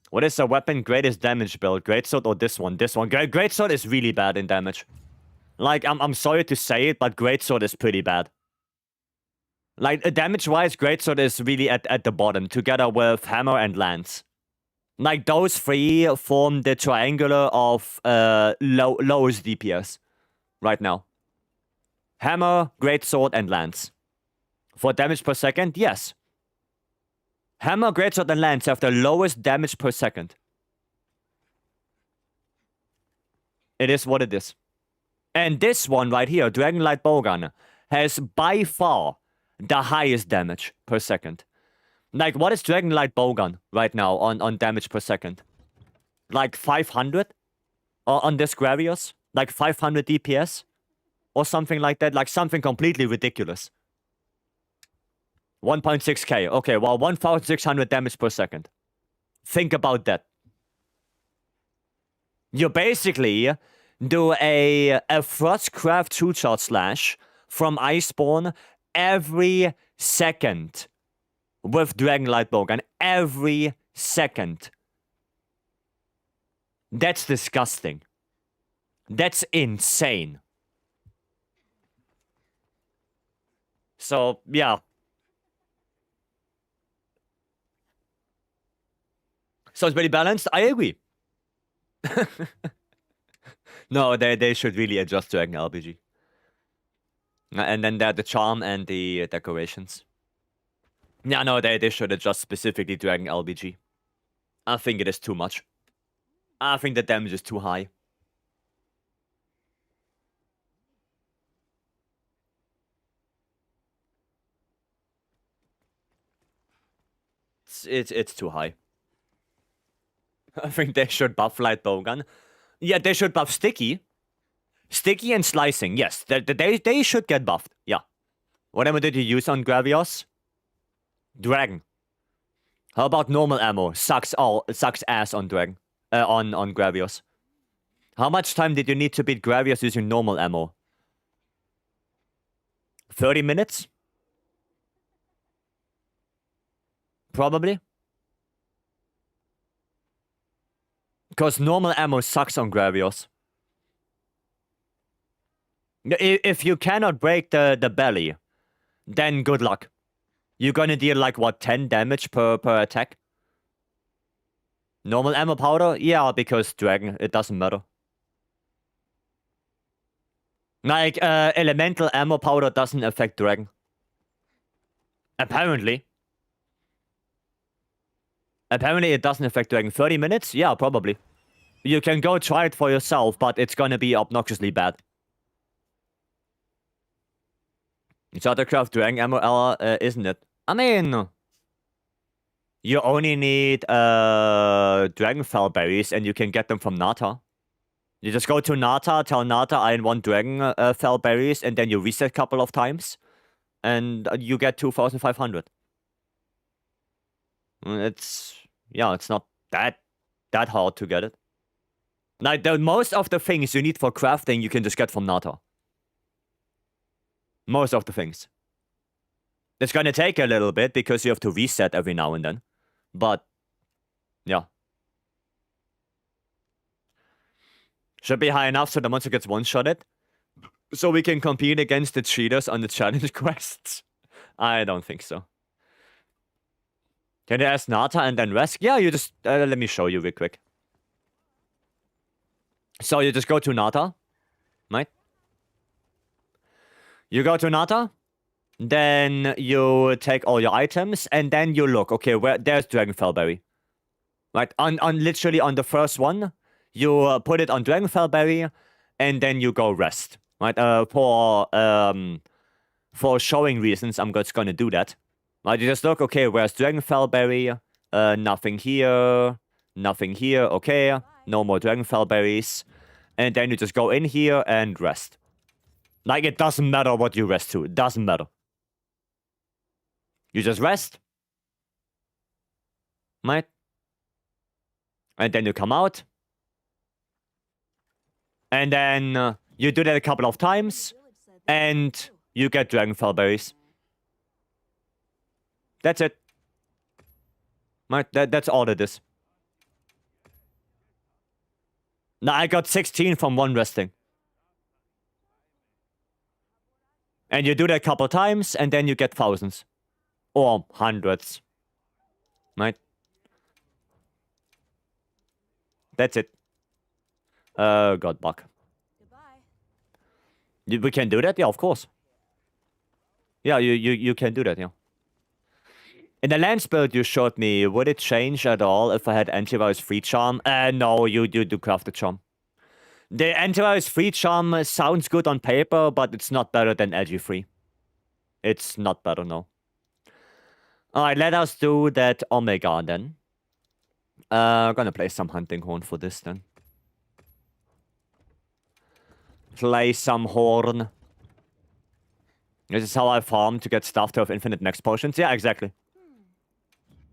What is a weapon greatest damage build? Greatsword or this one? This one. Greatsword is really bad in damage. Like, I'm sorry to say it, but Greatsword is pretty bad. Like, damage-wise, Greatsword is really at the bottom, together with Hammer and Lance. Like, those three form the triangular of lowest DPS right now. Hammer, Greatsword, and Lance. For damage per second, yes. Hammer, Greatsword, and Lance have the lowest damage per second. It is what it is. And this one right here, Dragonlight Bowgun, has by far the highest damage per second. Like, what is Dragonlight Bowgun right now on damage per second? Like 500? Or on this Gravios? Like 500 DPS? Or something like that? Like something completely ridiculous. 1.6k. Okay, well, 1,600 damage per second. Think about that. You basically do a Frostcraft 2-shot slash from Iceborne every second with Dragonlight Bowgun. Every second. That's disgusting. That's insane. So, yeah. So it's very balanced? I agree. No, they should really adjust Dragon LBG. And then the charm and the decorations. Yeah, no, they should adjust specifically Dragon LBG. I think it is too much. I think the damage is too high. It's too high. I think they should buff Light Bowgun. Yeah, they should buff Sticky. Sticky and slicing, yes. They should get buffed. Yeah. What ammo did you use on Gravios? Dragon. How about normal ammo? Sucks ass on Dragon. On Gravios. How much time did you need to beat Gravios using normal ammo? 30 minutes? Probably. Because normal ammo sucks on Gravios. If you cannot break the belly, then good luck. You're gonna deal like, what, 10 damage per attack? Normal ammo powder? Yeah, because Dragon, it doesn't matter. Like, elemental ammo powder doesn't affect Dragon. Apparently. Apparently it doesn't affect Dragon. 30 minutes? Yeah, probably. You can go try it for yourself, but it's gonna be obnoxiously bad. It's Ottercraft Dragon ammo, Ella, isn't it? I mean, you only need Dragonfell berries, and you can get them from Nata. You just go to Nata, tell Nata I want Dragonfell berries, and then you reset a couple of times, and you get 2,500. It's not that hard to get it. Like, most of the things you need for crafting, you can just get from Nata. Most of the things. It's gonna take a little bit because you have to reset every now and then. But, yeah. Should be high enough so the monster gets one-shotted. So we can compete against the cheaters on the challenge quests. I don't think so. Can you ask Nata and then rest? Yeah, you just... let me show you real quick. So you just go to Nata. Right? You go to Nata. Then you take all your items. And then you look. Okay, there's Dragonfell berry. Right? On literally on the first one. You put it on Dragonfell berry. And then you go rest. Right? For showing reasons, I'm just gonna do that. Right? You just look. Okay, where's Dragonfell berry? Nothing here. Nothing here. Okay. No more Dragonfell berries. And then you just go in here and rest. Like, it doesn't matter what you rest to. It doesn't matter. You just rest. Right? And then you come out. And then you do that a couple of times. And you get Dragonfell berries. That's it. Right? That's all it is. Now, I got 16 from one resting. And you do that a couple times, and then you get thousands. Or hundreds. Right? That's it. God, bug. We can do that? Yeah, of course. Yeah, you can do that, yeah. In the lance build you showed me, would it change at all if I had antivirus free charm? No, you do craft the charm. The antivirus free charm sounds good on paper, but it's not better than LG free. It's not better, no. Alright, let us do that Omega then. I'm gonna play some hunting horn for this then. Play some horn. This is how I farm to get stuff to have infinite max potions. Yeah, exactly.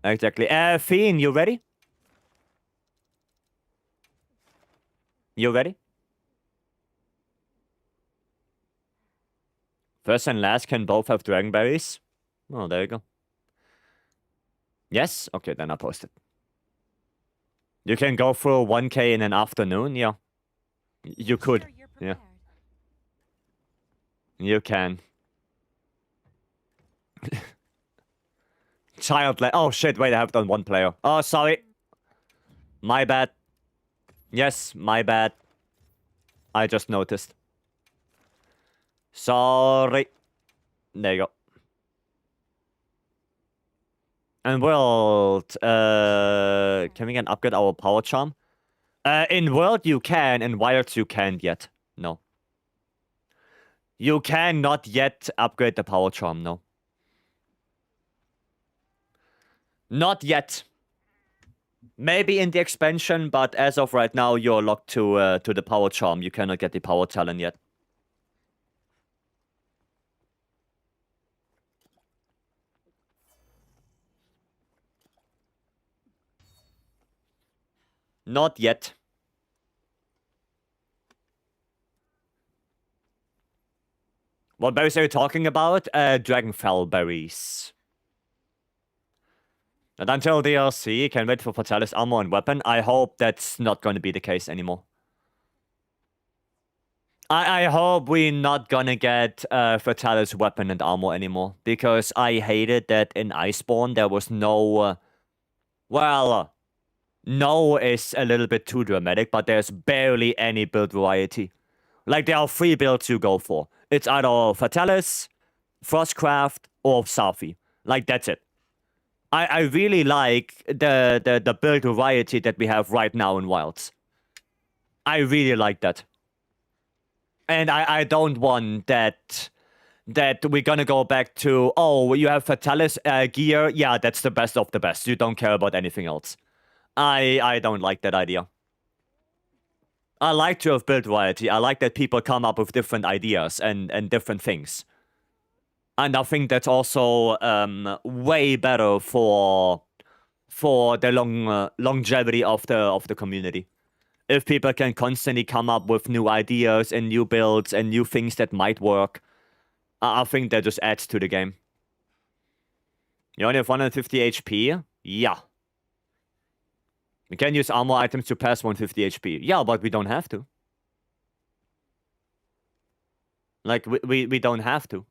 Exactly. Fiend, you ready? You ready? First and last can both have dragonberries. Oh, there you go. Yes? Okay, then I'll post it. You can go through 1k in an afternoon, yeah. You could, yeah. You can. Child oh shit, wait, I have done one player. Oh, sorry. My bad. Yes, my bad. I just noticed. Sorry. There you go. And World, can we upgrade our power charm? In World you can, in Wilds you can't yet. No. You cannot yet upgrade the power charm, no. Not yet. Maybe in the expansion, but as of right now, you're locked to the power charm. You cannot get the power talent yet. Not yet. What berries are you talking about? Dragonfell berries. And until DLC, can wait for Fatalis armor and weapon. I hope that's not going to be the case anymore. I hope we're not gonna get Fatalis weapon and armor anymore. Because I hated that in Iceborne there was no... well, no is a little bit too dramatic, but there's barely any build variety. Like, there are 3 builds you go for. It's either Fatalis, Frostcraft, or Safi. Like, that's it. I really like the build variety that we have right now in Wilds. I really like that. And I don't want that we're gonna go back to, oh, you have Fatalis gear, yeah, that's the best of the best. You don't care about anything else. I don't like that idea. I like to have build variety. I like that people come up with different ideas and different things. And I think that's also way better for the longevity of the community. If people can constantly come up with new ideas and new builds and new things that might work, I think that just adds to the game. You only have 150 HP? Yeah. We can use armor items to pass 150 HP. Yeah, but we don't have to. Like, we don't have to.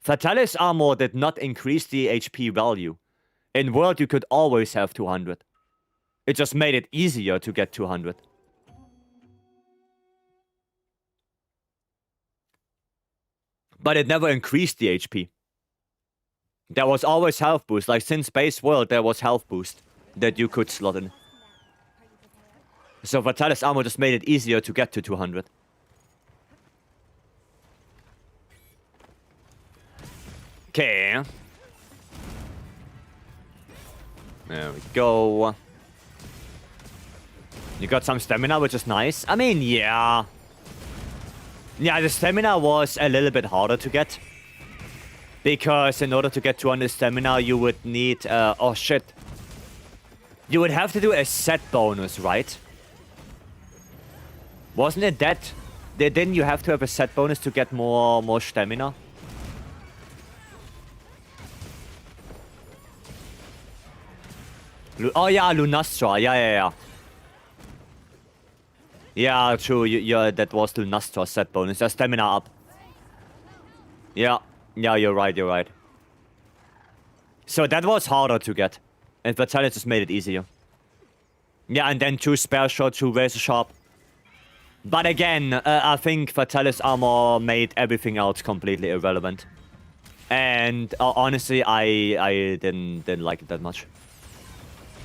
Fatalis armor did not increase the HP value. In World, you could always have 200. It just made it easier to get 200. But it never increased the HP. There was always health boost. Like, since base World, there was health boost that you could slot in. So Fatalis armor just made it easier to get to 200. Okay. There we go. You got some stamina, which is nice. I mean, yeah. Yeah, the stamina was a little bit harder to get. Because in order to get 200 stamina, you would need... oh, shit. You would have to do a set bonus, right? Wasn't it that? Didn't you have to have a set bonus to get more stamina? Oh, yeah, Lunastra. Yeah. Yeah, true. Yeah, that was Lunastra set bonus. There's stamina up. Yeah, you're right. So that was harder to get. And Vitalis just made it easier. Yeah, and then 2 spare shot, 2 razor sharp. But again, I think Fatalis armor made everything else completely irrelevant. And honestly, I didn't like it that much.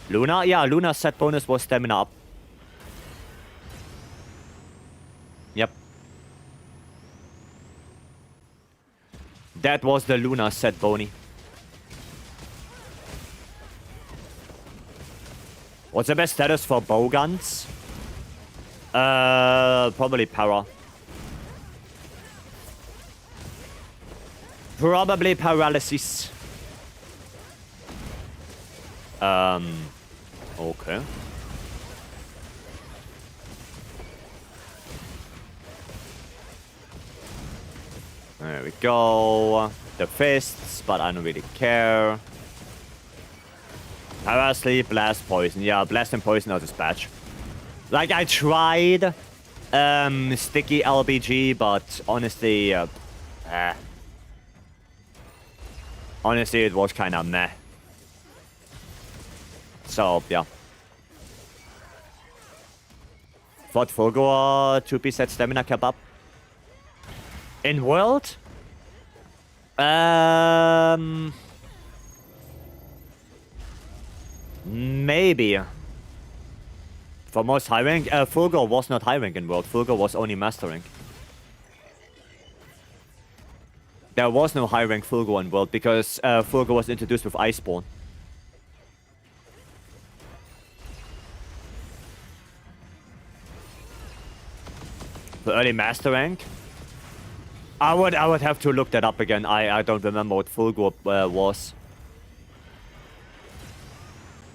Luna? Yeah, Luna's set bonus was stamina up. Yep. That was the Luna set bony. What's the best status for bow guns? Probably para. Probably paralysis. Okay. There we go. The fists, but I don't really care. Parasleep, blast, poison. Yeah, blast and poison are dispatch. Like, I tried sticky LBG, but honestly, honestly, it was kind of meh. So, yeah. Fought Fulgor, 2-piece set stamina kebab. In World? Maybe. For most high rank, Fulgor was not high rank in World. Fulgor was only master rank. There was no high rank Fulgor in World because Fulgor was introduced with Iceborne. early master rank? I would have to look that up again. I don't remember what Fulgur was.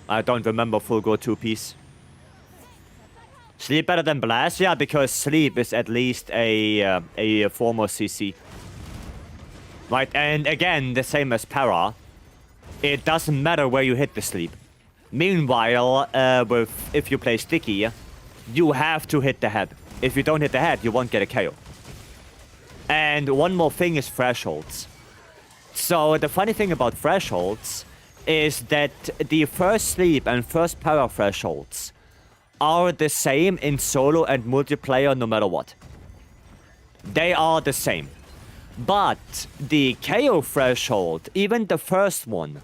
I don't remember Fulgur 2-piece. Sleep better than Blast? Yeah, because Sleep is at least a former CC. Right, and again, the same as Para. It doesn't matter where you hit the Sleep. Meanwhile, if you play Sticky, you have to hit the head. If you don't hit the head, you won't get a KO. And one more thing is thresholds. So the funny thing about thresholds is that the first Sleep and first Para thresholds are the same in solo and multiplayer no matter what. They are the same. But the KO threshold, even the first one,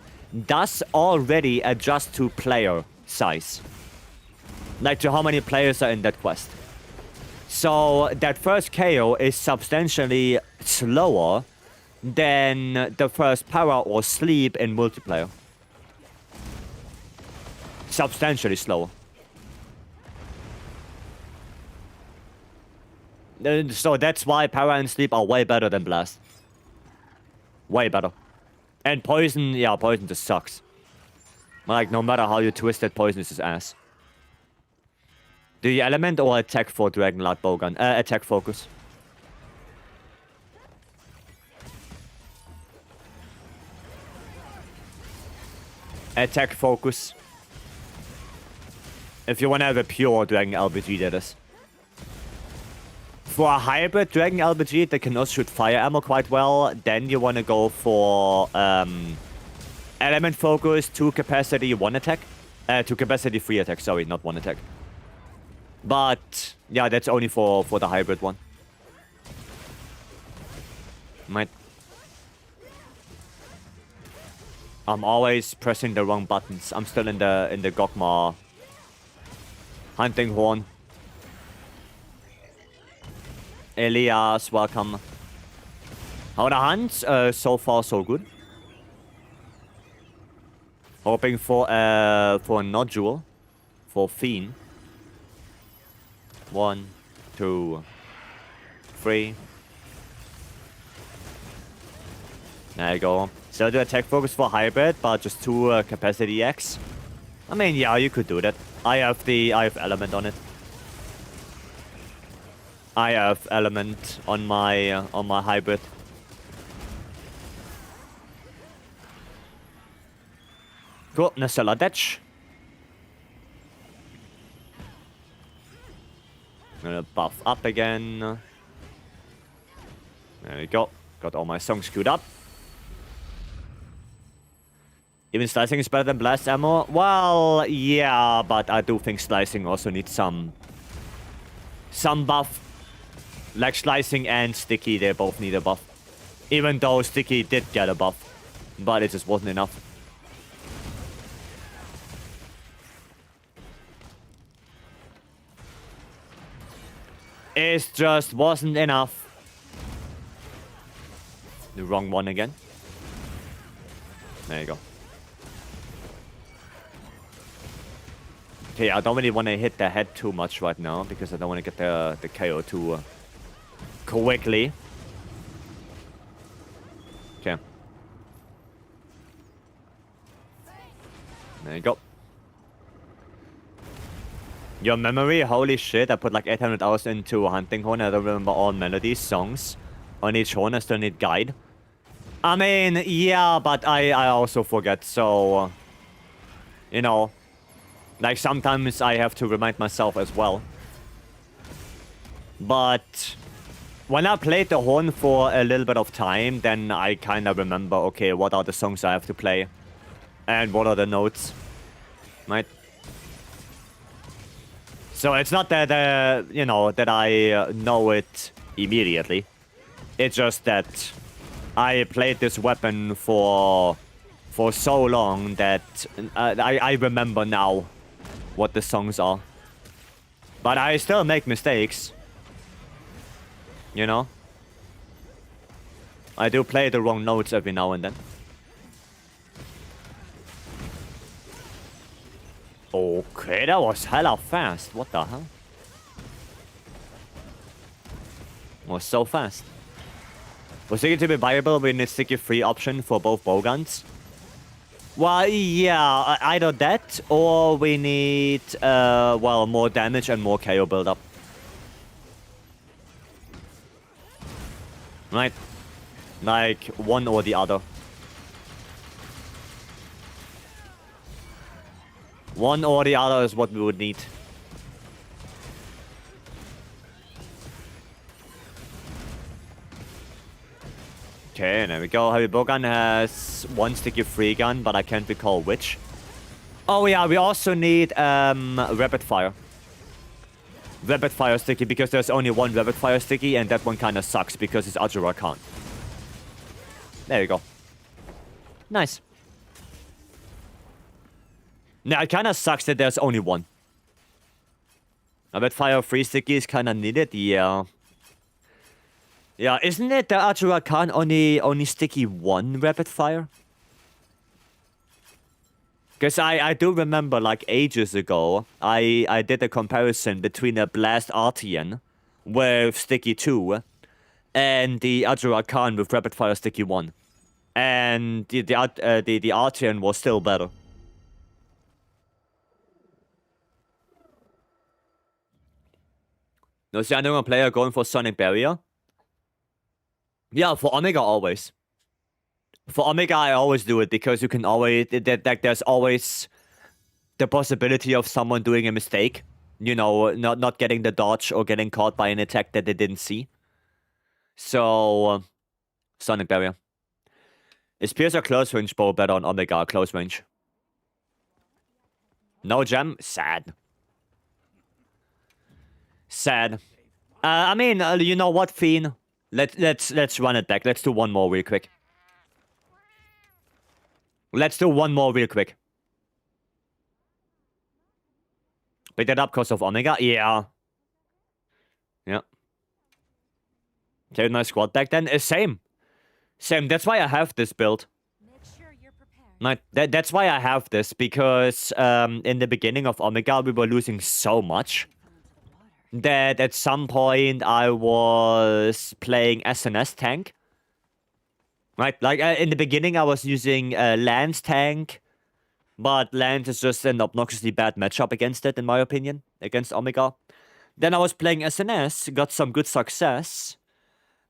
does already adjust to player size. Like to how many players are in that quest. So that first KO is substantially slower than the first Para or Sleep in multiplayer. Substantially slower. So that's why Para and Sleep are way better than Blast. Way better. And Poison, yeah, Poison just sucks. Like, no matter how you twist it, Poison is his ass. Do you element or attack for Dragonlord Bowgun? Attack focus. Attack focus. If you want to have a pure Dragon LBG, that is. For a hybrid Dragon LBG that can also shoot fire ammo quite well, then you want to go for element focus, 2 capacity, 1 attack. 2 capacity, 3 attack, sorry, not 1 attack. But, yeah, that's only for the hybrid one. I'm always pressing the wrong buttons. I'm still in the Gokma hunting horn. Elias, welcome. How the hunts? So far, so good. Hoping for a nodule. For Fiend. 1, 2, 3. There you go. Still do attack focus for hybrid, but just 2 capacity X. I mean, yeah, you could do that. I have element on it. I have element on my hybrid. Cool, Nacella Detch. Gonna buff up again. There we go. Got all my songs queued up. Even slicing is better than blast ammo? Well, yeah, but I do think slicing also needs some buff. Like slicing and sticky, they both need a buff. Even though sticky did get a buff, but it just wasn't enough. It just wasn't enough. The wrong one again. There you go. Okay, I don't really want to hit the head too much right now because I don't want to get the KO too quickly. Okay. There you go. Your memory? Holy shit, I put like 800 hours into Hunting Horn. I don't remember all melodies, songs. On each horn I still need guide. I mean, yeah, but I also forget, so... you know... like, sometimes I have to remind myself as well. But... when I played the horn for a little bit of time, then I kind of remember, okay, what are the songs I have to play? And what are the notes? Right? So it's not that, you know, that I know it immediately. It's just that I played this weapon for so long that I remember now what the songs are. But I still make mistakes. You know? I do play the wrong notes every now and then. Okay, that was hella fast. What the hell? Was so fast. For Sticky to be viable, we need Sticky free option for both bowguns. Well, yeah, either that or we need, well, more damage and more KO build-up. Right? Like, one or the other. One or the other is what we would need. Okay, there we go. Heavy bowgun has one sticky free gun, but I can't recall which. Oh yeah, we also need rapid fire. Rapid fire sticky, because there's only one rapid fire sticky, and that one kind of sucks because it's HR999. There you go. Nice. Now it kind of sucks that there's only one. Rapid fire free sticky is kind of needed, yeah. Yeah, isn't it the HR999 only sticky one rapid fire? Because I do remember, like, ages ago, I did a comparison between a Blast Artian with sticky 2 and the HR999 with rapid fire sticky 1. And the Artian was still better. No, see, I know a player going for Sonic Barrier. Yeah, for Omega always. For Omega, I always do it because you can always... there's always the possibility of someone doing a mistake. You know, not getting the dodge or getting caught by an attack that they didn't see. So, Sonic Barrier. Is Pierce or close range bow better on Omega or close range? No gem? Sad. Sad. I mean, you know what, Fiend? Let's run it back. Let's do one more real quick. Let's do one more real quick. Pick that up because of Omega? Yeah. Yeah. Carried my squad back then? Same. Same. That's why I have this build. Make sure you're prepared. That's why I have this, because in the beginning of Omega, we were losing so much that at some point I was playing SNS tank. Right? Like, in the beginning I was using Lance tank, but Lance is just an obnoxiously bad matchup against it, in my opinion, against Omega. Then I was playing SNS, got some good success,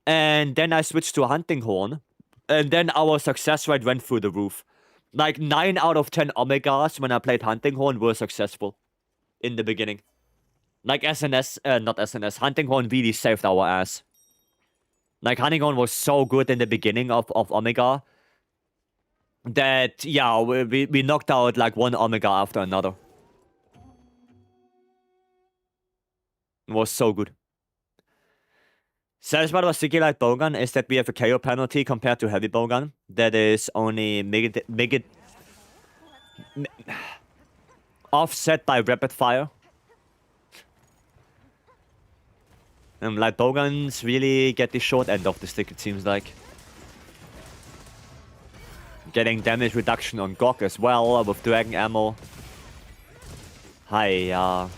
and then I switched to Hunting Horn, and then our success rate went through the roof. Like, 9 out of 10 Omegas when I played Hunting Horn were successful in the beginning. Like, SNS, not SNS, Hunting Horn really saved our ass. Like, Hunting Horn was so good in the beginning of Omega that, yeah, we knocked out, like, one Omega after another. It was so good. Satisfied about Sticky Light Bowgun is that we have a KO penalty compared to Heavy Bowgun. That is only offset by rapid fire. Light Bowguns really get the short end of the stick, it seems like. Getting damage reduction on Gok as well with Dragon Ammo. Hiya.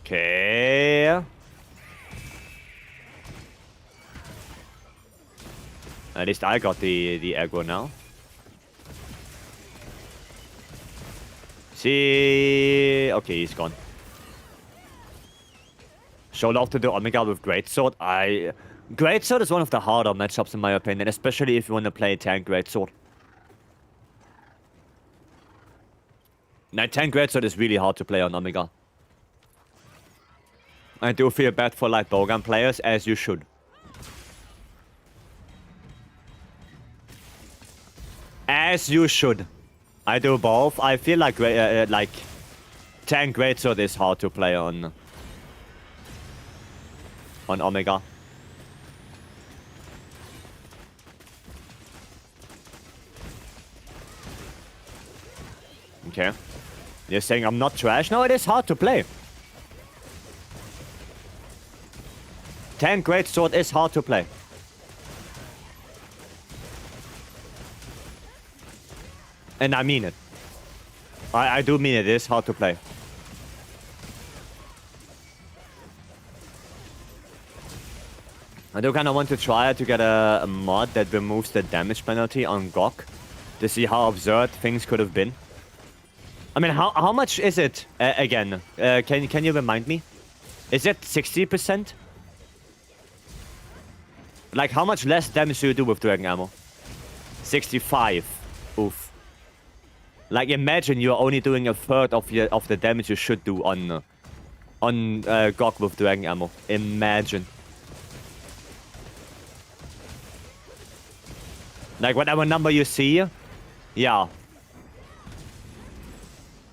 Okay. At least I got the aggro now. See... Okay, he's gone. Show love to the Omega with Greatsword. Greatsword is one of the harder matchups in my opinion, especially if you want to play tank Greatsword. Now, tank Greatsword is really hard to play on Omega. I do feel bad for light bowgun players, as you should. As you should. I do both. I feel like tank Greatsword is hard to play on Omega. Okay. You're saying I'm not trash? No, it is hard to play. Tank Greatsword is hard to play. And I mean it. I do mean it is hard to play. I do kind of want to try to get a mod that removes the damage penalty on Gok to see how absurd things could have been. I mean, how much is it again? Can you remind me? Is it 60%? Like, how much less damage do you do with dragon ammo? 65. Oof. Like, imagine you're only doing a third of the damage you should do on Gok with dragon ammo. Imagine. Like, whatever number you see, yeah.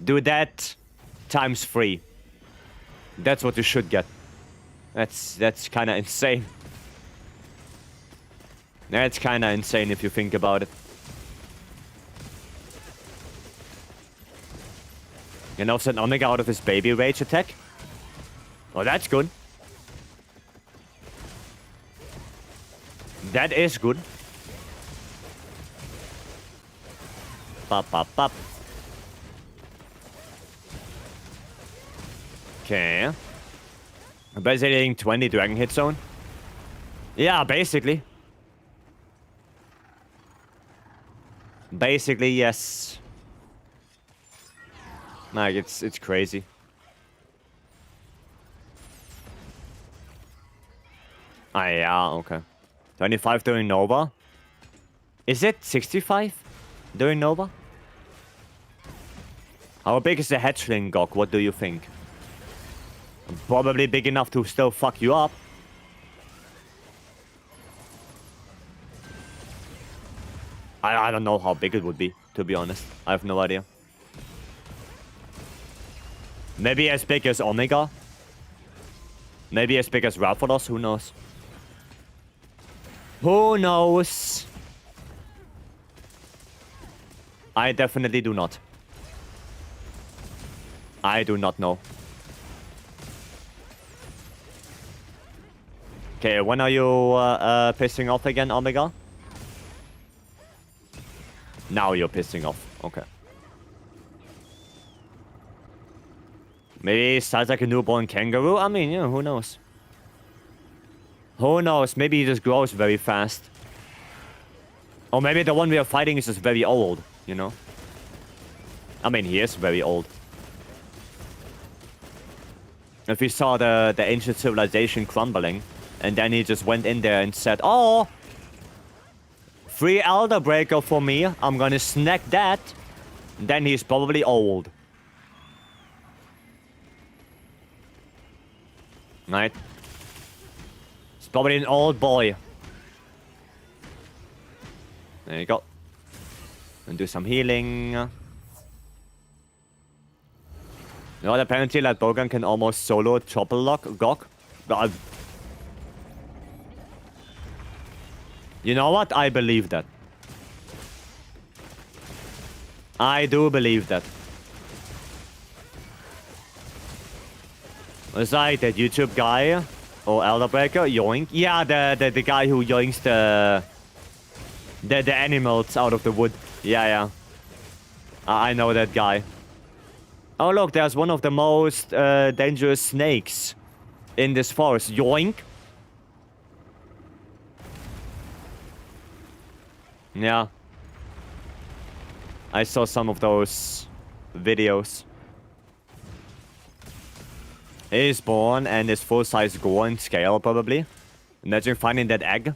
Do that times 3. That's what you should get. That's kind of insane. That's kind of insane if you think about it. You know, send Omega out of his baby rage attack. Oh, that's good. That is good. Pop, pop, pop. Okay. Basically hitting 20 dragon hit zone. Yeah, basically. Basically, yes. Like, it's crazy. Ah, yeah, okay. 25 during Nova. Is it 65 during Nova? How big is the hatchling, Gok? What do you think? Probably big enough to still fuck you up. I don't know how big it would be, to be honest. I have no idea. Maybe as big as Omega? Maybe as big as Raphalos? Who knows? Who knows? I definitely do not. I do not know. Okay, when are you pissing off again, Omega? Now you're pissing off. Okay. Maybe he starts like a newborn kangaroo? I mean, yeah, who knows? Who knows? Maybe he just grows very fast. Or maybe the one we are fighting is just very old, you know? I mean, he is very old. If we saw the ancient civilization crumbling, and then he just went in there and said, oh, free Elder Breaker for me, I'm gonna snack that, then he's probably old. Right? He's probably an old boy. There you go. And do some healing. You know what, apparently like Bogan can almost solo triple lock Gok. You know what? I believe that. I do believe that. Was like that YouTube guy or Elder Breaker yoink? Yeah, the guy who yoinks the animals out of the wood. Yeah, yeah. I know that guy. Oh look, there's one of the most dangerous snakes in this forest. Yoink. Yeah. I saw some of those videos. He is born and is full-size gore in scale, probably. Imagine finding that egg.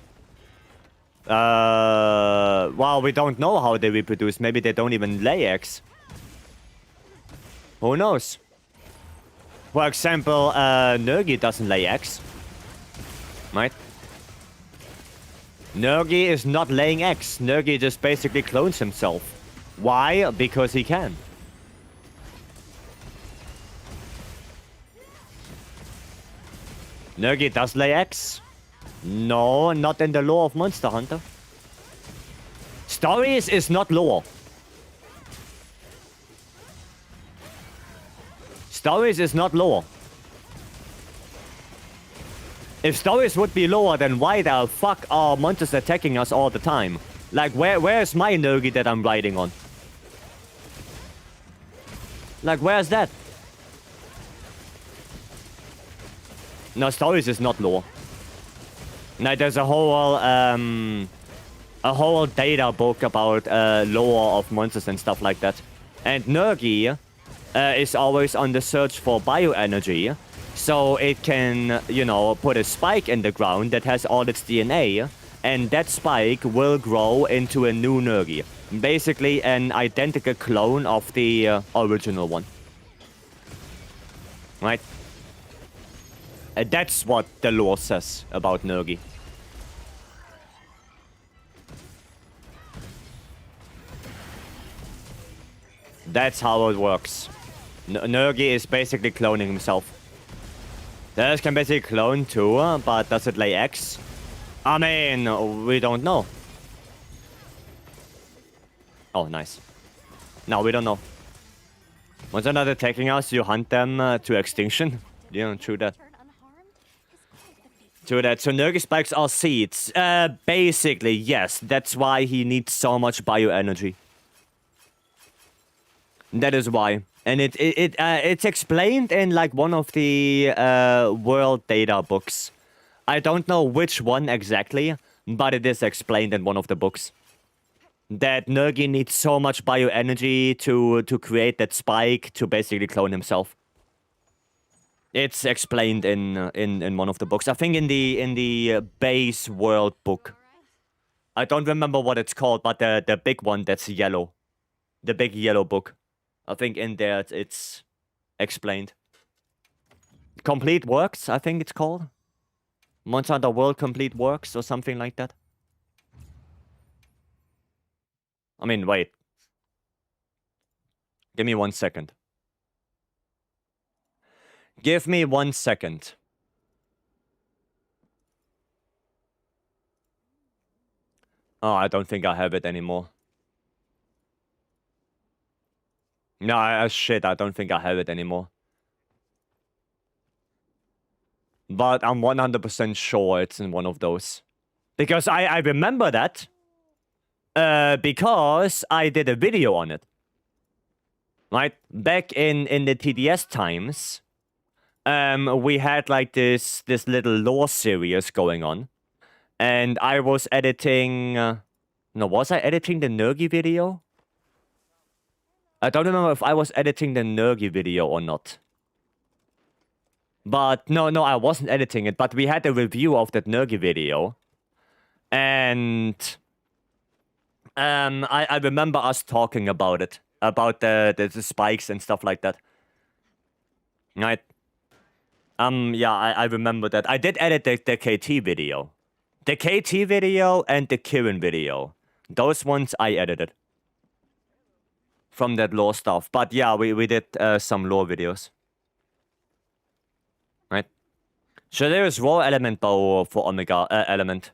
Well, we don't know how they reproduce. Maybe they don't even lay eggs. Who knows? For example, Nergi doesn't lay eggs. Right? Nergi is not laying eggs. Nergi just basically clones himself. Why? Because he can. Nergi does lay eggs? No, not in the lore of Monster Hunter. Stories is not lore. Stories is not lore. If stories would be lore, then why the fuck are monsters attacking us all the time? Like, where's my Nergi that I'm riding on? Like, where's that? No, stories is not lore. No, there's a whole data book about lore of monsters and stuff like that. And Nergi is always on the search for bioenergy, so it can, you know, put a spike in the ground that has all its DNA, and that spike will grow into a new Nergi. Basically an identical clone of the original one. Right? That's what the lore says about Nergi. That's how it works. Nergi is basically cloning himself. This can basically clone too, but does it lay eggs? I mean, we don't know. Oh, nice. No, we don't know. Once they're not attacking us, you hunt them to extinction. Yeah, true that. True that. So Nergi spikes are seeds. Basically, yes. That's why he needs so much bioenergy. That is why. And it's explained in like one of the world data books. I don't know which one exactly, but it is explained in one of the books. That Nergi needs so much bioenergy to create that spike to basically clone himself. It's explained in one of the books. I think in the base world book. I don't remember what it's called, but the big one that's yellow. The big yellow book. I think in there it's explained. Complete Works, I think it's called. Monster Hunter World Complete Works or something like that. I mean, wait. Give me 1 second. Give me 1 second. Oh, I don't think I have it anymore. No, shit, I don't think I have it anymore. But I'm 100% sure it's in one of those. Because I remember that. Because I did a video on it. Right? Back in the TDS times, we had like this little lore series going on. And I was editing... no, was I editing the Nergi video? I don't remember if I was editing the Nergi video or not. But no, I wasn't editing it. But we had a review of that Nergi video. And... I remember us talking about it. About the spikes and stuff like that. Right? Yeah, I remember that. I did edit the KT video. The KT video and the Kirin video. Those ones I edited. From that lore stuff. But yeah, we did some lore videos. Right? So there is raw element bow for Omega element.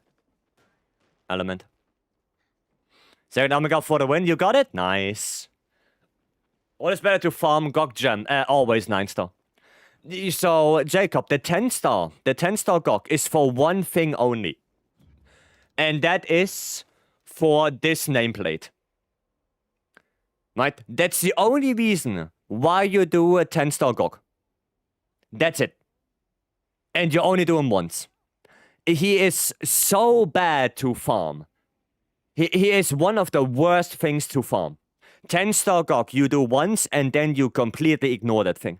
Second Omega for the win, you got it? Nice. Always better to farm GOG gem. Always 9-star. So, Jacob, the 10-star GOG is for one thing only. And that is for this nameplate. Right? That's the only reason why you do a 10-star GOG. That's it. And you only do him once. He is so bad to farm. He is one of the worst things to farm. 10-star GOG you do once and then you completely ignore that thing.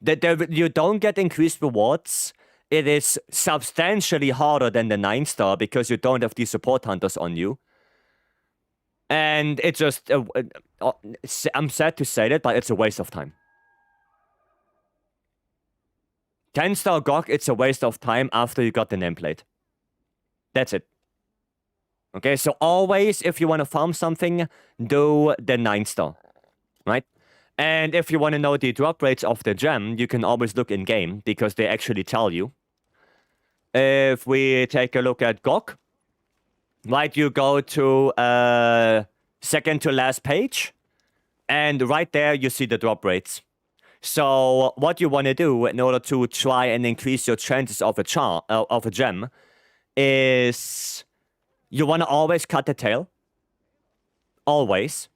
You don't get increased rewards. It is substantially harder than the 9-star because you don't have these support hunters on you. And it just... I'm sad to say that, but it's a waste of time. 10-star GOG, it's a waste of time after you got the nameplate. That's it. Okay, so always, if you want to farm something, do the 9-star. Right? And if you want to know the drop rates of the gem, you can always look in-game, because they actually tell you. If we take a look at GOG, right, you go to second to last page, and right there you see the drop rates. So what you want to do in order to try and increase your chances of a gem is you want to always cut the tail. Always.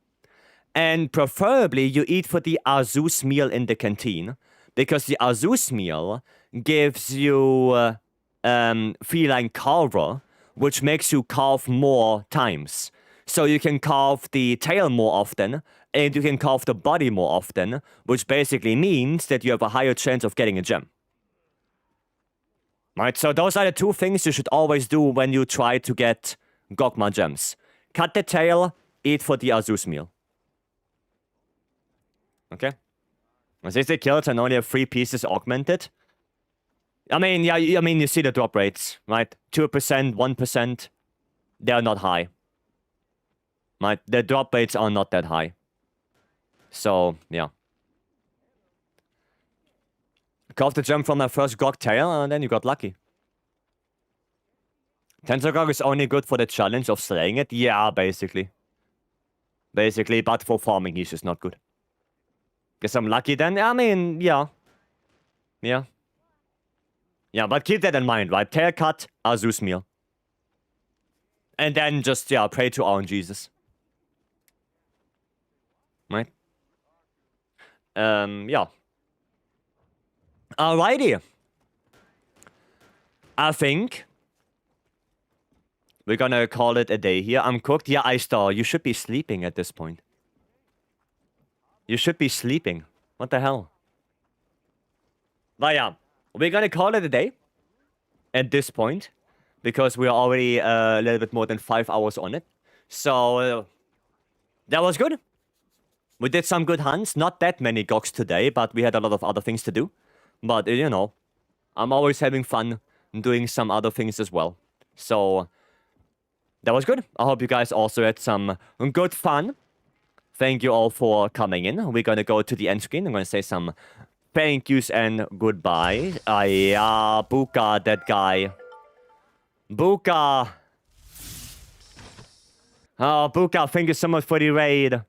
And preferably, you eat for the Azus meal in the canteen, because the Azus meal gives you feline carver, which makes you carve more times. So you can carve the tail more often, and you can carve the body more often, which basically means that you have a higher chance of getting a gem. Right, so those are the two things you should always do when you try to get Gogma gems. Cut the tail, eat for the Azus meal. Okay? Since they killed and only have 3 pieces augmented. I mean, yeah, you see the drop rates, right? 2%, 1%. They are not high. Right? The drop rates are not that high. So, yeah. Carved the gem from my first Gog tail, and then you got lucky. Tensorgog is only good for the challenge of slaying it? Yeah, basically. Basically, but for farming, he's just not good. Guess I'm lucky then? I mean, yeah. Yeah. Yeah, but keep that in mind, right? Tail cut, Azus meal. And then just, yeah, pray to RNGesus. Right? Yeah. Alrighty. I think we're gonna call it a day here. I'm cooked. Yeah, Ice Star, you should be sleeping at this point. You should be sleeping. What the hell? But yeah, we're gonna call it a day at this point, because we're already a little bit more than 5 hours on it. So, that was good. We did some good hunts. Not that many Gogs today, but we had a lot of other things to do. But, you know, I'm always having fun doing some other things as well. So, that was good. I hope you guys also had some good fun. Thank you all for coming in. We're gonna go to the end screen. I'm gonna say some thank yous and goodbye. Yeah, Buka, that guy. Buka. Oh, Buka, thank you so much for the raid.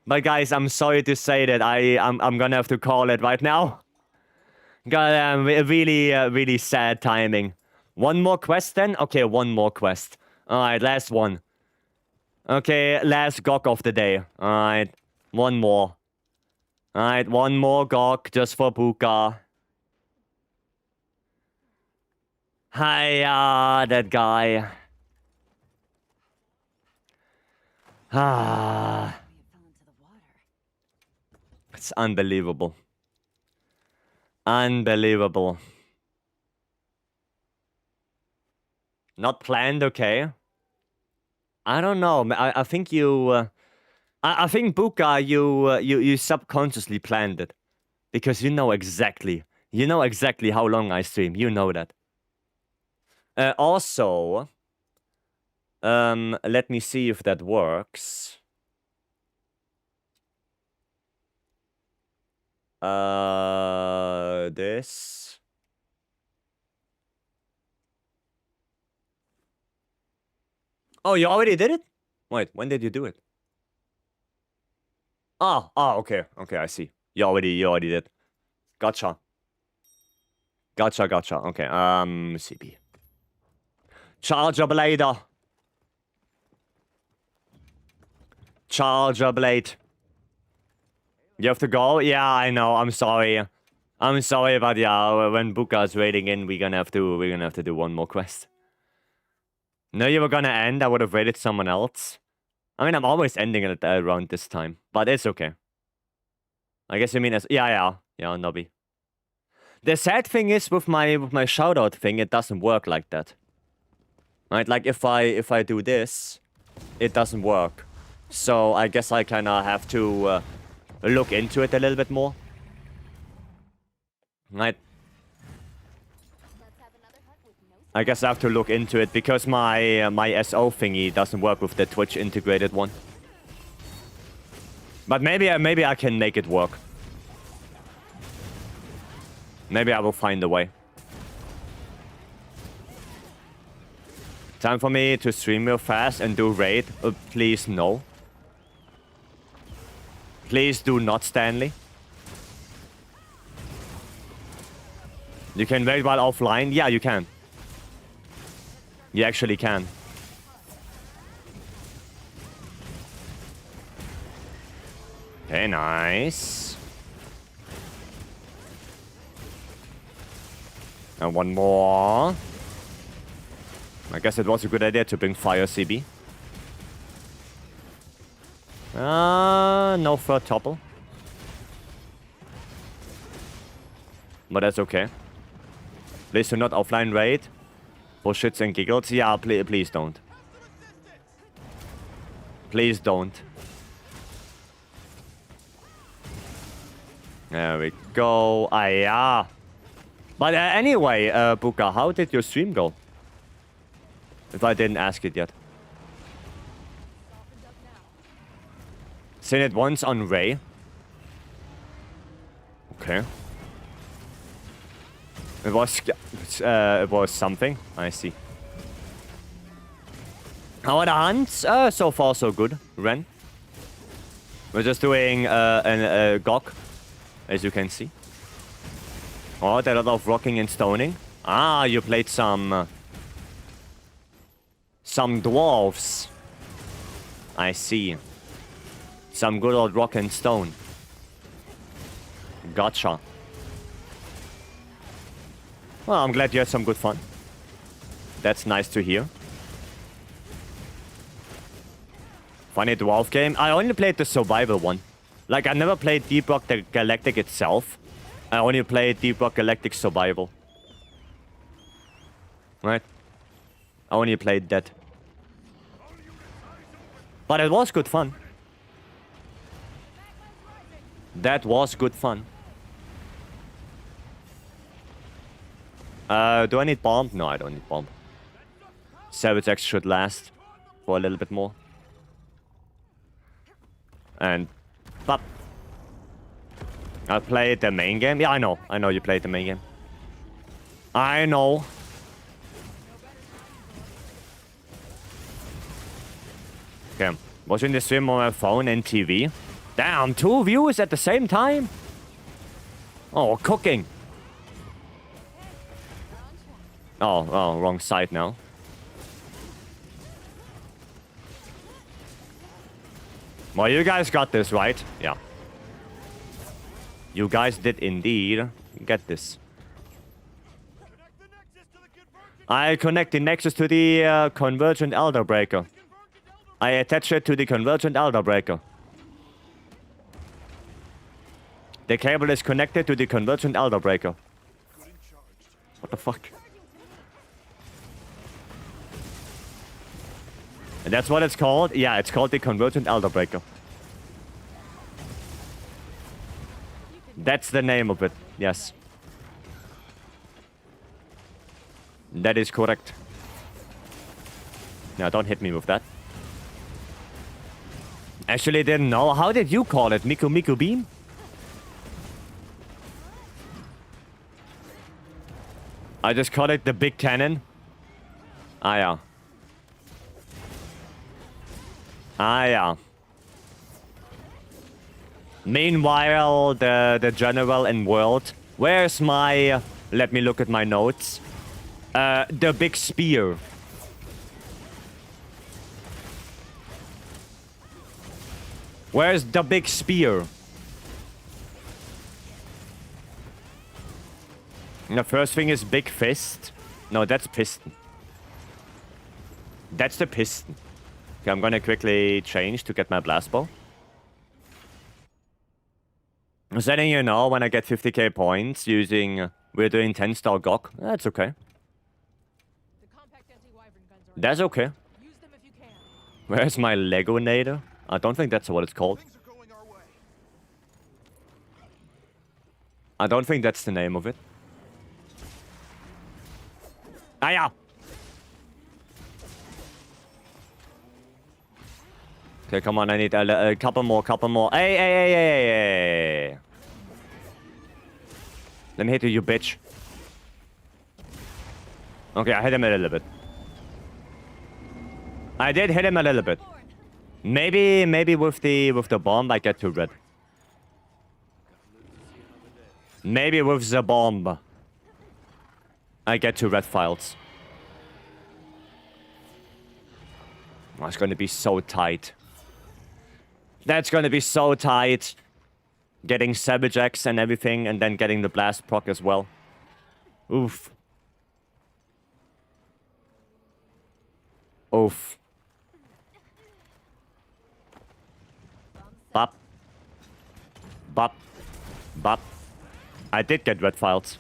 But guys, I'm sorry to say that I'm gonna have to call it right now. Goddamn, really sad timing. One more quest then? Okay, one more quest. Alright, last one. Okay, last Gog of the day. Alright, one more. Alright, one more Gog just for Buka. Hiya, that guy. Ah. It's unbelievable. Unbelievable. Not planned, okay. I don't know. I think you... I think, Buka, you subconsciously planned it. Because you know exactly. You know exactly how long I stream. You know that. Also... let me see if that works. This... Oh, you already did it? Wait, when did you do it? Oh, okay. Okay, I see. You already did. Gotcha. Gotcha. Okay, CP. Charger Blader. Charger Blade. You have to go? Yeah, I know. I'm sorry. I'm sorry, but yeah, when Buka's raiding in, we're gonna have to do one more quest. No, you were gonna end. I would have raided someone else. I mean, I'm always ending it around this time, but it's okay. I guess you mean as yeah, Nobby. The sad thing is with my shoutout thing, it doesn't work like that. Right? Like if I do this, it doesn't work. So I guess I kind of have to look into it a little bit more. Right? I guess I have to look into it because my SO thingy doesn't work with the Twitch integrated one. But maybe I can make it work. Maybe I will find a way. Time for me to stream real fast and do raid. Please no. Please do not, Stanley. You can raid while offline? Yeah, you can. You actually can. Okay, nice. And one more. I guess it was a good idea to bring fire CB. No third topple. But that's okay. Please do not offline raid. For shits and giggles. Yeah, please don't. Please don't. There we go. Ah, yeah. But anyway, Buka, how did your stream go? If I didn't ask it yet. Seen it once on Ray. Okay. It was something. I see. How are the hunts? So far so good. Ren. We're just doing an Gok, as you can see. Oh, there are a lot of rocking and stoning. Ah, you played some dwarves. I see. Some good old rock and stone. Gotcha. Well, I'm glad you had some good fun. That's nice to hear. Funny dwarf game. I only played the survival one. Like, I never played Deep Rock the Galactic itself. I only played Deep Rock Galactic Survival. Right? I only played that. But it was good fun. That was good fun. Do I need bomb? No, I don't need bomb. Savage X should last for a little bit more. And... Pop. I played the main game. Yeah, I know. I know you played the main game. I know. Okay. Watching the stream on my phone and TV. Damn, 2 viewers at the same time? Oh, cooking. Oh, wrong side now. Well, you guys got this, right? Yeah. You guys did indeed get this. I connect the Nexus to the Convergent Elder Breaker. I attach it to the Convergent Elder Breaker. The cable is connected to the Convergent Elder Breaker. What the fuck? And that's what it's called? Yeah, it's called the Convergent Elder Breaker. That's the name of it, yes. That is correct. Now, don't hit me with that. Actually, didn't know. How did you call it? Miku Miku Beam? I just call it the Big Cannon. Ah, yeah. Ah, yeah. Meanwhile, the general in world. Where's my... let me look at my notes. The big spear. Where's the big spear? The first thing is big fist. No, that's piston. That's the piston. Okay, I'm gonna quickly change to get my blast bow. I'm letting you know when I get 50k points using... we're doing 10-star Gok. That's okay. That's okay. Where's my Lego Nader? I don't think that's what it's called. I don't think that's the name of it. Ah, yeah. Okay, come on, I need a couple more. Hey. Let me hit you, bitch. Okay, I hit him a little bit. I did hit him a little bit. Maybe with the bomb I get to red. Maybe with the bomb I get to red files. Oh, it's gonna be so tight. That's gonna be so tight. Getting Savage X and everything, and then getting the Blast proc as well. Oof. Oof. Bop. Bop. Bop. I did get red files.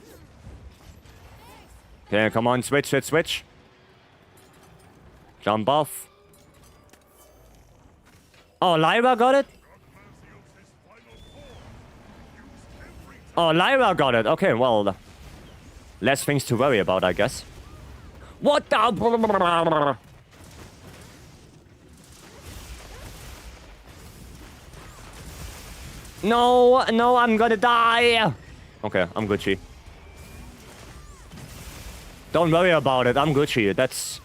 Okay, come on, switch, switch, switch. Jump off. Oh, Lyra got it? Oh, Lyra got it. Okay, well, less things to worry about, I guess. What the? No, no, I'm gonna die. Okay, I'm Gucci. Don't worry about it. I'm Gucci. That's...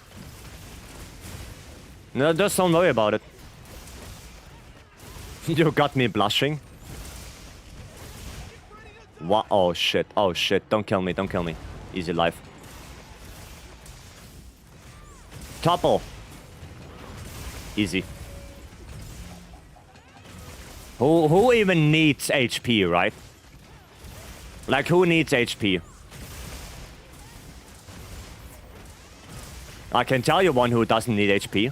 No, just don't worry about it. You got me blushing. What? Oh shit. Oh shit. Don't kill me. Don't kill me. Easy life. Topple. Easy. Who even needs HP, right? Like, who needs HP? I can tell you one who doesn't need HP.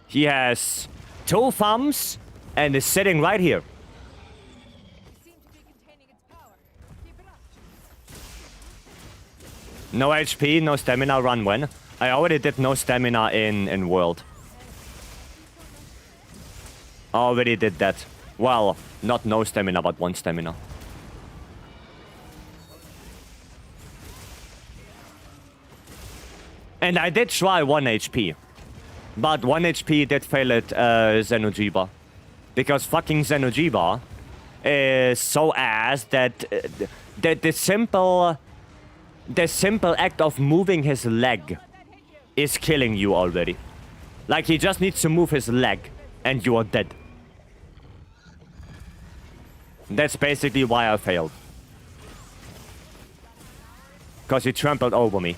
He has 2 thumbs and is sitting right here. No HP, no stamina, run when? I already did no stamina in World. Already did that. Well, not no stamina, but 1 stamina. And I did try 1 HP. But 1 HP did fail at Xenojiba. Because fucking Xenojiba is so ass that the simple act of moving his leg is killing you already. Like, he just needs to move his leg and you are dead. That's basically why I failed. Because he trampled over me.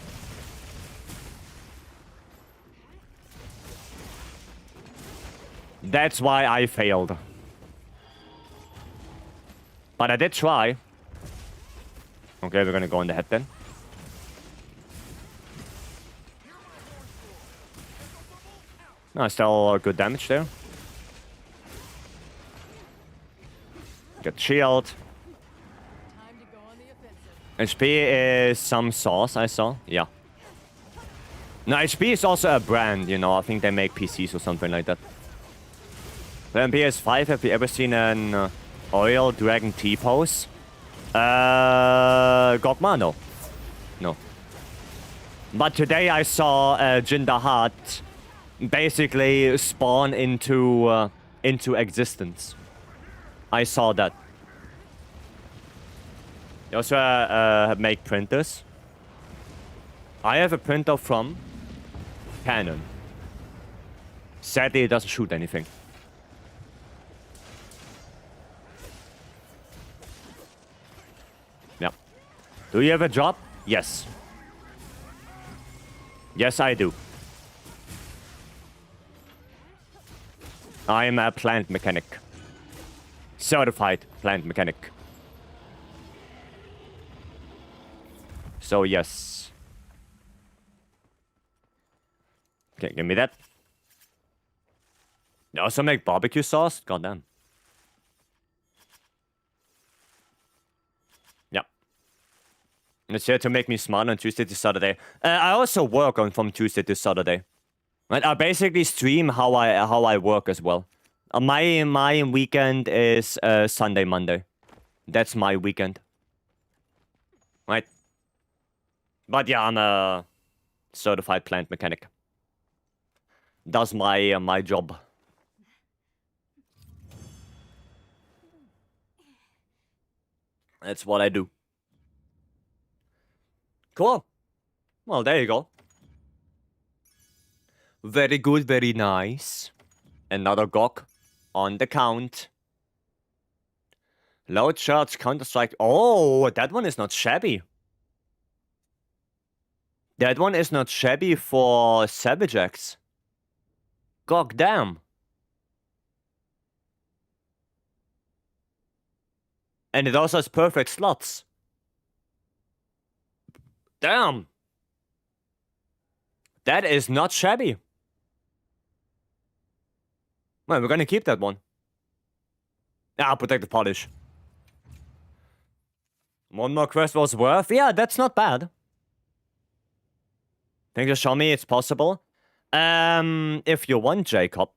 That's why I failed. But I did try. Okay, we're gonna go in the head then. No, still good damage there. Get shield. HP is some sauce, I saw. Yeah. No, HP is also a brand, you know. I think they make PCs or something like that. Then PS5, have you ever seen an oil dragon T-pose? Gogma? No. No. But today I saw Jindahat basically spawn into existence. I saw that. They also make printers. I have a printer from Canon. Sadly, it doesn't shoot anything. Yeah. Do you have a job? Yes. Yes, I do. I am a plant mechanic. Certified plant mechanic. So, yes. Okay, give me that. They also make barbecue sauce? Goddamn. Yeah. It's here to make me smart on Tuesday to Saturday. I also work on from Tuesday to Saturday. Right? I basically stream how I work as well. My weekend is Sunday, Monday. That's my weekend. Right? But yeah, I'm a certified plant mechanic. Does my job. That's what I do. Cool. Well, there you go. Very good, very nice. Another GOG on the count. Loud charge Counter-Strike. Oh, that one is not shabby. That one is not shabby for Savage X. GOG damn. And it also has perfect slots. Damn. That is not shabby. Well, we're gonna keep that one. Ah, protective polish. One more quest was worth. Yeah, that's not bad. Thank you, show me it's possible. If you want, Jacob,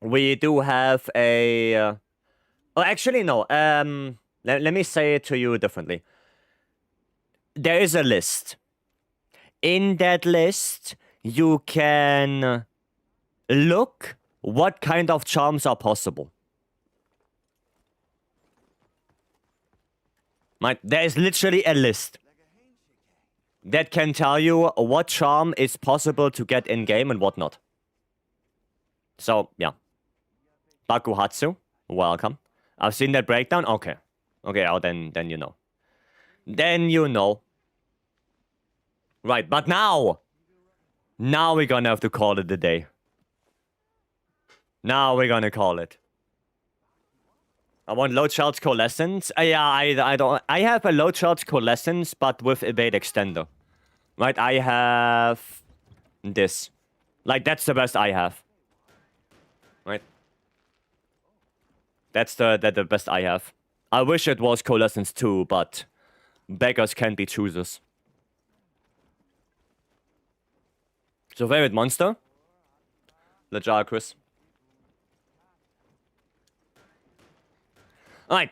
we do have a. Oh, actually, no. Let me say it to you differently. There is a list. In that list, you can look what kind of charms are possible. Right? There is literally a list that can tell you what charm is possible to get in-game and what not. So, yeah. Bakuhatsu, welcome. I've seen that breakdown? Okay. Okay, oh, then you know. Then you know. Right, but now we're gonna have to call it a day. Now we're gonna call it. I want low charge coalescence. Yeah, I don't. I have a low charge coalescence, but with evade extender. Right, I have this. Like, that's the best I have. Right? That's the best I have. I wish it was coalescence too, but beggars can't be choosers. So favorite monster? Lajarcus. Alright.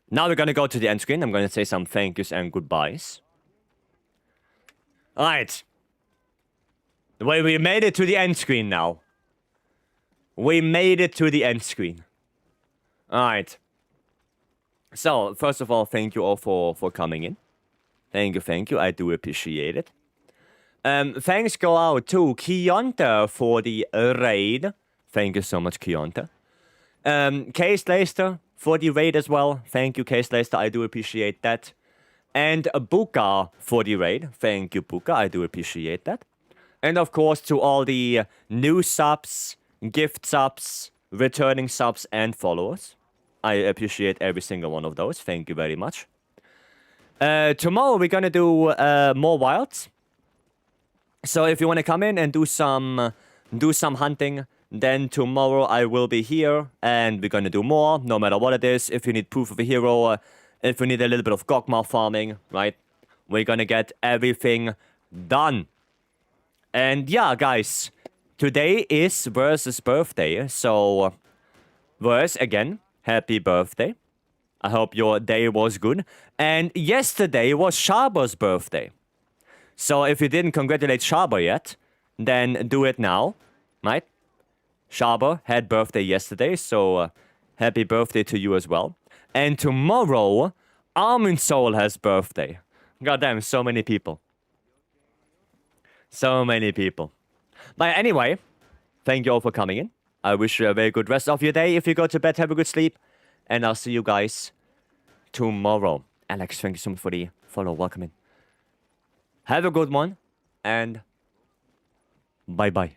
Now we're gonna go to the end screen. I'm gonna say some thank yous and goodbyes. Alright. Well, we made it to the end screen now. We made it to the end screen. Alright. So, first of all, thank you all for coming in. Thank you. I do appreciate it. Thanks go out to Kionta for the raid. Thank you so much, Kionta. Case Leicester for the raid as well. Thank you, Case Leicester. I do appreciate that. And Buka for the raid. Thank you, Buka. I do appreciate that. And of course, to all the new subs, gift subs, returning subs, and followers. I appreciate every single one of those. Thank you very much. Tomorrow we're gonna do more wilds. So if you want to come in and do some hunting, then tomorrow I will be here and we're gonna do more, no matter what it is. If you need proof of a hero, if you need a little bit of Gogma farming, right? We're gonna get everything done. And yeah, guys, today is Verse's birthday, so Verse, again, happy birthday. I hope your day was good. And yesterday was Shaba's birthday. So if you didn't congratulate Shaba yet, then do it now, right? Shaba had birthday yesterday, so happy birthday to you as well. And tomorrow, Almond Soul has birthday. Goddamn, so many people. So many people. But anyway, thank you all for coming in. I wish you a very good rest of your day. If you go to bed, have a good sleep. And I'll see you guys tomorrow. Alex, thank you so much for the follow. Welcome in. Have a good one. And bye-bye.